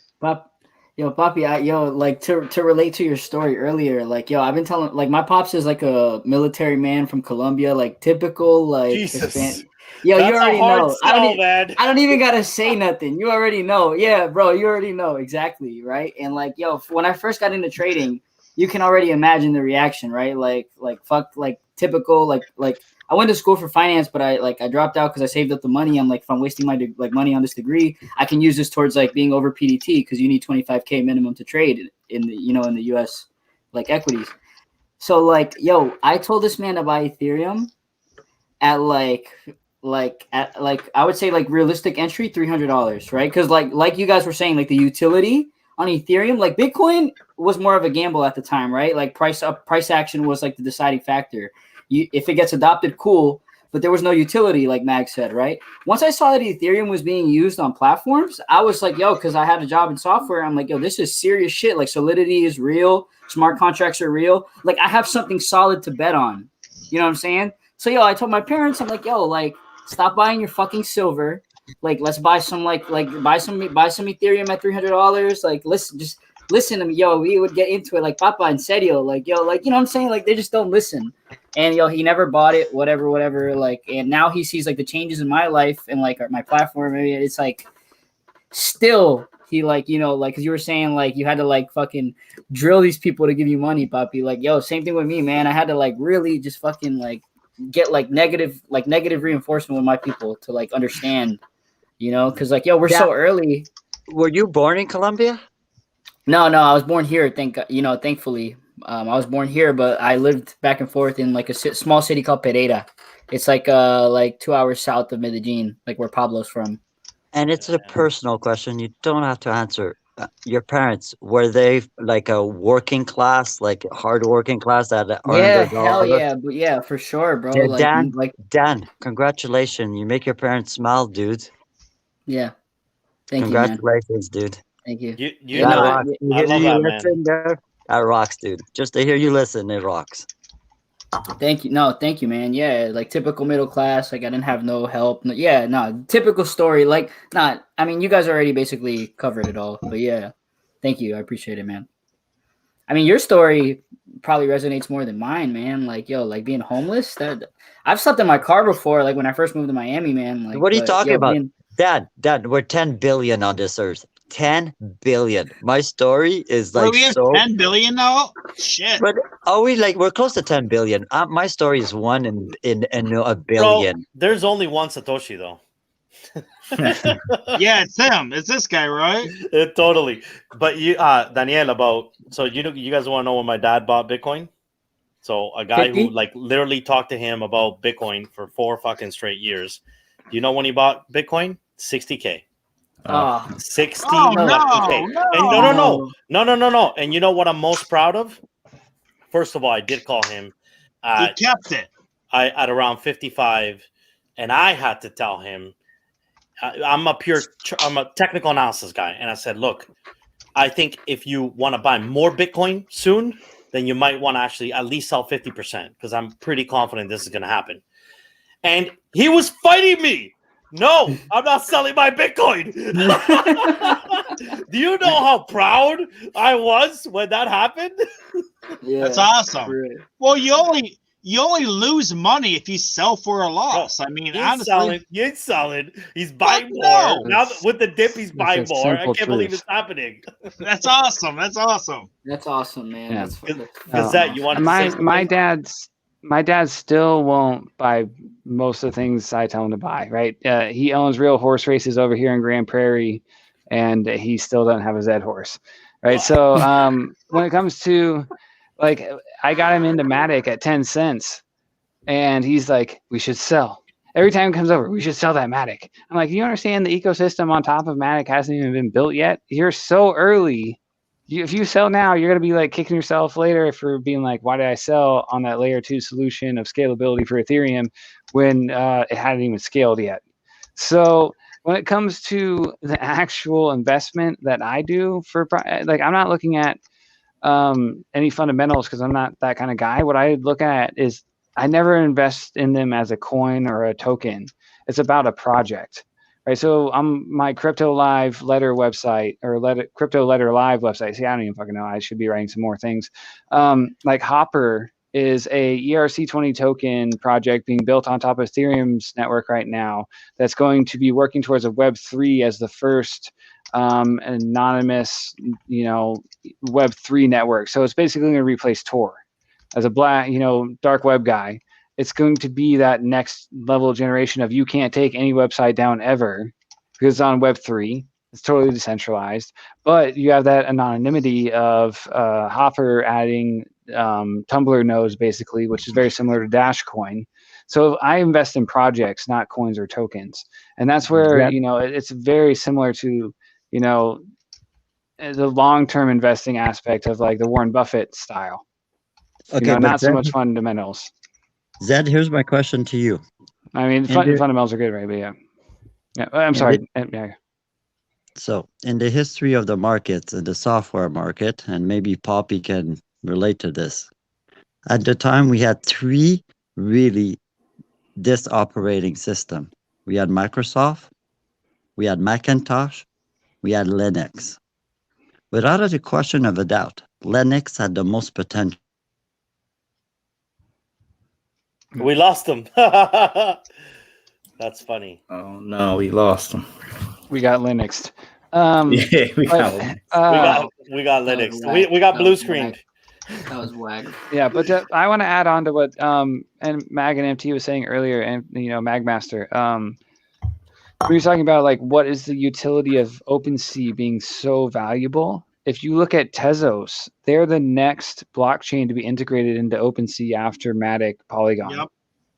Poppy, like to relate to your story earlier, like, I've been telling, like, my pops is like a military man from Colombia, like typical, like, Jesus. you That's already a hard know. sell, man. I don't even gotta say nothing. You already know. Yeah, bro, you already know exactly, right? And like, when I first got into trading, you can already imagine the reaction, right? Like fuck, like typical, like I went to school for finance, but I dropped out because I saved up the money. I'm like, if I'm wasting my money on this degree, I can use this towards like being over PDT because you need 25K minimum to trade in the in the US like equities. So like, I told this man to buy Ethereum at I would say like realistic entry $300, right? Because like you guys were saying, like the utility on Ethereum, like Bitcoin was more of a gamble at the time, right? Like price action was like the deciding factor. If it gets adopted, cool, but there was no utility, like Mag said, right? Once I saw that Ethereum was being used on platforms, I was like, because I had a job in software, I'm like, this is serious shit. Like Solidity is real, smart contracts are real. Like I have something solid to bet on. You know what I'm saying? So I told my parents, I'm like, like stop buying your fucking silver. Like let's buy some buy some Ethereum at $300. Like listen to me, we would get into it like Papa and serio, like you know what I'm saying? Like they just don't listen. And he never bought it, whatever. Like, and now he sees like the changes in my life and like my platform. Maybe it's like still he like because you were saying like you had to like fucking drill these people to give you money, Papi. Like same thing with me, man. I had to like really just fucking like get like negative reinforcement with my people to like understand, because like we're so early. Were you born in Colombia? No, I was born here. Thankfully. I was born here, but I lived back and forth in like a small city called Pereira. It's like 2 hours south of Medellin, like where Pablo's from. And it's a personal question. You don't have to answer. Your parents, were they like a working class, like hard working class that earned their Hell dollar? yeah, but yeah, for sure, bro. Yeah, Dan, congratulations. You make your parents smile, dude. Yeah. Thank Congratulations, you, man. dude. Thank you. That rocks. I love that, man. There? That rocks, dude. Just to hear you listen, it rocks. Thank you. No, thank you, man. Yeah, like typical middle class. Like I didn't have no help. Typical story. Like I mean, you guys already basically covered it all. But yeah, thank you. I appreciate it, man. I mean, your story probably resonates more than mine, man. Like like being homeless. That I've slept in my car before. Like when I first moved to Miami, man. Like what are you talking about? Dad, we're 10 billion on this earth. 10 billion. My story is like we have 10 billion now? Shit. But we're close to 10 billion. My story is one in a billion. Bro, there's only one Satoshi though. Yeah, it's him. It's this guy, right? Totally. But you Daniel, you guys want to know when my dad bought Bitcoin? So a guy 50? who like literally talked to him about Bitcoin for 4 fucking straight years. You know when he bought Bitcoin? 60K. 60 fucking K. And no. And you know what I'm most proud of? First of all, I did call him. He kept it. At around 55, and I had to tell him, I'm a technical analysis guy, and I said, look, I think if you want to buy more Bitcoin soon, then you might want to actually at least sell 50% because I'm pretty confident this is going to happen. And he was fighting me. No, I'm not selling my Bitcoin. Do you know how proud I was when that happened? Yeah, That's awesome. right. Well, you only lose money if you sell for a loss. I mean, He ain't honestly, selling. He ain't selling. He's buying Fuck more. no. Now with the dip, he's That's buying a more. I simple can't believe truth. it's happening. that's awesome. That's awesome. That's awesome, man. Yeah. Gazette, you wanted to say my something? my dad still won't buy most of the things I tell him to buy. Right? He owns real horse races over here in Grand Prairie, and he still doesn't have a Z horse. Right? So when it comes to like, I got him into Matic at 10 cents, and he's like, we should sell. Every time he comes over, we should sell that Matic. I'm like, you understand the ecosystem on top of Matic hasn't even been built yet? You're so early. If you sell now, you're going to be like kicking yourself later for being like, why did I sell on that layer 2 solution of scalability for Ethereum when it hadn't even scaled yet? So when it comes to the actual investment that I do for, like, I'm not looking at any fundamentals because I'm not that kind of guy. What I look at is I never invest in them as a coin or a token. It's about a project, right? So my Crypto Live letter website or Crypto Letter Live website. See, I don't even fucking know. I should be writing some more things. Like Hopper is a ERC20 token project being built on top of Ethereum's network right now that's going to be working towards a Web3 as the first anonymous, Web3 network. So it's basically going to replace Tor as a black, dark web guy. It's going to be that next level generation of you can't take any website down ever because it's on Web3. It's totally decentralized, but you have that anonymity of Hopper adding Tumblr nodes, basically, which is very similar to Dashcoin. So I invest in projects, not coins or tokens, and that's where it's very similar to the long-term investing aspect of like the Warren Buffett style. Okay, not so much fundamentals. Zed, here's my question to you. I mean, fundamentals are good, right? But yeah. I'm sorry. Yeah. So, in the history of the markets, in the software market, and maybe Poppy can relate to this, at the time we had three really this operating system. We had Microsoft, we had Macintosh, we had Linux. Without a question of a doubt, Linux had the most potential. We lost him. That's funny. Oh no, we lost him. We got Linux. Yeah, we got Linux. We got Linux. We got blue screened. That was wag. Yeah, but I want to add on to what and Mag and MT was saying earlier, and Magmaster. We were talking about like what is the utility of OpenSea being so valuable. If you look at Tezos, they're the next blockchain to be integrated into OpenSea after Matic Polygon. Yep.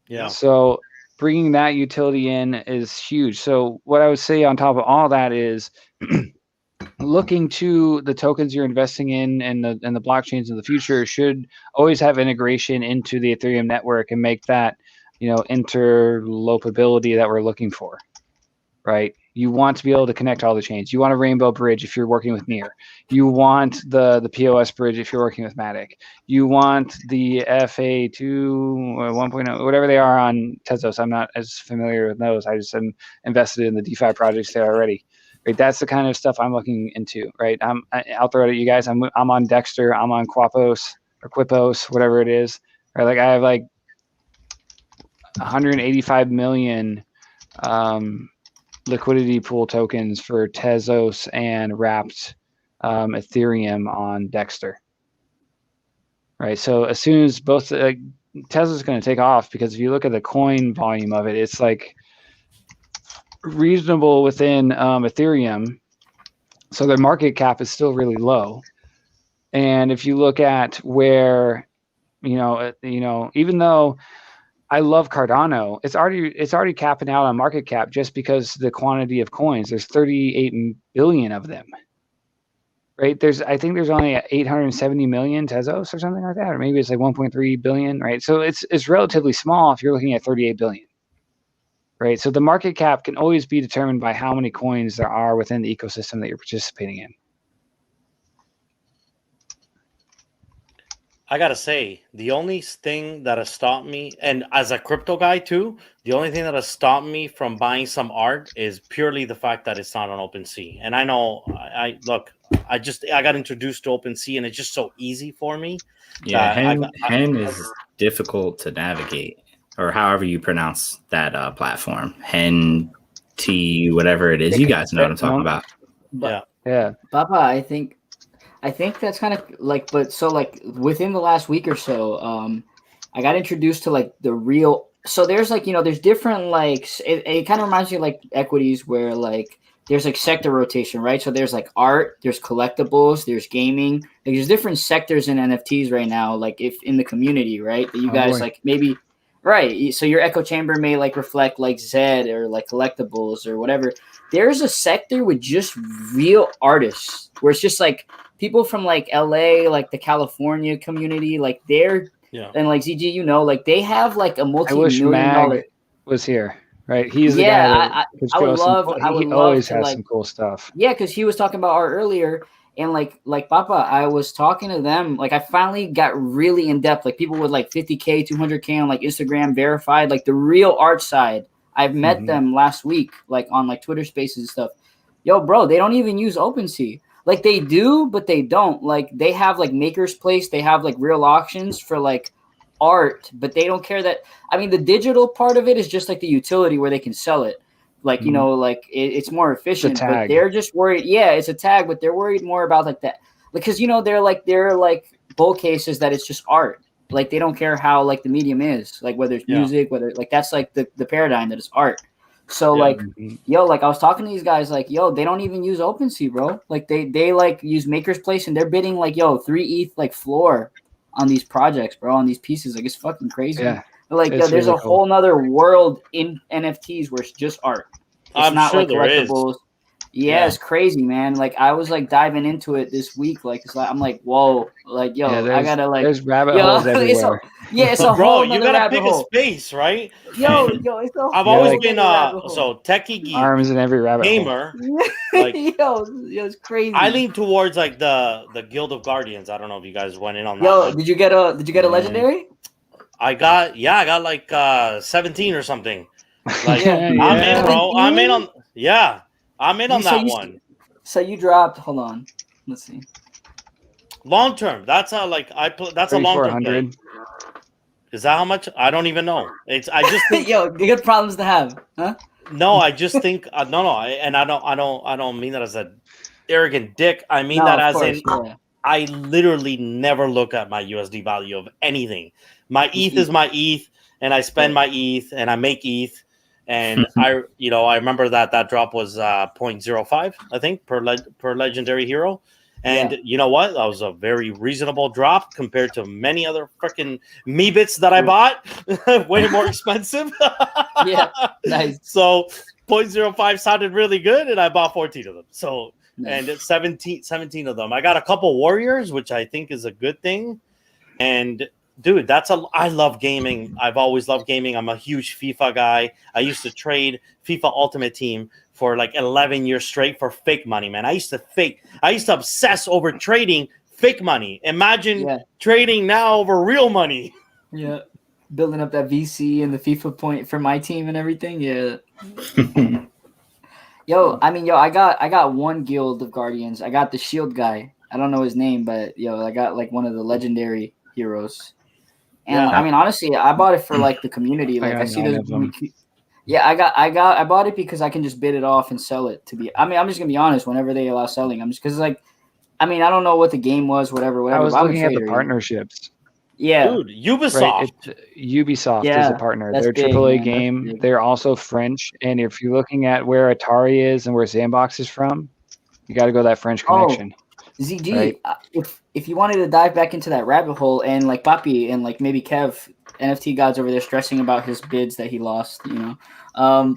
Yeah. So bringing that utility in is huge. So what I would say on top of all that is looking to the tokens you're investing in and the blockchains in the future should always have integration into the Ethereum network and make that interlopability that we're looking for. Right? You want to be able to connect all the chains. You want a rainbow bridge if you're working with Near. You want the POS bridge if you're working with Matic. You want the FA2 or 1.0, whatever they are on Tezos. I'm not as familiar with those. I just am invested in the DeFi projects there already. Right? That's the kind of stuff I'm looking into. Right? I'll throw it at you guys. I'm on Dexter. I'm on Quapos or Quipos, whatever it is. Right? Like I have like 185 million. Liquidity pool tokens for Tezos and wrapped Ethereum on Dexter. Right. So as soon as both Tezos is going to take off, because if you look at the coin volume of it, it's like reasonable within Ethereum. So their market cap is still really low. And if you look at where, even though I love Cardano, it's already capping out on market cap just because the quantity of coins. There's 38 billion of them. Right? I think there's only 870 million Tezos or something like that, or maybe it's like 1.3 billion, right? So it's relatively small if you're looking at 38 billion. Right? So the market cap can always be determined by how many coins there are within the ecosystem that you're participating in. I gotta say, the only thing that has stopped me, and as a crypto guy too, the only thing that has stopped me from buying some art is purely the fact that it's not on OpenSea. And I know, I look, I got introduced to OpenSea, and it's just so easy for me. Yeah, that Hen is difficult to navigate, or however you pronounce that platform. Hen T, whatever it is. You guys know what I'm talking about. But, yeah. Papa, I think that's kind of like, but so like within the last week or so, I got introduced to like the real. So there's like, there's different like it kind of reminds me of like equities where like there's like sector rotation, right? So there's like art, there's collectibles, there's gaming. Like there's different sectors in NFTs right now, like if in the community, right? That you guys like maybe right. So your echo chamber may like reflect like Zed or like collectibles or whatever. There's a sector with just real artists where it's just like people from like LA, like the California community, like they're and like ZG, like they have like a multi-million-dollar. Was here, right? He's the guy that I would love. He always has some cool stuff. Yeah, because he was talking about art earlier, and like Papa, I was talking to them. Like I finally got really in depth. Like people with like 50K, 200K on like Instagram verified, like the real art side. I've met them last week, like on like Twitter Spaces and stuff. Yo, bro, they don't even use OpenSea. Like they do, but they don't. Like they have like Maker's Place. They have like real auctions for like art, but they don't care that. I mean, the digital part of it is just like the utility where they can sell it. Like, like it's more efficient, but they're just worried. Yeah, it's a tag, but they're worried more about like that. Because, they're like bull cases that it's just art. Like they don't care how like the medium is, like whether it's music, whether like that's like the paradigm that it's art. So like, like I was talking to these guys, like, they don't even use OpenSea, bro. Like they like use Maker's Place and they're bidding like, 3 ETH like floor on these projects, bro, on these pieces. Like it's fucking crazy. Yeah. Like there's really a whole nother world in NFTs where it's just art. It's not sure like collectibles. Yeah, it's crazy, man. Like I was like diving into it this week. Like it's like I'm like, whoa, like I gotta like there's rabbit holes everywhere. It's a bro, whole you gotta pick hole. a space, right? It's a I've always been so techie geek, arms in every rabbit gamer. Hole. Like it's crazy. I lean towards like the Guild of Guardians. I don't know if you guys went in on that. One. Did you get a legendary? I got like 17 or something. Like I'm in, bro. I'm in on I'm in on that one. So you dropped. Hold on. Let's see. Long term. That's a that's a long term thing. Is that how much? I don't even know. It's I just think good problems to have, huh? No, I just think I don't mean that as a arrogant dick. I mean that as in I literally never look at my USD value of anything. My ETH is my ETH, and I spend my ETH, and I make ETH. And I remember that drop was 0.05, I think, per legendary hero. And you know what? That was a very reasonable drop compared to many other freaking Meebits that I bought. Way more expensive. Nice. So 0.05 sounded really good, and I bought 14 of them. So and it's 17 of them. I got a couple Warriors, which I think is a good thing. And dude, I love gaming. I've always loved gaming. I'm a huge FIFA guy. I used to trade FIFA Ultimate Team for like 11 years straight for fake money, man. I used to obsess over trading fake money. Imagine trading now over real money. Yeah. Building up that VC and the FIFA point for my team and everything. Yeah. I got one Guild of Guardians. I got the Shield guy. I don't know his name, but I got like one of the legendary heroes. And I mean, honestly, I bought it for like the community. Like I see those. I bought it because I can just bid it off and sell it I'm just gonna be honest. Whenever they allow selling, I'm just because like, I mean, I don't know what the game was, whatever. I was looking at the partnerships. Yeah, dude, Ubisoft. Right? Ubisoft is a partner. They're a AAA game. They're also French. And if you're looking at where Atari is and where Sandbox is from, you got to go that French connection. ZG, right? If you wanted to dive back into that rabbit hole and like Papi and like maybe Kev, NFT God's over there stressing about his bids that he lost, I'd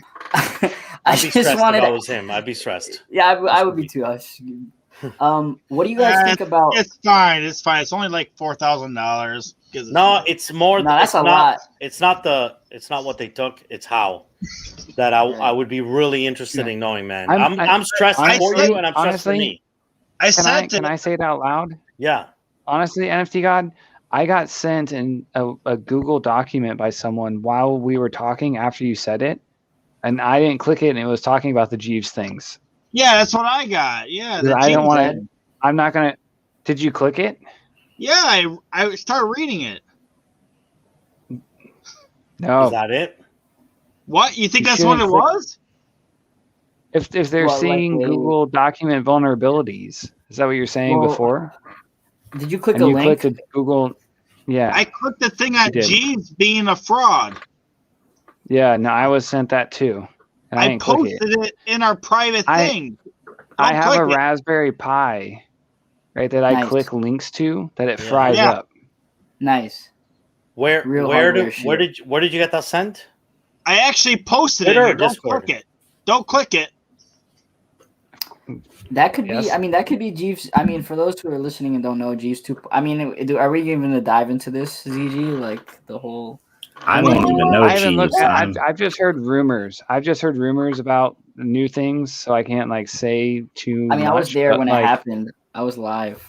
be stressed if I was him. I'd be stressed. Yeah, I would be too. What do you guys think about? It's fine. It's fine. It's only like $4,000. No, it's more. No, that's a lot. It's not what they took. It's how. That I would be really interested in knowing, man. I'm stressed for you, and I'm stressed for me. Can I say it out loud? Yeah. Honestly, NFT God, I got sent a Google document by someone while we were talking after you said it, and I didn't click it, and it was talking about the Jeeves things. Yeah, that's what I got. Yeah, the I don't Jeeves want ad. to. I'm not gonna. Did you click it? Yeah, I started reading it. No. Is that it? What? You think You that's what it shouldn't click- was? If they're Well, like seeing a- Google document vulnerabilities, is that what you're saying Well, before? Did you click And a you link? clicked a Google. Yeah. I clicked the thing on did. Jeeves being a fraud. Yeah. No, I was sent that too, and I I didn't click it. posted it in our private thing. I Don't have click a it. Raspberry Pi, right? That I Nice. click links to that it Yeah. fries Yeah. up. Nice. Where Real where hardware where did you get that sent? I actually posted it. Twitter or Here. Don't Discord? click it. Don't click it. That could Yes. be. I mean, that could be Jeeves. I mean, for those who are listening and don't know, Jeeves 2. I mean, are we even to dive into this, ZG? Like the whole. I don't even know I haven't Jeeves. looked at. I've just heard rumors. I've just heard rumors about new things, so I can't like say too I mean, much. I was there but, when like, it happened. I was live.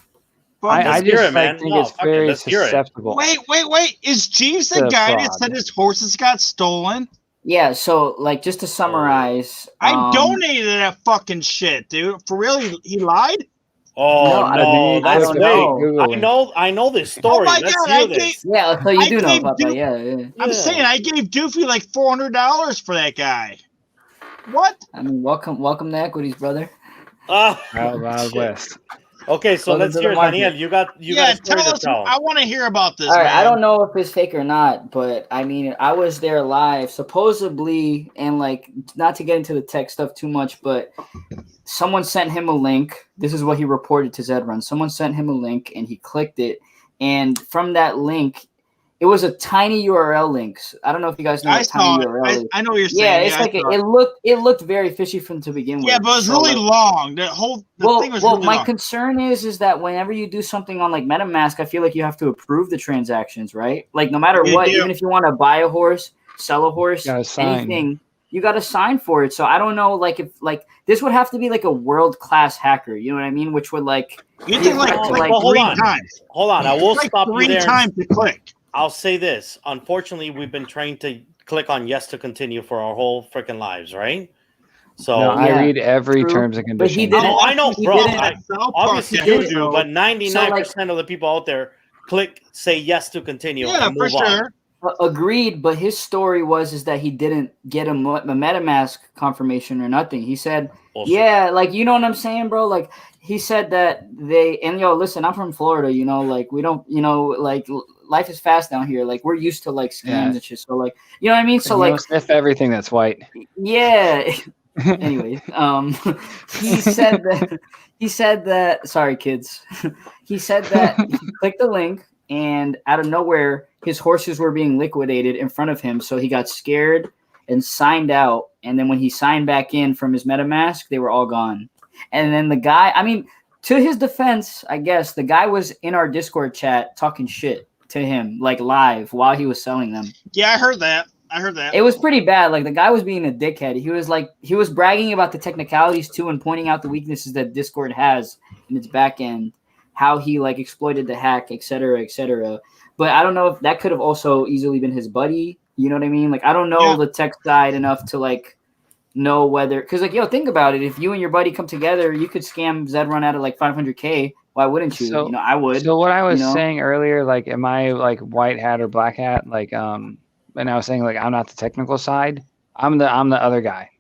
But I Let's hear just it, man. like think No, it's fuck it. very Let's hear it. susceptible. wait. Is Jeeves the The guy that fraud. said his horses got stolen? Yeah. So, like, just to summarize, I donated that fucking shit, dude. For real, he lied? Oh No, no, I that's don't wait. know. I know this Oh story. my Let's God, hear I this. Yeah. So you I do know, gave Papa. Duke- Yeah. I'm saying I gave Doofy like $400 for that guy. What? I mean, welcome to equities, brother. Wild Shit. West. Okay, so Welcome let's to the hear it, market. Daniel. You got Yeah, a story tell to us. tell. I want to hear about this, All right, man. I don't know if it's fake or not, but I mean, I was there live, supposedly, and like, not to get into the tech stuff too much, but someone sent him a link. This is what he reported to Zedrun. Someone sent him a link, and he clicked it, and from that link, it was a tiny URL link. I don't know if you guys know I what saw tiny it. URL is. I know what you're Yeah, saying. it's I like saw it looked very fishy from to begin with. Yeah, but it was So, really like, long. The thing was really my long. concern is that whenever you do something on like MetaMask, I feel like you have to approve the transactions, right? Like no matter You what, do. even if you want to buy a horse, sell a horse, Gotta sign. anything, you got to sign for it. So I don't know, like if like this would have to be like a world-class hacker, you know what I mean? Which would like You think like to, click like, well, hold 3 on. times. Hold on. I will Like stop you 3 there. times to click. I'll say this. Unfortunately, we've been trained to click on yes to continue for our whole freaking lives, right? So No, I Yeah, read every true. terms and But he conditions. didn't- I know, he bro. didn't- Obviously South you Park, do, but 99% So, of the people out there say yes to continue Yeah, and for move on. sure. Agreed, but his story was that he didn't get a MetaMask confirmation or nothing. He said, Bullshit. "Yeah, like you know what I'm saying, bro." Like he said that listen, I'm from Florida, you know, like we don't, you know, like life is fast down here. Like we're used to like scams Yeah. and shit. So like, you know what I mean? So You like, know, sniff everything that's white. yeah. Anyways, he said that sorry kids. He said that he clicked the link and out of nowhere his horses were being liquidated in front of him, so he got scared and signed out, and then when he signed back in from his MetaMask, they were all gone. And then the guy, I mean, to his defense, I guess the guy was in our Discord chat talking shit to him like live while he was selling them. Yeah, I heard that. It was pretty bad. Like the guy was being a dickhead. He was bragging about the technicalities too and pointing out the weaknesses that Discord has in its back end, how he like exploited the hack, et cetera, et cetera. But I don't know if that could have also easily been his buddy. You know what I mean? Like I don't know the tech side enough to like know whether, because like, yo, think about it. If you and your buddy come together, you could scam Zedrun out of like 500K. Why wouldn't you? So, you know, I would. So what I was you know? saying earlier, like, am I like white hat or black hat? Like, and I was saying like I'm not the technical side. I'm the other guy.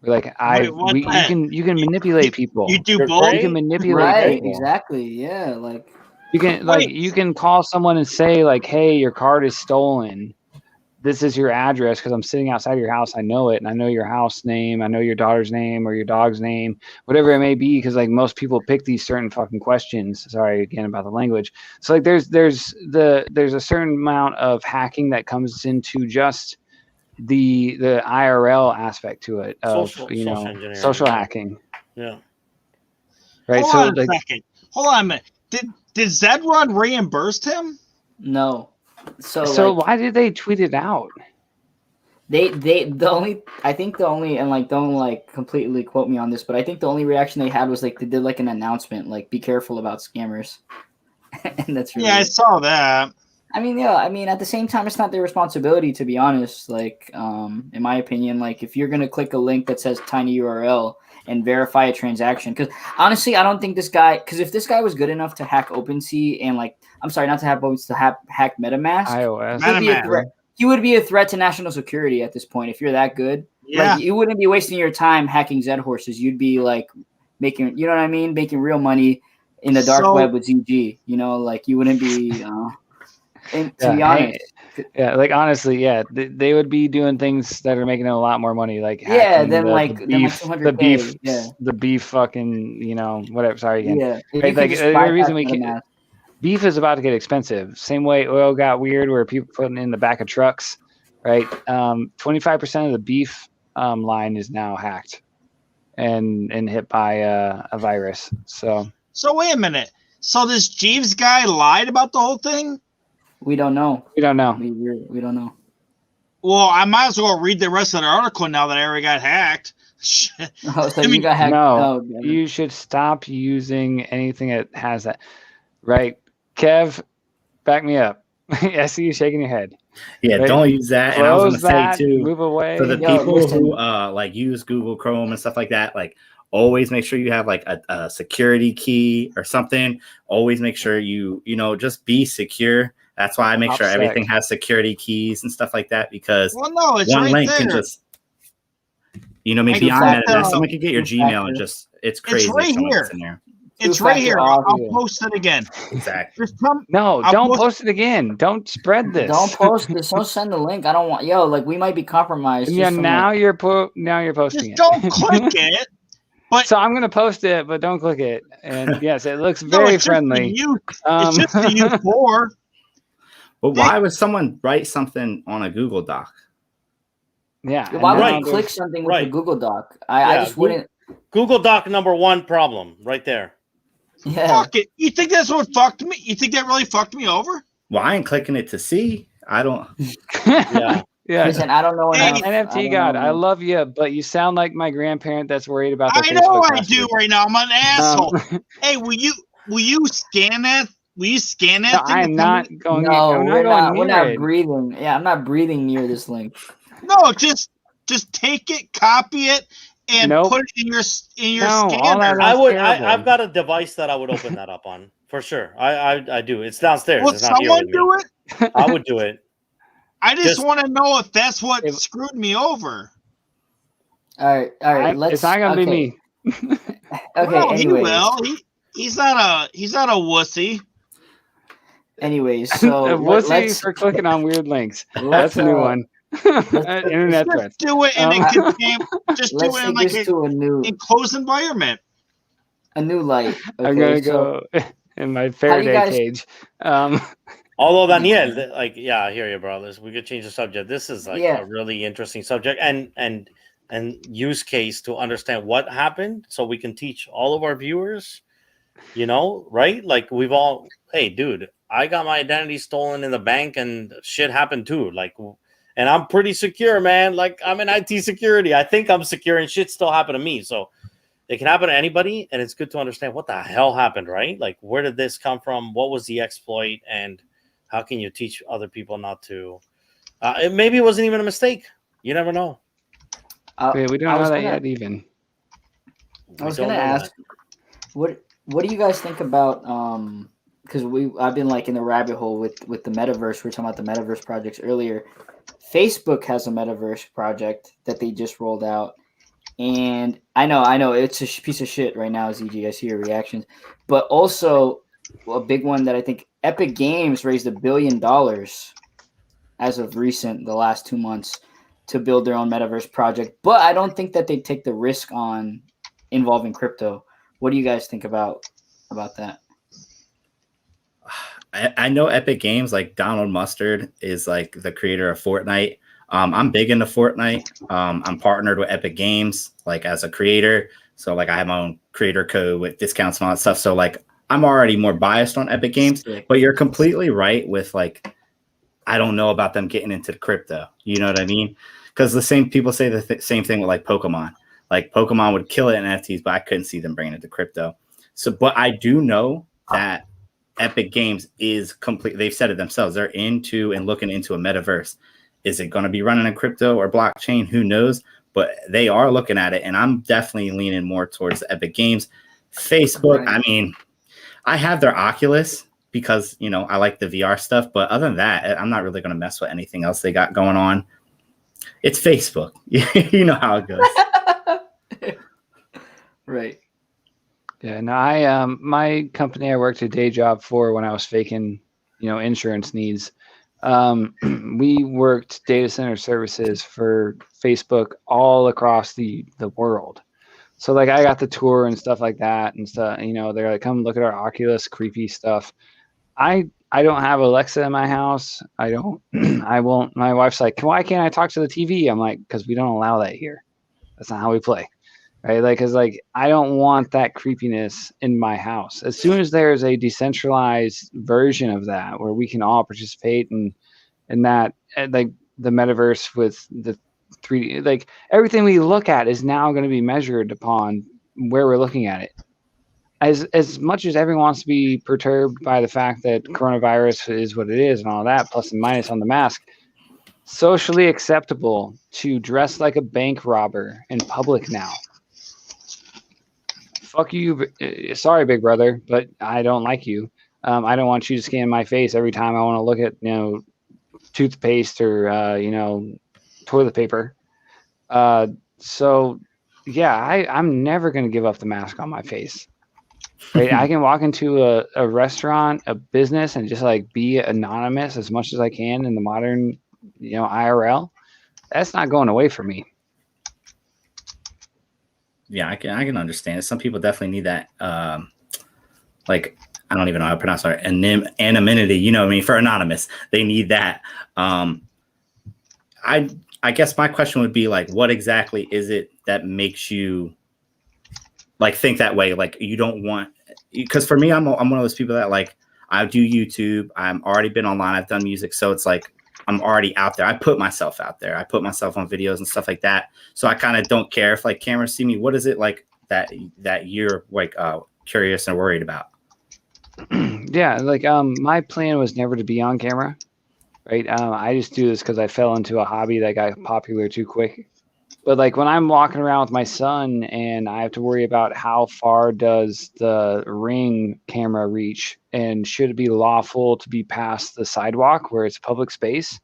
Like you can manipulate people. You do You're both? great. You can manipulate Right, people. exactly. Yeah, like You can like you can call someone and say like, "Hey, your card is stolen. This is your address because I'm sitting outside your house. I know it, and I know your house name. I know your daughter's name or your dog's name, whatever it may be." Because like most people pick these certain fucking questions. Sorry again about the language. So like there's a certain amount of hacking that comes into just the IRL aspect to it of Social engineering. social hacking. Yeah. Right. Hold so on a like, second. Hold on a minute. Did Zedrun reimburse him? no. So like, why did they tweet it out? I think the only and like don't like completely quote me on this, but I think the only reaction they had was like they did like an announcement like be careful about scammers. and that's really Yeah, I saw that. I mean, yeah, I mean, at the same time, it's not their responsibility, to be honest. Like, in my opinion, like if you're gonna click a link that says tiny URL and verify a transaction, because honestly, I don't think this guy. Because if this guy was good enough to hack OpenSea and like, I'm sorry, not to hack OpenSea, to hack MetaMask, iOS. he'd be a MetaMask. threat. He would be a threat to national security at this point. If you're that good, Yeah. like you wouldn't be wasting your time hacking Z horses. You'd be like making, you know what I mean, making real money in the dark web with ZG. You know, like you wouldn't be. And to be honest, like honestly, they would be doing things that are making them a lot more money, like then the like beef, 200K, the beef, fucking, whatever. Sorry again. Yeah, right? Like the reason we can, beef is about to get expensive. Same way oil got weird, where people putting in the back of trucks, right? 25% of the beef line is now hacked and hit by a virus. So wait a minute. So this Jeeves guy lied about the whole thing? We don't know. We don't know. We don't know. Well, I might as well read the rest of the article now that I already got hacked. Shit. Oh, so you got hacked. No, you should stop using anything that has that. Right, Kev, back me up. I see you shaking your head. Yeah, right? Don't use that. And I was going to say too, move away. for the people who like use Google Chrome and stuff like that, like always make sure you have like a security key or something. Always make sure you just be secure. That's why I make sure everything has security keys and stuff like that, because it's one right link there. can just, beyond that, someone can get your Gmail and just, it's crazy. It's right here. In there. It's right here. I'll post it again. Exactly. Don't post it again. Don't spread this. Don't post this. Don't send the link. I don't want. Like we might be compromised. Yeah, now you're posting it. Don't click it. But so I'm gonna post it, but don't click it. And yes, it looks very friendly. It's just the U4. But why would someone write something on a Google Doc? Yeah. Why would you click something with a Google Doc? I just wouldn't. Google Doc #1 problem right there. Yeah. Fuck it. You think that's what fucked me? You think that really fucked me over? Well, I ain't clicking it to see. I don't. Yeah. Listen, I don't know enough. NFT God, I love you, but you sound like my grandparent that's worried about their I Facebook know I password. do right now. I'm an asshole. Hey, will you scan that? Will you scan that? No, I'm not going. No, we're not it. breathing. Yeah, I'm not breathing near this link. No, just take it, copy it, and put it in your scanner. I've got a device that I would open that up on for sure. I do. It's downstairs. Would it's not someone do it? I would do it. I just want to know if that's what screwed me over. All right. It's not gonna be me. Okay. Well, anyways. he will. He's not a wussy. Anyways, so wussy for clicking on weird links. That's a new one. Internet threats. Do it in a just do it in like a new enclosed environment. A new light. Okay, I'm gonna go in my Faraday cage. Although Daniel, I hear you, bro. We could change the subject. This is a really interesting subject and use case to understand what happened, so we can teach all of our viewers. Right? Like we've all, hey, dude, I got my identity stolen in the bank, and shit happened too. And I'm pretty secure, man. Like I'm in IT security. I think I'm secure, and shit still happened to me. So it can happen to anybody, and it's good to understand what the hell happened, right? Like where did this come from? What was the exploit, and how can you teach other people not to? Maybe it wasn't even a mistake. You never know. We don't know that yet, even. I was going to ask, what do you guys think about? Because I've been in the rabbit hole with the metaverse. We were talking about the metaverse projects earlier. Facebook has a metaverse project that they just rolled out, and I know it's a piece of shit right now. ZG, I see your reactions, but also a big one that I think Epic Games raised $1 billion as of the last 2 months to build their own metaverse project. But I don't think that they take the risk on involving crypto. What do you guys think about that? I know Epic Games, like Donald Mustard is like the creator of Fortnite. I'm big into Fortnite. I'm partnered with Epic Games, like as a creator. So like I have my own creator code with discounts and all that stuff. So like I'm already more biased on Epic Games, but you're completely right with I don't know about them getting into crypto. You know what I mean? Because the same people say the same thing with Pokemon. Like Pokemon would kill it in NFTs, but I couldn't see them bringing it to crypto. So, but I do know that Epic Games is complete. They've said it themselves. They're into and looking into a metaverse. Is it going to be running in crypto or blockchain? Who knows? But they are looking at it, and I'm definitely leaning more towards Epic Games. Facebook, Right. I mean, I have their Oculus because, you know, I like the VR stuff. But other than that, I'm not really going to mess with anything else they got going on. It's Facebook. You know how it goes. Right. Yeah, no, my company I worked a day job for when I was faking, insurance needs. We worked data center services for Facebook all across the world. So like I got the tour and stuff like that and stuff, they're like, come look at our Oculus creepy stuff. I don't have Alexa in my house. I don't, I won't. My wife's like, why can't I talk to the TV? I'm like, because we don't allow that here. That's not how we play. Right. Like, cause like, I don't want that creepiness in my house. As soon as there's a decentralized version of that, where we can all participate in that, like the metaverse with the 3D, like everything we look at is now going to be measured upon where we're looking at it. As much as everyone wants to be perturbed by the fact that coronavirus is what it is and all that, plus and minus on the mask, socially acceptable to dress like a bank robber in public now. Fuck you. Sorry, big brother, but I don't like you. I don't want you to scan my face every time I want to look at, toothpaste or, toilet paper. So, yeah, I'm never going to give up the mask on my face. Right? I can walk into a restaurant, a business, and just like be anonymous as much as I can in the modern, IRL. That's not going away for me. Yeah, I can understand it. Some people definitely need that. Like, I don't even know how to pronounce it. Anonymity. You know what I mean? For anonymous, they need that. I guess my question would be like, what exactly is it that makes you like think that way? Like, you don't want, because for me, I'm one of those people that like, I do YouTube. I'm already been online. I've done music, so it's like I'm already out there. I put myself out there. I put myself on videos and stuff like that. So I kind of don't care if like cameras see me. What is it like that you're like curious and worried about? Yeah, like my plan was never to be on camera, right? I just do this because I fell into a hobby that got popular too quick. But like when I'm walking around with my son and I have to worry about how far does the Ring camera reach and should it be lawful to be past the sidewalk where it's public space?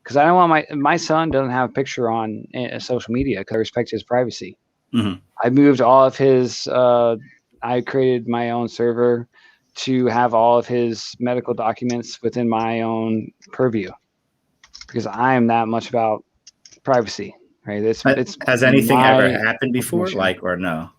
Because I don't want my son doesn't have a picture on social media because I respect his privacy. Mm-hmm. I moved all of his. I created my own server to have all of his medical documents within my own purview because I am that much about privacy. Right. It's has anything ever happened before, like, or no?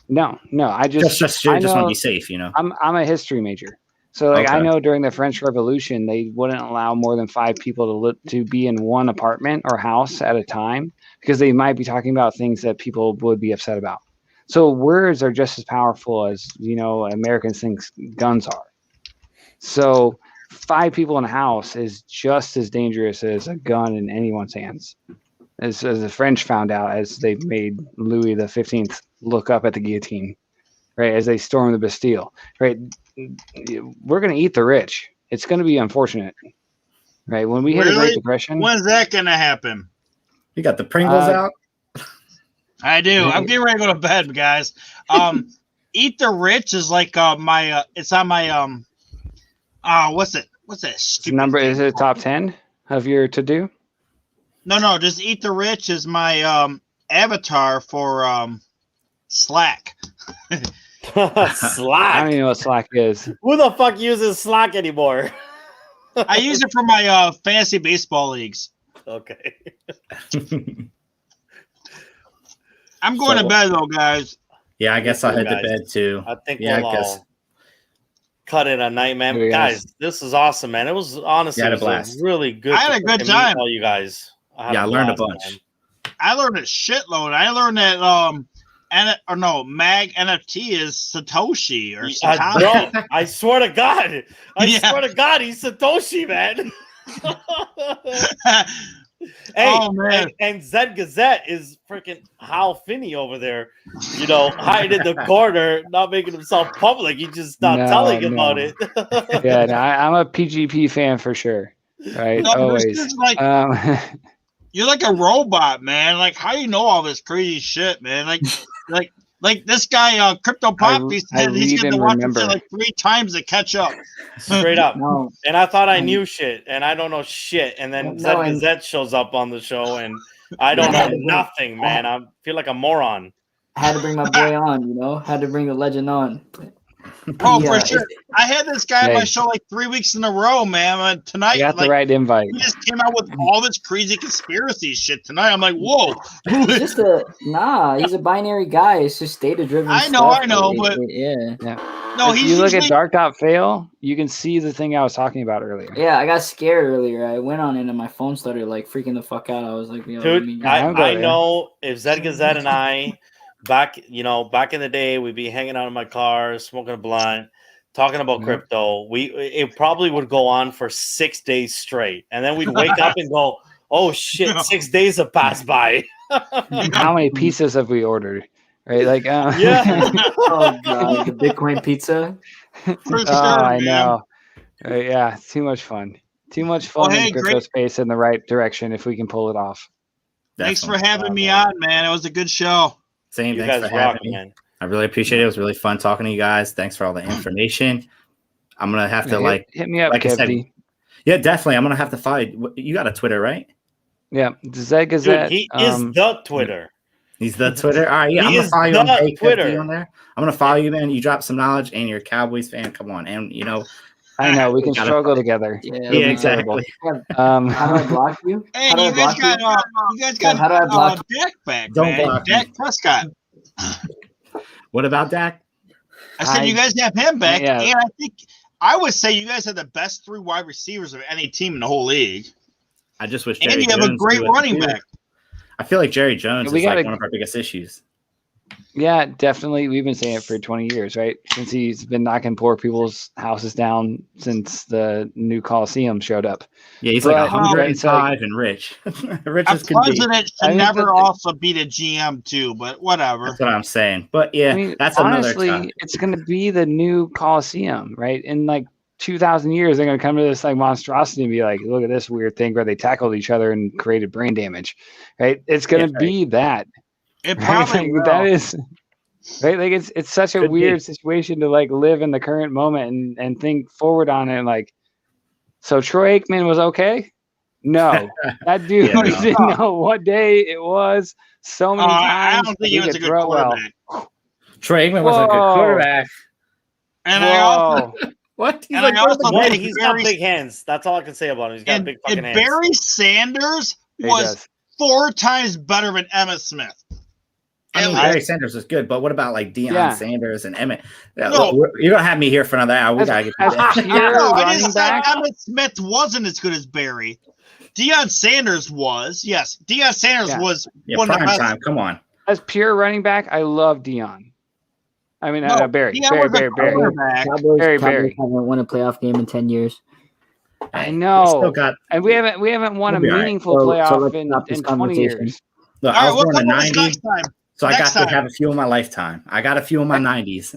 No. I just want to be safe, I'm a history major, so like okay. I know during the French Revolution they wouldn't allow more than 5 people to be in one apartment or house at a time because they might be talking about things that people would be upset about. So words are just as powerful as Americans think guns are. So 5 people in a house is just as dangerous as a gun in anyone's hands. As the French found out as they made Louis XV look up at the guillotine, right? As they stormed the Bastille, right? We're going to eat the rich. It's going to be unfortunate, right? When we hit a Great Depression. When's that going to happen? You got the Pringles out? I do. I'm getting ready to go to bed, guys. Eat the rich is like my, it's on my, what's it? What's that stupid number? thing? Is it top 10 of your to-do? No. Just Eat the Rich is my avatar for Slack. Slack. I don't even know what Slack is. Who the fuck uses Slack anymore? I use it for my fantasy baseball leagues. Okay. I'm going to bed though, guys. Yeah, I guess I'll head to bed too. I think we'll all cut it a night, man. Guys, this is awesome, man. It was honestly a blast. really good. I had a good time. All you guys. I learned a bunch. Man. I learned a shitload. I learned that Mag NFT is Satoshi or Satoshi. Bro, I swear to God. I swear to God, he's Satoshi, man. Hey, Oh, man. and Zed Gazette is freaking Hal Finney over there, hiding in the corner, not making himself public. He just not telling about it. Yeah, no, I'm a PGP fan for sure. Right, No, always. this is like you're like a robot, man. Like, how do you know all this crazy shit, man? Like this guy, Crypto Poppy I said he's read going to and watch this remember. shit like 3 times to catch up. Straight up. No. And I thought I knew shit, and I don't know shit. And then Zed and- Gazette shows up on the show, and I don't know nothing, man. I feel like a moron. I had to bring my boy on, had to bring the legend on. Oh, Yeah, for sure. I had this guy on my Hey. show like 3 weeks in a row, man. And tonight, You got the like, right invite. he just came out with all this crazy conspiracy shit tonight. I'm like, whoa. He's just he's a binary guy. It's just data driven. I know, but yeah. no, If he's you look at usually Dark.Fail, you can see the thing I was talking about earlier. Yeah, I got scared earlier. I went on it and my phone started like freaking the fuck out. I was like, yo, let me- Dude, I'm I going. know if Zed Gazette and I back in the day, we'd be hanging out in my car, smoking a blunt, talking about Mhm. crypto. It probably would go on for 6 days straight, and then we'd wake up and go, "Oh shit, 6 days have passed by." How many pizzas have we ordered? Right, like Yeah. Oh god, the Bitcoin pizza. for Oh, sure, I man. know. Right, yeah, too much fun. Too much fun hey, in crypto great. space in the right direction if we can pull it off. Thanks for Definitely. having me on, man. It was a good show. Same. You Thanks guys for rock, having me. man. I really appreciate it. It was really fun talking to you guys. Thanks for all the information. I'm gonna have to hit me up, like I said, Kevdy. yeah, definitely. I'm gonna have to follow you. You got a Twitter, right? Yeah, Zed Dude, Gazette. he is the Twitter. He's the Twitter. All right, yeah, He I'm gonna is follow you on the Hey Twitter. Twitter on there. I'm gonna follow you, man. You drop some knowledge, and you're a Cowboys fan. Come on, and I know we can gotta- struggle together. Yeah, It'll be exactly. terrible. How do I block you? Hey, How do I you guys block got you? How do I block Dak back, Don't man. block me. Dak Prescott. What about Dak? I said you guys have him back, Yeah. and I think I would say you guys have the best 3 wide receivers of any team in the whole league, I just wish. and Jerry you have a Jones great knew what to running do. back. I feel like Jerry Jones Yeah, we is like gotta- one of our biggest issues. Yeah, definitely. We've been saying it for 20 years, right? Since he's been knocking poor people's houses down since the new Coliseum showed up. Yeah, he's But like it's 105 and rich. Rich A as can be. president I should mean, never but- also beat a GM too, but whatever. That's what I'm saying. But yeah, I mean, that's honestly, another topic. it's going to be the new Coliseum, right? In like 2,000 years, they're going to come to this like monstrosity and be like, look at this weird thing where they tackled each other and created brain damage, right? It's going to Yeah, be that. It Right? probably Like, will. that is right. Like it's such a Could be. weird situation to like live in the current moment and think forward on it. Like, so Troy Aikman was okay. No, that dude Yeah, no. didn't know what day it was. So many I times. don't think he was a could good throw well. quarterback. Troy Aikman wasn't a good Whoa. quarterback. And I also Whoa. What? He's And like I also one of the Well, think he's got Barry- big hands. That's all I can say about him. He's got and, big fucking and hands. Barry Sanders He was does. 4 times better than Emmitt Smith. I mean, At Barry least. Sanders was good, but what about like Deion Yeah. Sanders and Emmett? No. You're gonna have me here for another hour. We As- gotta get as to that. pure No, I running didn't say back. Emmitt Smith wasn't as good as Barry. Deion Sanders was. Yes, Deion Sanders Yeah. was Yeah, one of the prime best. time. Come on. As pure running back, I love Dion. I mean, No, Barry. Deion Barry, was a Barry, Barry. quarterback. Cowboys, Very, Cowboys very. haven't won a playoff game in 10 years. I Hey, know. we still got. And we haven't won a We'll be all right. meaningful So playoff let's in stop this 20 conversation. years. Look, All I right, was we'll born in come on this '90, next time. so I next got to time. have a few in my lifetime. I got a few in my '90s.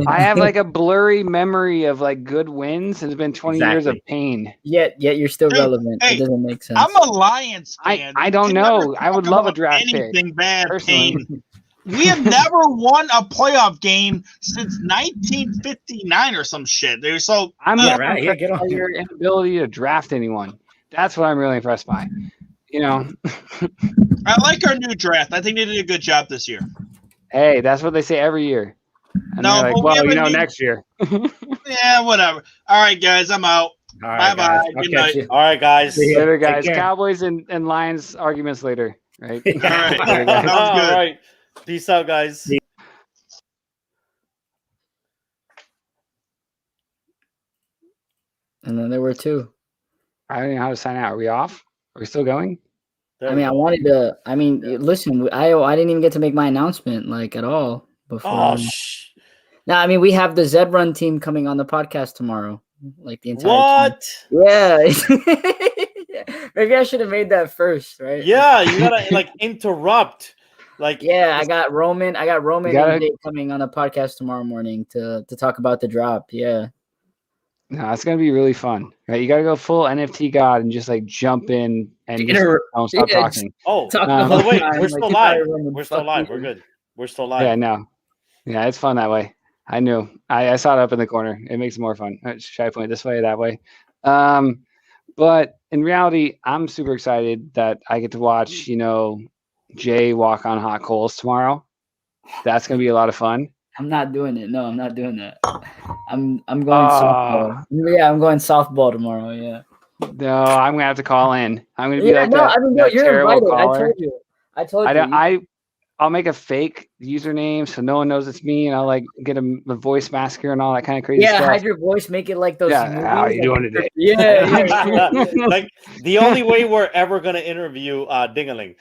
I have like a blurry memory of like good wins. It's been 20 years of Exactly. pain. Yet you're still Hey, relevant. hey, It doesn't make sense. I'm a Lions fan. I don't We never know. I would talk love a about draft pick, anything bad, personally. Payne. We have never won a playoff game since 1959 or some shit. Dude. So I'm Yeah, more right. Yeah, impressed get on by your inability to draft anyone. That's what I'm really impressed by. You know, I like our new draft. I think they did a good job this year. hey, that's what they say every year. And No, they're but like, we have well, a new- next year. Yeah, whatever. All right, guys, I'm out. All right, Bye-bye. guys. I'll Good catch night. you. All right, guys. See ya. Later, Take guys. care. Cowboys and Lions arguments later, right? All right. Later, guys. Sounds good. All right. Peace out, guys. And then there were 2. I don't know how to sign out. Are we off? Are we still going? There I we mean, I go. wanted to. I mean, listen, I didn't even get to make my announcement like at all before. Oh, shh. No, I mean, we have the Zed Run team coming on the podcast tomorrow. Like the entire time. What? Yeah. Maybe I should have made that first, right? Yeah, you gotta like interrupt. Like Yeah, I got Roman gotta- and Jay coming on a podcast tomorrow morning to talk about the drop. Yeah. No, it's gonna be really fun. Right? You gotta go full NFT god and just like jump in and just don't stop Yeah, talking. oh, Talk the by whole the way, time, we're like, still if I live. remember, We're still fuck live. you. We're good. We're still live. Yeah, no. Yeah, it's fun that way. I knew. I saw it up in the corner. It makes it more fun. Should I point this way, that way? But in reality, I'm super excited that I get to watch, Jay walk on hot coals tomorrow. That's gonna be a lot of fun. I'm not doing it. No, I'm not doing that. I'm going Ah. softball. Yeah, I'm going softball tomorrow. Yeah. No, I'm gonna have to call in. I'm gonna be Yeah, like no, that, I mean, no, that you're terrible invited. caller. I told I you. don't. I'll make a fake username so no one knows it's me, and I'll like get a voice masker and all that kind of crazy Yeah, stuff. hide your voice, make it like those Yeah, movies. how you like, doing today? Yeah. Like the only way we're ever gonna interview Dingaling.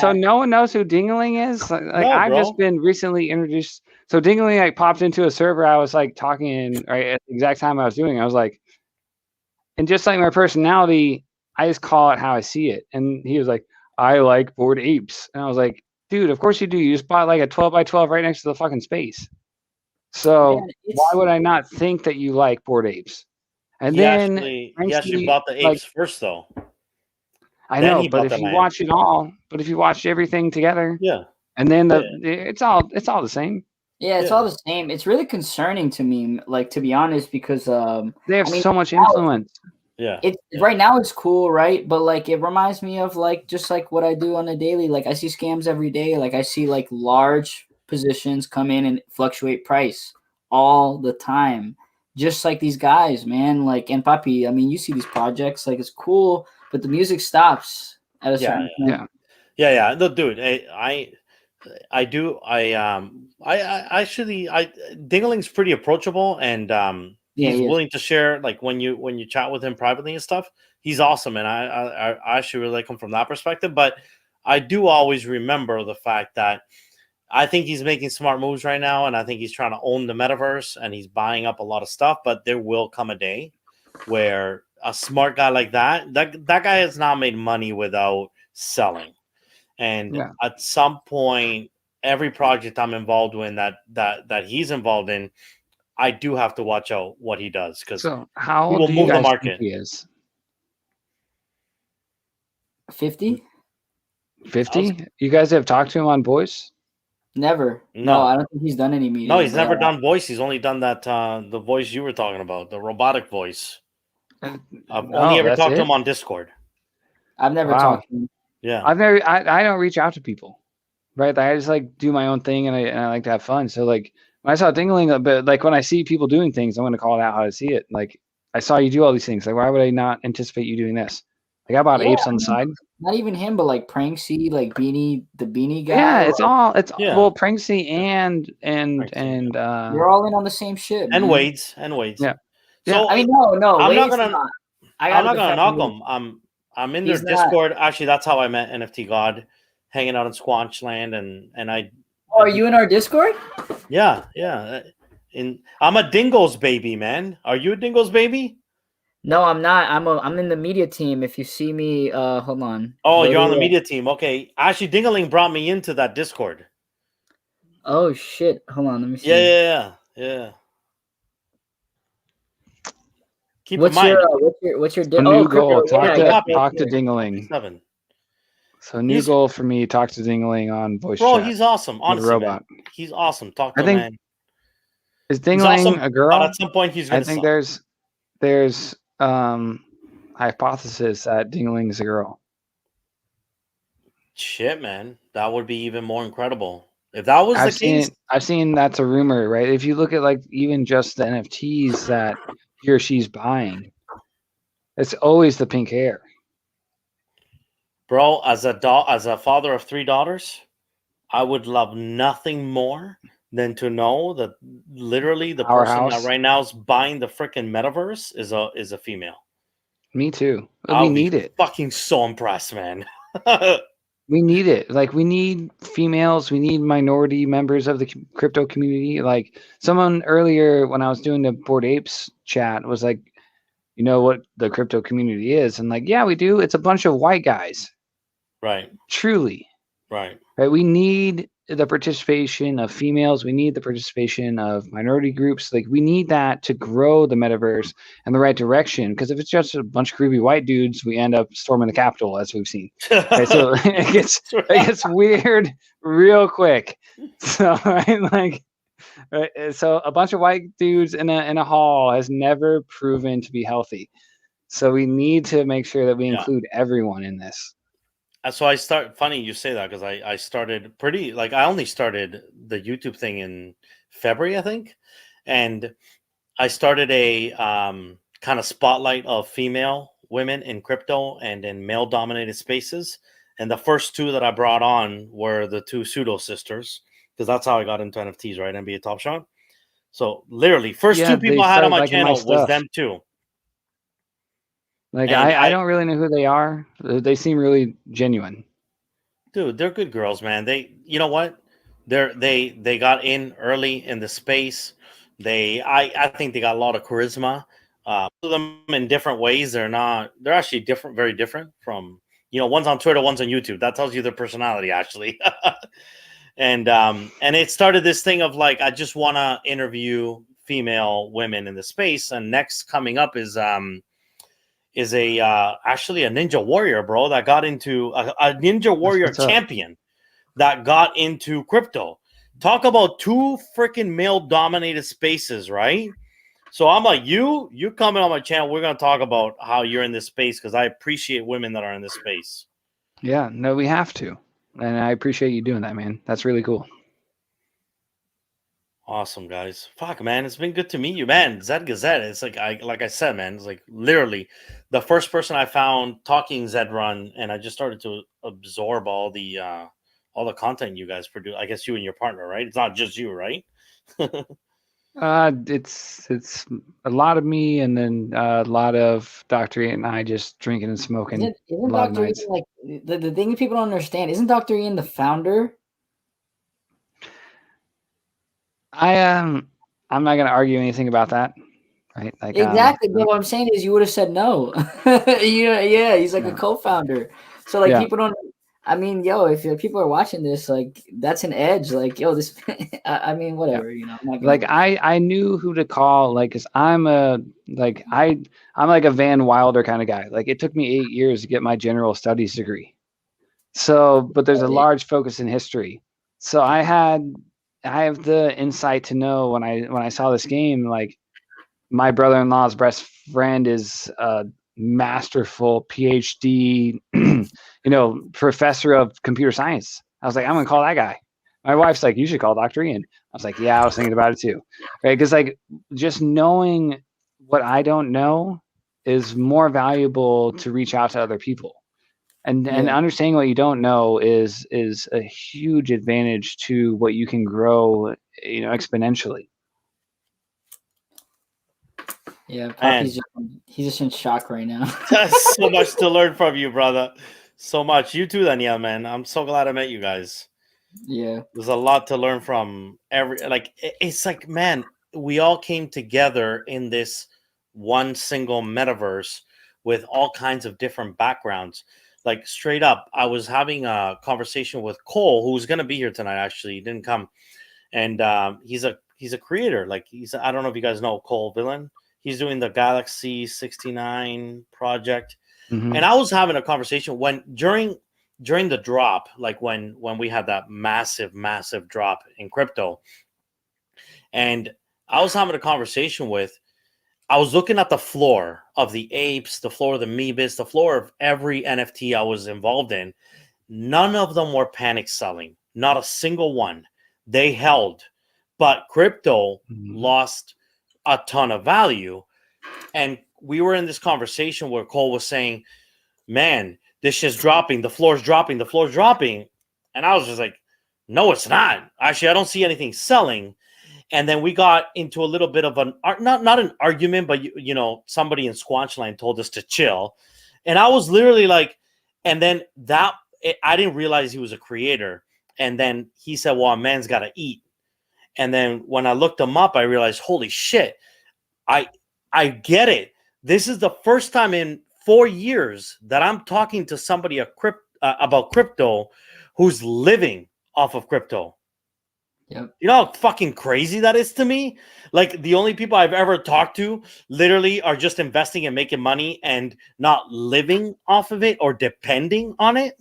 So no one knows who Dingaling is. Like No, I've bro. just been recently introduced. So Dingaling like popped into a server. I was like talking right at the exact time I was doing it. I was like, and just like my personality, I just call it how I see it. And he was like, I like Bored Apes, and I was like, dude, of course you do. You just bought like a 12x12 right next to the fucking space. So Man, why would I not think that you like Bored Apes? And He then actually bought the apes first, though. I Then know, he but bought if the you land. watch it all, but if you watched everything together, Yeah, and then it's all the same. Yeah, it's all the same. It's really concerning to me, like, to be honest, because They have I mean, so much now influence. Yeah. Right now it's cool, right? But like it reminds me of like just like what I do on a daily. Like I see scams every day. Like I see like large positions come in and fluctuate price all the time. Just like these guys, man. Like and Papi, I mean, you see these projects, like it's cool, but the music stops at a certain point. Yeah. No, dude, I do. Dingling's pretty approachable, and Yeah, he's he is. willing to share. Like when you chat with him privately and stuff, he's awesome, and I actually really like him from that perspective. But I do always remember the fact that I think he's making smart moves right now, and I think he's trying to own the metaverse, and he's buying up a lot of stuff. But there will come a day where a smart guy like that guy has not made money without selling. And at some point, every project I'm involved in that he's involved in, I do have to watch out what he does because So how he old will do you move the guys market. think he is? 50? 50? You guys have talked to him on voice? Never. No. I don't think he's done any media. No, he's but, never done voice. He's only done that the voice you were talking about, the robotic voice. I've only ever talked to him on Discord. I've never talked to him. Yeah, I don't reach out to people, right? I just like do my own thing and I like to have fun. So like when I saw Dingling, but like when I see people doing things, I'm going to call it out how to see it. Like I saw you do all these things. Like why would I not anticipate you doing this? Like I bought apes on the side. Not even him, but like Pranksy, like the beanie guy. Yeah, it's all yeah. well Pranksy and you're all in on the same shit. And man. Wades. Yeah. So I mean, no. I'm not Wade's gonna. I I'm not gotta gonna defend knock Wade. him. I'm in their He's not. Discord. Actually, that's how I met NFT God, hanging out in Squanch Land, and I. Oh, are you in our Discord? Yeah. I'm a Dingo's baby, man. Are you a Dingo's baby? No, I'm not. I'm in the media team. If you see me, hold on. Oh, you're on the media team. Okay. Actually, Dingaling brought me into that Discord. Oh shit! Hold on, let me see. Yeah. Keep What's in mind. What's your a new goal? Crypto, Talk to Dingling. 7. So new goal for me: talk to Dingling on voice Bro, chat. he's awesome. Honestly, robot. man. He's awesome. Talk to I him, think man. Is Dingling awesome, a girl? but at some point he's gonna I think suck. there's hypothesis that Dingling is a girl. Shit, man, that would be even more incredible if that was the case. I've seen that's a rumor, right? If you look at like even just the NFTs that he or she's buying, it's always the pink hair. Bro, as a father of 3 daughters, I would love nothing more than to know that literally the Our person house. that right now is buying the freaking metaverse is a female. Me too. I'll We be need it. Fucking so impressed, man. We need it. Like we need females. We need minority members of the crypto community. Like someone earlier when I was doing the Bored Apes chat was like, you know what the crypto community is? And like, yeah, we do. It's a bunch of white guys. Right. Truly. Right. Right. We need the participation of females. We need the participation of minority groups. Like, we need that to grow the metaverse in the right direction. Because if it's just a bunch of creepy white dudes, we end up storming the Capitol, as we've seen. Right. So it gets weird real quick. So right, like, right, so a bunch of white dudes in a hall has never proven to be healthy. So we need to make sure that we include everyone in this. So I start. Funny you say that, because I started pretty, like, I only started the YouTube thing in February, I think, and I started a kind of spotlight of female women in crypto and in male dominated spaces. And the first two that I brought on were the two pseudo sisters, because that's how I got into NFTs, right? NBA Top Shot. So literally, first two people I had on my channel was them two. Like, I don't really know who they are. They seem really genuine. Dude, they're good girls, man. They, you know what? They got in early in the space. I think they got a lot of charisma. Them in different ways. They're actually different, very different from, one's on Twitter, one's on YouTube. That tells you their personality, actually. And it started this thing of like, I just want to interview female women in the space. And next coming up is actually a ninja warrior, bro, that got into a ninja warrior champion that got into crypto. Talk about two freaking male dominated spaces, right? So I'm like, you coming on my channel, we're going to talk about how you're in this space, because I appreciate women that are in this space. Yeah, no, we have to. And I appreciate you doing that, man. That's really cool. Awesome, guys. Fuck, man, it's been good to meet you, man. Zed Gazette. It's like I said, man, it's like literally the first person I found talking Zed Run, and I just started to absorb all the content you guys produce. I guess you and your partner, right? It's not just you, right? It's a lot of me, and then a lot of Dr. Ian and I just drinking and smoking. Isn't Dr. Ian, like, the thing people don't understand? Isn't Dr. Ian the founder? I'm not gonna argue anything about that, right? Like, exactly. But what I'm saying is, you would have said no. Yeah, he's like a co-founder. So like, people don't. I mean, yo, if people are watching this, like, that's an edge. Like, yo, this. I mean, whatever. I'm not like, I knew who to call. Like, cause I'm like a Van Wilder kind of guy. Like, it took me 8 years to get my general studies degree. So, but there's a large focus in history. So I have the insight to know when I saw this game, like, my brother-in-law's best friend is a masterful PhD, professor of computer science. I was like, I'm gonna call that guy. My wife's like, you should call Dr. Ian. I was like, yeah, I was thinking about it too. Right? Because like, just knowing what I don't know is more valuable to reach out to other people. And understanding what you don't know is a huge advantage to what you can grow, exponentially. Yeah, Poppy's he's just in shock right now. That's so much to learn from you, brother. So much. You too, Danielle, man. I'm so glad I met you guys. Yeah. There's a lot to learn from it's like, man, we all came together in this one single metaverse with all kinds of different backgrounds. Like, straight up, I was having a conversation with Cole, who's going to be here tonight. Actually, he didn't come. And he's a creator. Like, I don't know if you guys know Cole Villain. He's doing the Galaxy 69 project. Mm-hmm. And I was having a conversation during the drop, like when we had that massive drop in crypto. And I was having a conversation I was looking at the floor of the apes, the floor of the Meebus, the floor of every NFT I was involved in. None of them were panic selling. Not a single one. They held. But crypto lost a ton of value. And we were in this conversation where Cole was saying, man, this shit's dropping. The floor's dropping. The floor's dropping. And I was just like, no, it's not. Actually, I don't see anything selling. And then we got into a little bit of not an argument, but somebody in Squanchline told us to chill. And I was literally like, and then I didn't realize he was a creator. And then he said, well, a man's got to eat. And then when I looked him up, I realized, holy shit, I get it. This is the first time in 4 years that I'm talking to somebody about crypto who's living off of crypto. Yep. You know how fucking crazy that is to me? Like, the only people I've ever talked to literally are just investing and making money and not living off of it or depending on it.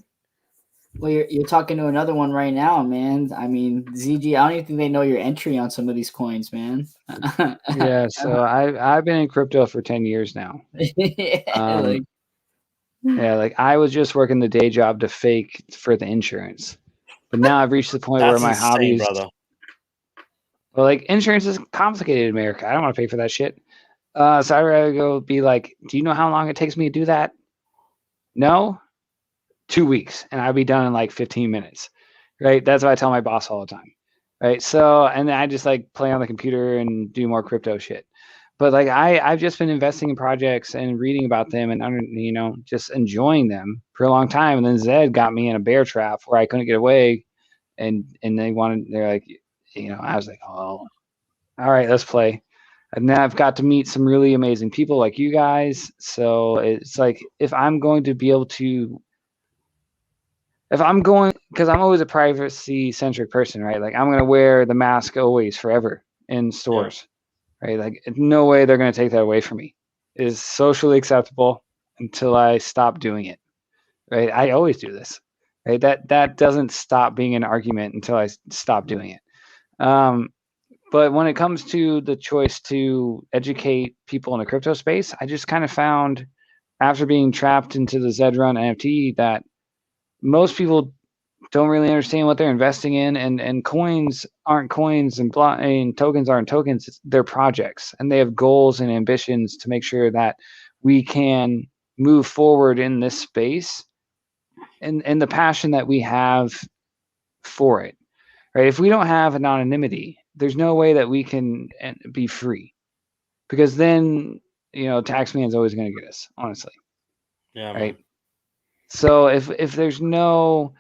Well, you're talking to another one right now, man. I mean, ZG, I don't even think they know your entry on some of these coins, man. Yeah, so I've been in crypto for 10 years now. Yeah, Yeah, like I was just working the day job to fake for the insurance. But now I've reached the point where That's my hobby insane, is brother. well, like insurance is complicated in America. I don't want to pay for that shit. So I'd rather go be like, do you know how long it takes me to do that? No? 2 weeks, and I'll be done in like 15 minutes. Right? That's what I tell my boss all the time. Right? So, and then I just like play on the computer and do more crypto shit. But like I've just been investing in projects and reading about them and just enjoying them for a long time. And then Zed got me in a bear trap where I couldn't get away, and they're like, I was like, oh, all right, let's play. And then I've got to meet some really amazing people like you guys. So it's like if I'm going to be able to, because I'm always a privacy centric person, right? Like I'm going to wear the mask always forever in stores. Right? Like no way they're going to take that away from me. It is socially acceptable until I stop doing it. Right? I always do this. Right? That doesn't stop being an argument until I stop doing it. But when it comes to the choice to educate people in the crypto space, I just kind of found after being trapped into the Zed Run NFT that most people don't really understand what they're investing in, and coins aren't coins, and tokens aren't tokens. They're projects, and they have goals and ambitions to make sure that we can move forward in this space, and the passion that we have for it. Right? If we don't have an anonymity, there's no way that we can be free, because then taxman's always going to get us, honestly. Yeah, right. Man. So if there's no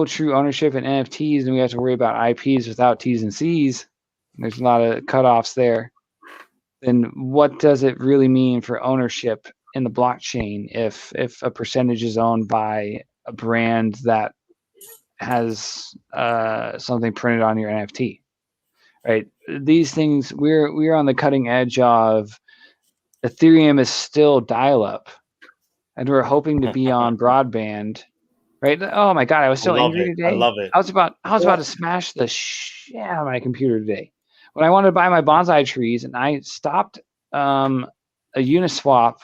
true ownership in NFTs, and we have to worry about IPs without T's and C's, there's a lot of cutoffs there, then what does it really mean for ownership in the blockchain if a percentage is owned by a brand that has something printed on your NFT? Right? These things, we're on the cutting edge of Ethereum is still dial-up, and we're hoping to be on broadband. Right? Oh my god, I was so angry today. I love it. I was about to smash the shit out of my computer today when I wanted to buy my bonsai trees, and I stopped a Uniswap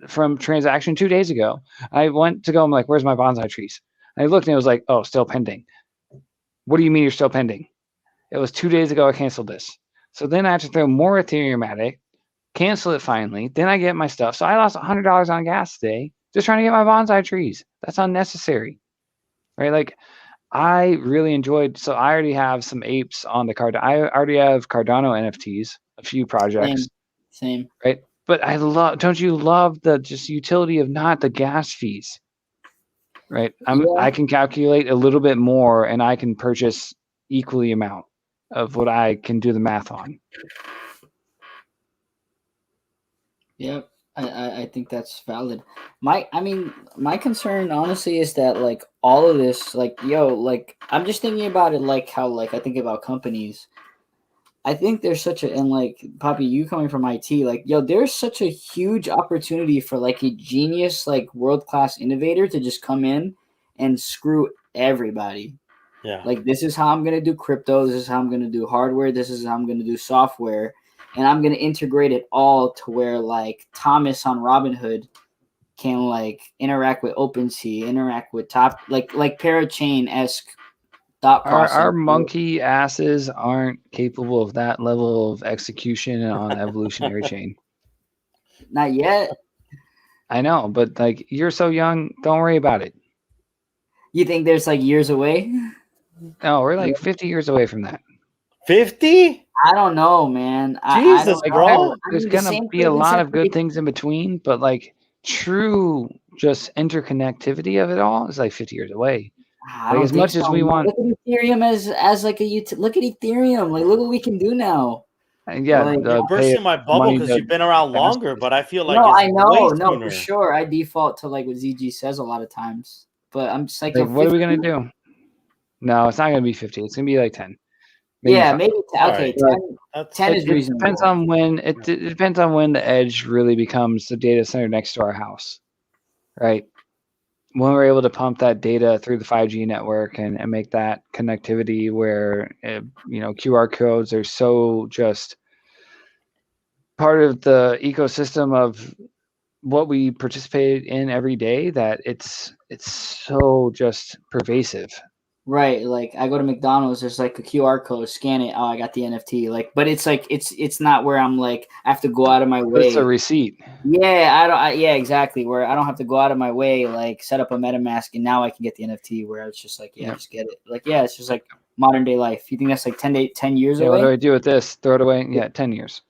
from transaction 2 days ago. I went to go. I'm like, "Where's my bonsai trees?" And I looked, and it was like, "Oh, still pending." What do you mean you're still pending? It was 2 days ago. I canceled this. So then I have to throw more Ethereum at it, cancel it finally. Then I get my stuff. So I lost $100 on gas today just trying to get my bonsai trees. That's unnecessary, right? Like I really enjoyed. So I already have some apes on the card. I already have Cardano NFTs, a few projects. Same. Right. But I love. Don't you love the just utility of not the gas fees? Right. I can calculate a little bit more, and I can purchase equally amount of what I can do the math on. Yep. I think that's valid. My concern honestly is that like all of this, like like I'm just thinking about it like how like I think about companies. I think there's such a, and like Poppy, you coming from IT, like there's such a huge opportunity for like a genius, like world-class innovator to just come in and screw everybody. Yeah. Like this is how I'm gonna do crypto, this is how I'm gonna do hardware, this is how I'm gonna do software. And I'm going to integrate it all to where like Thomas on Robinhood can like interact with OpenSea, interact with like parachain-esque thought process. Our monkey asses aren't capable of that level of execution on evolutionary chain. Not yet. I know, but like you're so young, don't worry about it. You think there's like years away? No, we're like 50 years away from that. 50? I don't know, man. Jesus, bro. There's gonna be a lot of good things in between, but like true just interconnectivity of it all is like 50 years away. Like as much as we want. Look at Ethereum as like look at Ethereum. Like look what we can do now. And yeah, Like, You're pay bursting my bubble money because to you've been around longer, investors. but I feel like no, it's I know, way no, sooner. for sure. I default to like what ZG says a lot of times, but I'm just like, Like, what are we 50? gonna do? No, it's not gonna be 50. It's gonna be like 10. Maybe Yeah, 5. maybe All okay. right. 10, That's 10 is It depends reasonable. on when it depends on when the edge really becomes the data center next to our house, right? When we're able to pump that data through the 5G network and make that connectivity where QR codes are so just part of the ecosystem of what we participate in every day that it's so just pervasive. Right, like I go to McDonald's, there's like a QR code, scan it. Oh, I got the NFT. Like, but it's like it's not where I'm like I have to go out of my way. It's a receipt. Yeah, yeah, exactly. Where I don't have to go out of my way, like set up a MetaMask, and now I can get the NFT. Where it's just like, Yep. just get it. Like, yeah, it's just like modern day life. You think that's like 10 years Yeah, away? what do I do with this? Throw it away? Yeah, 10 years.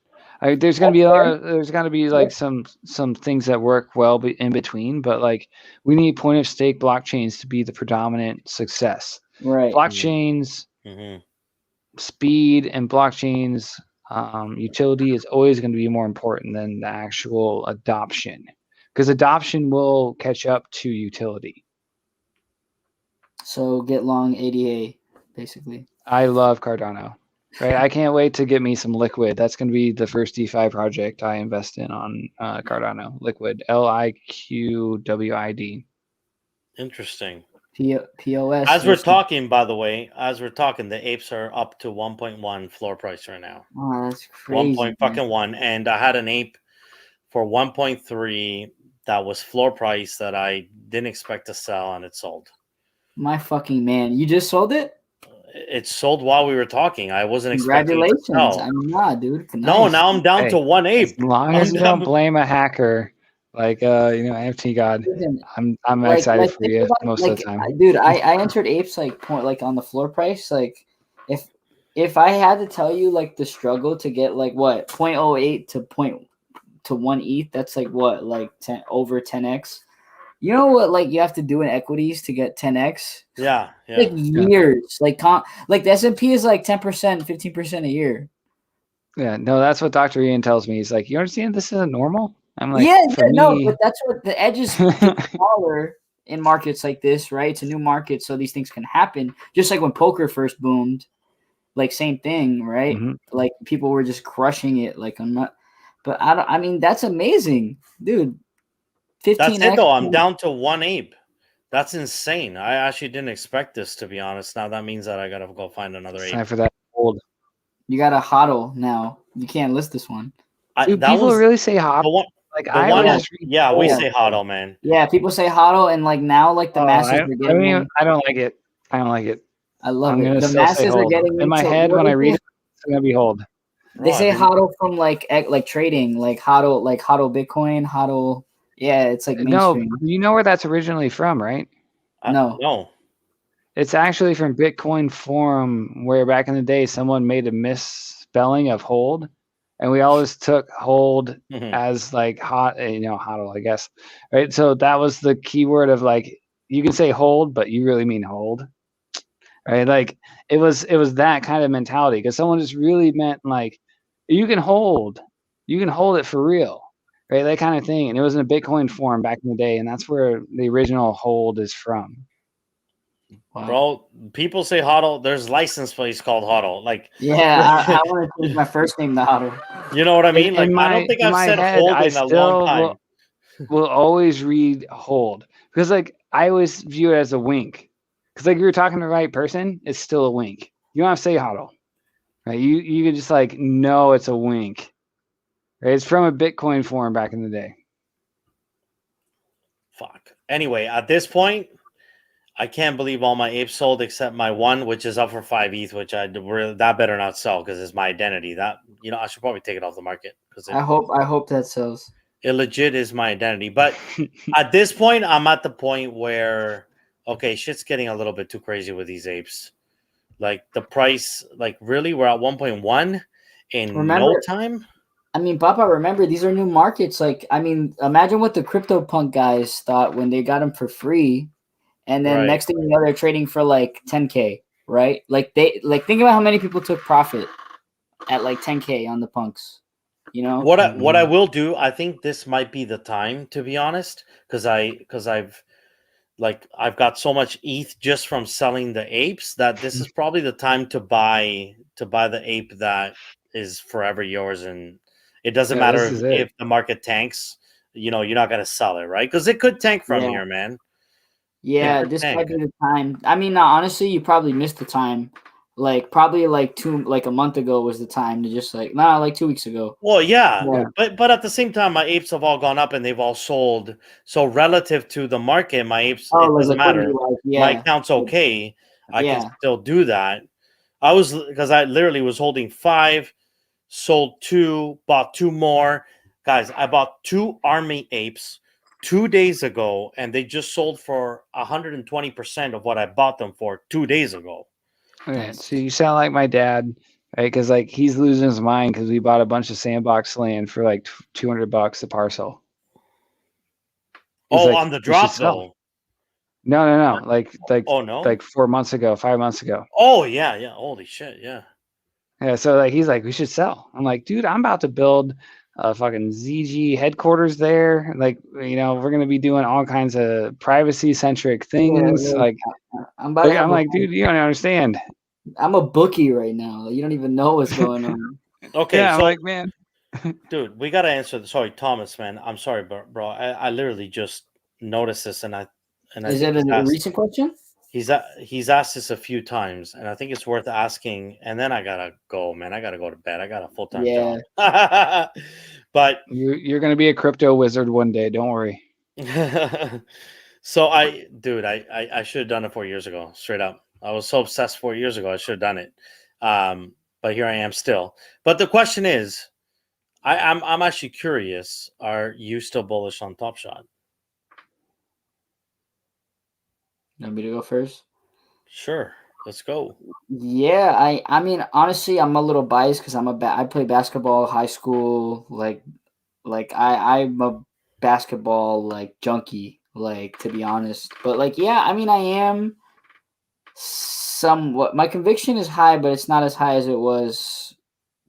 There's gonna be there's gonna be like some things that work well in between, but like we need point of stake blockchains to be the predominant success. Right. Blockchains, speed, and blockchains utility is always going to be more important than the actual adoption, because adoption will catch up to utility. So get long ADA, basically. I love Cardano. Right, I can't wait to get me some Liquid. That's going to be the first DeFi project I invest in on Cardano. Liquid, LIQWID. interesting. POS. As we're talking, by the way, the apes are up to 1.1 floor price right now. Oh, that's crazy. 1.1, and I had an ape for 1.3 that was floor price that I didn't expect to sell, and it sold. My fucking man, you just sold it? It sold while we were talking. I wasn't expecting it to Congratulations. sell. I'm not, dude. No, Nice. now I'm down to one ape. As long as you don't blame a hacker, like NFT God, I'm excited for you most of the time. Dude, I entered apes like on the floor price. Like if I had to tell you like the struggle to get like what 0.08 to 1 ETH, that's like what, like 10 over 10x. You know what, like you have to do in equities to get 10x? Yeah. Like years. Like the S&P is like 10%, 15% a year. Yeah, no, that's what Dr. Ian tells me. He's like, you understand this isn't normal? I'm like, no, but that's what the edge is smaller in markets like this, right? It's a new market, so these things can happen. Just like when poker first boomed, like same thing, right? Mm-hmm. Like people were just crushing it. Like I mean, that's amazing, dude. 15x. That's it though. I'm down to one ape. That's insane. I actually didn't expect this, to be honest. Now that means that I gotta go find another ape. Time for that hold. You got a hodl now. You can't list this one. Do people really say hodl? Like we say hodl, man. Yeah, people say hodl, and like now, like the masses are getting. I don't like it. I don't like it. I love it. The masses are getting me in my to, head when I read it. It's gonna be hold. They say hodl from like trading, like hodl Bitcoin, hodl. Yeah, it's like mainstream. No, you know where that's originally from, right? No. It's actually from Bitcoin Forum, where back in the day someone made a misspelling of hold, and we always took hold as like hodl, I guess, right? So that was the keyword of like you can say hold, but you really mean hold, right? Like it was that kind of mentality, because someone just really meant like you can hold it for real. Right, that kind of thing. And it was in a Bitcoin forum back in the day, and that's where the original hold is from. Wow. Bro, people say hodl. There's license plates called hodl. Like, yeah, I want to change my first name to hodl. You know what I mean? Like, I don't think I've said hold in a long time. Will always read hold, because like I always view it as a wink. Because like you're talking to the right person, it's still a wink. You don't have to say hodl, right? You can just like know it's a wink. It's from a Bitcoin forum back in the day. Fuck. Anyway, at this point, I can't believe all my apes sold except my one, which is up for 5 ETH, which that better not sell because it's my identity. That I should probably take it off the market. I hope that sells. It legit is my identity. But at this point, I'm at the point where shit's getting a little bit too crazy with these apes. Like the price, like really, we're at 1.1 in no time. I mean, Papa, remember, these are new markets. Like, I mean, imagine what the CryptoPunk guys thought when they got them for free. And then next thing you know, they're trading for like 10K, right? Like think about how many people took profit at like 10K on the punks. You know what I will do, I think this might be the time, to be honest, because I've got so much ETH just from selling the apes that this is probably the time to buy the ape that is forever yours, and it doesn't Yeah, matter this is it. if the market tanks. You're not gonna sell it, right? Because it could tank from Yeah. here, man. Yeah, could this tank. might be the time. I mean, honestly, you probably missed the time. Like probably like a month ago was the time to just like like 2 weeks ago. Well, yeah, Yeah. but at the same time, my apes have all gone up and they've all sold. So relative to the market, my apes, Oh, it like doesn't matter. liquidity-wise, My yeah. account's okay. I can Yeah. still do that. Because I literally was holding 5, sold 2, bought 2 more. Guys, I bought 2 army apes 2 days ago, and they just sold for 120% of what I bought them for 2 days ago. Okay, so you sound like my dad, right? Because like he's losing his mind because we bought a bunch of sandbox land for like $200 a parcel. He's Oh, like, on the "We should drop sell." though. No. Oh no. Like 4 months ago, 5 months ago. Oh yeah. Holy shit, yeah. Yeah, so like he's like, we should sell. I'm like, dude, I'm about to build a fucking ZG headquarters there. Like, we're gonna be doing all kinds of privacy centric things. Yeah, like, I'm about to have I'm like, dude, you don't understand. I'm a bookie right now. You don't even know what's going on. Okay, Yeah, I'm so like, man, dude, we gotta answer. Sorry, Thomas, man. I'm sorry, bro. I literally just noticed this, and I Is think it a recent question? he's asked this a few times, and I think it's worth asking. And then I gotta go, man. I gotta go to bed. I got a full time job. But you're gonna be a crypto wizard one day. Don't worry. so I should have done it 4 years ago. Straight up, I was so obsessed 4 years ago. I should have done it. But here I am still. But the question is, I'm actually curious. Are you still bullish on Top Shot? Want me to go first? Sure, let's go. Yeah, I mean honestly, I'm a little biased because I play basketball high school. I'm a basketball like junkie. Like to be honest, but like yeah, I mean I am somewhat. My conviction is high, but it's not as high as it was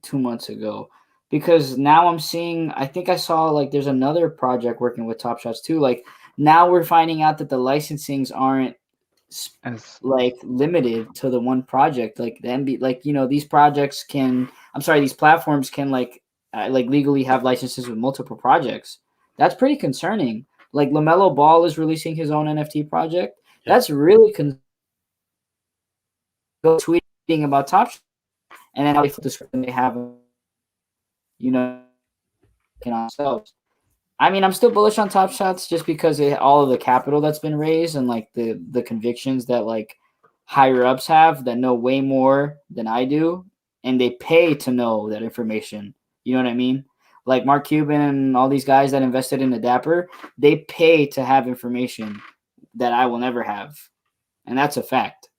2 months ago. Because now I'm seeing, I think I saw like there's another project working with Top Shots too. Like now we're finding out that the licensings aren't like limited to the one project. Like the MB, like these projects can, these platforms can like legally have licenses with multiple projects. That's pretty concerning. Like LaMelo Ball is releasing his own NFT project. Yeah. That's really tweeting about Top Shots, and then how they flip the script and they have ourselves. I mean, I'm still bullish on Top Shots just because all of the capital that's been raised and like the convictions that like higher ups have that know way more than I do, and they pay to know that information. You know what I mean? Like Mark Cuban and all these guys that invested in the Dapper, they pay to have information that I will never have, and that's a fact.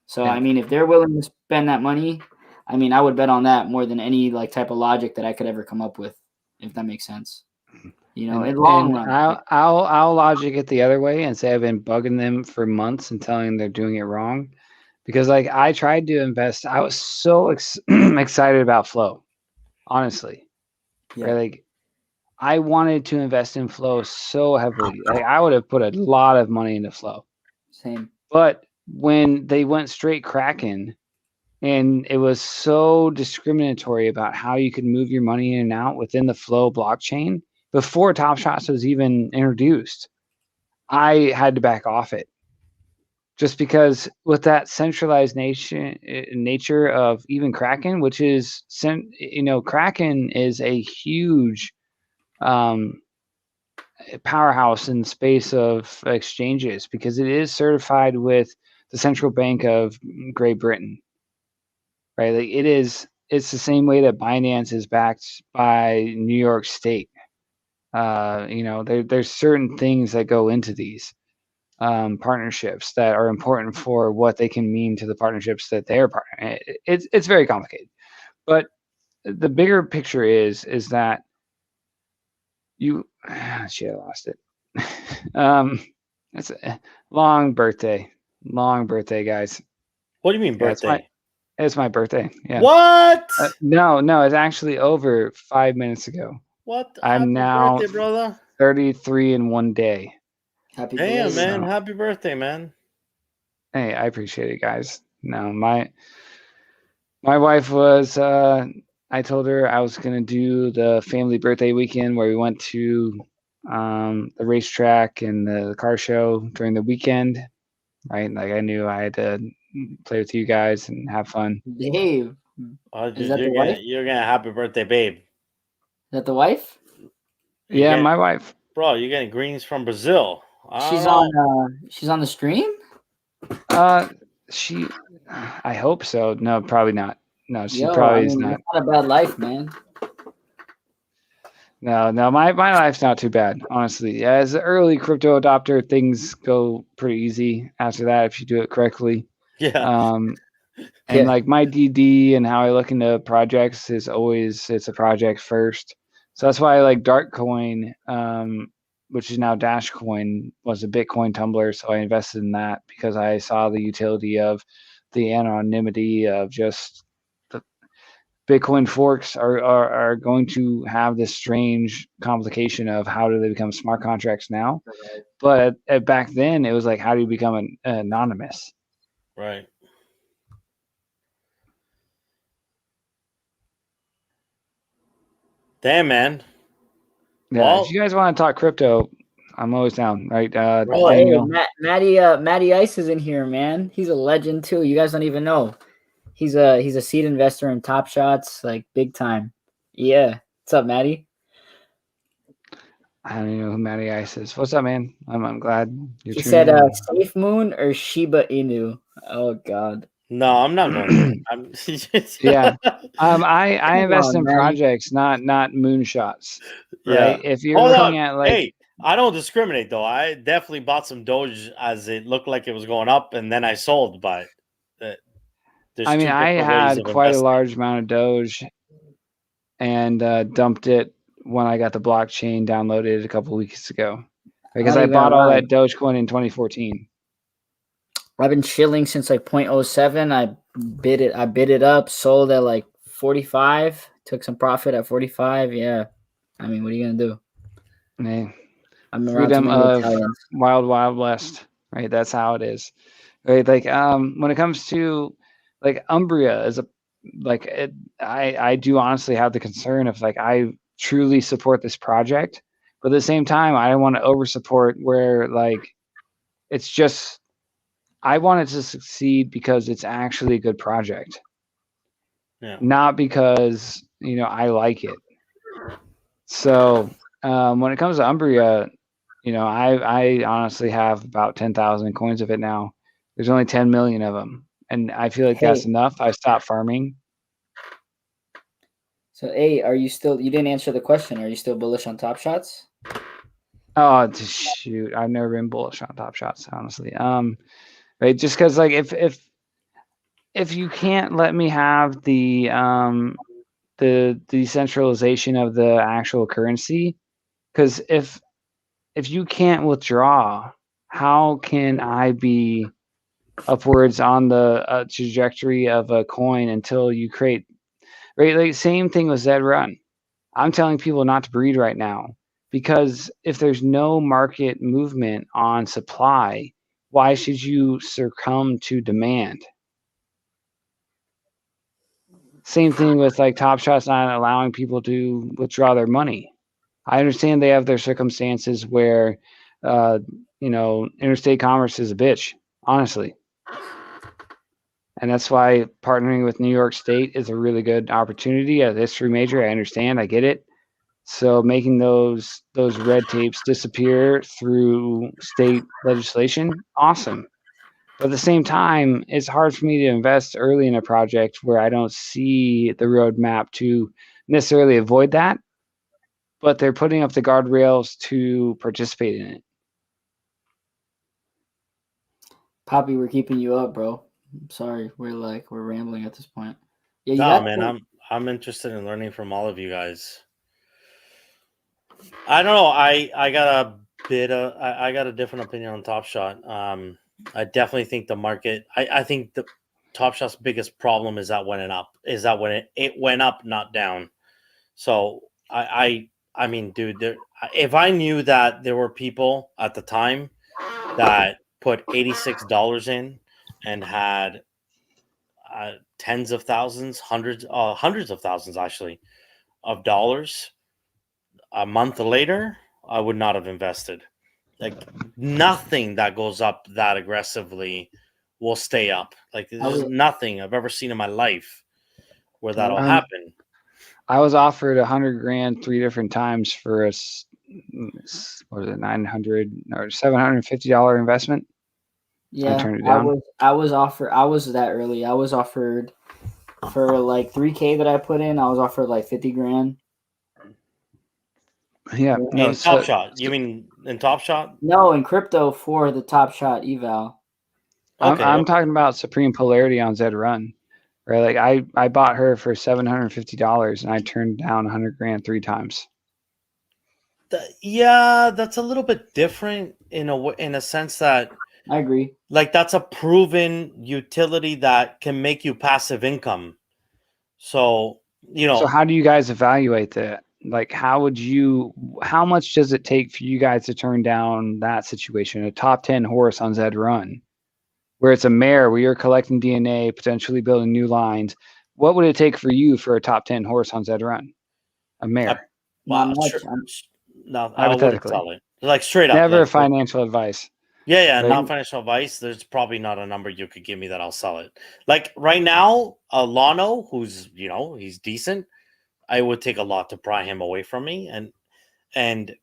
So I mean, if they're willing to spend that money, I mean, I would bet on that more than any like type of logic that I could ever come up with, if that makes sense. In long run. I'll logic it the other way and say I've been bugging them for months and telling them they're doing it wrong, because like I tried to invest. I was so excited about Flow, honestly. Yeah. Right? Like I wanted to invest in Flow so heavily. Like I would have put a lot of money into Flow. Same. But when they went straight Kraken, and it was so discriminatory about how you could move your money in and out within the Flow blockchain before Top Shots was even introduced, I had to back off it. Just because with that centralized nature of even Kraken, which is, Kraken is a huge powerhouse in space of exchanges because it is certified with the central bank of Great Britain, right? Like it's the same way that Binance is backed by New York State. There's certain things that go into these partnerships that are important for what they can mean to the partnerships that they're partnering. It's very complicated, but the bigger picture is that shit, I lost it. It's a long birthday, guys. What do you mean birthday? It's my birthday. Yeah. What? No, it's actually over 5 minutes ago. What? I'm Happy now birthday, brother. 33 in one day. Happy Damn, birthday. man. So- Happy birthday, man. Hey, I appreciate it, guys. No, my wife was. I told her I was gonna do the family birthday weekend where we went to the racetrack and the car show during the weekend. Right, like I knew I had to play with you guys and have fun. Dave. Oh, Is that the wife? you're gonna happy birthday, babe. Is that the wife? You Yeah, get- my wife. Bro, you're getting greens from Brazil. I She's don't know. on. She's on the stream. She. I hope so. No, probably not. No, she Yo, probably I is mean, not. it's not a bad life, man. No, my life's not too bad, honestly. As an early crypto adopter, things go pretty easy after that if you do it correctly. Yeah. And Yeah. like my DD and how I look into projects is always it's a project first. So that's why I like Darkcoin, which is now Dashcoin, was a Bitcoin tumbler. So I invested in that because I saw the utility of the anonymity of just the Bitcoin forks are going to have this strange complication of how do they become smart contracts now. But back then it was like, how do you become an anonymous? Right. Damn, man. Yeah, Well, if you guys want to talk crypto, I'm always down, right? Oh, hey, Daniel. Matty Ice is in here, man. He's a legend too. You guys don't even know. He's a seed investor in Top Shots, like big time. Yeah. What's up, Matty? I don't even know who Matty Ice is. What's up, man? I'm glad you're He tuning said in. Safe Moon or Shiba Inu. Oh God. no, I'm not going there. I'm Yeah. I Come invest on, in man. projects, not moonshots. Right? Yeah. If you're Hold looking on. at like Hey, I don't discriminate though. I definitely bought some Doge as it looked like it was going up, and then I sold. But there's I mean, two I different ways had of quite a investing. large amount of Doge and dumped it when I got the blockchain downloaded a couple weeks ago. Because not I even bought gonna all lie. that Dogecoin in 2014. I've been chilling since like 0.07. I bid it up, sold at like 45, took some profit at 45. Yeah. I mean, what are you gonna do? Man, I'm around too freedom many of Italians. wild west, right? That's how it is, right? Like when it comes to like Umbria is I do honestly have the concern of like I truly support this project, but at the same time I don't want to over support where like it's just I want it to succeed because it's actually a good project, Yeah. not because I like it. So when it comes to Umbria, I honestly have about 10,000 coins of it now. There's only 10 million of them, and I feel like that's Hey. enough. I stopped farming. So, A, you didn't answer the question. Are you still bullish on Top Shots? Oh shoot, I've never been bullish on Top Shots, honestly. Right, just because like if you can't let me have the decentralization of the actual currency, because if you can't withdraw, how can I be upwards on the trajectory of a coin until you create, right? Like same thing with Zed Run. I'm telling people not to breed right now because if there's no market movement on supply, why should you succumb to demand? Same thing with like Top Shots not allowing people to withdraw their money. I understand they have their circumstances where, interstate commerce is a bitch, honestly. And that's why partnering with New York State is a really good opportunity. As a history major, I understand, I get it. So making those red tapes disappear through state legislation, awesome. But at the same time, it's hard for me to invest early in a project where I don't see the roadmap to necessarily avoid that, but they're putting up the guardrails to participate in it. Poppy, we're keeping you up, bro. I'm sorry. We're rambling at this point. Yeah, you No, got man, I'm interested in learning from all of you guys. I don't know. I got I got a different opinion on Top Shot. I definitely think the market. I think Top Shot's biggest problem is that when it went up, not down. So I mean, dude, if I knew that there were people at the time that put $86 in and had tens of thousands, hundreds of thousands actually of dollars a month later, I would not have invested. Like nothing that goes up that aggressively will stay up. Like there's nothing I've ever seen in my life where that'll happen. I was offered 100 grand 3 different times for a what was it, $900 or $750 investment. Yeah, I turned it down. I was offered. I was that early. I was offered for like 3K that I put in. I was offered like 50 grand. Yeah, no, in Top Shot. You mean in Top Shot? No, in crypto for the Top Shot eval. Okay, I'm talking about Supreme Polarity on Zed Run. Right, like I bought her for $750 and I turned down 100 grand 3 times. Yeah, that's a little bit different in a sense that I agree. Like that's a proven utility that can make you passive income. So, So how do you guys evaluate that? Like how much does it take for you guys to turn down that situation? A top 10 horse on Zed Run, where it's a mare where you're collecting DNA, potentially building new lines. What would it take for you for a top 10 horse on Zed Run? A mare. Not much. No, I wouldn't sell it. Like straight up. Never like, financial advice. Yeah, Right? not financial advice. There's probably not a number you could give me that I'll sell it. Like right now, Lano, who's he's decent. I would take a lot to pry him away from me, and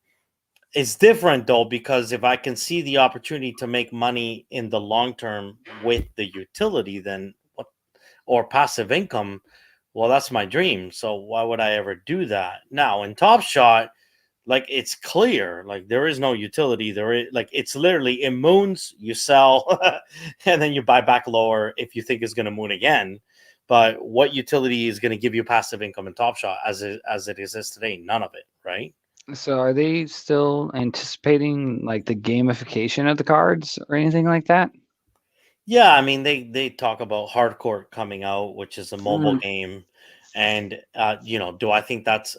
it's different though because if I can see the opportunity to make money in the long term with the utility, then what or passive income, well, that's my dream. So why would I ever do that? Now in Top Shot, like it's clear, like there is no utility. There is like it's literally it moons, you sell, and then you buy back lower if you think it's going to moon again. But what utility is going to give you passive income in Top Shot as it exists today? None of it, right? So are they still anticipating like the gamification of the cards or anything like that? Yeah, I mean they talk about Hardcore coming out, which is a mobile game, and do I think that's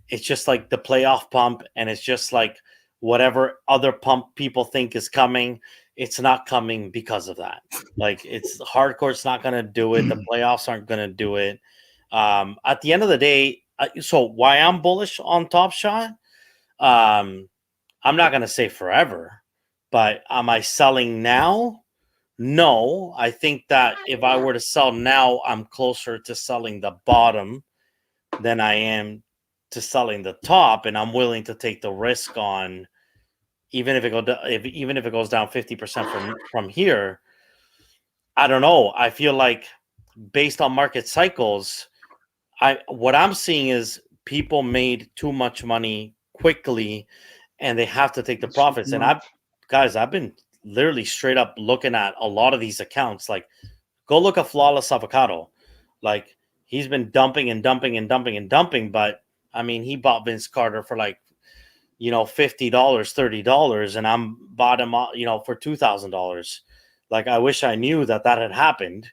it's just like the playoff pump, and it's just like whatever other pump people think is coming, it's not coming because of that. Like it's Hardcore's not going to do it. The playoffs aren't going to do it. At the end of the day, so why I'm bullish on Top Shot, I'm not going to say forever, but am I selling now? No, I think that if I were to sell now, I'm closer to selling the bottom than I am to selling the top, and I'm willing to take the risk on even if it goes down 50% from here. I don't know. I feel like based on market cycles, what I'm seeing is people made too much money quickly, and they have to take the profits. And I've been literally straight up looking at a lot of these accounts. Like, go look at Flawless Avocado. Like, he's been dumping and dumping and dumping and dumping. But I mean, he bought Vince Carter for like, $50, $30, and I'm bought him, for $2,000. Like, I wish I knew that had happened.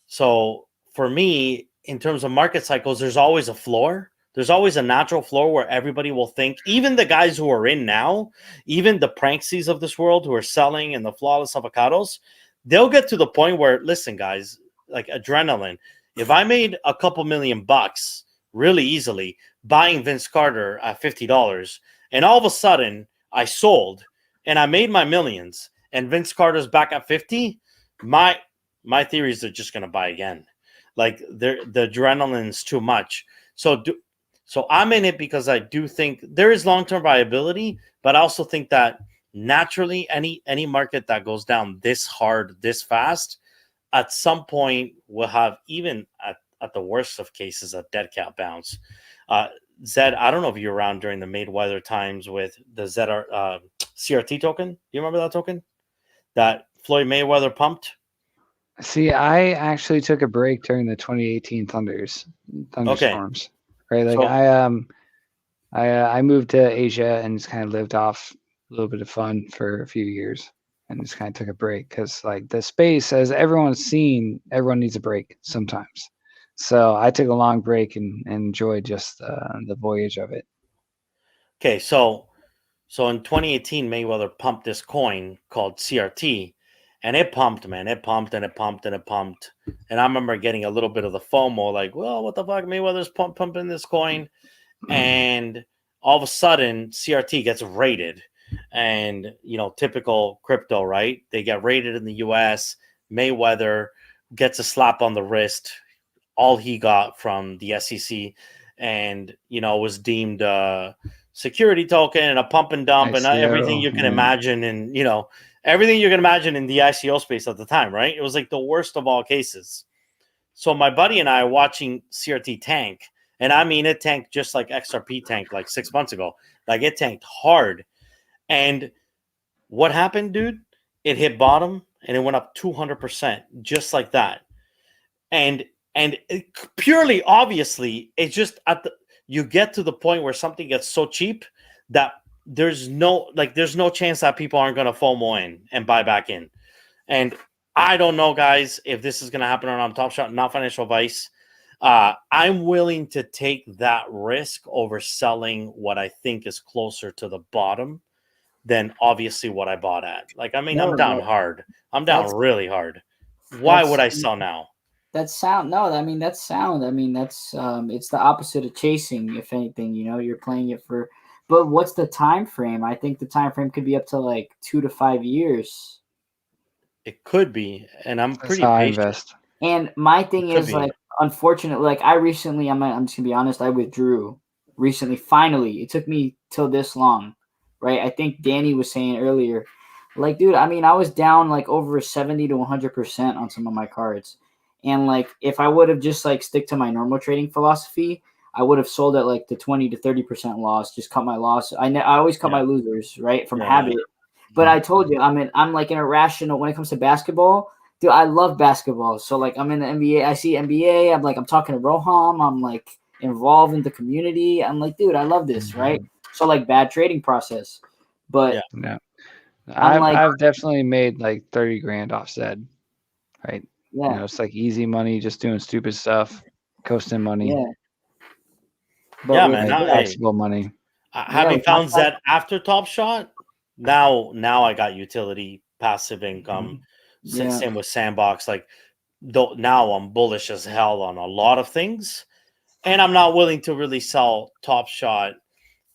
So for me, in terms of market cycles, there's always a floor. There's always a natural floor where everybody will think, even the guys who are in now, even the Pranksies of this world who are selling and the Flawless Avocados, they'll get to the point where, listen, guys, like adrenaline. If I made a couple $1,000,000 really easily buying Vince Carter at $50, and all of a sudden I sold and I made my millions, and Vince Carter's back at 50, my theory is they're just going to buy again. Like the adrenaline's too much. So I'm in it because I do think there is long-term viability, but I also think that naturally any market that goes down this hard, this fast, at some point will have, even at the worst of cases, a dead cat bounce. Zed, I don't know if you're around during the Mayweather times with the ZR CRT token. Do you remember that token that Floyd Mayweather pumped? See, I actually took a break during the 2018 thunderstorms. Right, like so, I moved to Asia and just kind of lived off a little bit of fun for a few years. and just kind of took a break because like the space, as everyone's seen, everyone needs a break sometimes. So I took a long break and enjoyed just the voyage of it. Okay, so in 2018, Mayweather pumped this coin called CRT, and it pumped, man. It pumped and it pumped and it pumped. And I remember getting a little bit of the FOMO, like, well, what the fuck? Mayweather's pumping this coin. And all of a sudden, CRT gets rated. And, typical crypto, right? They get rated in the US. Mayweather gets a slap on the wrist, all he got from the SEC, and, was deemed security token and a pump and dump and everything you can imagine, and everything you can imagine in the ICO space at the time, right? It was like the worst of all cases. So my buddy and I are watching CRT tank, and I mean it tanked just like XRP tanked like 6 months ago. Like it tanked hard. And what happened, dude? It hit bottom and it went up 200% just like that. And purely obviously, it's just you get to the point where something gets so cheap that there's no chance that people aren't going to FOMO in and buy back in. And I don't know, guys, if this is going to happen on Top Shot. Not financial advice. I'm willing to take that risk over selling what I think is closer to the bottom than obviously what I bought at. Like, I mean, I'm down hard. I'm down really hard. Why would I sell now? That's sound. No, I mean that's sound. I mean that's it's the opposite of chasing. If anything, you're playing it for. But what's the time frame? I think the time frame could be up to like 2 to 5 years. It could be, and I'm pretty how I patient. invest. And my thing is like, unfortunately, like I recently, I'm just gonna be honest, I withdrew recently. Finally, it took me till this long, right? I think Danny was saying earlier, like, dude, I mean, I was down like over 70 to 100% on some of my cards. And like, if I would have just like stick to my normal trading philosophy, I would have sold at like the 20 to 30% loss, just cut my loss. I always cut my losers, right? From habit. But I told you, I'm like an irrational when it comes to basketball. Dude, I love basketball. So like I'm in the NBA. I see NBA. I'm talking to Roham. I'm like involved in the community. I'm like, dude, I love this, right? So like bad trading process. But yeah. I've definitely made like 30 grand off Zed, right? Yeah. It's like easy money, just doing stupid stuff, coasting money. Yeah. But man, taxable money. Having found Zed after Top Shot, now I got utility, passive income. Same with Sandbox. Like, now I'm bullish as hell on a lot of things, and I'm not willing to really sell Top Shot.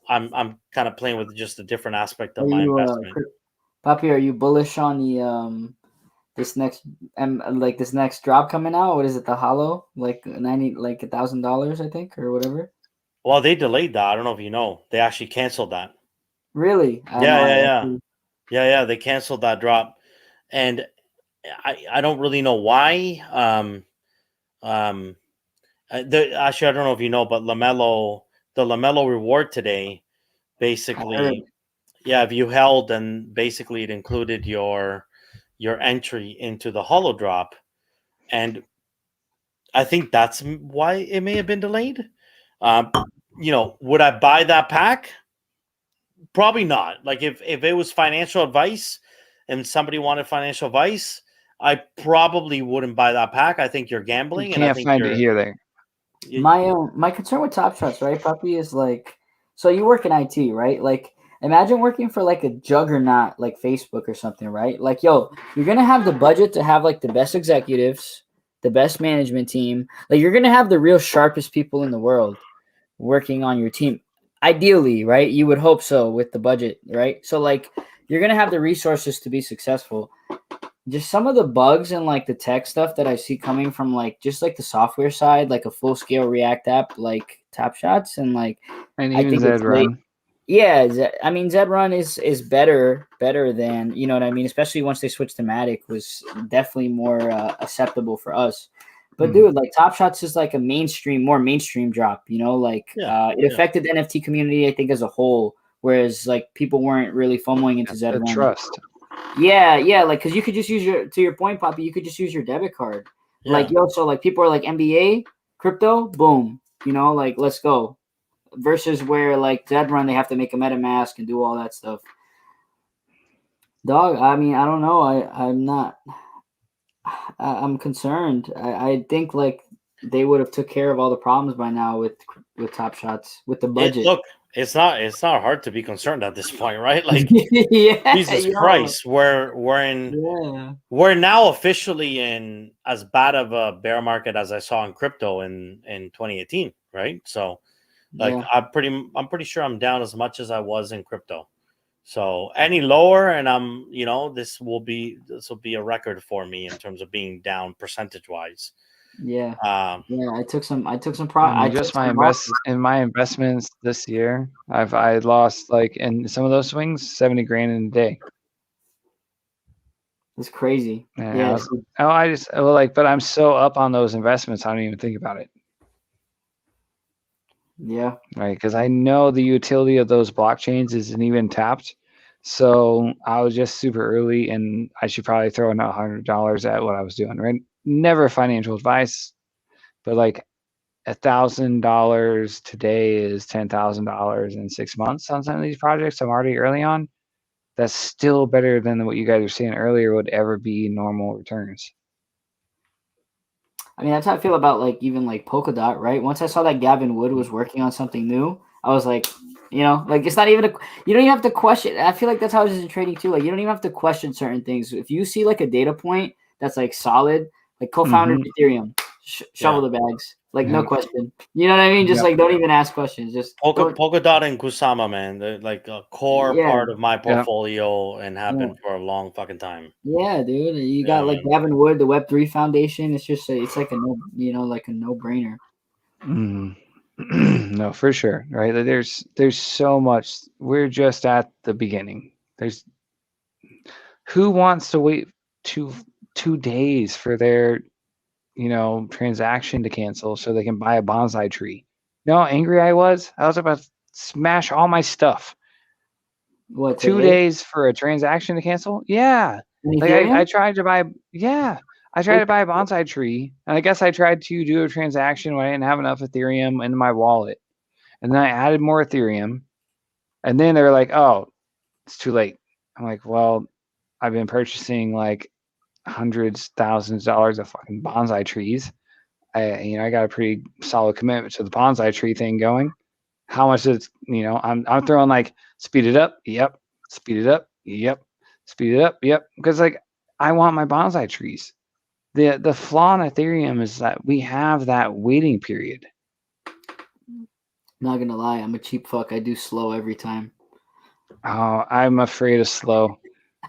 I'm kind of playing with just a different aspect of my investment. Papi, are you bullish on the this next drop coming out? What is it? The Hollow, like $1,000, I think, or whatever. Well, they delayed that. I don't know if you know. They actually canceled that. Really? Yeah. They canceled that drop, and I don't really know why. Actually, I don't know if you know, but the LaMelo reward today, basically, if you held, then basically it included your entry into the Hollow drop, and I think that's why it may have been delayed. Would I buy that pack? Probably not. Like if it was financial advice and somebody wanted financial advice, I probably wouldn't buy that pack. I think you're gambling. You can't find it here. There. My concern with Top Shots, right, Puppy, is like, so you work in IT, right? Like, imagine working for like a juggernaut like Facebook or something, right? Like, yo, you're gonna have the budget to have like the best executives, the best management team. Like, you're gonna have the real sharpest people in the world working on your team. Ideally, right? You would hope so with the budget, right? So like, you're gonna have the resources to be successful. Just some of the bugs and like the tech stuff that I see coming from like just like the software side, like a full scale React app like Top Shots, and like and even Zed Run. I mean Zed Run is better than, you know what I mean, especially once they switched to Matic, was definitely more acceptable for us. But dude, like Top Shots is like more mainstream drop, like it affected the NFT community, I think, as a whole, whereas like people weren't really FOMOing into Zed Run. Trust. Yeah, like, because you could just use to your point, Poppy, you could just use your debit card. Like, so like people are like NBA, crypto, boom, like let's go. Versus where like Zed Run, they have to make a MetaMask and do all that stuff. Dog, I mean, I don't know. I'm not. I'm concerned. I think like they would have took care of all the problems by now with Top Shots with the budget. Look, it's not hard to be concerned at this point, right? Like, Yeah, Jesus yo. Christ, we're Yeah. now officially in as bad of a bear market as I saw in crypto in 2018, right? So, like, Yeah. I'm pretty sure I'm down as much as I was in crypto. So any lower, and this will be a record for me in terms of being down percentage wise. Yeah. Yeah, I took some I I mean, took just my some loss. my investments this year, I lost like in some of those swings 70 grand in a day. It's crazy. And Yeah. but I'm so up on those investments, I don't even think about it. Yeah. Right, because I know the utility of those blockchains isn't even tapped. So I was just super early, and I should probably throw in $100 at what I was doing. Right, never financial advice, but like $1,000 today is $10,000 in 6 months on some of these projects I'm already early on. That's still better than what you guys were saying earlier would ever be normal returns. I mean, that's how I feel about like even like Polkadot, right? Once I saw that Gavin Wood was working on something new, I was like, like it's not even you don't even have to question. I feel like that's how it is in trading too. Like you don't even have to question certain things. If you see like a data point that's like solid, like co-founder of Ethereum, shovel the bags, like no question. You know what I mean? Just like don't even ask questions. Just Polkadot and Kusama, man, they're like a core part of my Yeah. portfolio and have been for a long fucking time. Yeah, dude. You got like man. Gavin Wood, the Web3 Foundation. It's just it's like a like a no-brainer. No, for sure. Right. There's so much. We're just at the beginning. There's who wants to wait two days for their transaction to cancel so they can buy a bonsai tree. You know how angry I was? I was about to smash all my stuff. What, 2 today? days for a transaction to cancel? Yeah. Like I tried to buy I tried to buy a bonsai tree, and I guess I tried to do a transaction when I didn't have enough Ethereum in my wallet. And then I added more Ethereum, and then they were like, "Oh, it's too late." I'm like, "Well, I've been purchasing like hundreds, thousands of dollars of fucking bonsai trees. I got a pretty solid commitment to the bonsai tree thing going. How much is I'm throwing like speed it up, yep, speed it up, yep, speed it up, yep, because like I want my bonsai trees. The flaw in Ethereum is that we have that waiting period. Not gonna lie, I'm a cheap fuck. I do slow every time. Oh, I'm afraid of slow.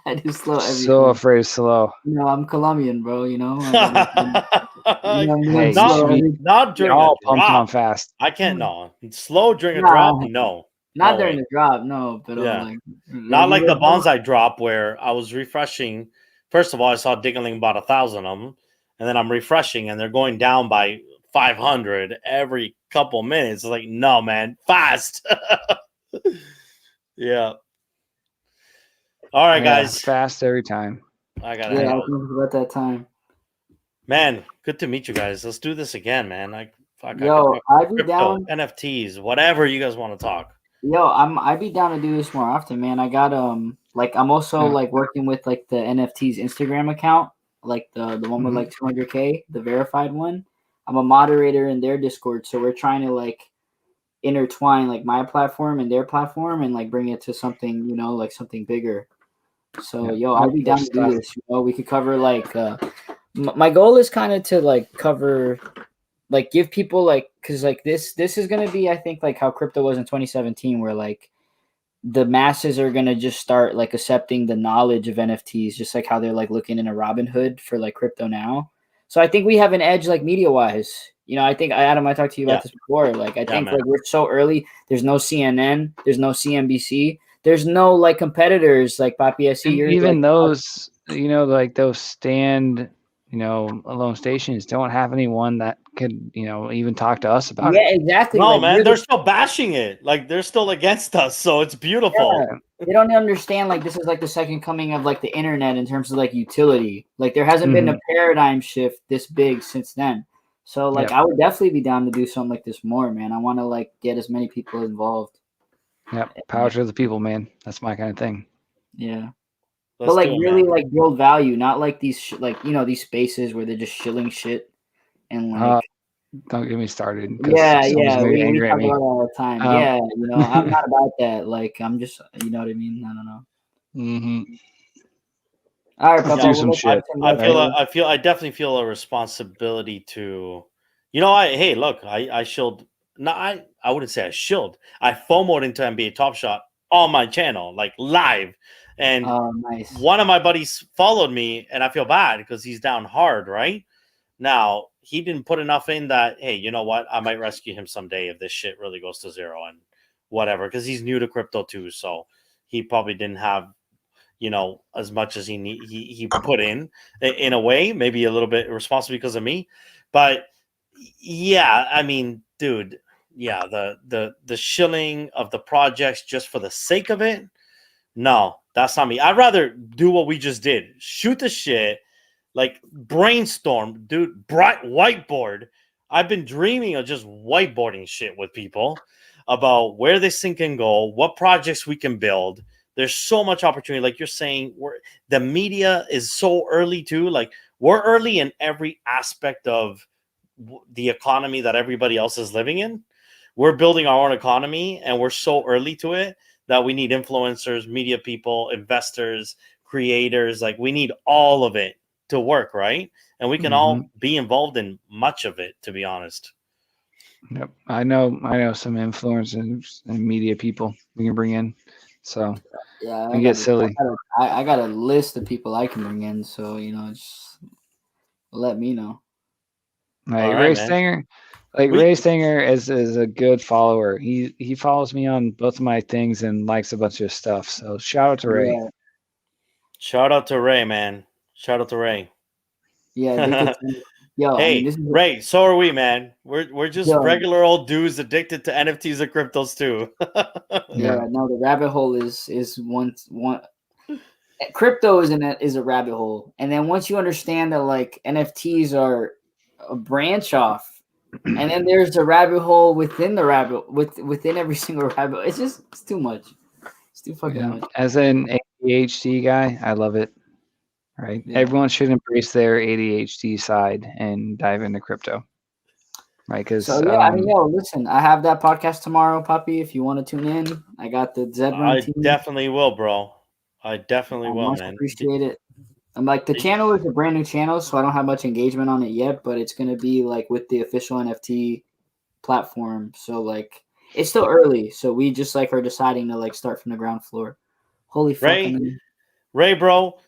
I do slow every So time. afraid of slow. No, I'm Colombian, bro. Hey, you should be not during all a pumped drop. on fast. I can't slow during a drop. No, not during the drop. No, but not like the bonsai drop where I was refreshing. First of all, I saw Diggling bought 1,000 of them, and then I'm refreshing, and they're going down by 500 every couple minutes. It's like, no, man, fast. Yeah. All right, guys. Fast every time. I gotta. Yeah, I think about that time. Man, good to meet you guys. Let's do this again, man. I'd be crypto, down. NFTs, whatever you guys want to talk. Yo, I'd be down to do this more often, man. I got like I'm also like working with like the NFTs Instagram account, like the one with like 200K, the verified one. I'm a moderator in their Discord, so we're trying to like intertwine like my platform and their platform and like bring it to something, like something bigger. So I'd be down to do this. We could cover like my goal is kind of to like cover like give people like because like this is gonna be I think like how crypto was in 2017 where like the masses are gonna just start like accepting the knowledge of NFTs just like how they're like looking in a Robinhood for like crypto now. So I think we have an edge like media wise. I think Adam, I talked to you about this before. Like I think like we're so early. There's no CNN. There's no CNBC. There's no like competitors like Papi SC. Even like, those like those stand alone stations don't have anyone that could even talk to us about it. Yeah, exactly. No, like, man, they're still bashing it. Like they're still against us. So it's beautiful. Yeah. They don't understand like this is like the second coming of like the internet in terms of like utility. Like there hasn't been a paradigm shift this big since then. So like I would definitely be down to do something like this more, man. I want to like get as many people involved. Yep, power to the people, man. That's my kind of thing. Yeah. but like do it, really man. like build value, not like these like these spaces where they're just shilling shit and like Don't get me started. yeah, Someone's gonna we get angry talk at me. about it all the time. Um, Yeah, I'm not about that. Like I'm just you know what I mean. I don't know. Mm-hmm. All right, Let's Papa. do some We'll shit. I definitely feel a responsibility to, hey, look, I shilled, no, I wouldn't say I shilled. I FOMO'd into NBA Top Shot on my channel, like live. And nice. one of my buddies followed me, and I feel bad because he's down hard, right? Now, he didn't put enough in that, hey, you know what? I might rescue him someday if this shit really goes to zero and whatever, because he's new to crypto too. So he probably didn't have, as much as he put in a way, maybe a little bit responsible because of me. But yeah, I mean, dude, yeah, the shilling of the projects just for the sake of it, no, that's not me. I'd rather do what we just did. Shoot the shit, like brainstorm, dude, bright whiteboard. I've been dreaming of just whiteboarding shit with people about where this thing can go, what projects we can build. There's so much opportunity. Like you're saying, the media is so early too. Like we're early in every aspect of the economy that everybody else is living in. We're building our own economy, and we're so early to it that we need influencers, media people, investors, creators. Like we need all of it to work, right? And we can all be involved in much of it, to be honest. Yep. I know some influencers and media people we can bring in. So yeah, we get silly. I got a list of people I can bring in, so just let me know. Like Ray Stanger, Ray Stanger is a good follower. He follows me on both of my things and likes a bunch of stuff. So shout out to Ray. Yeah. Shout out to Ray, man. Shout out to Ray. Yeah, yo, hey, I mean, this is Ray, so are we, man. We're just regular old dudes addicted to NFTs and cryptos too. Yeah, no, the rabbit hole is one crypto is a rabbit hole, and then once you understand that like NFTs are a branch off, and then there's a rabbit hole within the within every single rabbit. It's too much. It's too fucking much. As an ADHD guy, I love it. Right, everyone should embrace their ADHD side and dive into crypto. Right, because I mean, listen, I have that podcast tomorrow, Puppy. If you want to tune in, I got the Zebra team. Definitely will, bro. I definitely will, man. Appreciate it. I'm like, the channel is a brand new channel, so I don't have much engagement on it yet, but it's gonna be like with the official NFT platform. So like, it's still early, so we just like are deciding to like start from the ground floor. Holy fucking Ray, bro.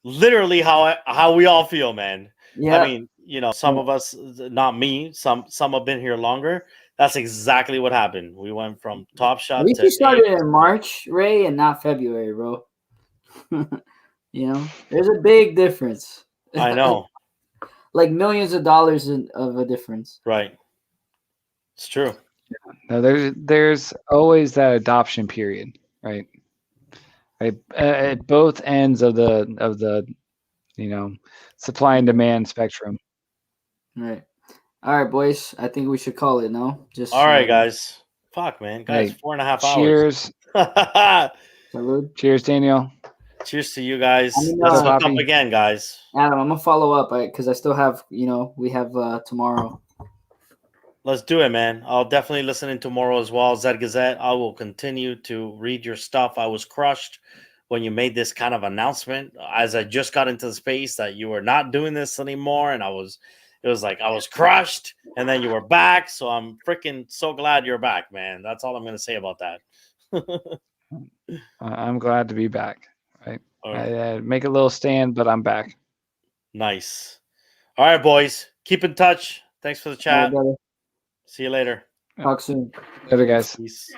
Literally how we all feel, man. Yeah. I mean, some of us, not me, some have been here longer. That's exactly what happened. We went from Top Shot to started in March, Ray, and not February, bro. There's a big difference. I know. Like millions of dollars of a difference. Right. It's true. No, there's always that adoption period, right? At both ends of the supply and demand spectrum. Right. All right, boys. I think we should call it. No, just all right, guys. Fuck, man, guys. 4.5 hours. Cheers. Salud. Cheers, Daniel. Cheers to you guys. Let's hook up again, guys. Adam, I'm gonna follow up because I still have, we have tomorrow. Let's do it, man. I'll definitely listen in tomorrow as well. Zed Gazette, I will continue to read your stuff. I was crushed when you made this kind of announcement as I just got into the space that you were not doing this anymore. And it was like I was crushed, and then you were back. So I'm freaking so glad you're back, man. That's all I'm going to say about that. I'm glad to be back. Right. I make a little stand, but I'm back. Nice. All right, boys. Keep in touch. Thanks for the chat. See you later. Talk soon. Later, guys. Peace.